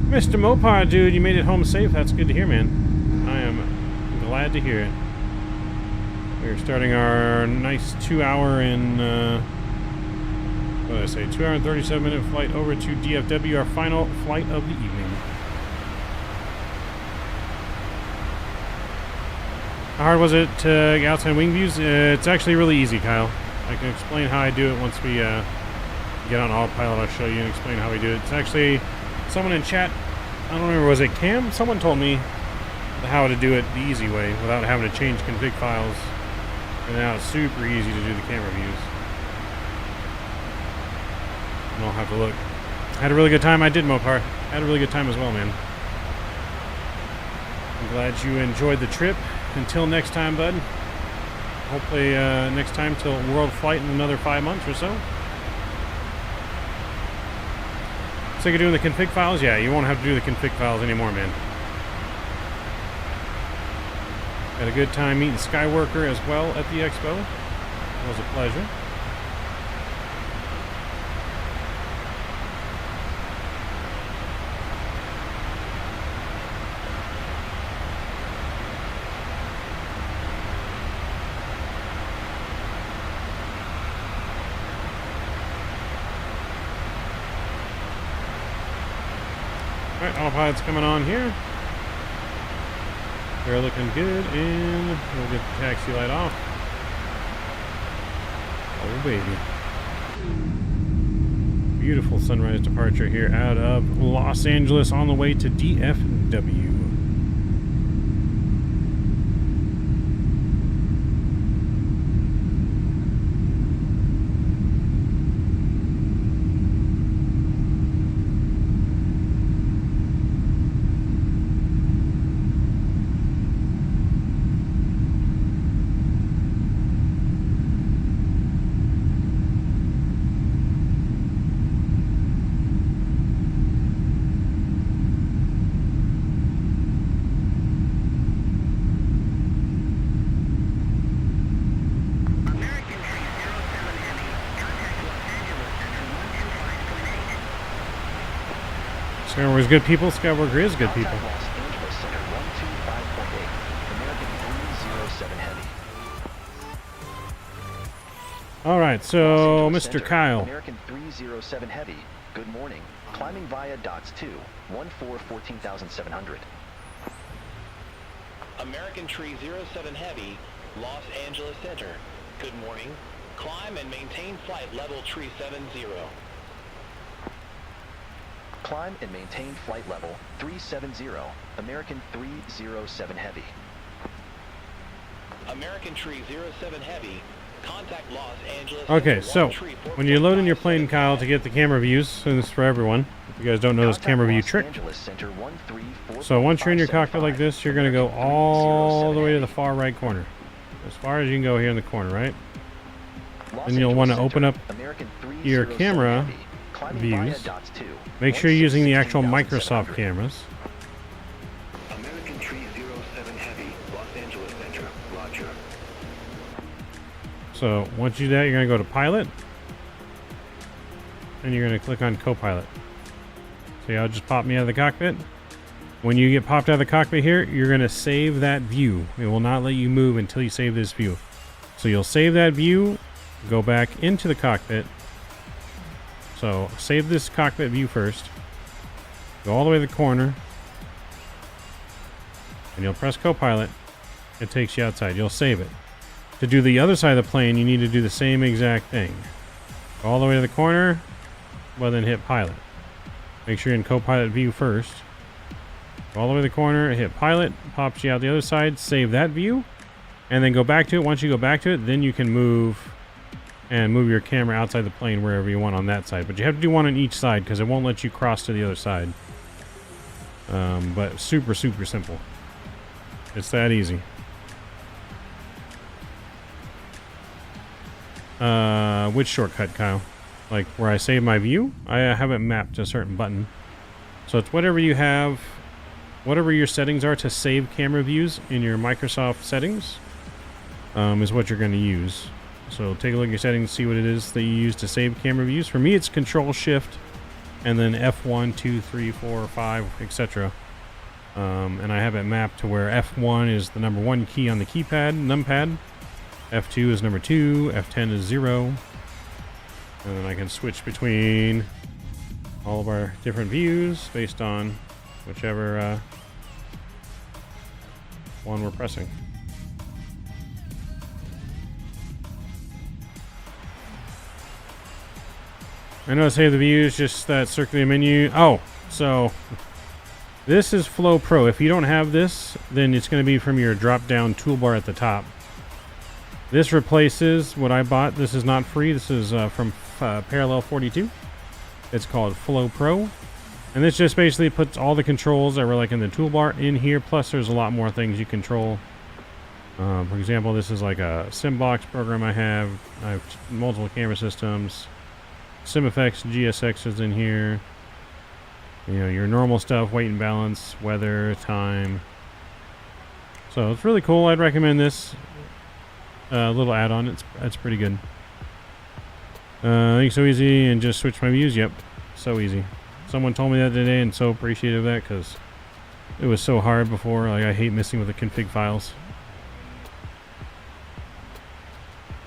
Mr. Mopar, dude, you made it home safe. That's good to hear, man. I am glad to hear it. We're starting our nice 2-hour and, what did I say, 2 hour and 37-minute flight over to DFW, our final flight of the evening. How hard was it to get outside wing views? It's actually really easy, Kyle. I can explain how I do it once we get on autopilot. I'll show you and explain how we do it. It's actually, someone in chat, I don't remember, was it Cam? Someone told me how to do it the easy way without having to change config files. And now it's super easy to do the camera views. And I'll have to look. Had a really good time. I did, Mopar. Had a really good time as well, man. I'm glad you enjoyed the trip. Until next time, bud. Hopefully next time till world flight in another 5 months or so. Sick of doing the config files? Yeah, you won't have to do the config files anymore, man. Had a good time meeting Skyworker as well at the expo. It was a pleasure. Alright, autopilot's coming on here. They're looking good, and we'll get the taxi light off. Oh, baby. Beautiful sunrise departure here out of Los Angeles on the way to DFW. Skywalker's good people. Skywalker is good people. All right, so Mr. Kyle. American 307 Heavy. Good morning. Climbing via DOTS 2, 14,700. American Tree 07 Heavy, Los Angeles Center. Good morning. Climb and maintain flight level Tree 70. Climb and maintain flight level 370, American 307 Heavy. American Tree 07 Heavy, contact Los Angeles. Okay, so when you load in your plane, Kyle, to get the camera views, and this is for everyone, if you guys don't know this camera view trick. So once you're in your cockpit like this, you're going to go all the way to the far right corner. As far as you can go here in the corner, right? Then you'll want to open up your camera views. Make sure you're using the actual Microsoft cameras. American Tree 07 Heavy, Los Angeles Center. Roger. So once you do that, you're going to go to Pilot. And you're going to click on Copilot. See how it just popped me out of the cockpit? When you get popped out of the cockpit here, you're going to save that view. It will not let you move until you save this view. So you'll save that view, go back into the cockpit. So save this cockpit view first. Go all the way to the corner. And you'll press Copilot. It takes you outside. You'll save it. To do the other side of the plane, you need to do the same exact thing. Go all the way to the corner, but then hit Pilot. Make sure you're in Copilot view first. Go all the way to the corner, hit Pilot, pops you out the other side, save that view, and then go back to it. Once you go back to it, then you can move your camera outside the plane wherever you want on that side. But you have to do one on each side because it won't let you cross to the other side. But super, super simple. It's that easy. Which shortcut, Kyle? Like where I save my view? I have it mapped to a certain button. So it's whatever you have, whatever your settings are to save camera views in your Microsoft settings, is what you're going to use. So take a look at your settings, see what it is that you use to save camera views. For me, it's Control-Shift, and then F1, 2, 3, 4, 5, etc. And I have it mapped to where F1 is the number 1 key on the keypad, numpad. F2 is number 2, F10 is 0. And then I can switch between all of our different views based on whichever one we're pressing. I know save the views, just that circular menu. Oh, so this is Flow Pro. If you don't have this, then it's going to be from your drop-down toolbar at the top. This replaces what I bought. This is not free. This is from Parallel 42. It's called Flow Pro. And this just basically puts all the controls that were like in the toolbar in here. Plus there's a lot more things you control. For example, this is like a SimBox program I have. I have multiple camera systems. SimFX, GSX is in here. You know, your normal stuff, weight and balance, weather, time. So it's really cool. I'd recommend this little add-on. It's pretty good. I think so easy and just switch my views. Yep, so easy. Someone told me that today and so appreciative of that because it was so hard before. Like I hate messing with the config files.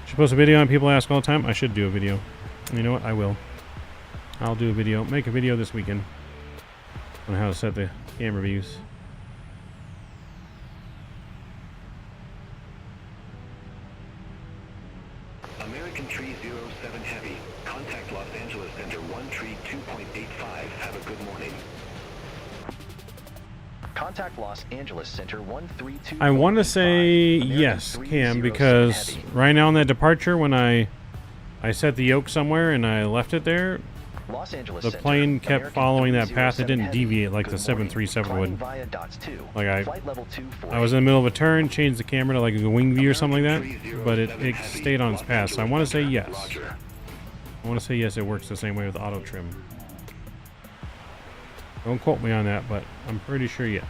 Should post a video on people ask all the time. I should do a video. You know what? I will. I'll do a video. Make a video this weekend on how to set the camera views. American Tree 07 Heavy. Contact Los Angeles Center 1 Tree 2.85. Have a good morning. Contact Los Angeles Center 132. I want to say yes, Cam, because right now on that departure, when I set the yoke somewhere and I left it there, Los Angeles the plane kept following that path. It didn't deviate like the 737 would. Like I was in the middle of a turn, changed the camera to like a wing view or something like that, but it stayed on its path. So I want to say yes. I want to say yes, it works the same way with auto trim. Don't quote me on that, but I'm pretty sure yes.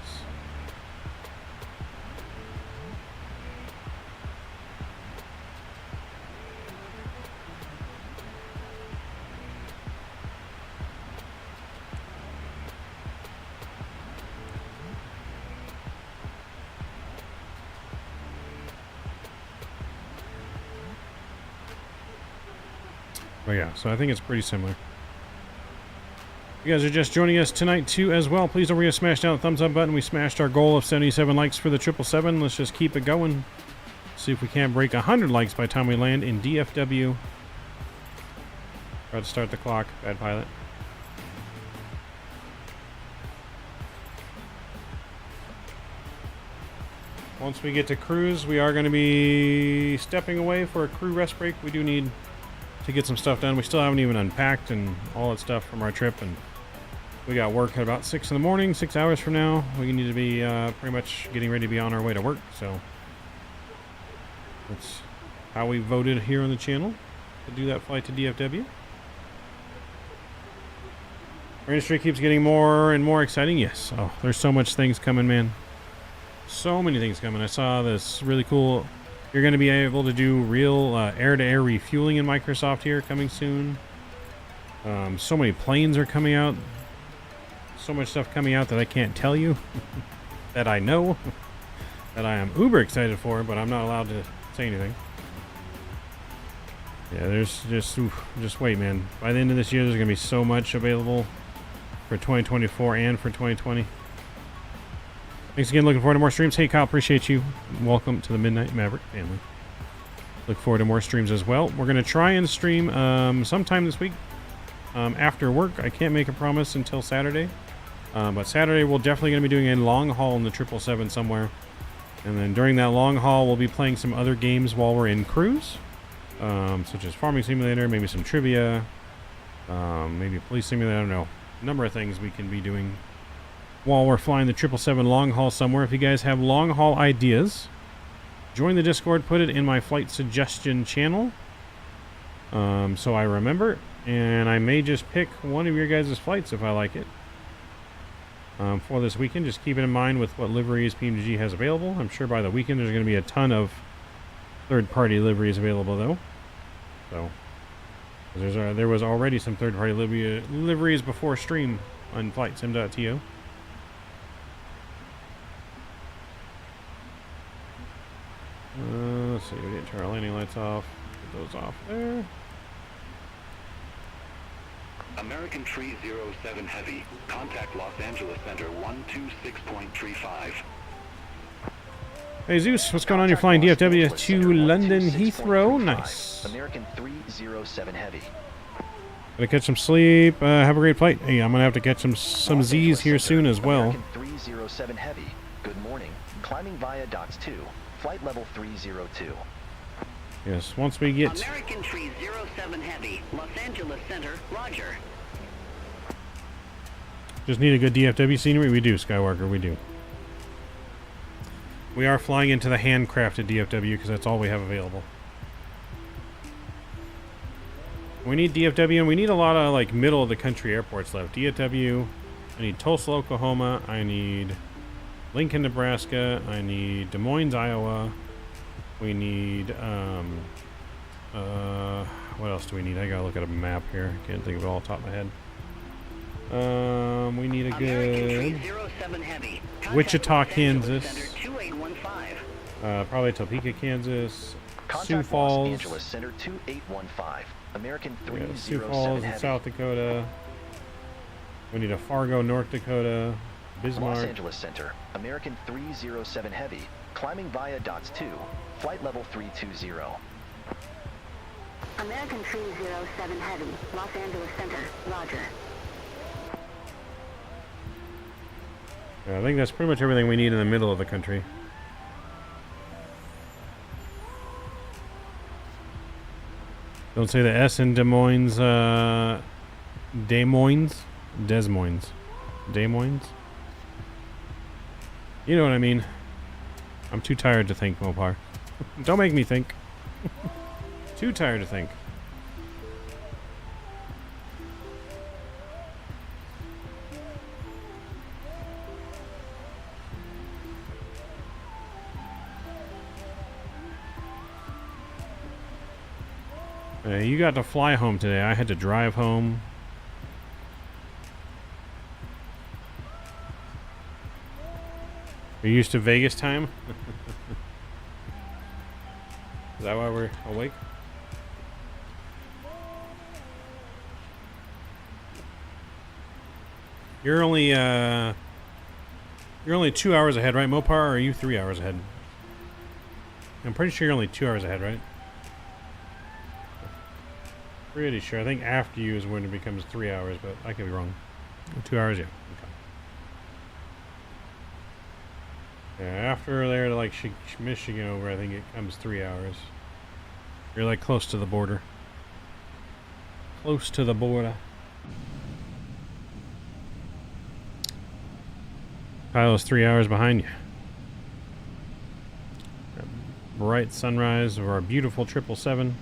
But yeah, so I think it's pretty similar. You guys are just joining us tonight too as well. Please don't forget to smash down the thumbs up button. We smashed our goal of 77 likes for the 777. Let's just keep it going. See if we can't break 100 likes by the time we land in DFW. Try to start the clock. Bad pilot. Once we get to cruise, we are going to be stepping away for a crew rest break. We do need to get some stuff done. We still haven't even unpacked and all that stuff from our trip, and we got work at about 6 in the morning, 6 hours from now. We need to be pretty much getting ready to be on our way to work, so that's how we voted here on the channel to do that flight to DFW. Our industry keeps getting more and more exciting. Yes, oh, there's so much things coming, man. So many things coming. I saw this really cool. You're going to be able to do real air-to-air refueling in Microsoft here coming soon. So many planes are coming out. So much stuff coming out that I can't tell you. That I know. That I am uber excited for, but I'm not allowed to say anything. Yeah, there's just wait, man. By the end of this year, there's going to be so much available for 2024 and for 2020. Thanks again. Looking forward to more streams. Hey, Kyle, appreciate you. Welcome to the Midnight Maverick family. Look forward to more streams as well. We're going to try and stream sometime this week after work. I can't make a promise until Saturday. But Saturday, we're definitely going to be doing a long haul in the 777 somewhere. And then during that long haul, we'll be playing some other games while we're in cruise. Such as Farming Simulator, maybe some trivia, maybe a Police Simulator, I don't know. A number of things we can be doing while we're flying the 777 long haul somewhere. If you guys have long haul ideas, join the Discord, put it in my flight suggestion channel. So I remember, and I may just pick one of your guys' flights if I like it. For this weekend, just keep it in mind with what liveries PMDG has available. I'm sure by the weekend there's going to be a ton of third-party liveries available, though. So there was already some third-party liveries before stream on flightsim.to. Let's see, we get our landing lights off. Put those off there. American Tree 07 Heavy. Contact Los Angeles Center 126.35. Hey Zeus, what's going on? You're flying DFW to London Heathrow. Nice. American 307 Heavy. Gonna catch some sleep. Have a great flight. Hey, I'm gonna have to catch some Z's here soon as well. American 307 Heavy. Good morning. Climbing via docks 2. Flight level 302. Yes, once we get... American Tree 07 Heavy, Los Angeles Center, roger. Just need a good DFW scenery? We do, Skywalker, we do. We are flying into the handcrafted DFW because that's all we have available. We need DFW, and we need a lot of, like, middle-of-the-country airports left. DFW, I need Tulsa, Oklahoma, I need Lincoln, Nebraska, I need Des Moines, Iowa. We need, what else do we need? I gotta look at a map here. Can't think of it all off the top of my head. We need a good Wichita, Kansas. Probably Topeka, Kansas. Sioux Falls. Los Angeles Center 2815. American 307 yeah, Sioux Falls in South Dakota. We need a Fargo, North Dakota. Bismarck. Los Angeles Center, American 307 Heavy. Climbing via docks 2. Flight level 320. American 307 Heavy, Los Angeles Center, roger. Yeah, I think that's pretty much everything we need in the middle of the country. Don't say the S in Des Moines. Des Moines. You know what I mean. I'm too tired to think, Mopar. Don't make me think. Too tired to think. You got to fly home today. I had to drive home. Are you used to Vegas time? Is that why we're awake? You're only 2 hours ahead, right, Mopar? Or are you 3 hours ahead? I'm pretty sure you're only 2 hours ahead, right? Pretty sure. I think after you is when it becomes 3 hours, but I could be wrong. 2 hours, yeah. Okay. Yeah, after there to like Michigan over, I think it comes 3 hours. You're like close to the border. Close to the border. Kyle's 3 hours behind you. Bright sunrise of our beautiful 777.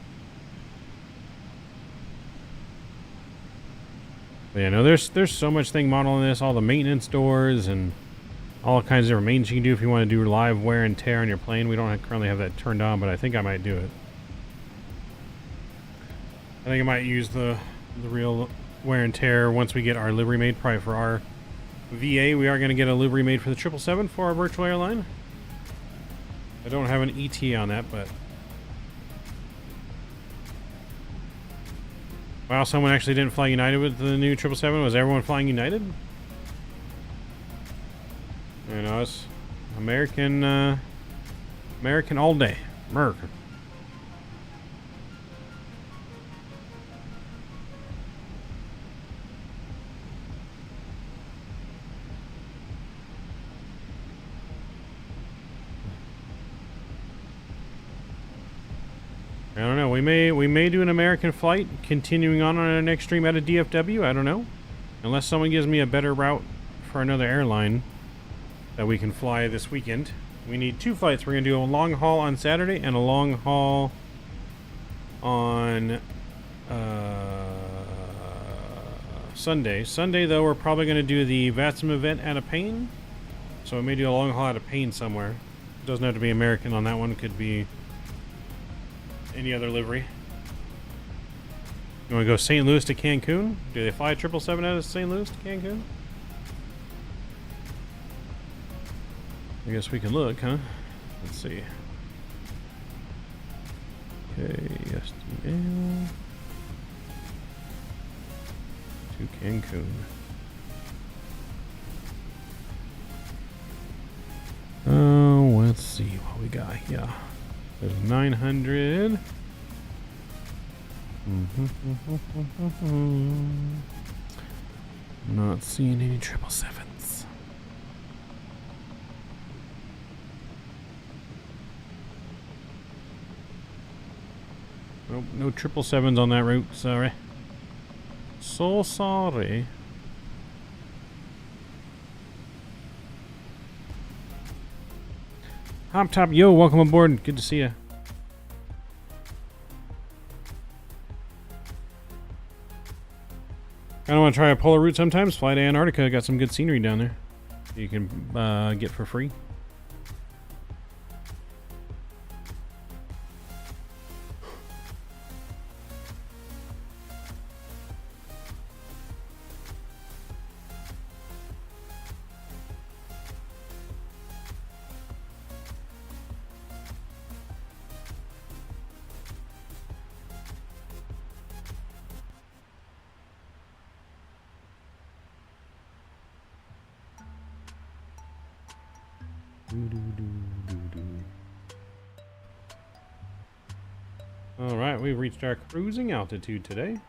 But yeah, no, there's so much thing modeling this, all the maintenance doors and all kinds of different maintenance you can do if you want to do live wear and tear on your plane. We don't currently have that turned on, but I think I might do it. I think I might use the real wear and tear once we get our livery made, probably for our VA. We are going to get a livery made for the 777 for our virtual airline. I don't have an ET on that, but... Wow, someone actually didn't fly United with the new 777. Was everyone flying United? You know, it's American all day. American. I don't know. We may do an American flight continuing on our next stream out of DFW. I don't know. Unless someone gives me a better route for another airline that we can fly this weekend. We need 2 flights. We're going to do a long haul on Saturday and a long haul on Sunday. Sunday, though, we're probably going to do the VATSIM event out of Payne. So we may do a long haul out of Payne somewhere. It doesn't have to be American on that one. It could be any other livery. You want to go St. Louis to Cancun? Do they fly 777 out of St. Louis to Cancun? I guess we can look, huh? Let's see. KSDL to Cancun. Oh, let's see what we got here. There's 900. Not seeing any 777s. Nope, no 777s on that route. Sorry. So sorry. Hop Top, yo, welcome aboard. Good to see you. I don't want to try a polar route sometimes. Fly to Antarctica. Got some good scenery down there. You can get for free. All right, we've reached our cruising altitude today.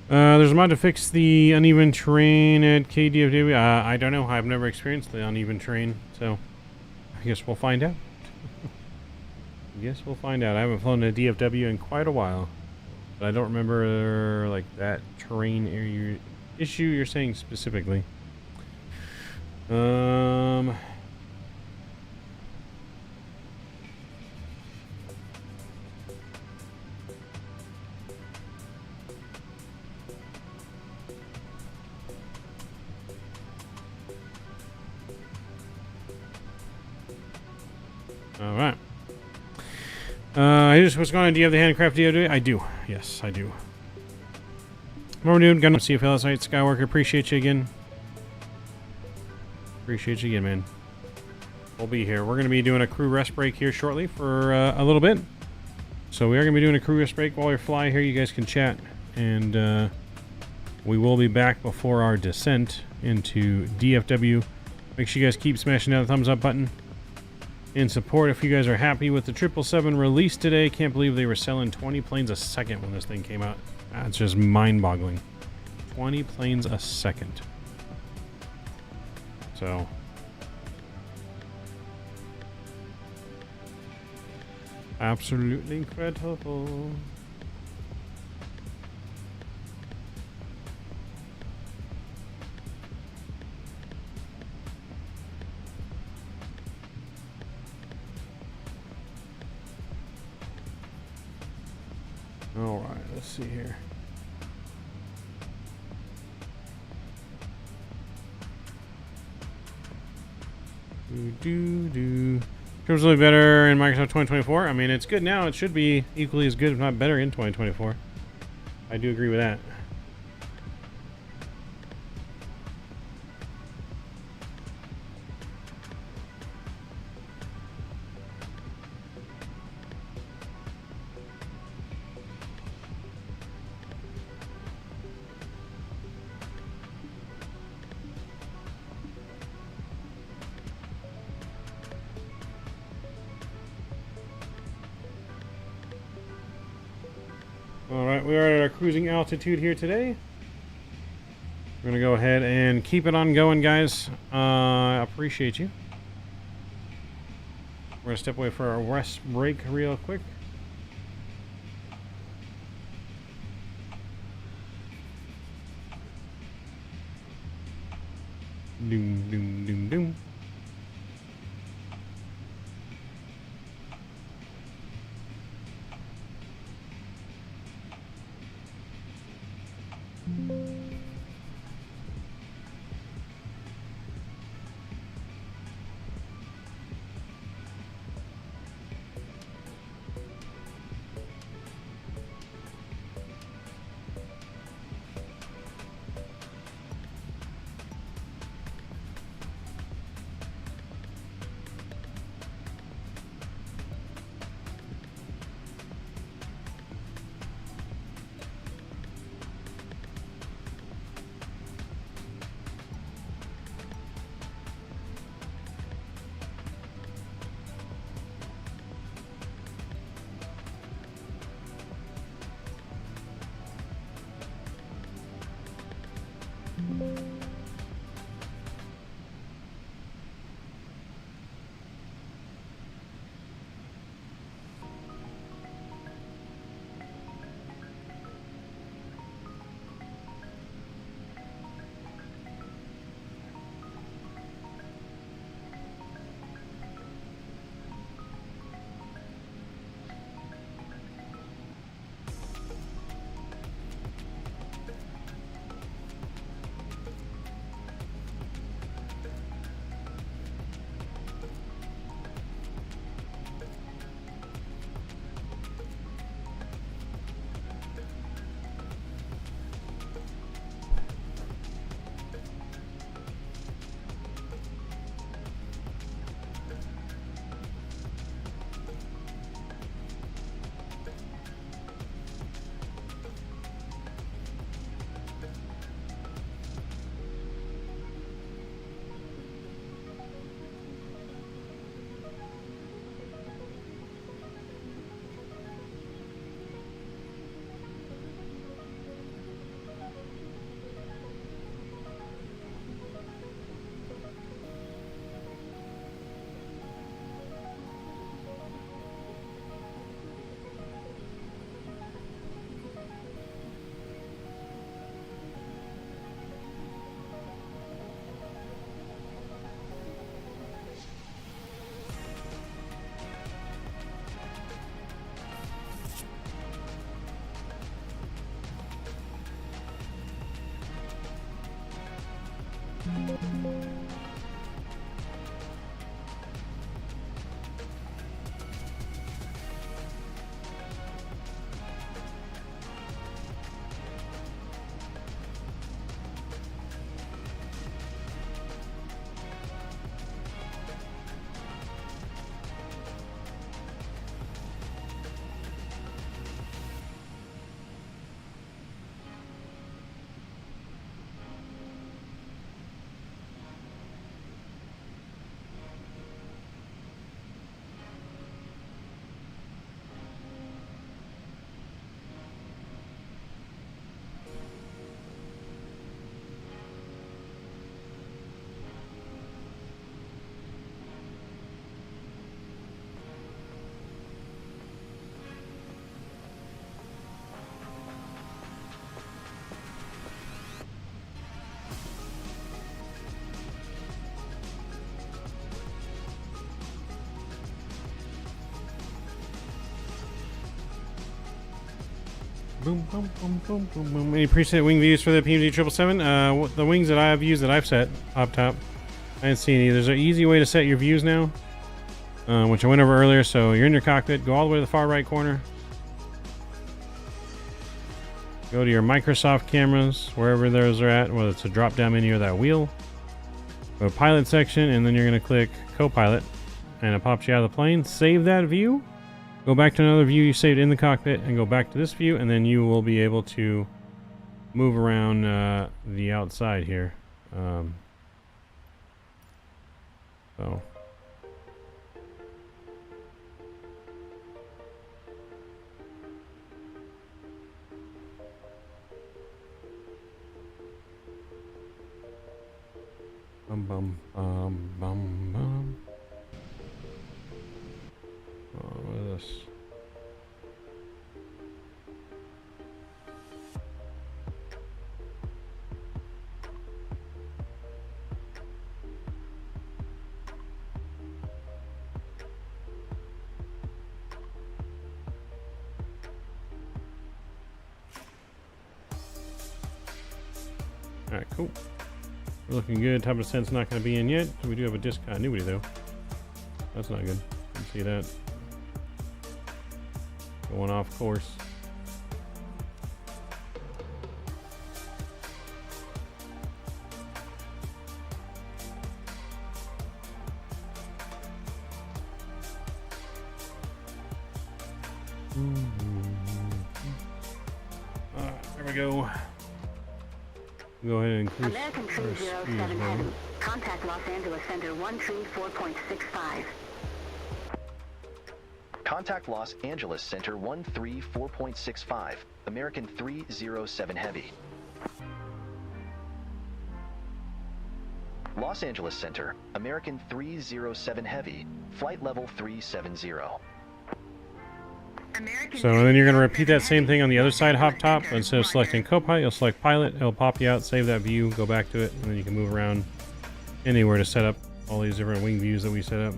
There's a mod to fix the uneven terrain at KDFW. I don't know. I've never experienced the uneven terrain, so I guess we'll find out. I guess we'll find out. I haven't flown a DFW in quite a while, but I don't remember like that terrain area issue you're saying specifically. All right. What's going on? Do you have the handcraft DFW? I do. Yes, I do. What we're doing, gun CFL site, Skyworker. Appreciate you again. Appreciate you again, man. We'll be here. We're going to be doing a crew rest break here shortly for a little bit. So we are going to be doing a crew rest break while we fly here. You guys can chat, and we will be back before our descent into DFW. Make sure you guys keep smashing that thumbs up button in support if you guys are happy with the 777 release today. Can't believe they were selling 20 planes a second when this thing came out. That's just mind-boggling. 20 planes a second. So absolutely incredible. All right, let's see here. Terms really better in Microsoft 2024. I mean, it's good now. It should be equally as good, if not better, in 2024. I do agree with that. Alright, we are at our cruising altitude here today. We're going to go ahead and keep it on going, guys. I appreciate you. We're going to step away for our rest break real quick. Doom, doom, doom, doom. Boom, boom, boom, boom, boom, boom. Any preset wing views for the PMDG 777? The wings that I have used that I've set up top, I didn't see any. There's an easy way to set your views now, which I went over earlier. So you're in your cockpit, go all the way to the far right corner. Go to your Microsoft cameras, wherever those are at, whether it's a drop-down menu or that wheel. Go to pilot section, and then you're going to click co-pilot, and it pops you out of the plane. Save that view. Go back to another view you saved in the cockpit, and go back to this view, and then you will be able to move around the outside here. So. Bum bum bum bum bum. Oh, what is this? All right, cool. We're looking good. Top of descent's not going to be in yet. We do have a discontinuity though. That's not good. You can see that. Going off course. There we go. Go ahead and increase American our 307 speed. Heavy. Contact Los Angeles Center 134.65. Contact Los Angeles Center 134.65. American 307 Heavy. Los Angeles Center, American 307 Heavy, flight level 370. So and then you're going to repeat that same thing on the other side, hop top. Instead of selecting co-pilot, you'll select pilot. It'll pop you out, save that view, go back to it, and then you can move around anywhere to set up all these different wing views that we set up.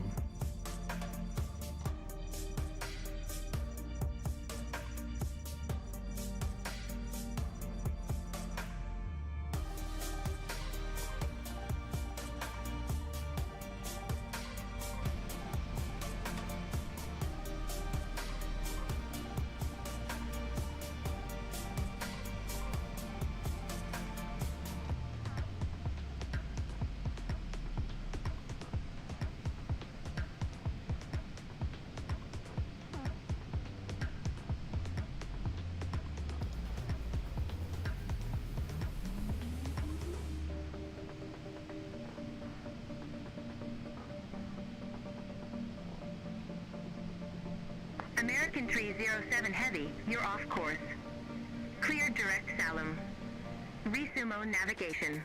American 307 Heavy, you're off course. Clear direct Salem. Resumo navigation.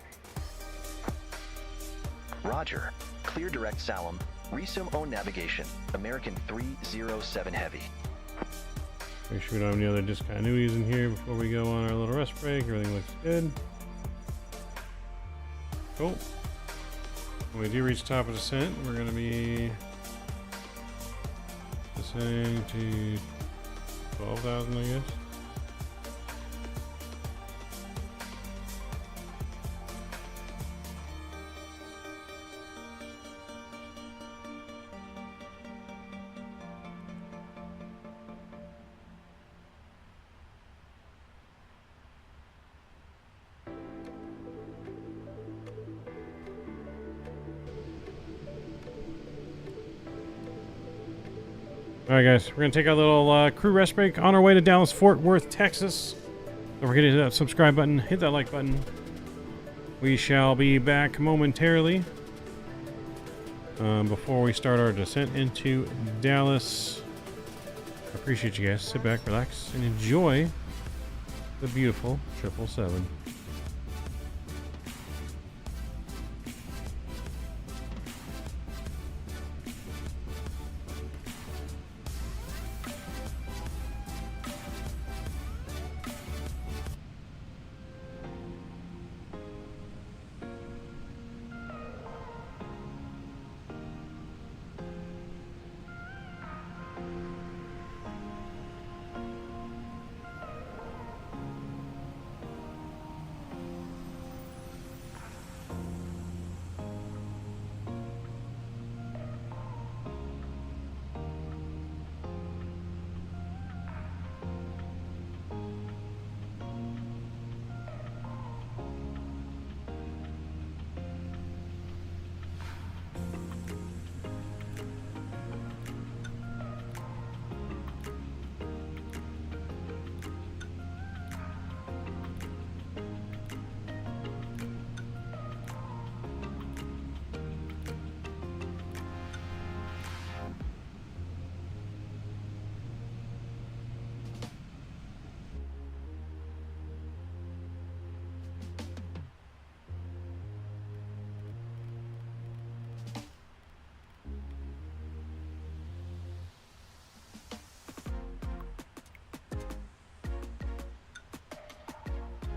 Roger. Clear direct Salem. Resume own navigation. American 307 Heavy. Make sure we don't have any other discontinuities in here before we go on our little rest break. Everything looks good. Cool. When we do reach top of descent, we're going to be descending to 12,000, I guess. Alright guys, we're going to take our little crew rest break on our way to Dallas, Fort Worth, Texas. Don't forget to hit that subscribe button, hit that like button. We shall be back momentarily before we start our descent into Dallas. I appreciate you guys. Sit back, relax, and enjoy the beautiful 777.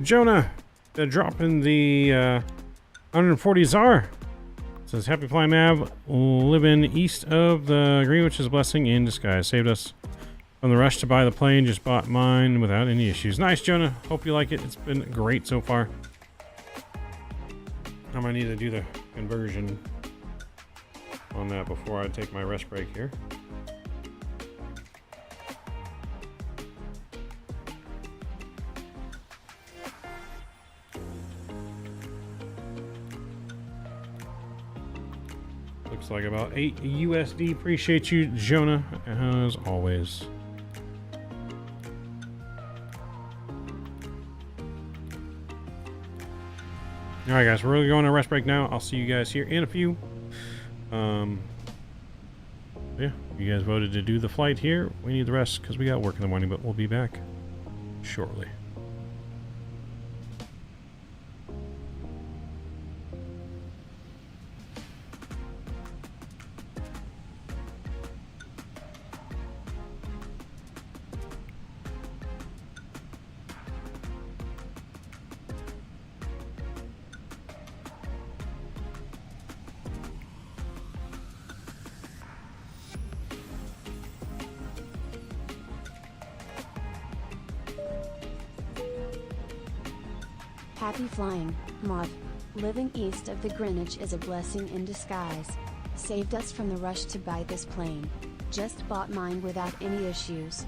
Jonah, dropping the 140 ZAR. Says, happy flying Mav, living east of the Greenwich is a blessing in disguise. Saved us from the rush to buy the plane. Just bought mine without any issues. Nice, Jonah. Hope you like it. It's been great so far. I might need to do the conversion on that before I take my rest break here. Looks like about 8 USD. Appreciate you, Jonah, as always. All right, guys, we're really going on a rest break now. I'll see you guys here in a few. Yeah, you guys voted to do the flight here. We need the rest because we got work in the morning, but we'll be back shortly. Happy flying, Maud. Living east of the Greenwich is a blessing in disguise. Saved us from the rush to buy this plane. Just bought mine without any issues.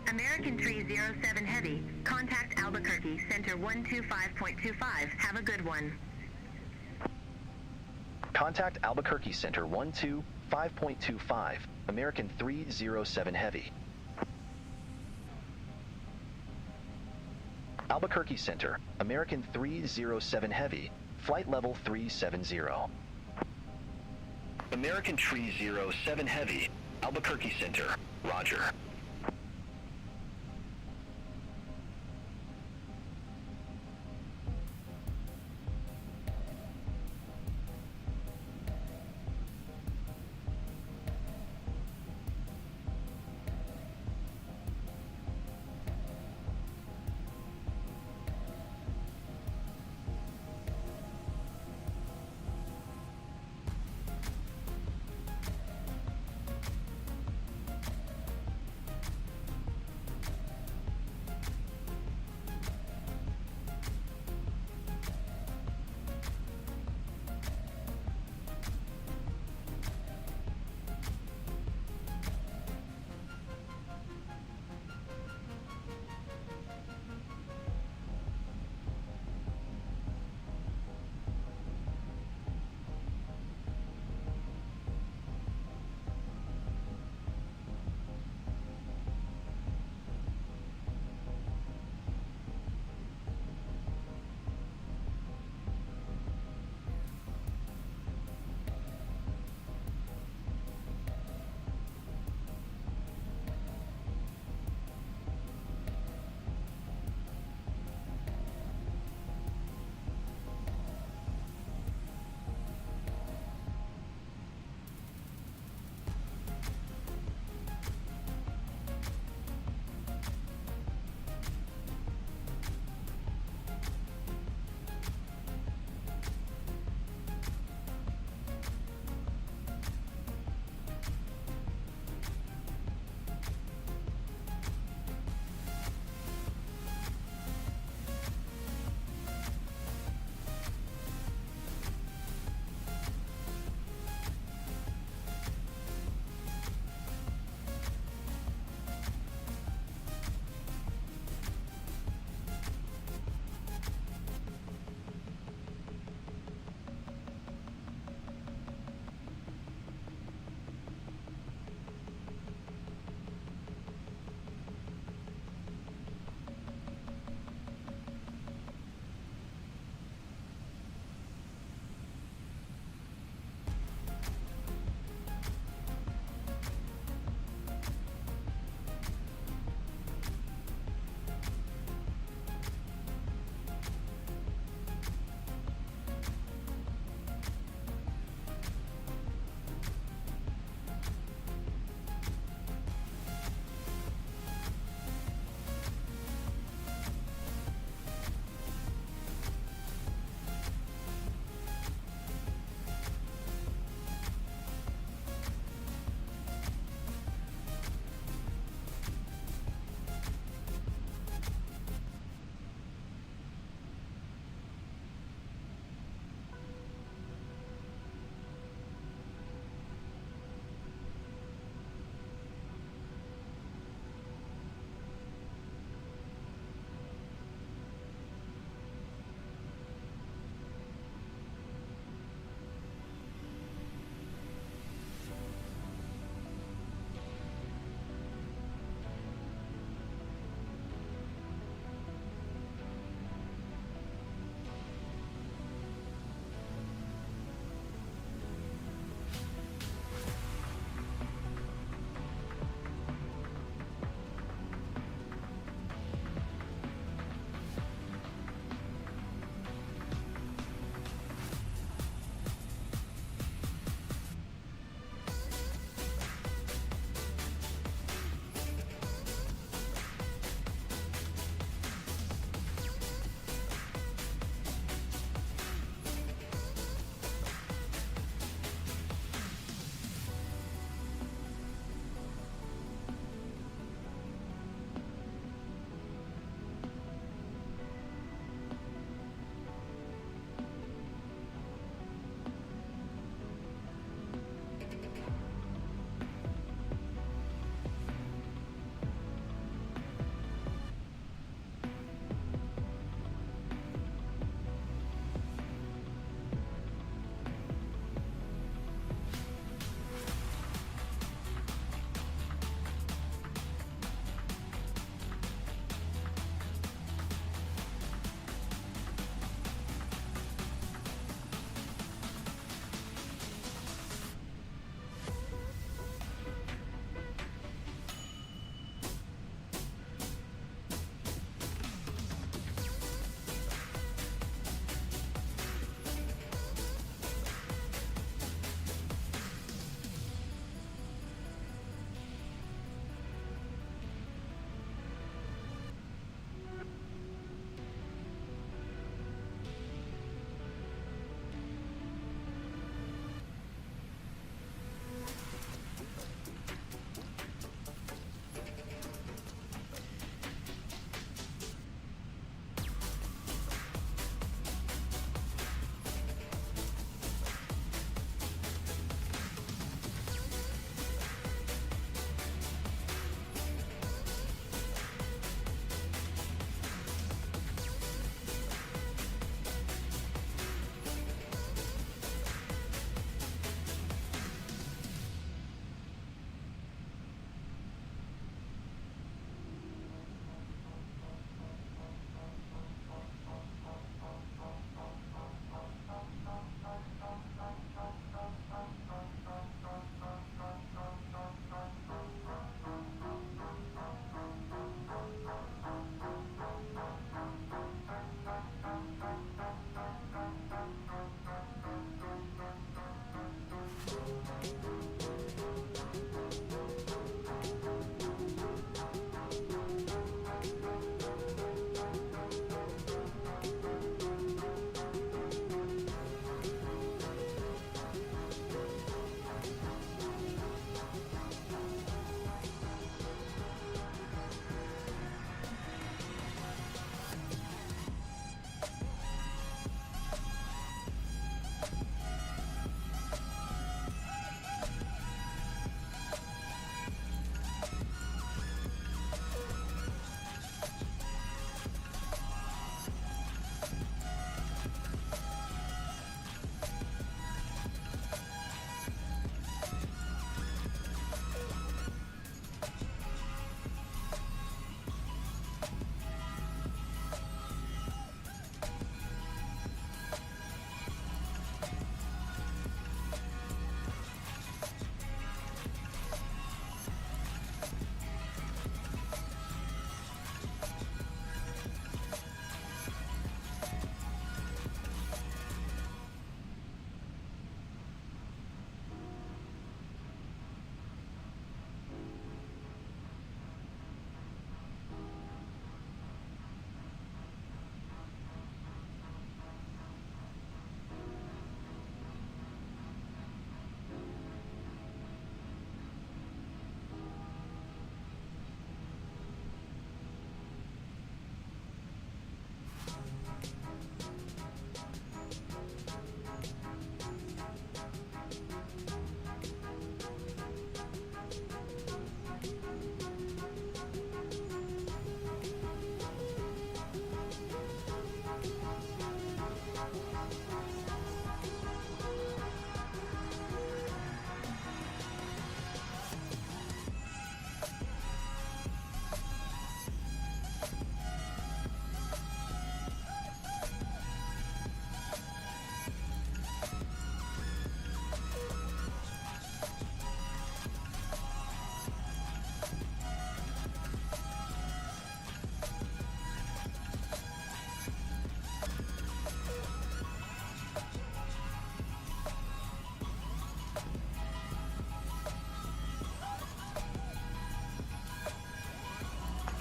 American Tree 07 Heavy, contact Albuquerque, Center 125.25. Have a good one. Contact Albuquerque Center 125.25, American 307 Heavy. Albuquerque Center, American 307 Heavy, flight level 370. American Tree 07 Heavy, Albuquerque Center, roger.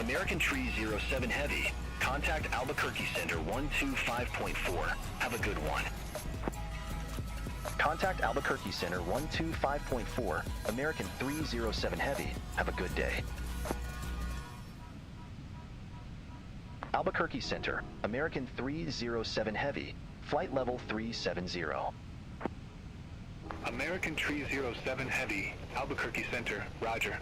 American Tree 07 Heavy, contact Albuquerque Center 125.4. Have a good one. Contact Albuquerque Center 125.4, American 307 Heavy. Have a good day. Albuquerque Center, American 307 Heavy, flight level 370. American Tree 07 Heavy, Albuquerque Center, roger.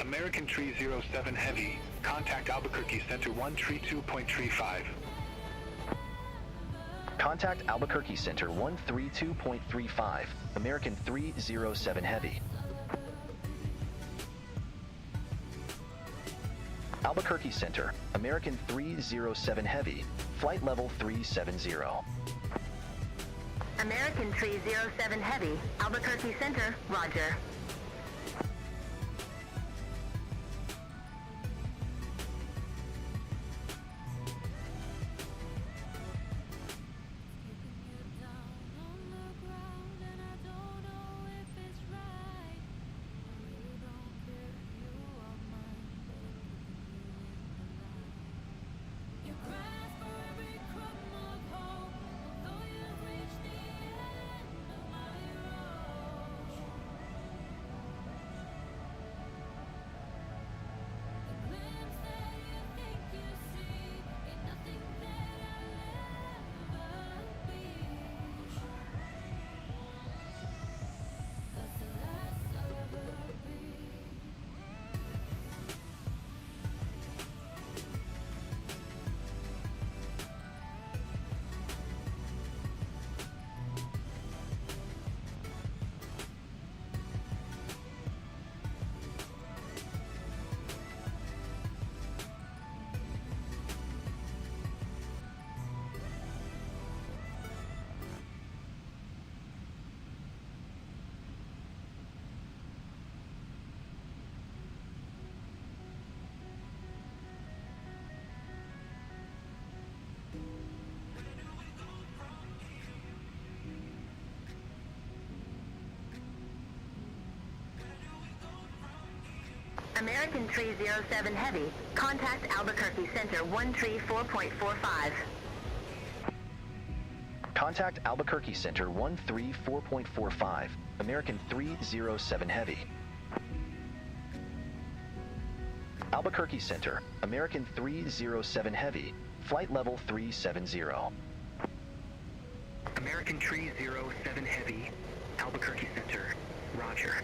American Tree 07 Heavy, contact Albuquerque Center 132.35. Contact Albuquerque Center 132.35, American 307 Heavy. Albuquerque Center, American 307 Heavy, flight level 370. American 307 Heavy, Albuquerque Center, roger. American 307 Heavy, contact Albuquerque Center 134.45. Contact Albuquerque Center 134.45, American 307 Heavy. Albuquerque Center, American 307 Heavy, flight level 370. American 307 Heavy, Albuquerque Center, roger.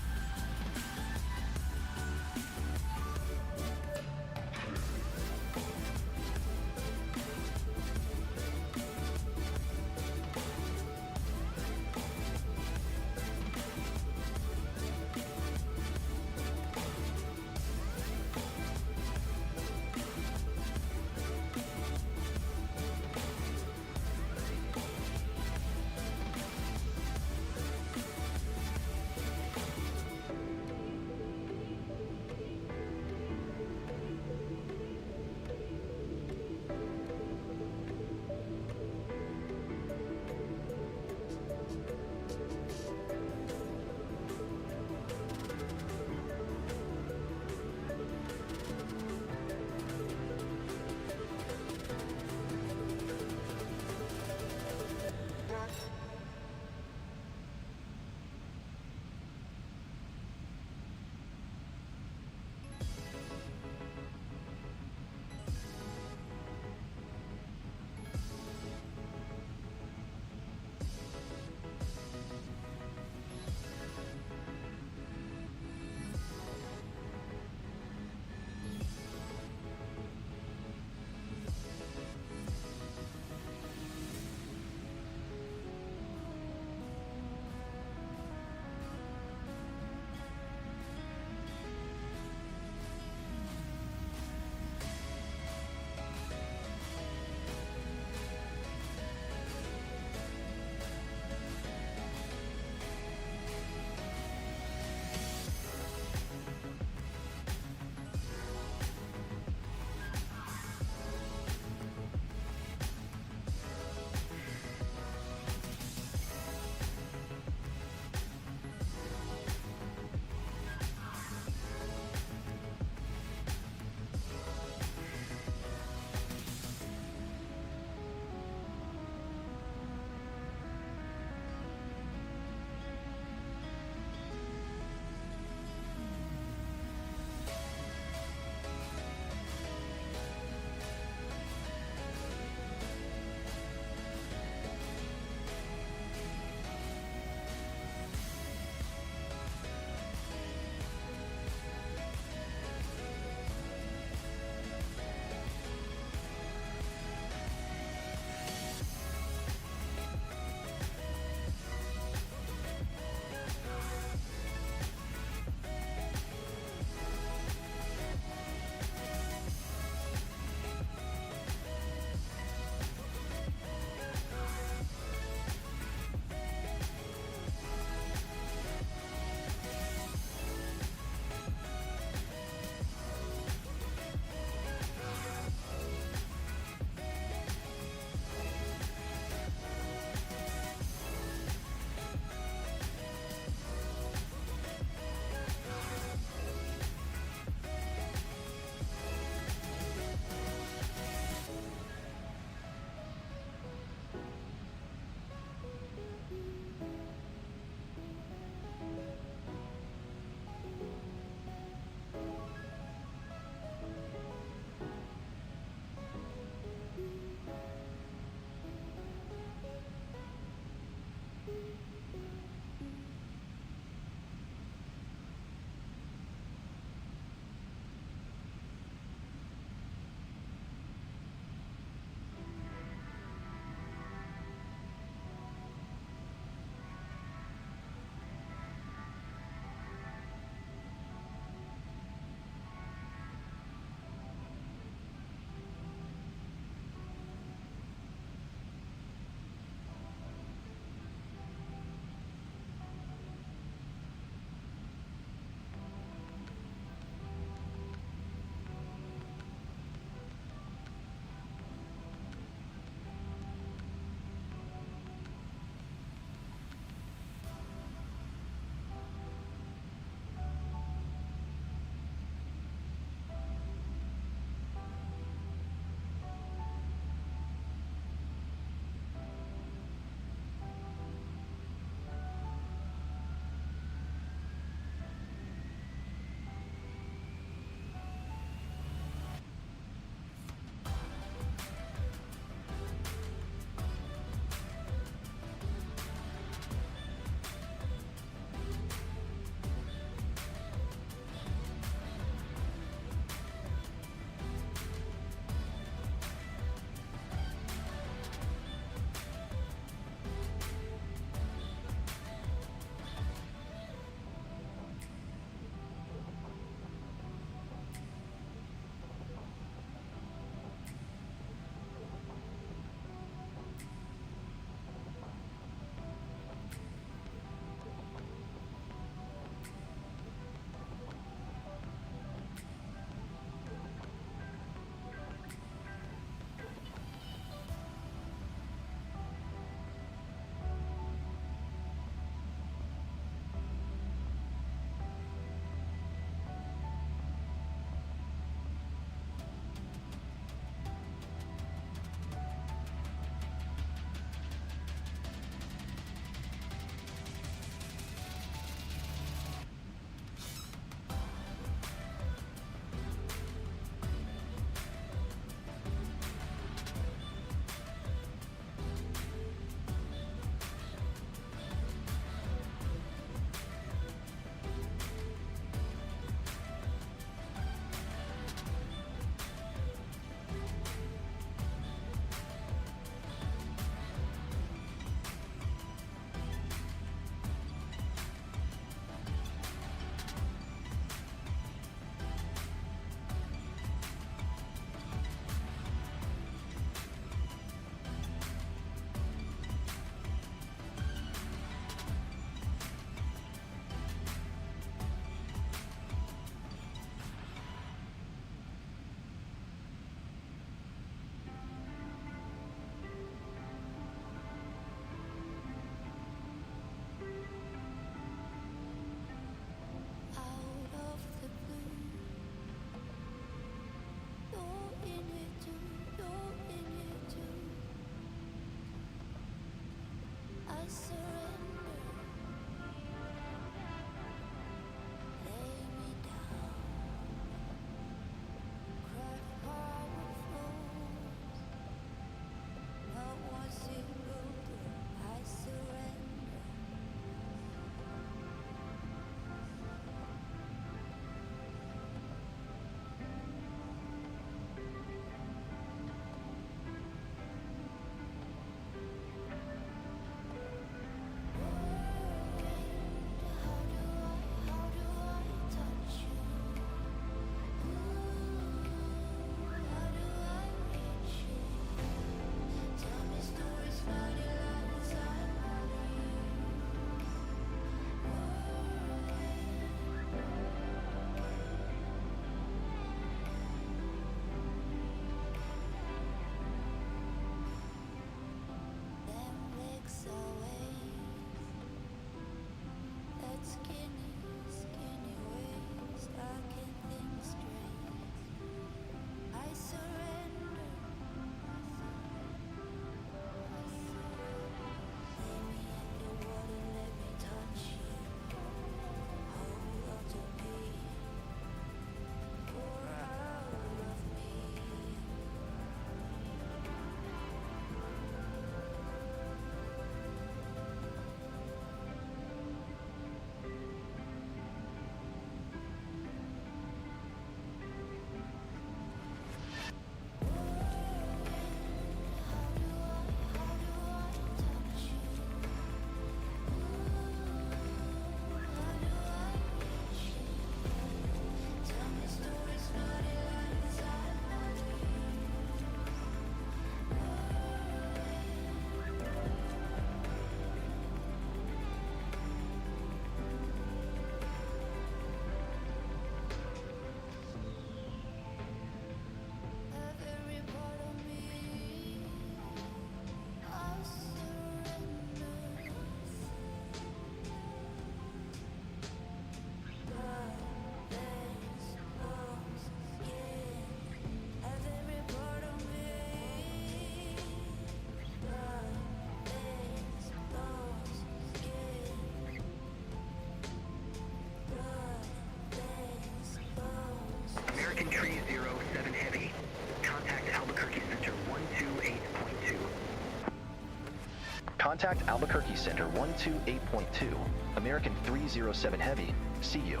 Contact Albuquerque Center 128.2, American 307 Heavy, see you.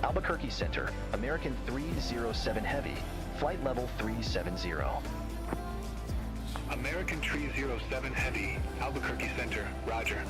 Albuquerque Center, American 307 Heavy, flight level 370. American 307 Heavy, Albuquerque Center, roger.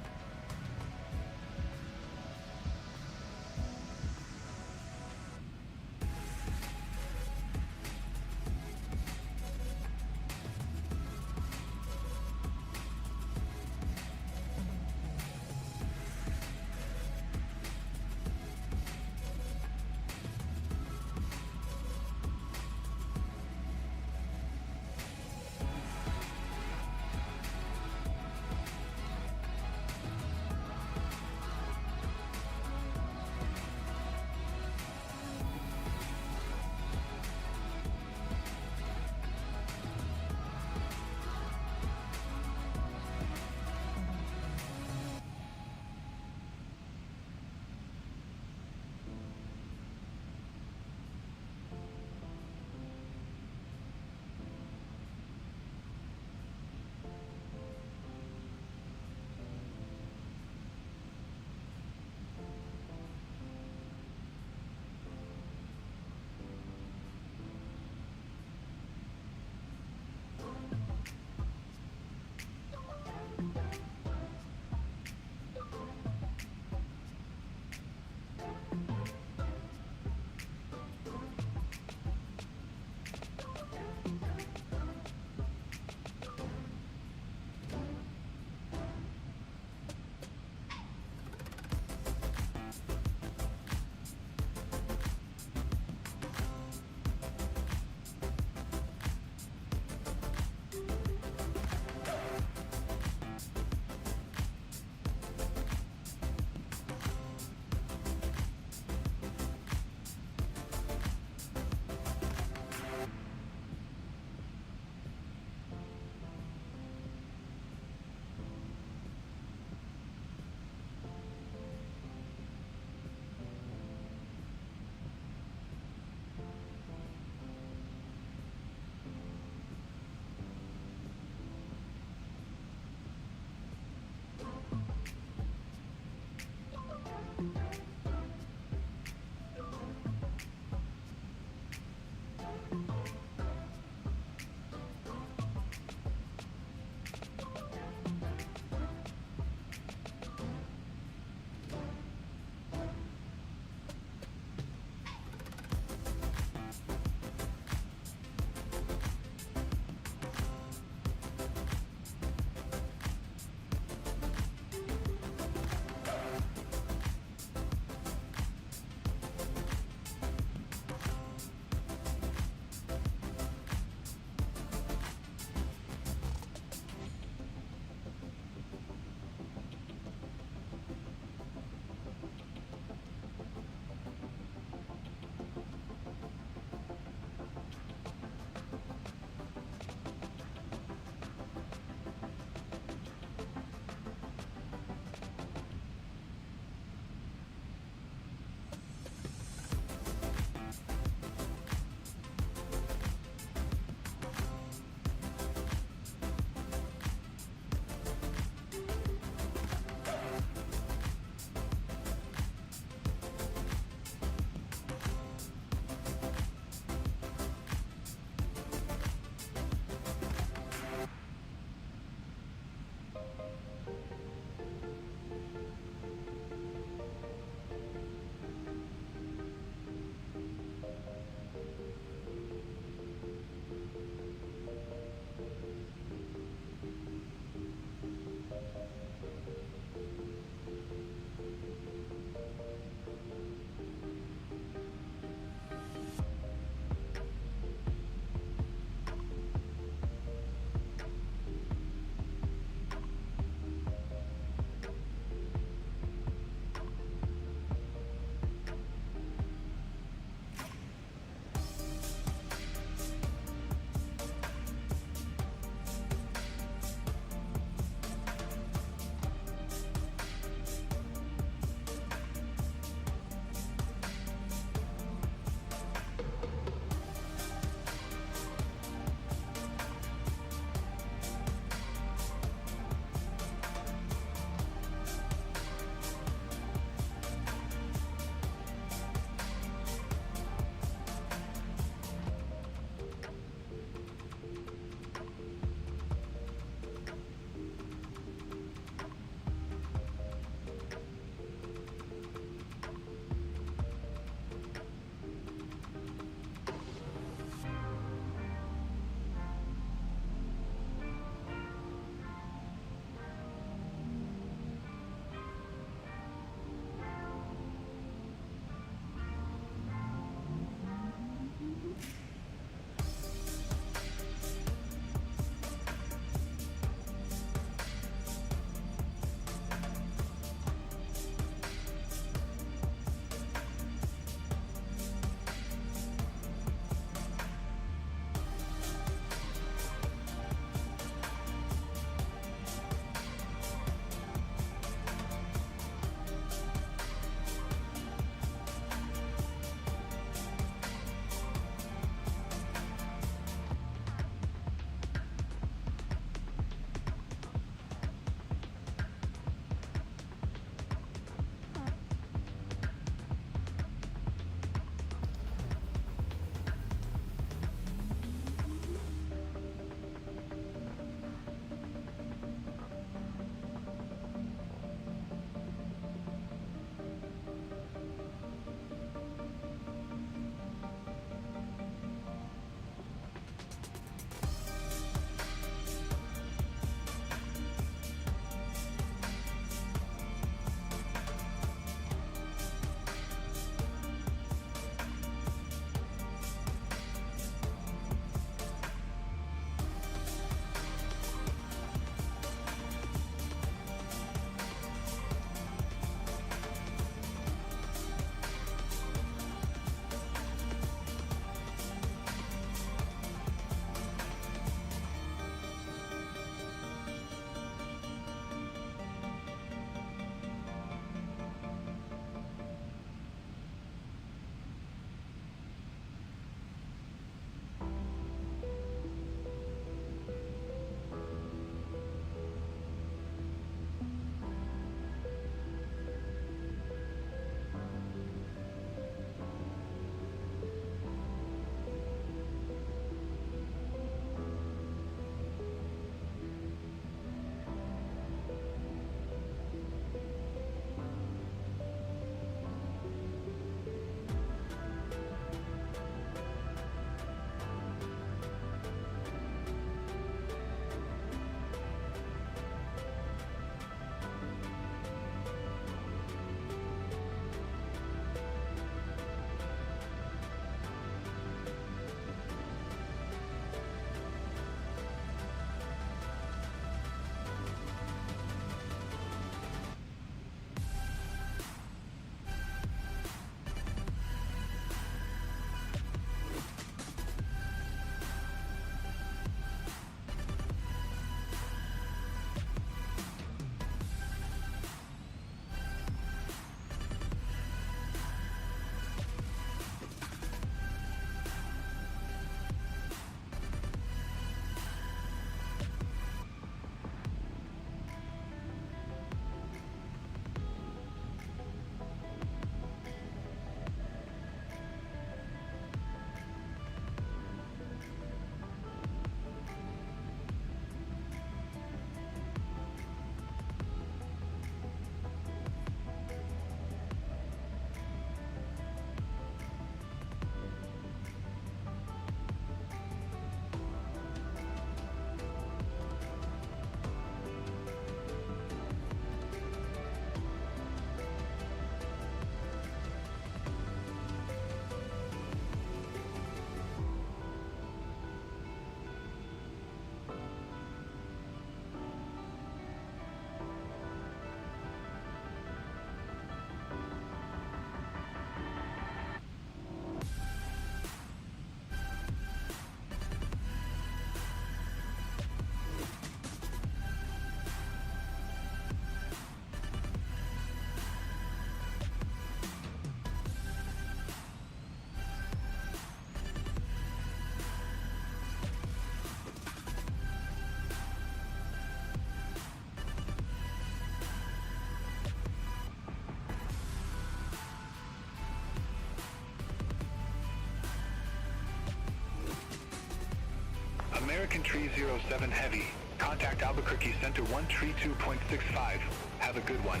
American Tree 07 Heavy. Contact Albuquerque Center 132.65. Have a good one.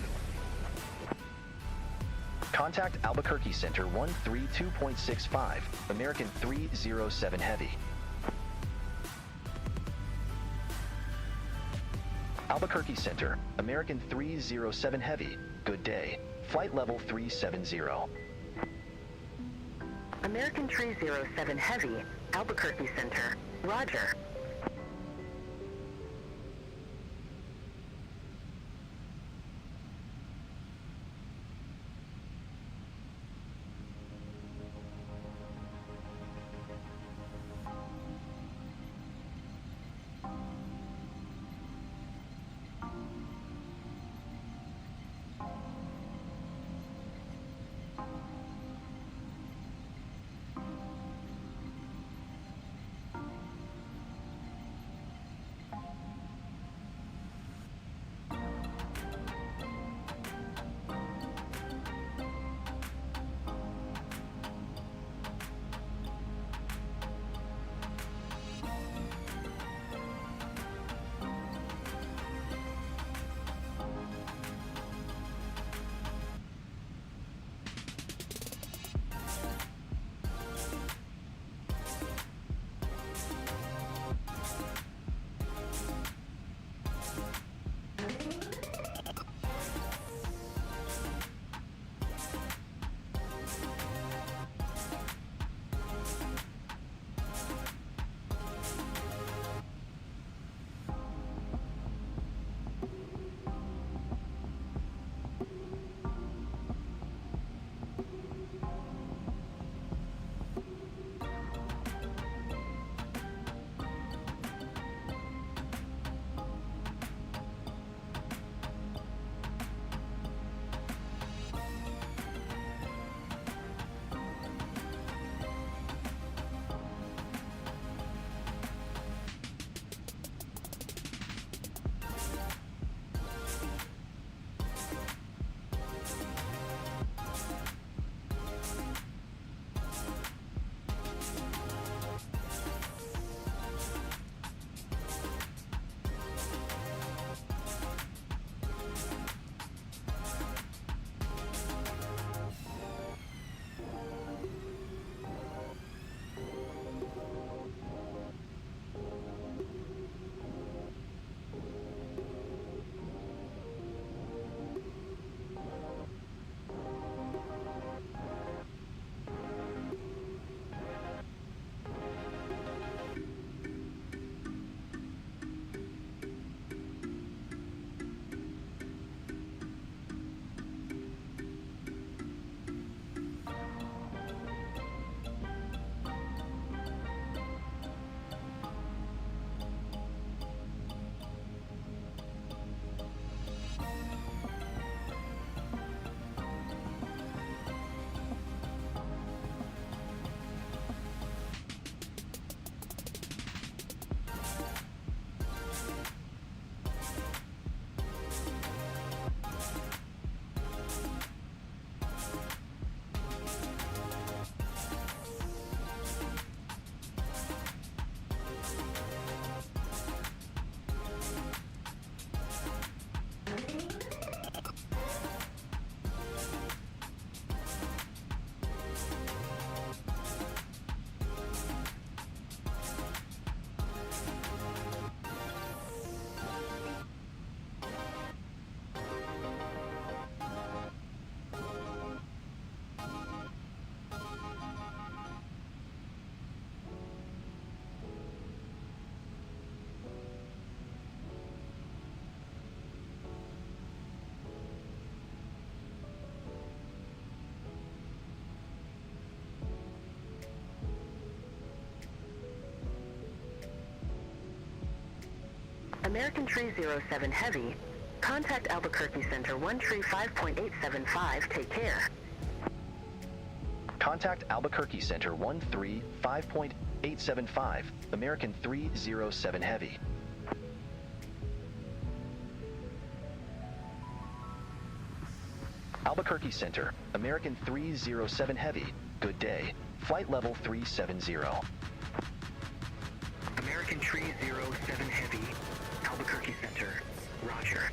Contact Albuquerque Center 132.65, American 307 Heavy. Albuquerque Center, American 307 Heavy. Good day. Flight level 370. American Tree 07 Heavy, Albuquerque Center. Roger. American Tree 07 Heavy, contact Albuquerque Center 135.875, take care. Contact Albuquerque Center 135.875, American 307 Heavy. Albuquerque Center, American 307 Heavy, good day. Flight level 370. American Tree 07 Heavy, Albuquerque Center. Roger.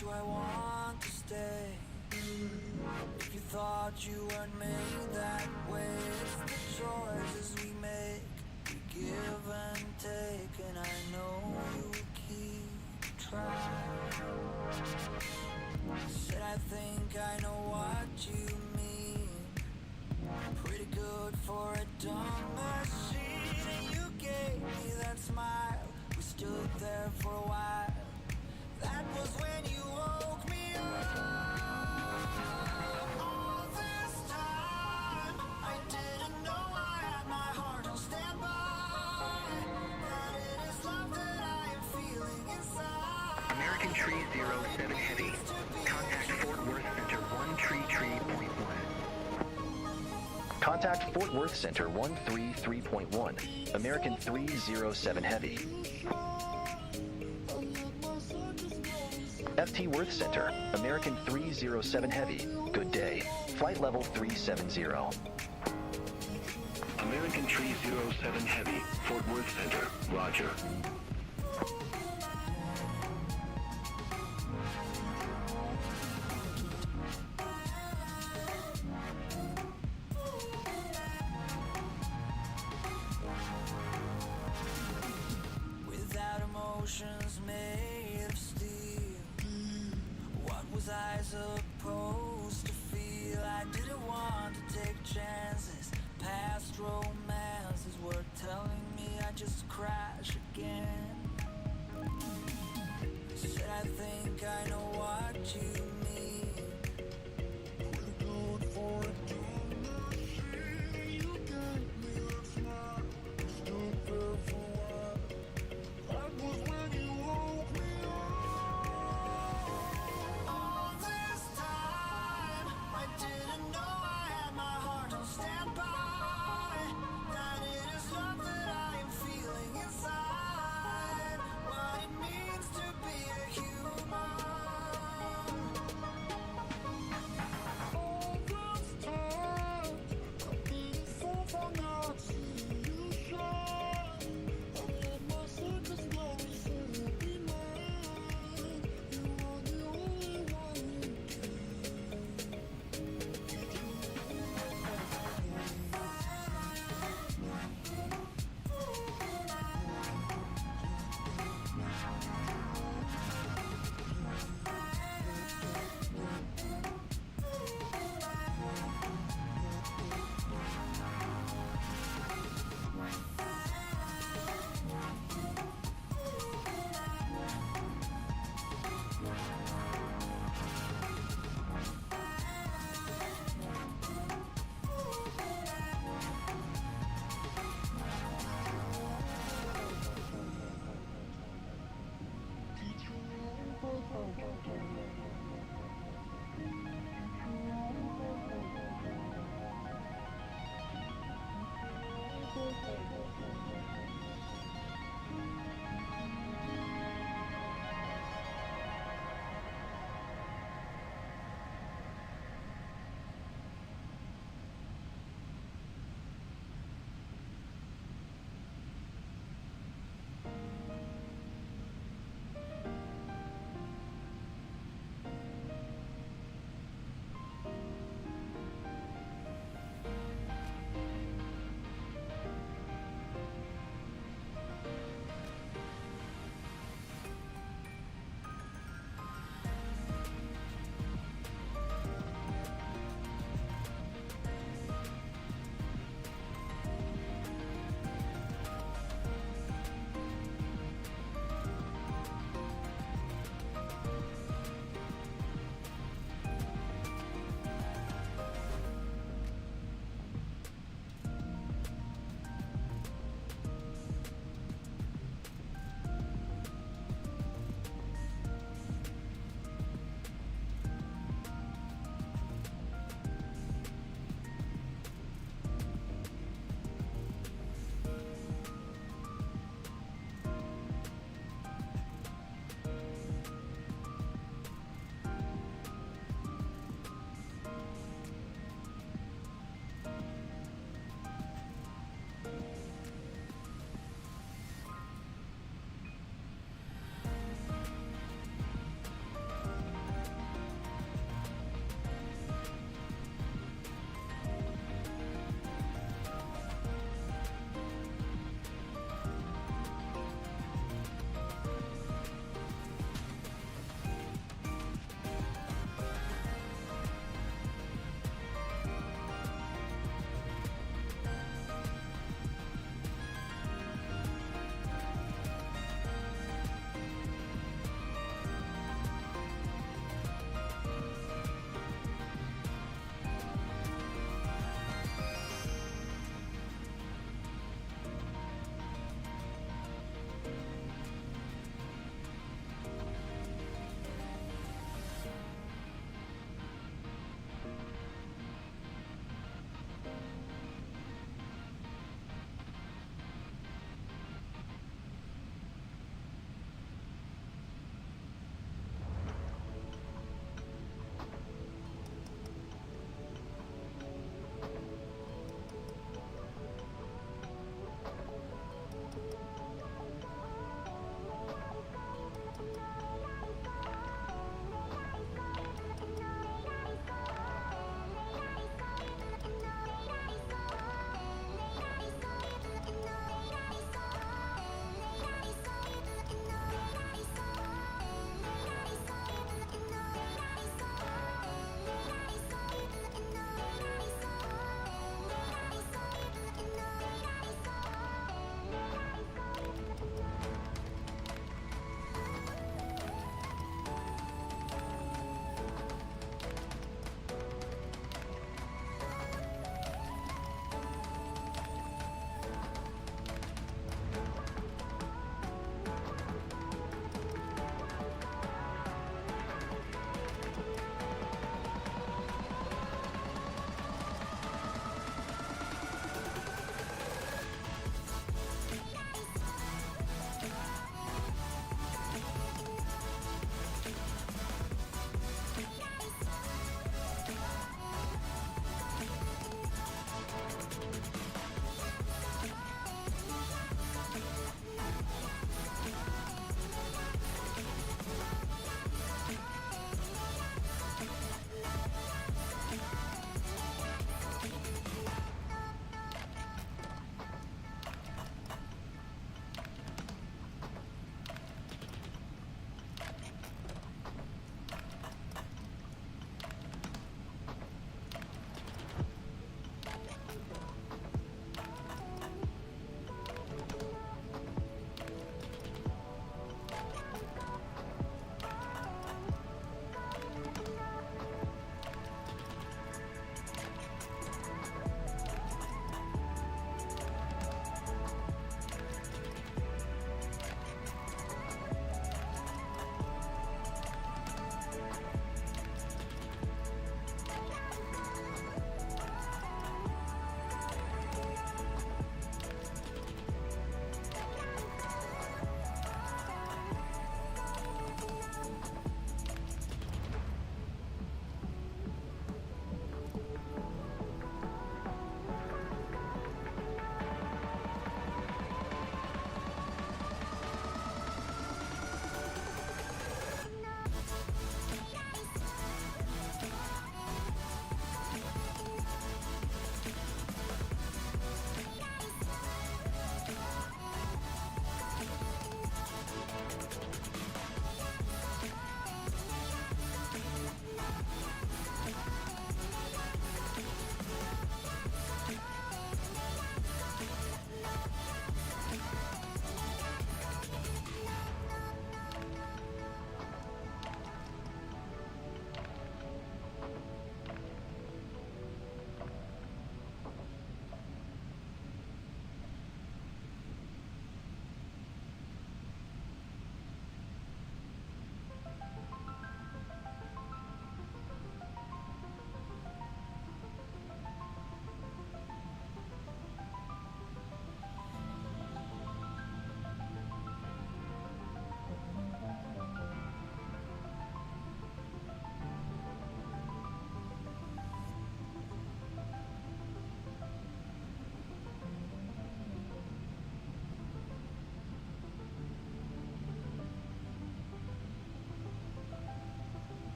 do I want to stay? If you thought you weren't made that way, it's the choices we make. We give and take, and I know you keep trying. Said I think I know what you mean. Pretty good for a dumb machine, and you gave me that smile. We stood there for a while. That was when you woke me up. All this time, I didn't know I had my heart on standby. That it is love that I am feeling inside. American Tree 07 Heavy. Contact Fort Worth Center 133.1. Contact Fort Worth Center 133.1. American 307 Heavy. FT Worth Center, American 307 Heavy. Good day. Flight level 370. American Tree 07 Heavy, Fort Worth towards center. Roger. Without emotions made of steel, what was I supposed to feel? I didn't want to take chances. Past romances were telling me I'd just crash again. Said I think I know what you mean. We're good for a time machine. You gave me that smile. Stood there for a while. That was when you woke me up. All this time, I didn't know I had my heart on standby. That it is love that I am feeling inside. What it means to be a human.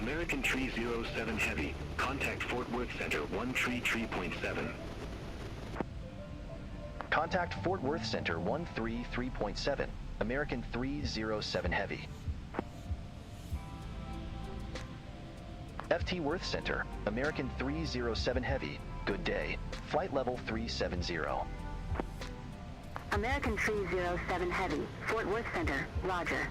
American Tree 07 Heavy, contact Fort Worth Center 133.7. Contact Fort Worth Center 133.7, American 307 Heavy. FT Worth Center, American 307 Heavy, good day. Flight level 370. American 307 Heavy, Fort Worth Center, roger.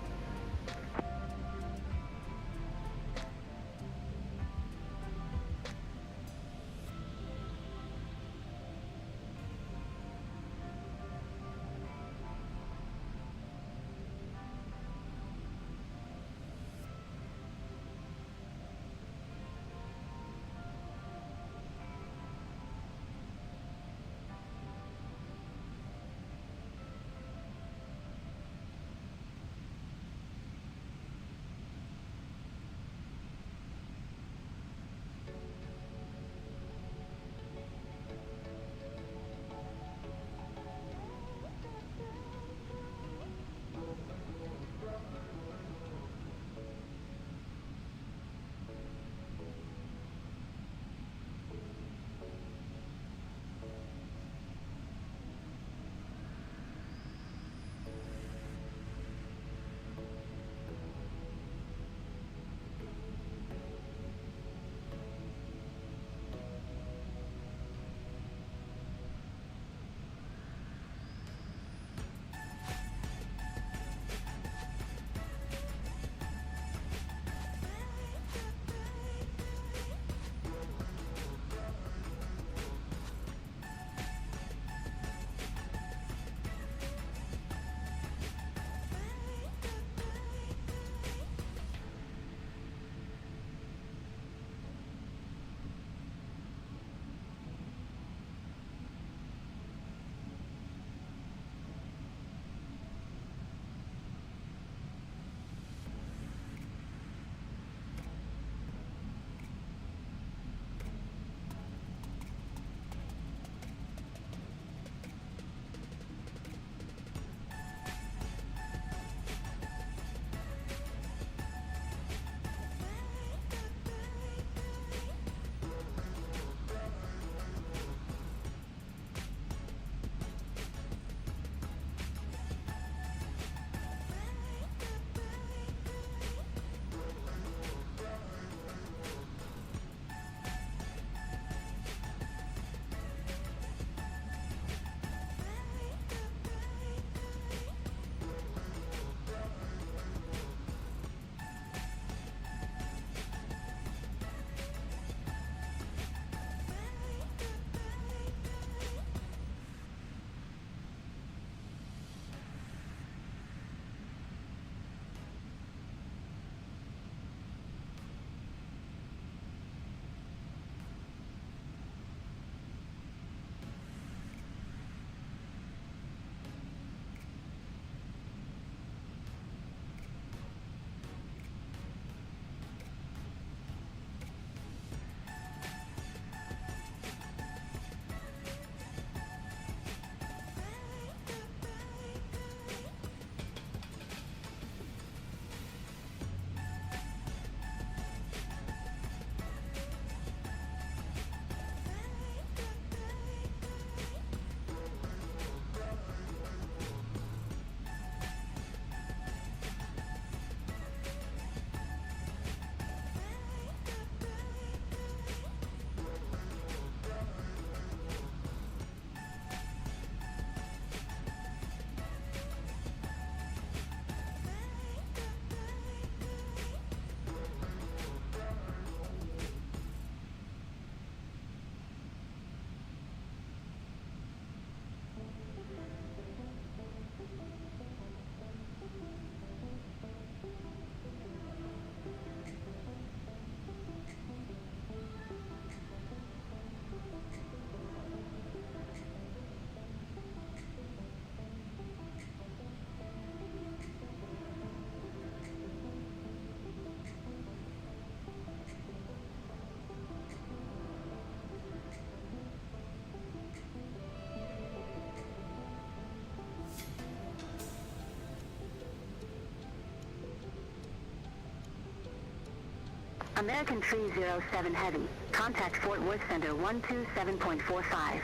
American Tree 07 Heavy. Contact Fort Worth Center 127.45.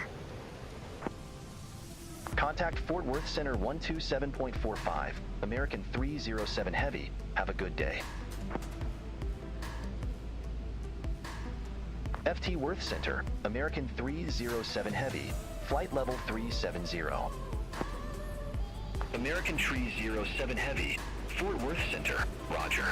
Contact Fort Worth Center 127.45. American 307 Heavy. Have a good day. FT Worth Center, American 307 Heavy. Flight level 370. American Tree 07 Heavy. Fort Worth Center. Roger.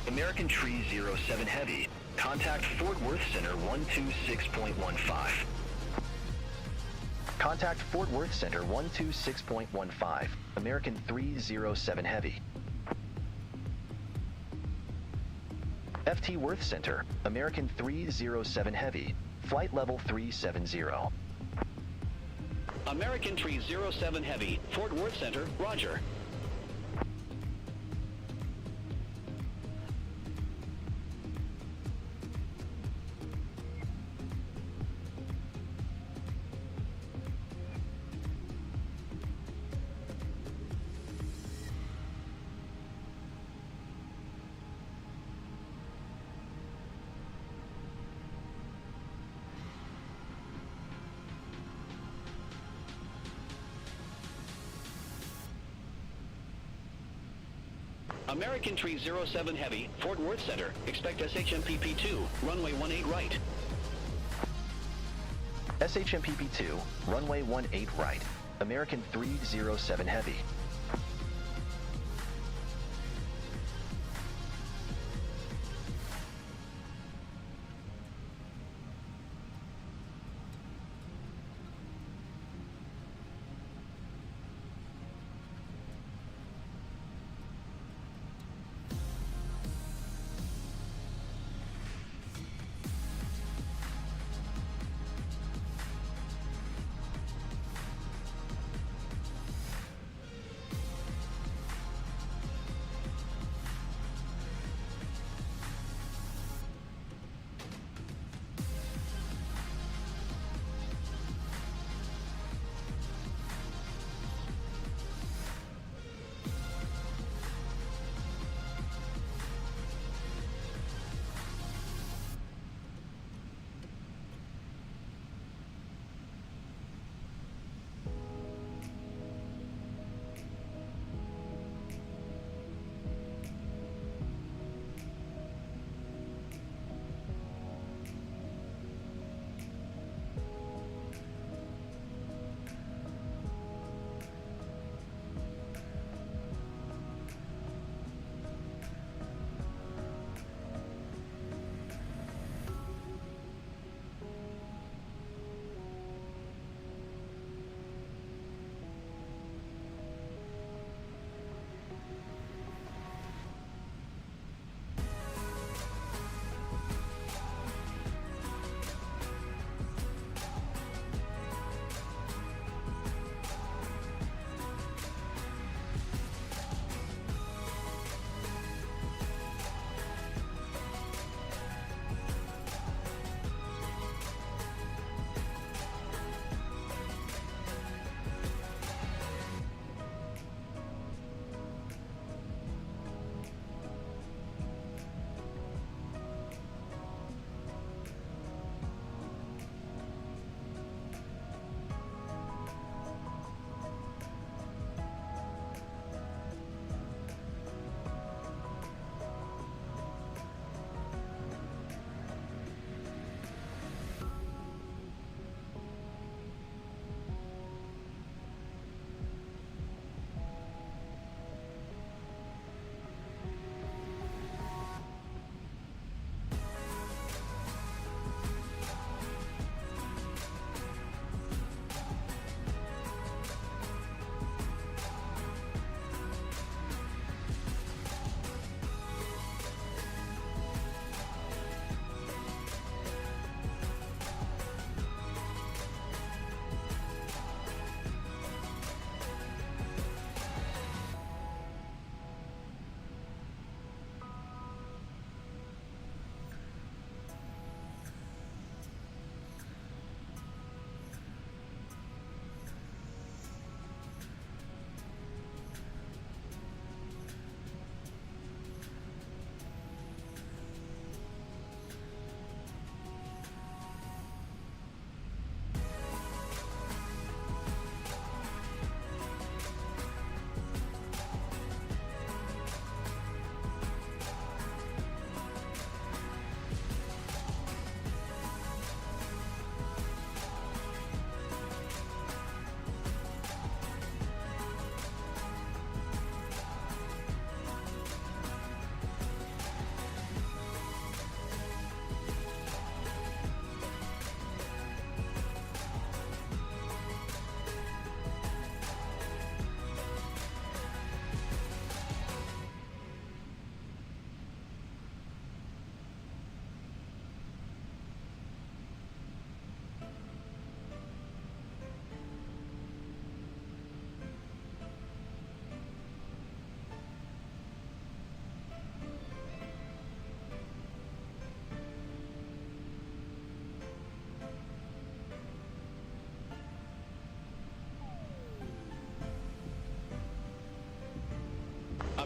American Tree 07 Heavy. Contact Fort Worth Center 126.15. Contact Fort Worth Center 126.15. American 307 Heavy. FT Worth Center, American 307 Heavy. Flight level 370. American Tree 07 Heavy, Fort Worth Center, roger. American Tree 07 Heavy, Fort Worth Center. Expect SHMPP-2, runway 18 right. SHMPP-2, runway 18 right. American 307 Heavy.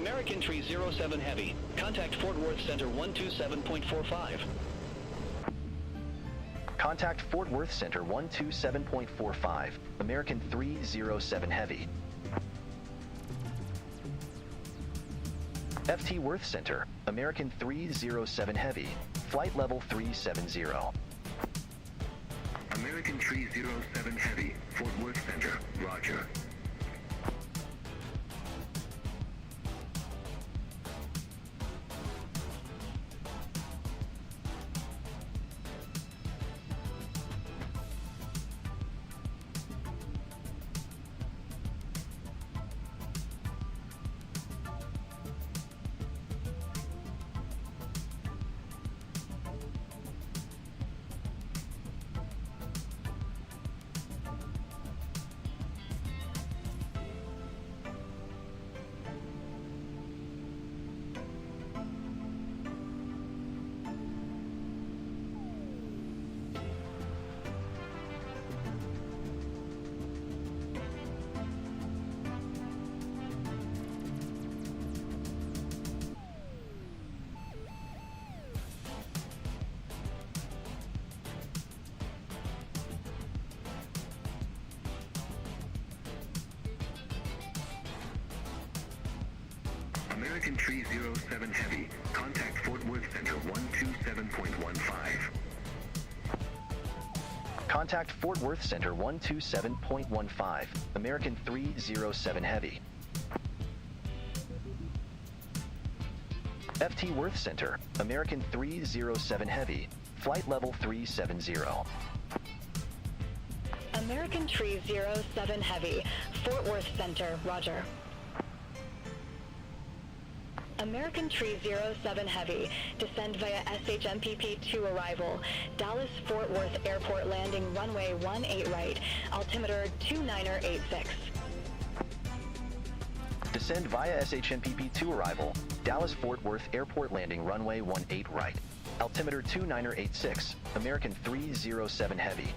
American Tree 07 Heavy. Contact Fort Worth Center 127.45. Contact Fort Worth Center 127.45. American 307 Heavy. FT Worth Center, American 307 Heavy. Flight level 370. American Tree 07 Heavy. Fort Worth Center. Roger. American Tree 07 Heavy. Contact Fort Worth Center 127.15. Contact Fort Worth Center 127.15. American 307 Heavy. FT Worth Center, American 307 Heavy. Flight level 370. American Tree 07 Heavy, Fort Worth Center, roger. American Tree 07 Heavy, descend via SHMPP-2 arrival, Dallas-Fort Worth Airport landing runway 18 right, altimeter 29er86. Descend via SHMPP-2 arrival, Dallas-Fort Worth Airport landing runway 18 right, altimeter 29er86, American 307 Heavy.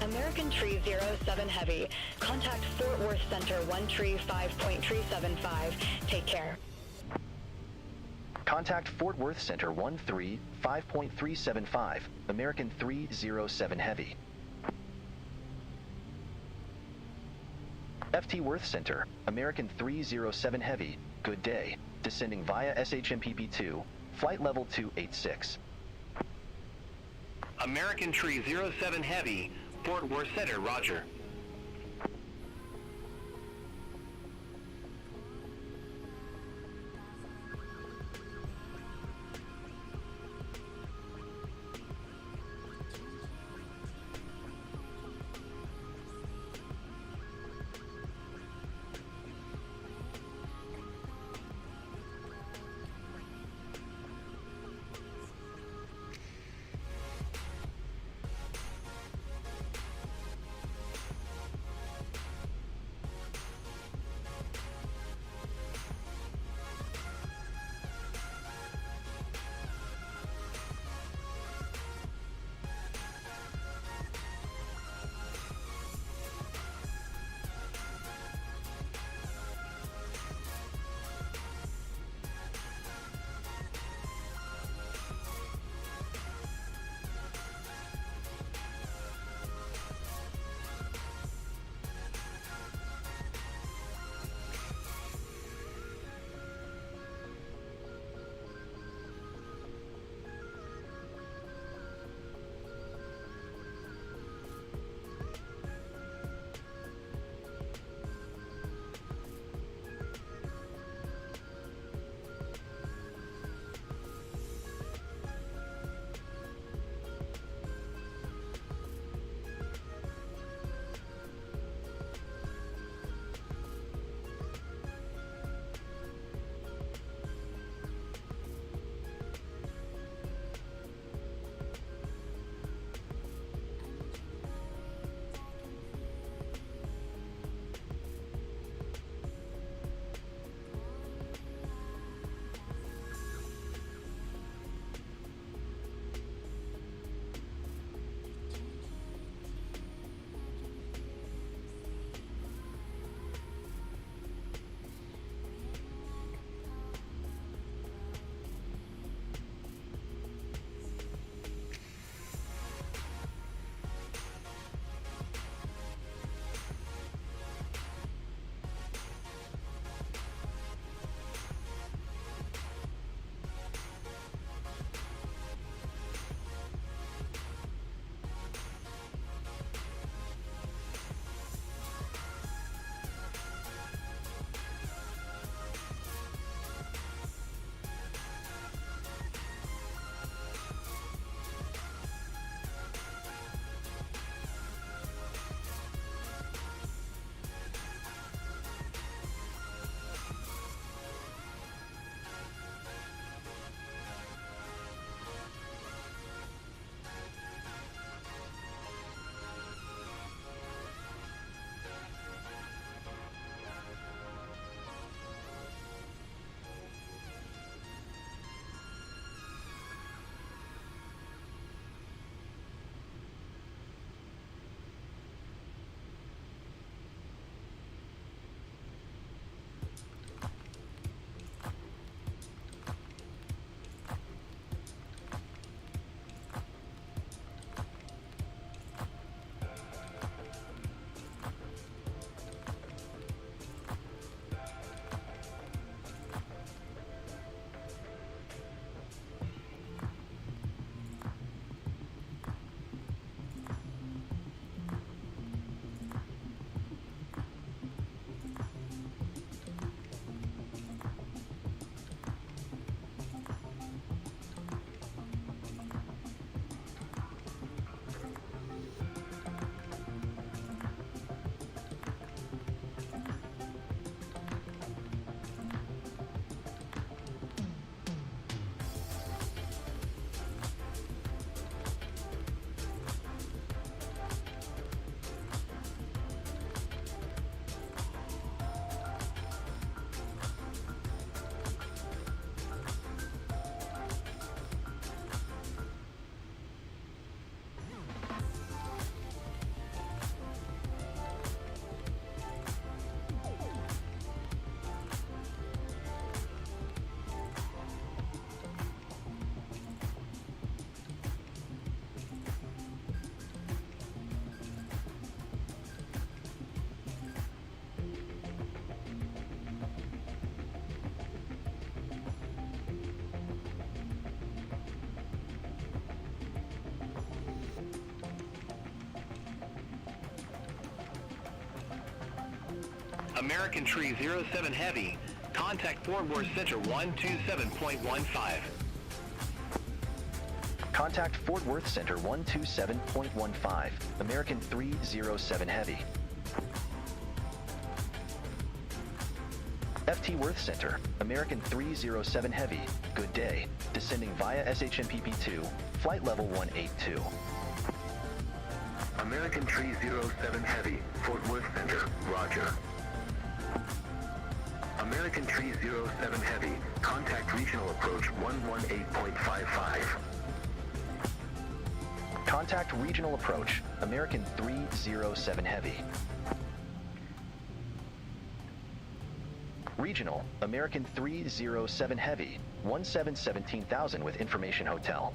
American Tree 07 Heavy. Contact Fort Worth Center 1 Tree 5.375. Take care. Contact Fort Worth Center 13 5.375, American 307 Heavy. FT Worth Center, American 307 Heavy, good day. Descending via SHMPP2, flight level 286. American Tree 07 Heavy, Fort Worth Center, roger. American Tree 07 Heavy. Contact Fort Worth Center 127.15. Contact Fort Worth Center 127.15, American 307 Heavy. FT Worth Center, American 307 Heavy, good day. Descending via SHMPP2, flight level 182. American Tree 07 Heavy, Fort Worth Center, roger. American Tree 07 Heavy, contact regional approach 118.55. Contact regional approach, American 307 Heavy. Regional, American 307 Heavy, 1717,000 with information hotel.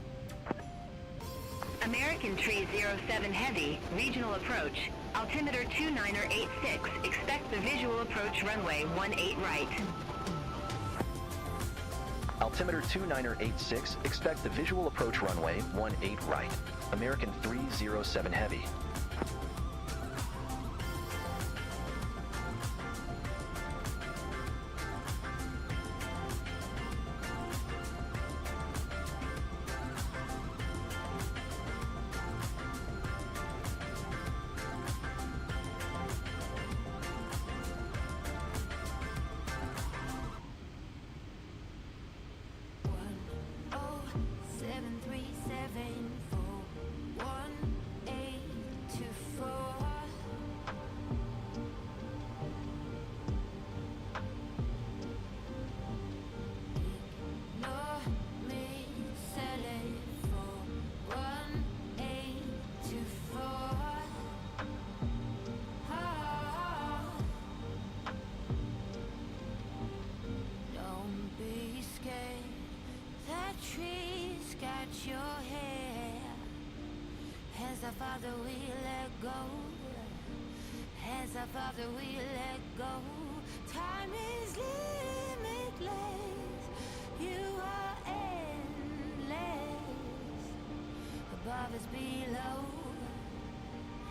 American Tree 07 Heavy, regional approach. Altimeter 2986, expect the visual approach runway 18 right. Altimeter 2986, expect the visual approach runway 18 right. American 307 Heavy. Father, we let go. As our Father, we let go. Time is limitless. You are endless. Above us, below.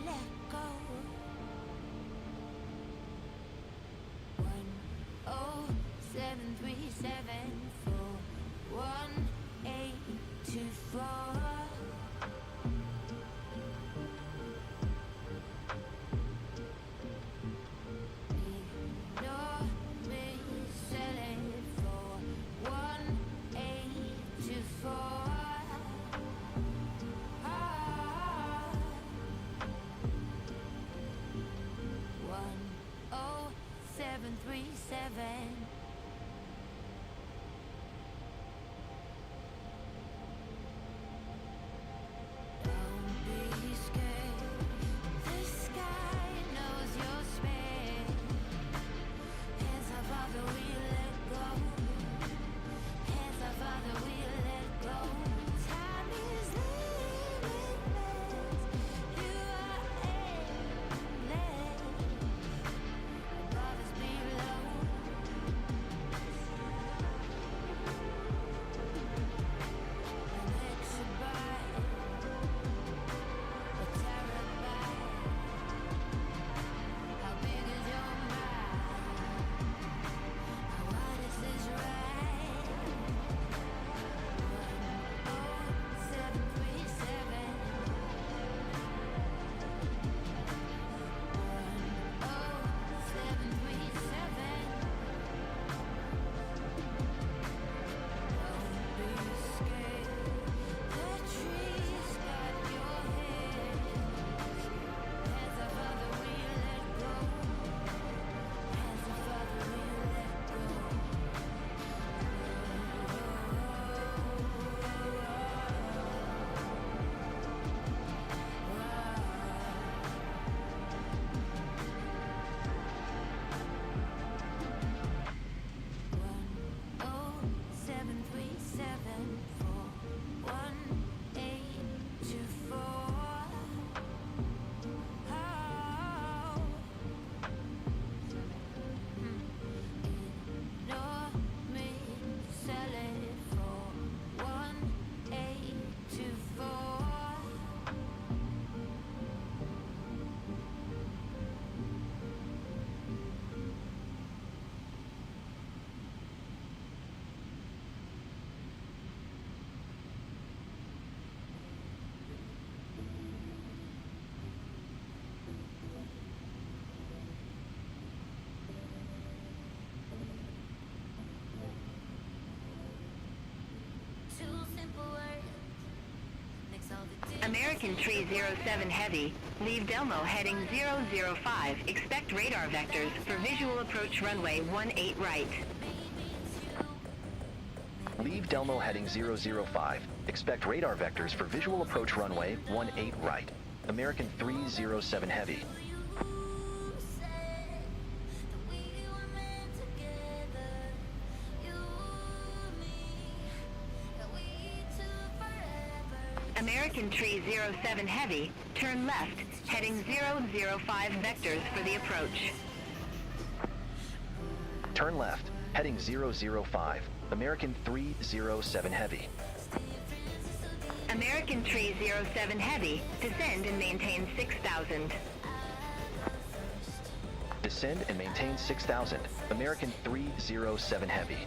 Let go. 10737411824. American Tree 07 Heavy, leave Delmo heading 005. Expect radar vectors for visual approach runway 18 right. Leave Delmo heading 005. Expect radar vectors for visual approach runway 18 right. American 307 Heavy. American Tree 07 Heavy, turn left, heading 005 vectors for the approach. Turn left, heading 005. American 307 Heavy. American Tree 07 Heavy, descend and maintain 6,000. Descend and maintain 6,000. American 307 Heavy.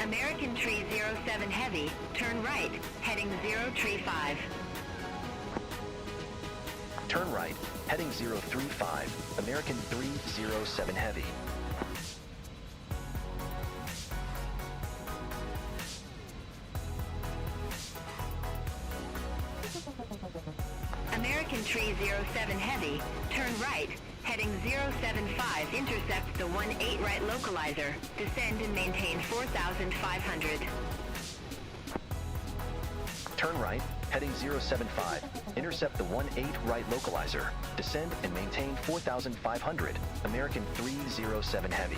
American Tree 07 Heavy, turn right, heading 035. Turn right, heading 035, American 307 Heavy. American Tree 07 Heavy, turn right, heading 075, intercept the 18 right localizer, descend and maintain 4,500. Turn right, heading 075, intercept the 18 right localizer, descend and maintain 4,500, American 307 Heavy.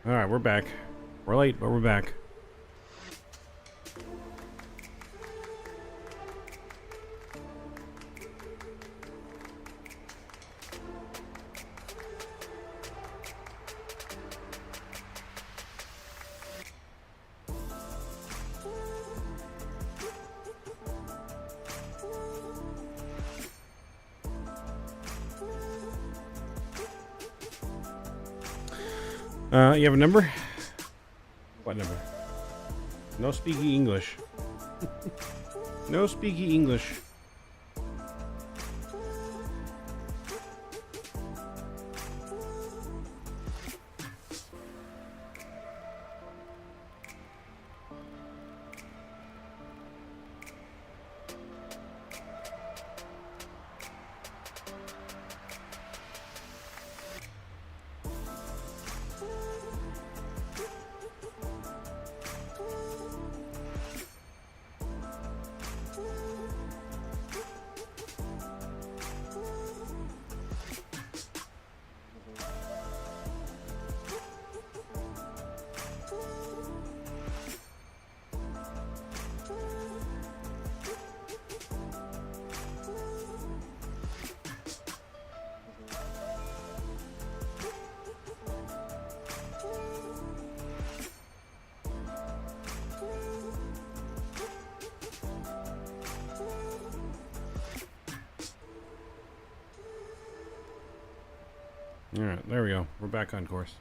All right, we're back. We're late, but we're back. You have a number? What number? No speaking English. No speaking English. All right, there we go. We're back on course.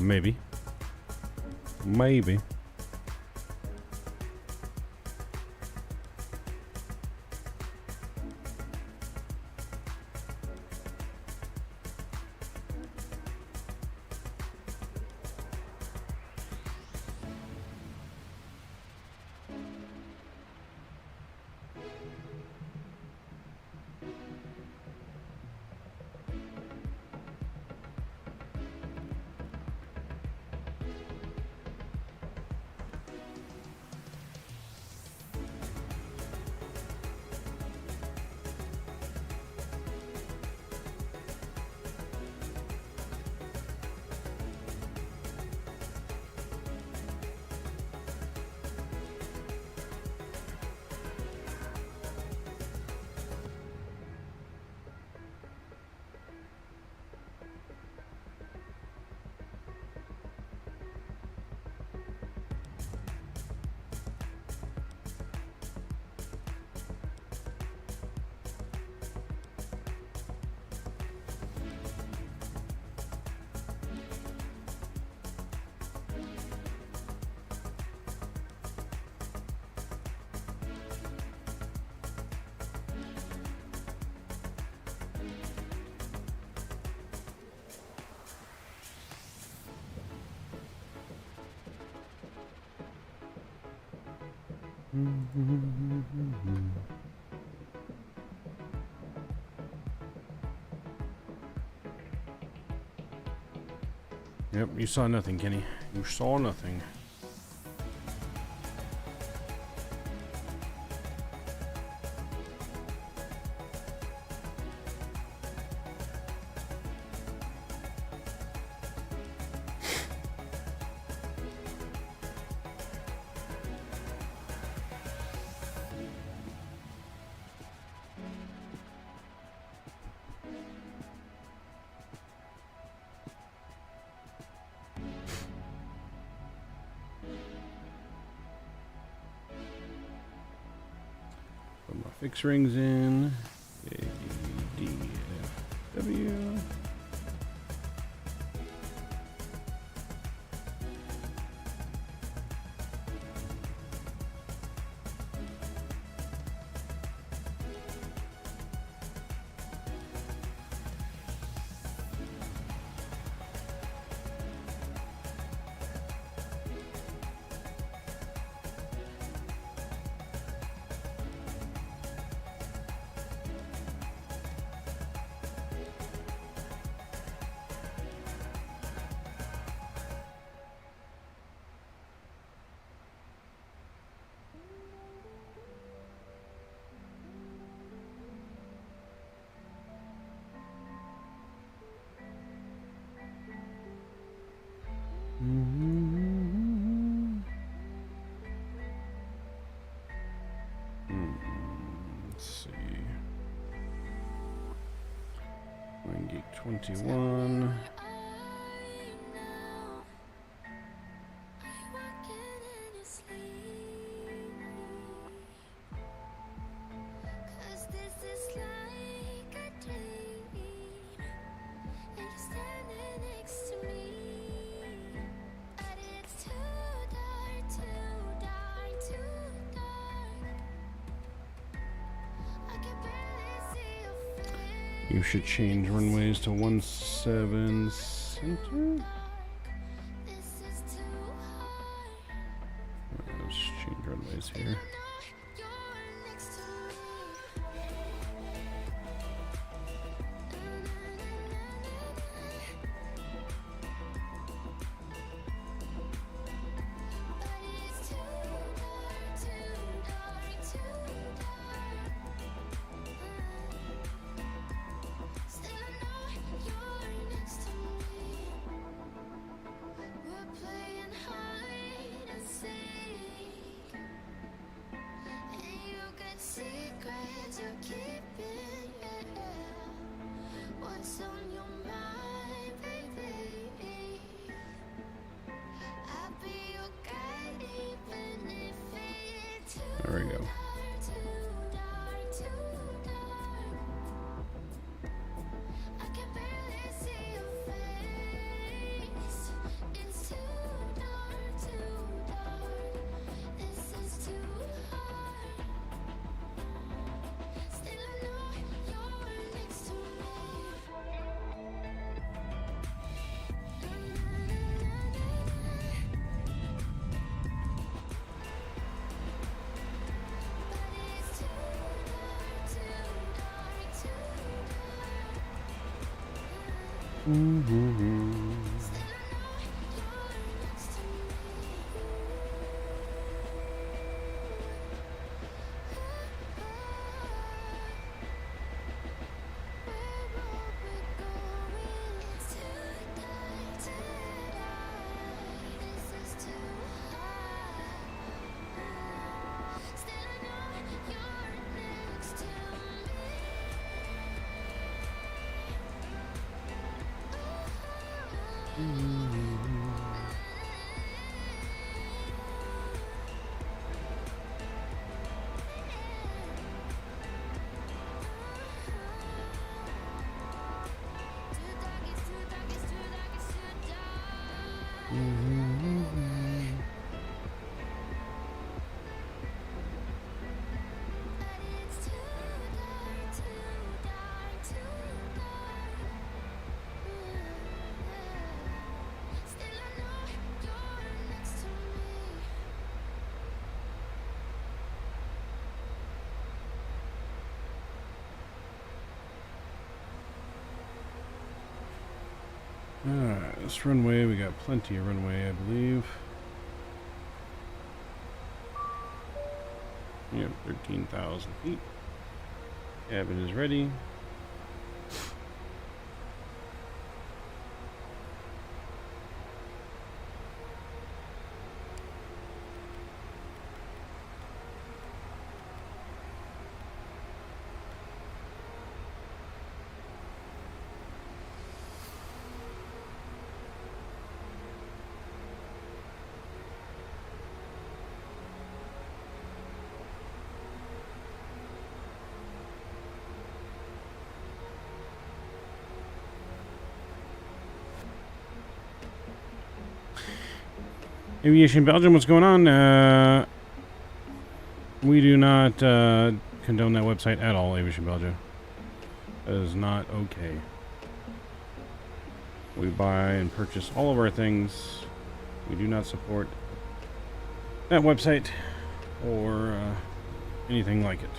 Maybe. Maybe. Yep, you saw nothing, Kenny. You saw nothing. Put my fix rings in. KDFW. 21. You should change runways to 17 center. Let's change runways here. There we go. Alright, this runway, we got plenty of runway, I believe. Yep, 13,000 feet. Cabin is ready. Aviation Belgium, what's going on? We do not condone that website at all, Aviation Belgium. That is not okay. We buy and purchase all of our things. We do not support that website or anything like it.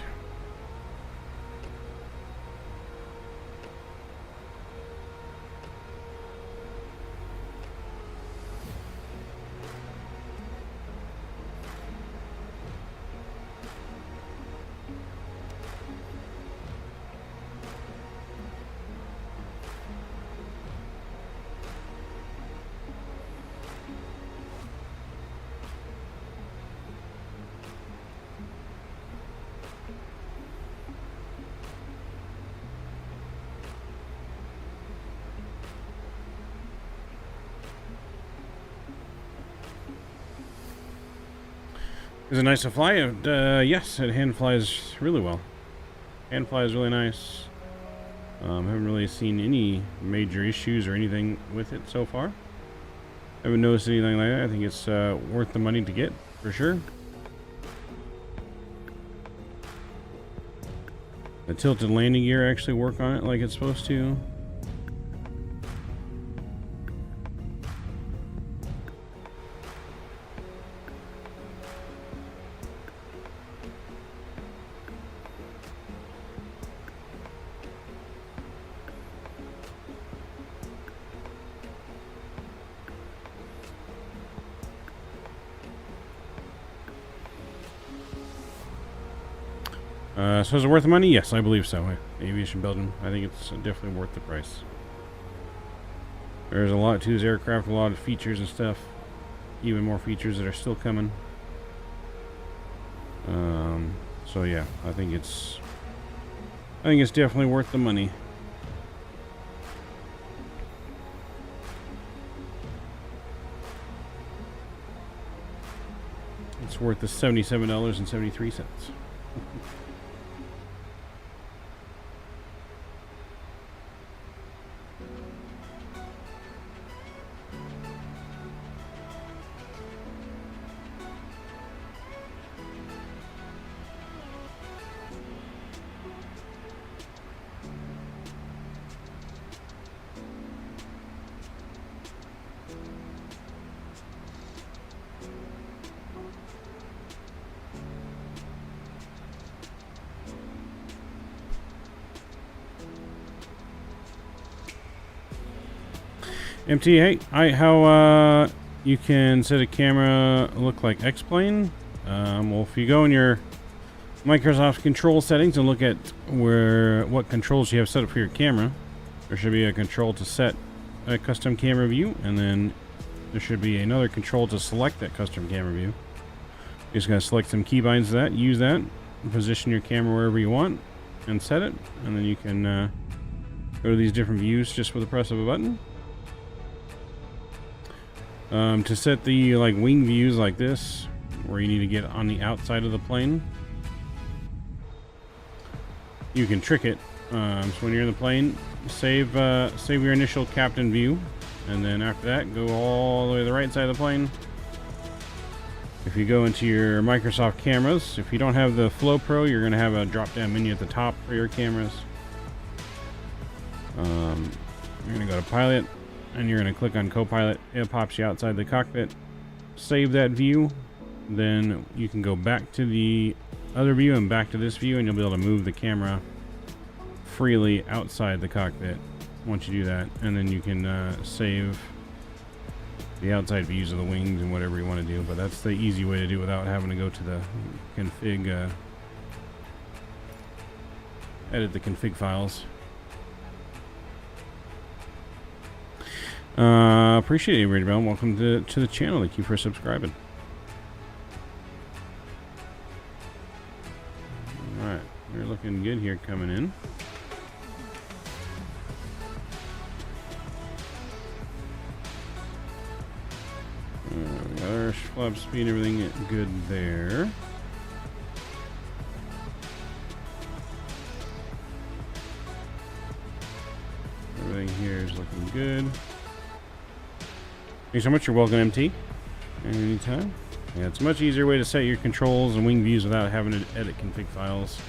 Is it nice to fly? Yes, it hand flies really well. Hand flies really nice. Haven't really seen any major issues or anything with it so far. Haven't noticed anything like that. I think it's worth the money to get, for sure. The tilted landing gear actually work on it like it's supposed to. So is it worth the money? Yes, I believe so. Aviation Belgium, I think it's definitely worth the price. There's a lot to this aircraft, a lot of features and stuff. Even more features that are still coming. So yeah, I think it's definitely worth the money. It's worth the $77.73. MT, hey, how you can set a camera look like X-Plane? Well, if you go in your Microsoft control settings and look at what controls you have set up for your camera, there should be a control to set a custom camera view, and then there should be another control to select that custom camera view. You're just going to select some keybinds of that, use that, position your camera wherever you want, and set it, and then you can go to these different views just with the press of a button. To set the wing views like this, where you need to get on the outside of the plane, you can trick it. So when you're in the plane, save your initial captain view, and then after that, go all the way to the right side of the plane. If you go into your Microsoft cameras, if you don't have the Flow Pro, you're going to have a drop-down menu at the top for your cameras. You're going to go to Pilot, and you're going to click on Copilot. It pops you outside the cockpit. Save that view. Then you can go back to the other view and back to this view, and you'll be able to move the camera freely outside the cockpit once you do that. And then you can save the outside views of the wings and whatever you want to do. But that's the easy way to do it without having to go to the config, edit the config files. Appreciate it, Radio Bell. Welcome to the channel. Thank you for subscribing. Alright, we're looking good here coming in. We got our flap speed, everything good there. Everything here is looking good. Thanks so much. You're welcome, MT. Anytime. Yeah, it's a much easier way to set your controls and wing views without having to edit config files.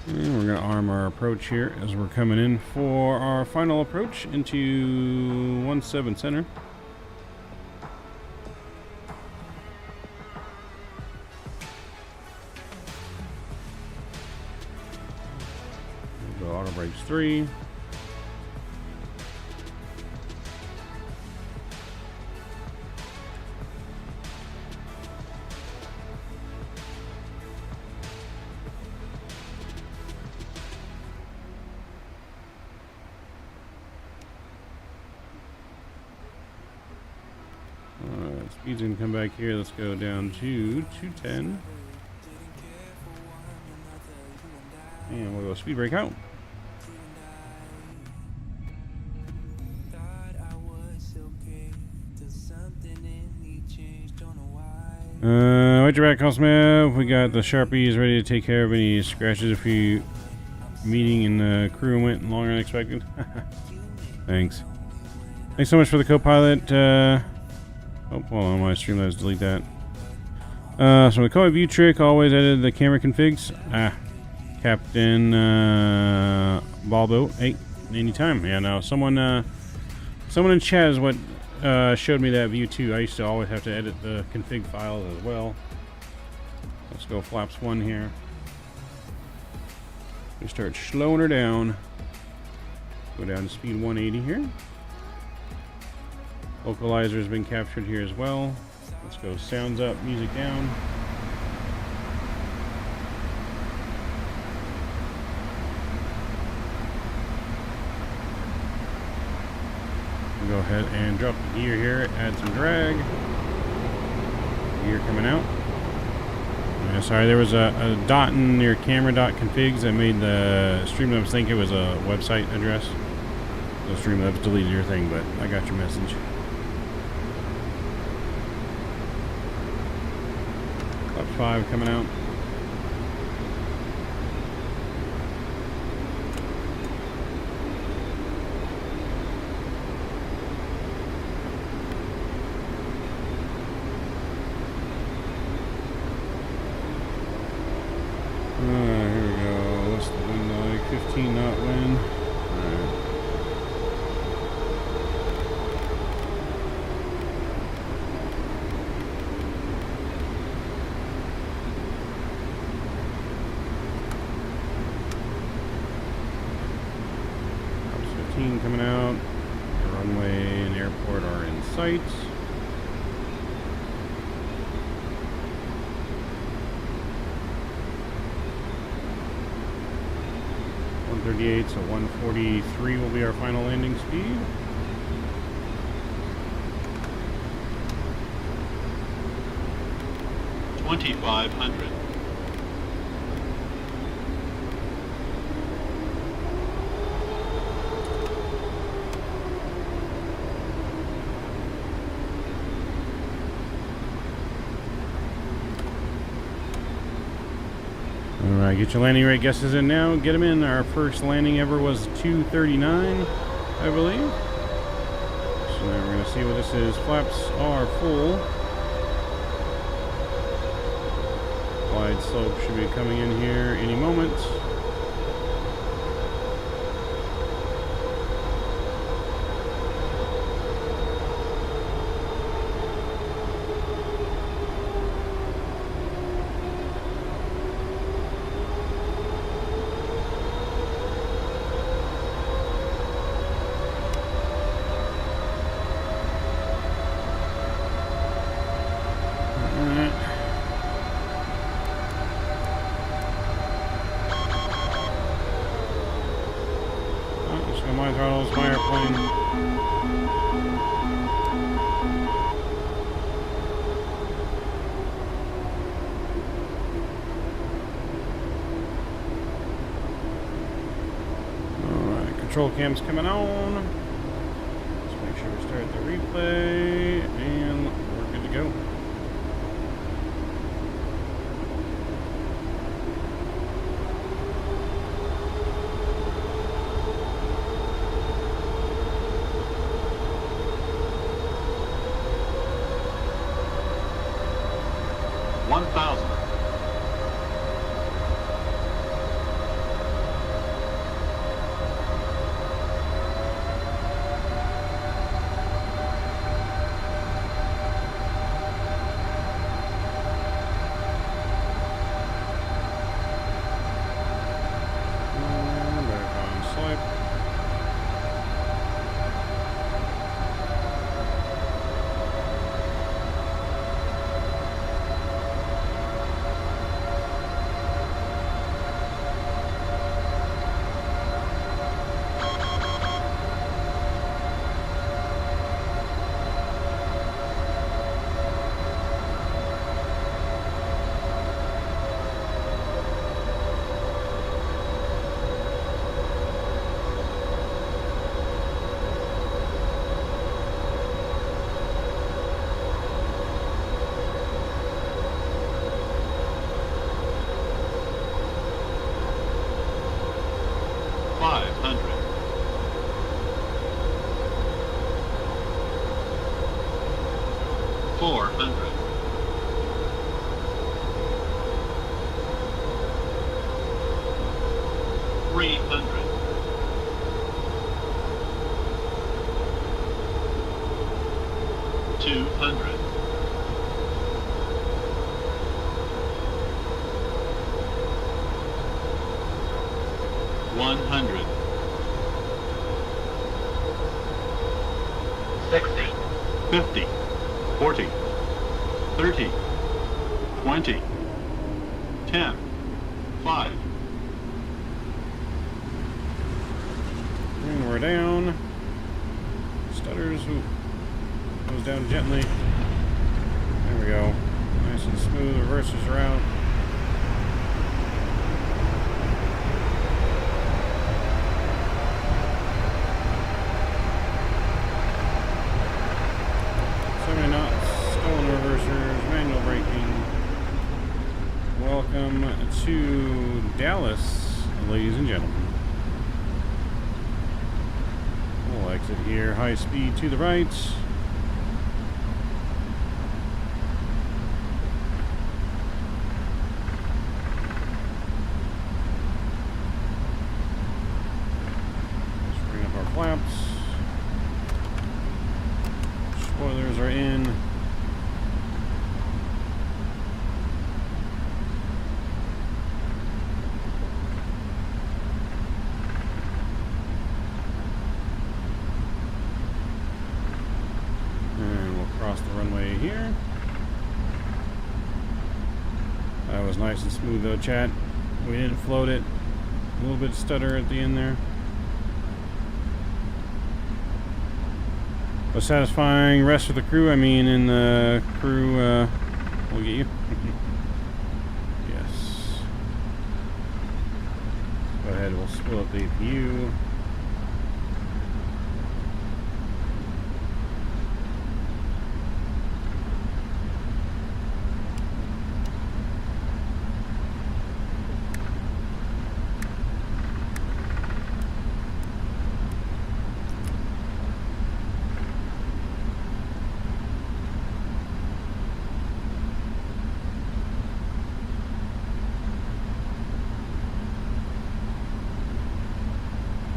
And we're going to arm our approach here as we're coming in for our final approach into 17 center. Auto brakes 3. Alright, speed's gonna come back here. Let's go down to 210. And we'll go speed brake out. Wait your back, Call Smith. We got the Sharpies ready to take care of any scratches if you meeting and the crew went longer than expected. Thanks. Thanks so much for the co-pilot. Oh, hold on, my Streamlabs delete that. So the co view trick always edited the camera configs. Captain Baldo. Hey, anytime. Yeah, no, someone in chat is what showed me that view too. I used to always have to edit the config files as well. Let's go flaps 1 here. We start slowing her down. Go down to speed 180 here. Localizer has been captured here as well. Let's go sounds up, music down. We'll go ahead and drop the gear here, add some drag. Gear coming out. Sorry, there was a dot in your camera.configs that made the Streamlabs think it was a website address. So Streamlabs deleted your thing, but I got your message. Up 5 coming out. Here we go. What's the wind like? 15 knot wind. Alright. House 15 coming out. The runway and airport are in sight. 138, so 143 will be our final landing speed. $2,500. Alright, get your landing rate guesses in now. Get them in. Our first landing ever was 239, I believe. So now we're going to see what this is. Flaps are full. Wide slope should be coming in here any moment. My throttles, my airplane. Alright, control cam's coming on. Let's make sure we start the replay, and we're good to go. 300. 200. 100. 60. 50. 40. 30. 20. 10. 5. And we're down. Stutters. Ooh. Goes down gently. There we go. Nice and smooth. Reversers are out. Stolen reversers, manual braking. Welcome to Dallas, ladies and gentlemen. We'll exit here, high speed to the right. Let's bring up our flaps. Spoilers are in. And we'll cross the runway here. That was nice and smooth though, chat. We didn't float it. A little bit of stutter at the end there. A satisfying rest of the crew. I mean, in the crew, we'll get you. Yes. Go ahead, we'll spool up the APU.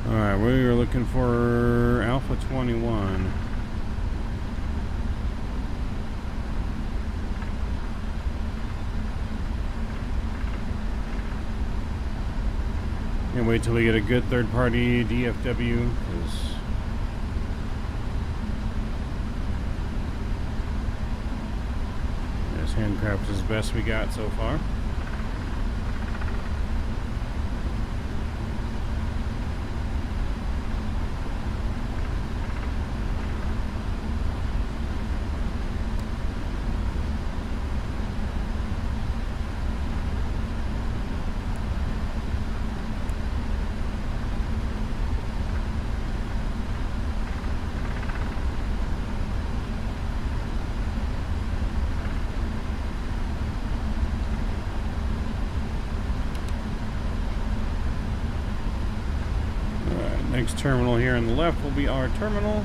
Alright, we were looking for Alpha 21. Can't wait till we get a good third-party DFW, because this handcraft is the best we got so far. Next terminal here on the left will be our terminal.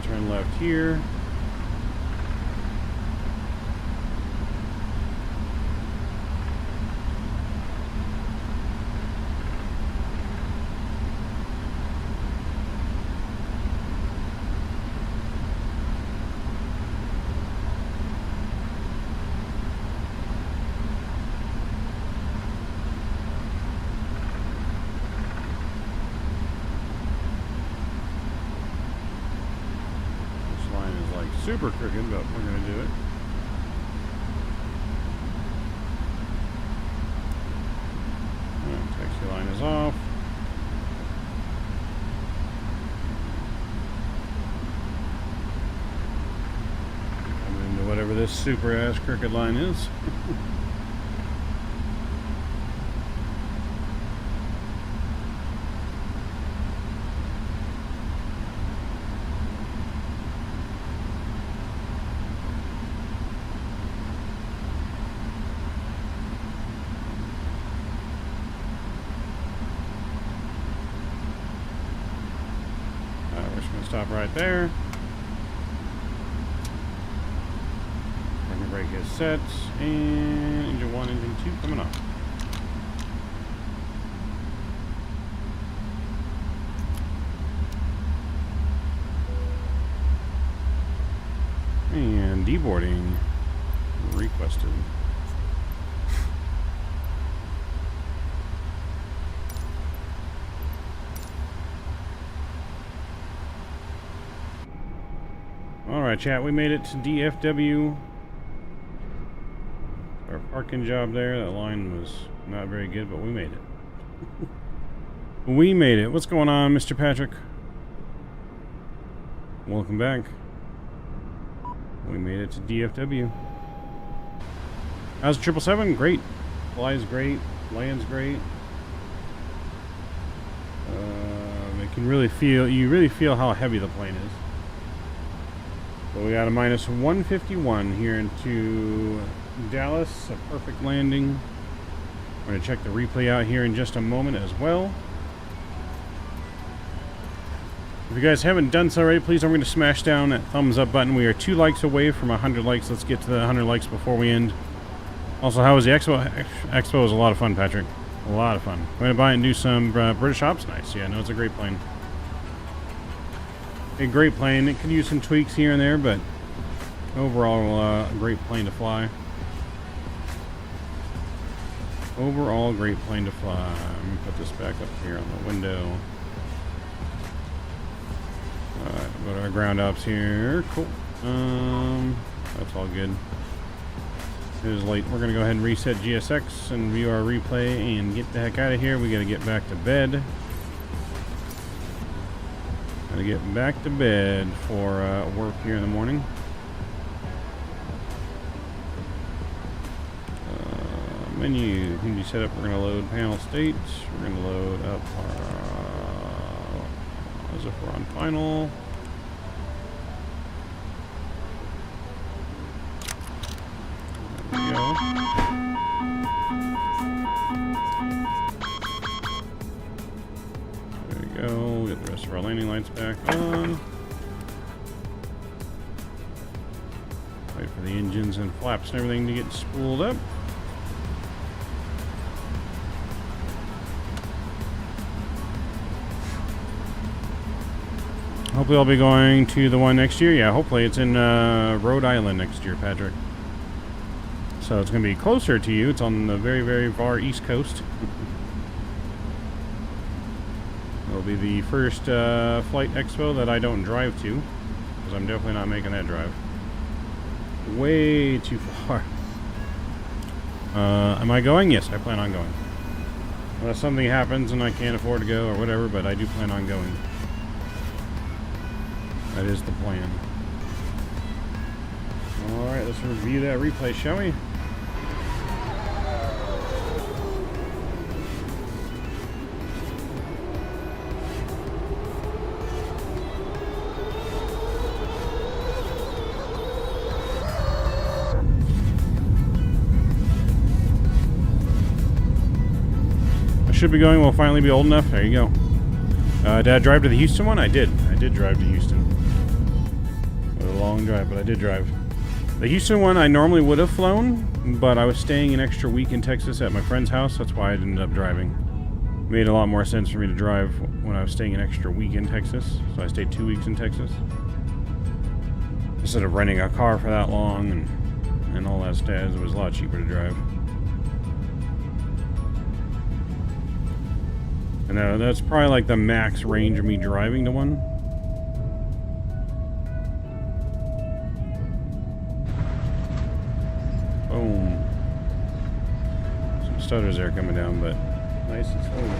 Turn left here. super crooked, but we're going to do it. Alright, taxi line is off. Coming into whatever this super ass crooked line is. Stop right there. Parking brake is set, and engine 1, engine 2 coming up. And deboarding requested. Alright, chat, we made it to DFW. Our parking job there, that line was not very good, but we made it. We made it. What's going on, Mr. Patrick? Welcome back. We made it to DFW. How's 777? Great. Flies great. Lands great. It can really feel, you really feel how heavy the plane is. But we got a minus 151 here into Dallas, a perfect landing. We're going to check the replay out here in just a moment as well. If you guys haven't done so already, please don't forget to smash down that thumbs up button. We are 2 likes away from 100 likes. Let's get to the 100 likes before we end. Also, how was the Expo? Expo was a lot of fun, Patrick. A lot of fun. We're going to buy and do some British Ops. Nice. Yeah, no, it's a great plane. A great plane. It could use some tweaks here and there, but overall, a great plane to fly. Overall, great plane to fly. Let me put this back up here on the window. Alright, go to our ground ops here. Cool. That's all good. It is late. We're gonna go ahead and reset GSX and view our replay and get the heck out of here. We gotta get back to bed. Gotta get back to bed for work here in the morning. Menu setup. We're gonna load panel states. We're gonna load up our as if we're on final. There we go. There we go. Get the rest of our landing lights back on. Wait for the engines and flaps and everything to get spooled up. Hopefully I'll be going to the one next year. Yeah, hopefully it's in Rhode Island next year, Patrick. So it's going to be closer to you. It's on the very, very far east coast. It'll be the first flight expo that I don't drive to, because I'm definitely not making that drive. Way too far. Am I going? Yes, I plan on going. Unless something happens and I can't afford to go or whatever, but I do plan on going. That is the plan. Alright, let's review that replay, shall we? I should be going, we'll finally be old enough. There you go. Did I drive to the Houston one? I did. I did drive to Houston. It was a long drive, but I did drive. The Houston one I normally would have flown, but I was staying an extra week in Texas at my friend's house. That's why I ended up driving. It made a lot more sense for me to drive when I was staying an extra week in Texas. So I stayed 2 weeks in Texas. Instead of renting a car for that long and all that stuff, it was a lot cheaper to drive. And that's probably like the max range of me driving to one. stutters there coming down, but nice and smooth.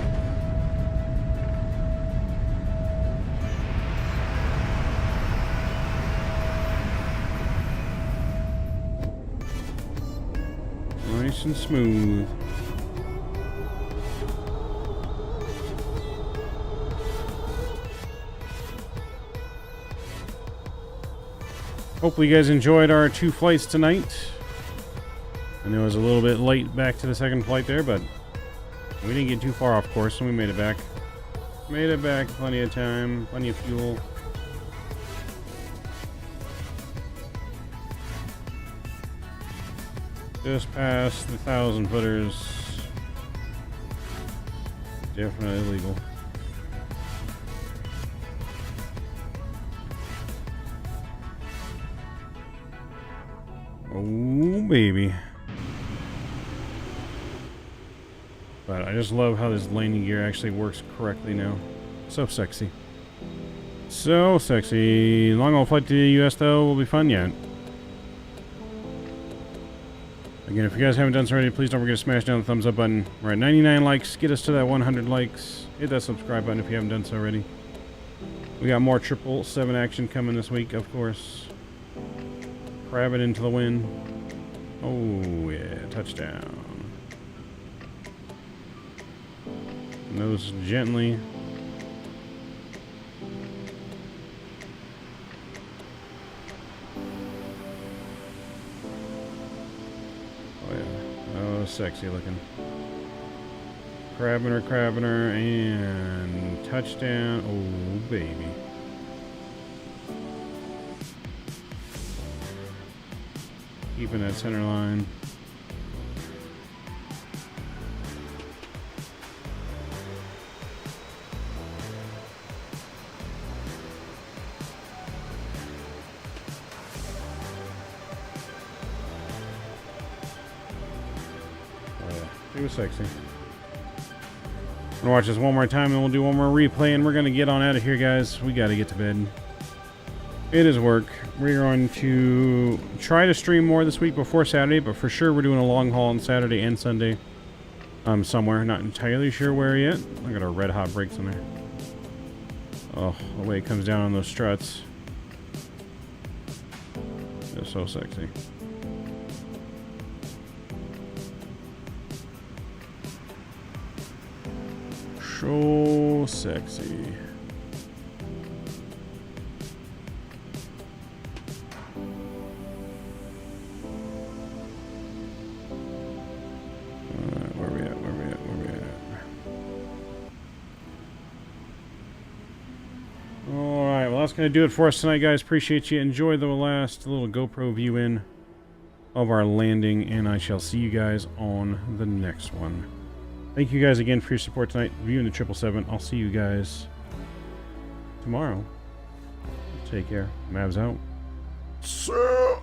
Nice and smooth. Hopefully you guys enjoyed our 2 flights tonight. I know it was a little bit late back to the second flight there, but we didn't get too far off course, so we made it back. Made it back, plenty of time, plenty of fuel. Just past the 1,000 footers. Definitely legal. Oh, baby. But I just love how this landing gear actually works correctly now. So sexy. So sexy. Long haul flight to the US though will be fun yet. Again, if you guys haven't done so already, please don't forget to smash down the thumbs up button. We're at 99 likes. Get us to that 100 likes. Hit that subscribe button if you haven't done so already. We got more 777 action coming this week, of course. Grab it into the wind. Oh, yeah. Touchdown. Nose gently. Oh, yeah. Oh, sexy looking. Crabbing her, and touchdown. Oh, baby. Keeping that center line. Oh yeah, it was sexy. I'm gonna watch this one more time and we'll do one more replay and we're gonna get on out of here, guys. We gotta get to bed. It is work. We're going to try to stream more this week before Saturday, but for sure we're doing a long haul on Saturday and Sunday. Somewhere. Not entirely sure where yet. I got our red hot brakes on there. Oh, the way it comes down on those struts. It's so sexy. So sexy. That's going to do it for us tonight, guys. Appreciate you. Enjoy the last little GoPro view in of our landing, and I shall see you guys on the next one. Thank you guys again for your support tonight, viewing the 777. I'll see you guys tomorrow. Take care. Mavs out. So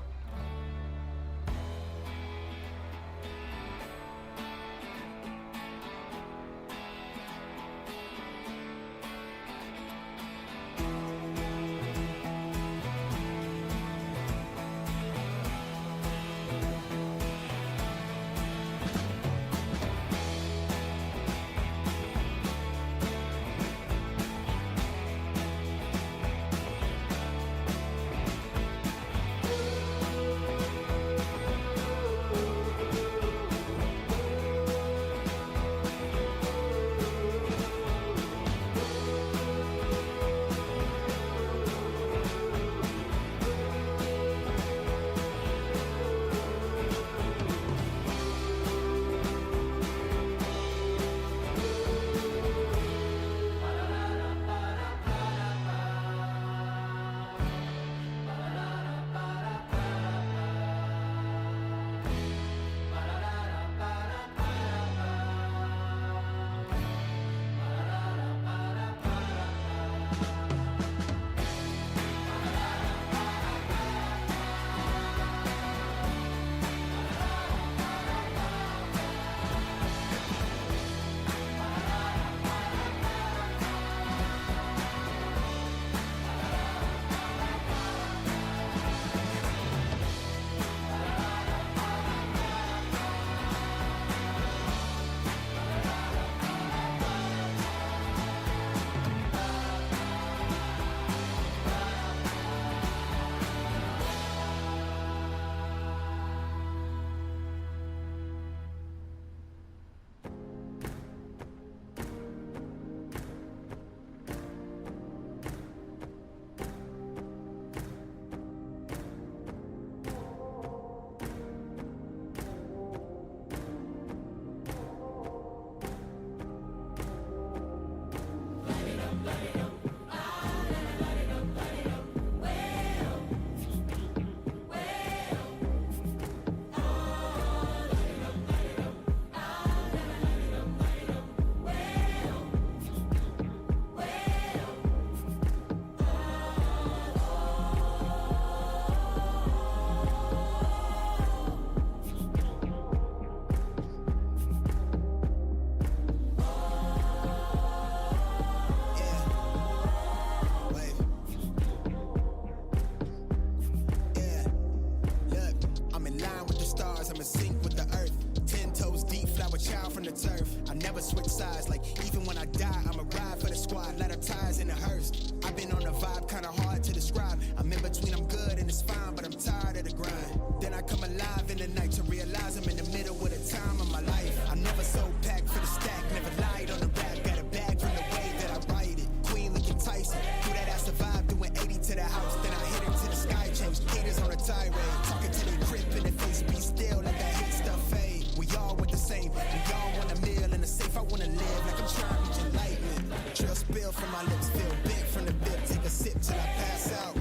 I'm in sync with the earth. 10 toes deep, flower child from the turf. I never switch sides, like even when I die, I'ma ride for the squad, light up tires in the hearse. I've been on the vibe, kinda hard to describe. I'm in between, I'm good and it's fine, but I'm tired of the grind. Then I come alive in the night to realize I'm in the middle of the time of my life. I'm never so packed for the stack, never lied on the rap. Got a bag from the way that I write it. Queen looking Tyson, through that I survived, doing 80 to the house. Then I hit it to the sky, changed haters on a tirade. Talking to their grip in the face, be still, let that hate stuff fade. We all want the same, we all want a meal in the safe. I wanna live like I'm trying to reach enlightenment. Trail spill from my lips, feel bent from the bib. Take a sip till I pass out.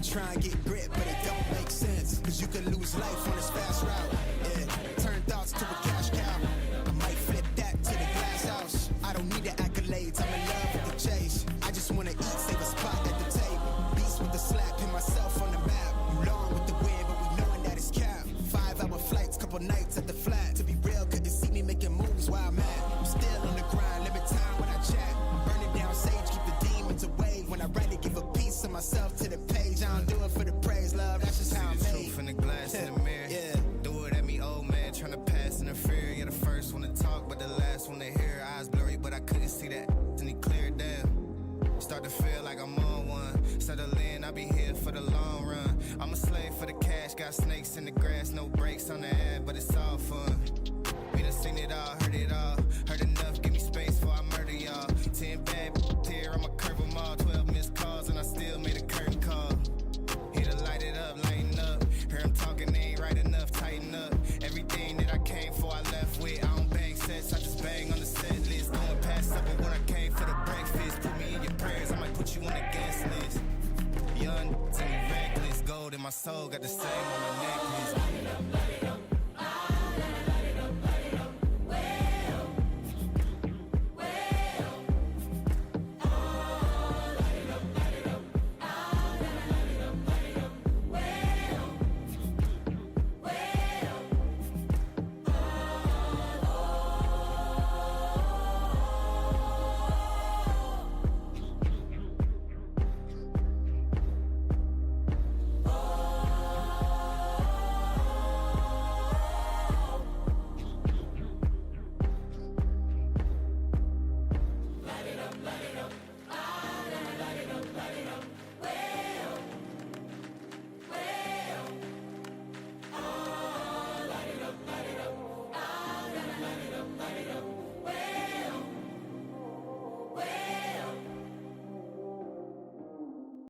Try and get grit, but it don't make sense. Cause you can lose life on this fast route. Yeah, turn thoughts to a cash cow. I might flip that to the glass house. I don't need the accolades, I'm in love with the chase. I just wanna eat, save a spot at the table. Beast with the slap, pin myself on the map. You long with the wind, but we knowing that it's cap. 5-hour flights, couple nights at the flat. To be real, couldn't see me making moves while I'm at. I'm still on the grind, limit time when I chat. I'm burning down sage, keep the demons away. When I write it, give a piece of myself to the page. I don't do it for the praise, love, that's just how I'm made. Truth in the glass in the mirror. Yeah. Do it at me, old man, tryna pass in the fear. You're the first one to talk, but the last one to hear. Eyes blurry, but I couldn't see that, and he cleared down. Start to feel like I'm on one. Settle in, I'll be here for the long run. I'm a slave for the cash, got snakes in the grass, no brakes on the ad, but it's all fun. We done seen it all, heard it all. Heard enough, give me space before I murder y'all. 10 bad here, I'ma curve them all. 12 missed calls, and I still made a curtain call. Here to light it up, lighten up. Hear him talking, they ain't right enough, tighten up. Everything that I came for, I left with. I don't bang sets, I just bang on the set list. Going past supper when I came for the breakfast. Put me in your prayers, I might put you on the guest list. Young, to me reckless, gold in my soul, got the same on my necklace.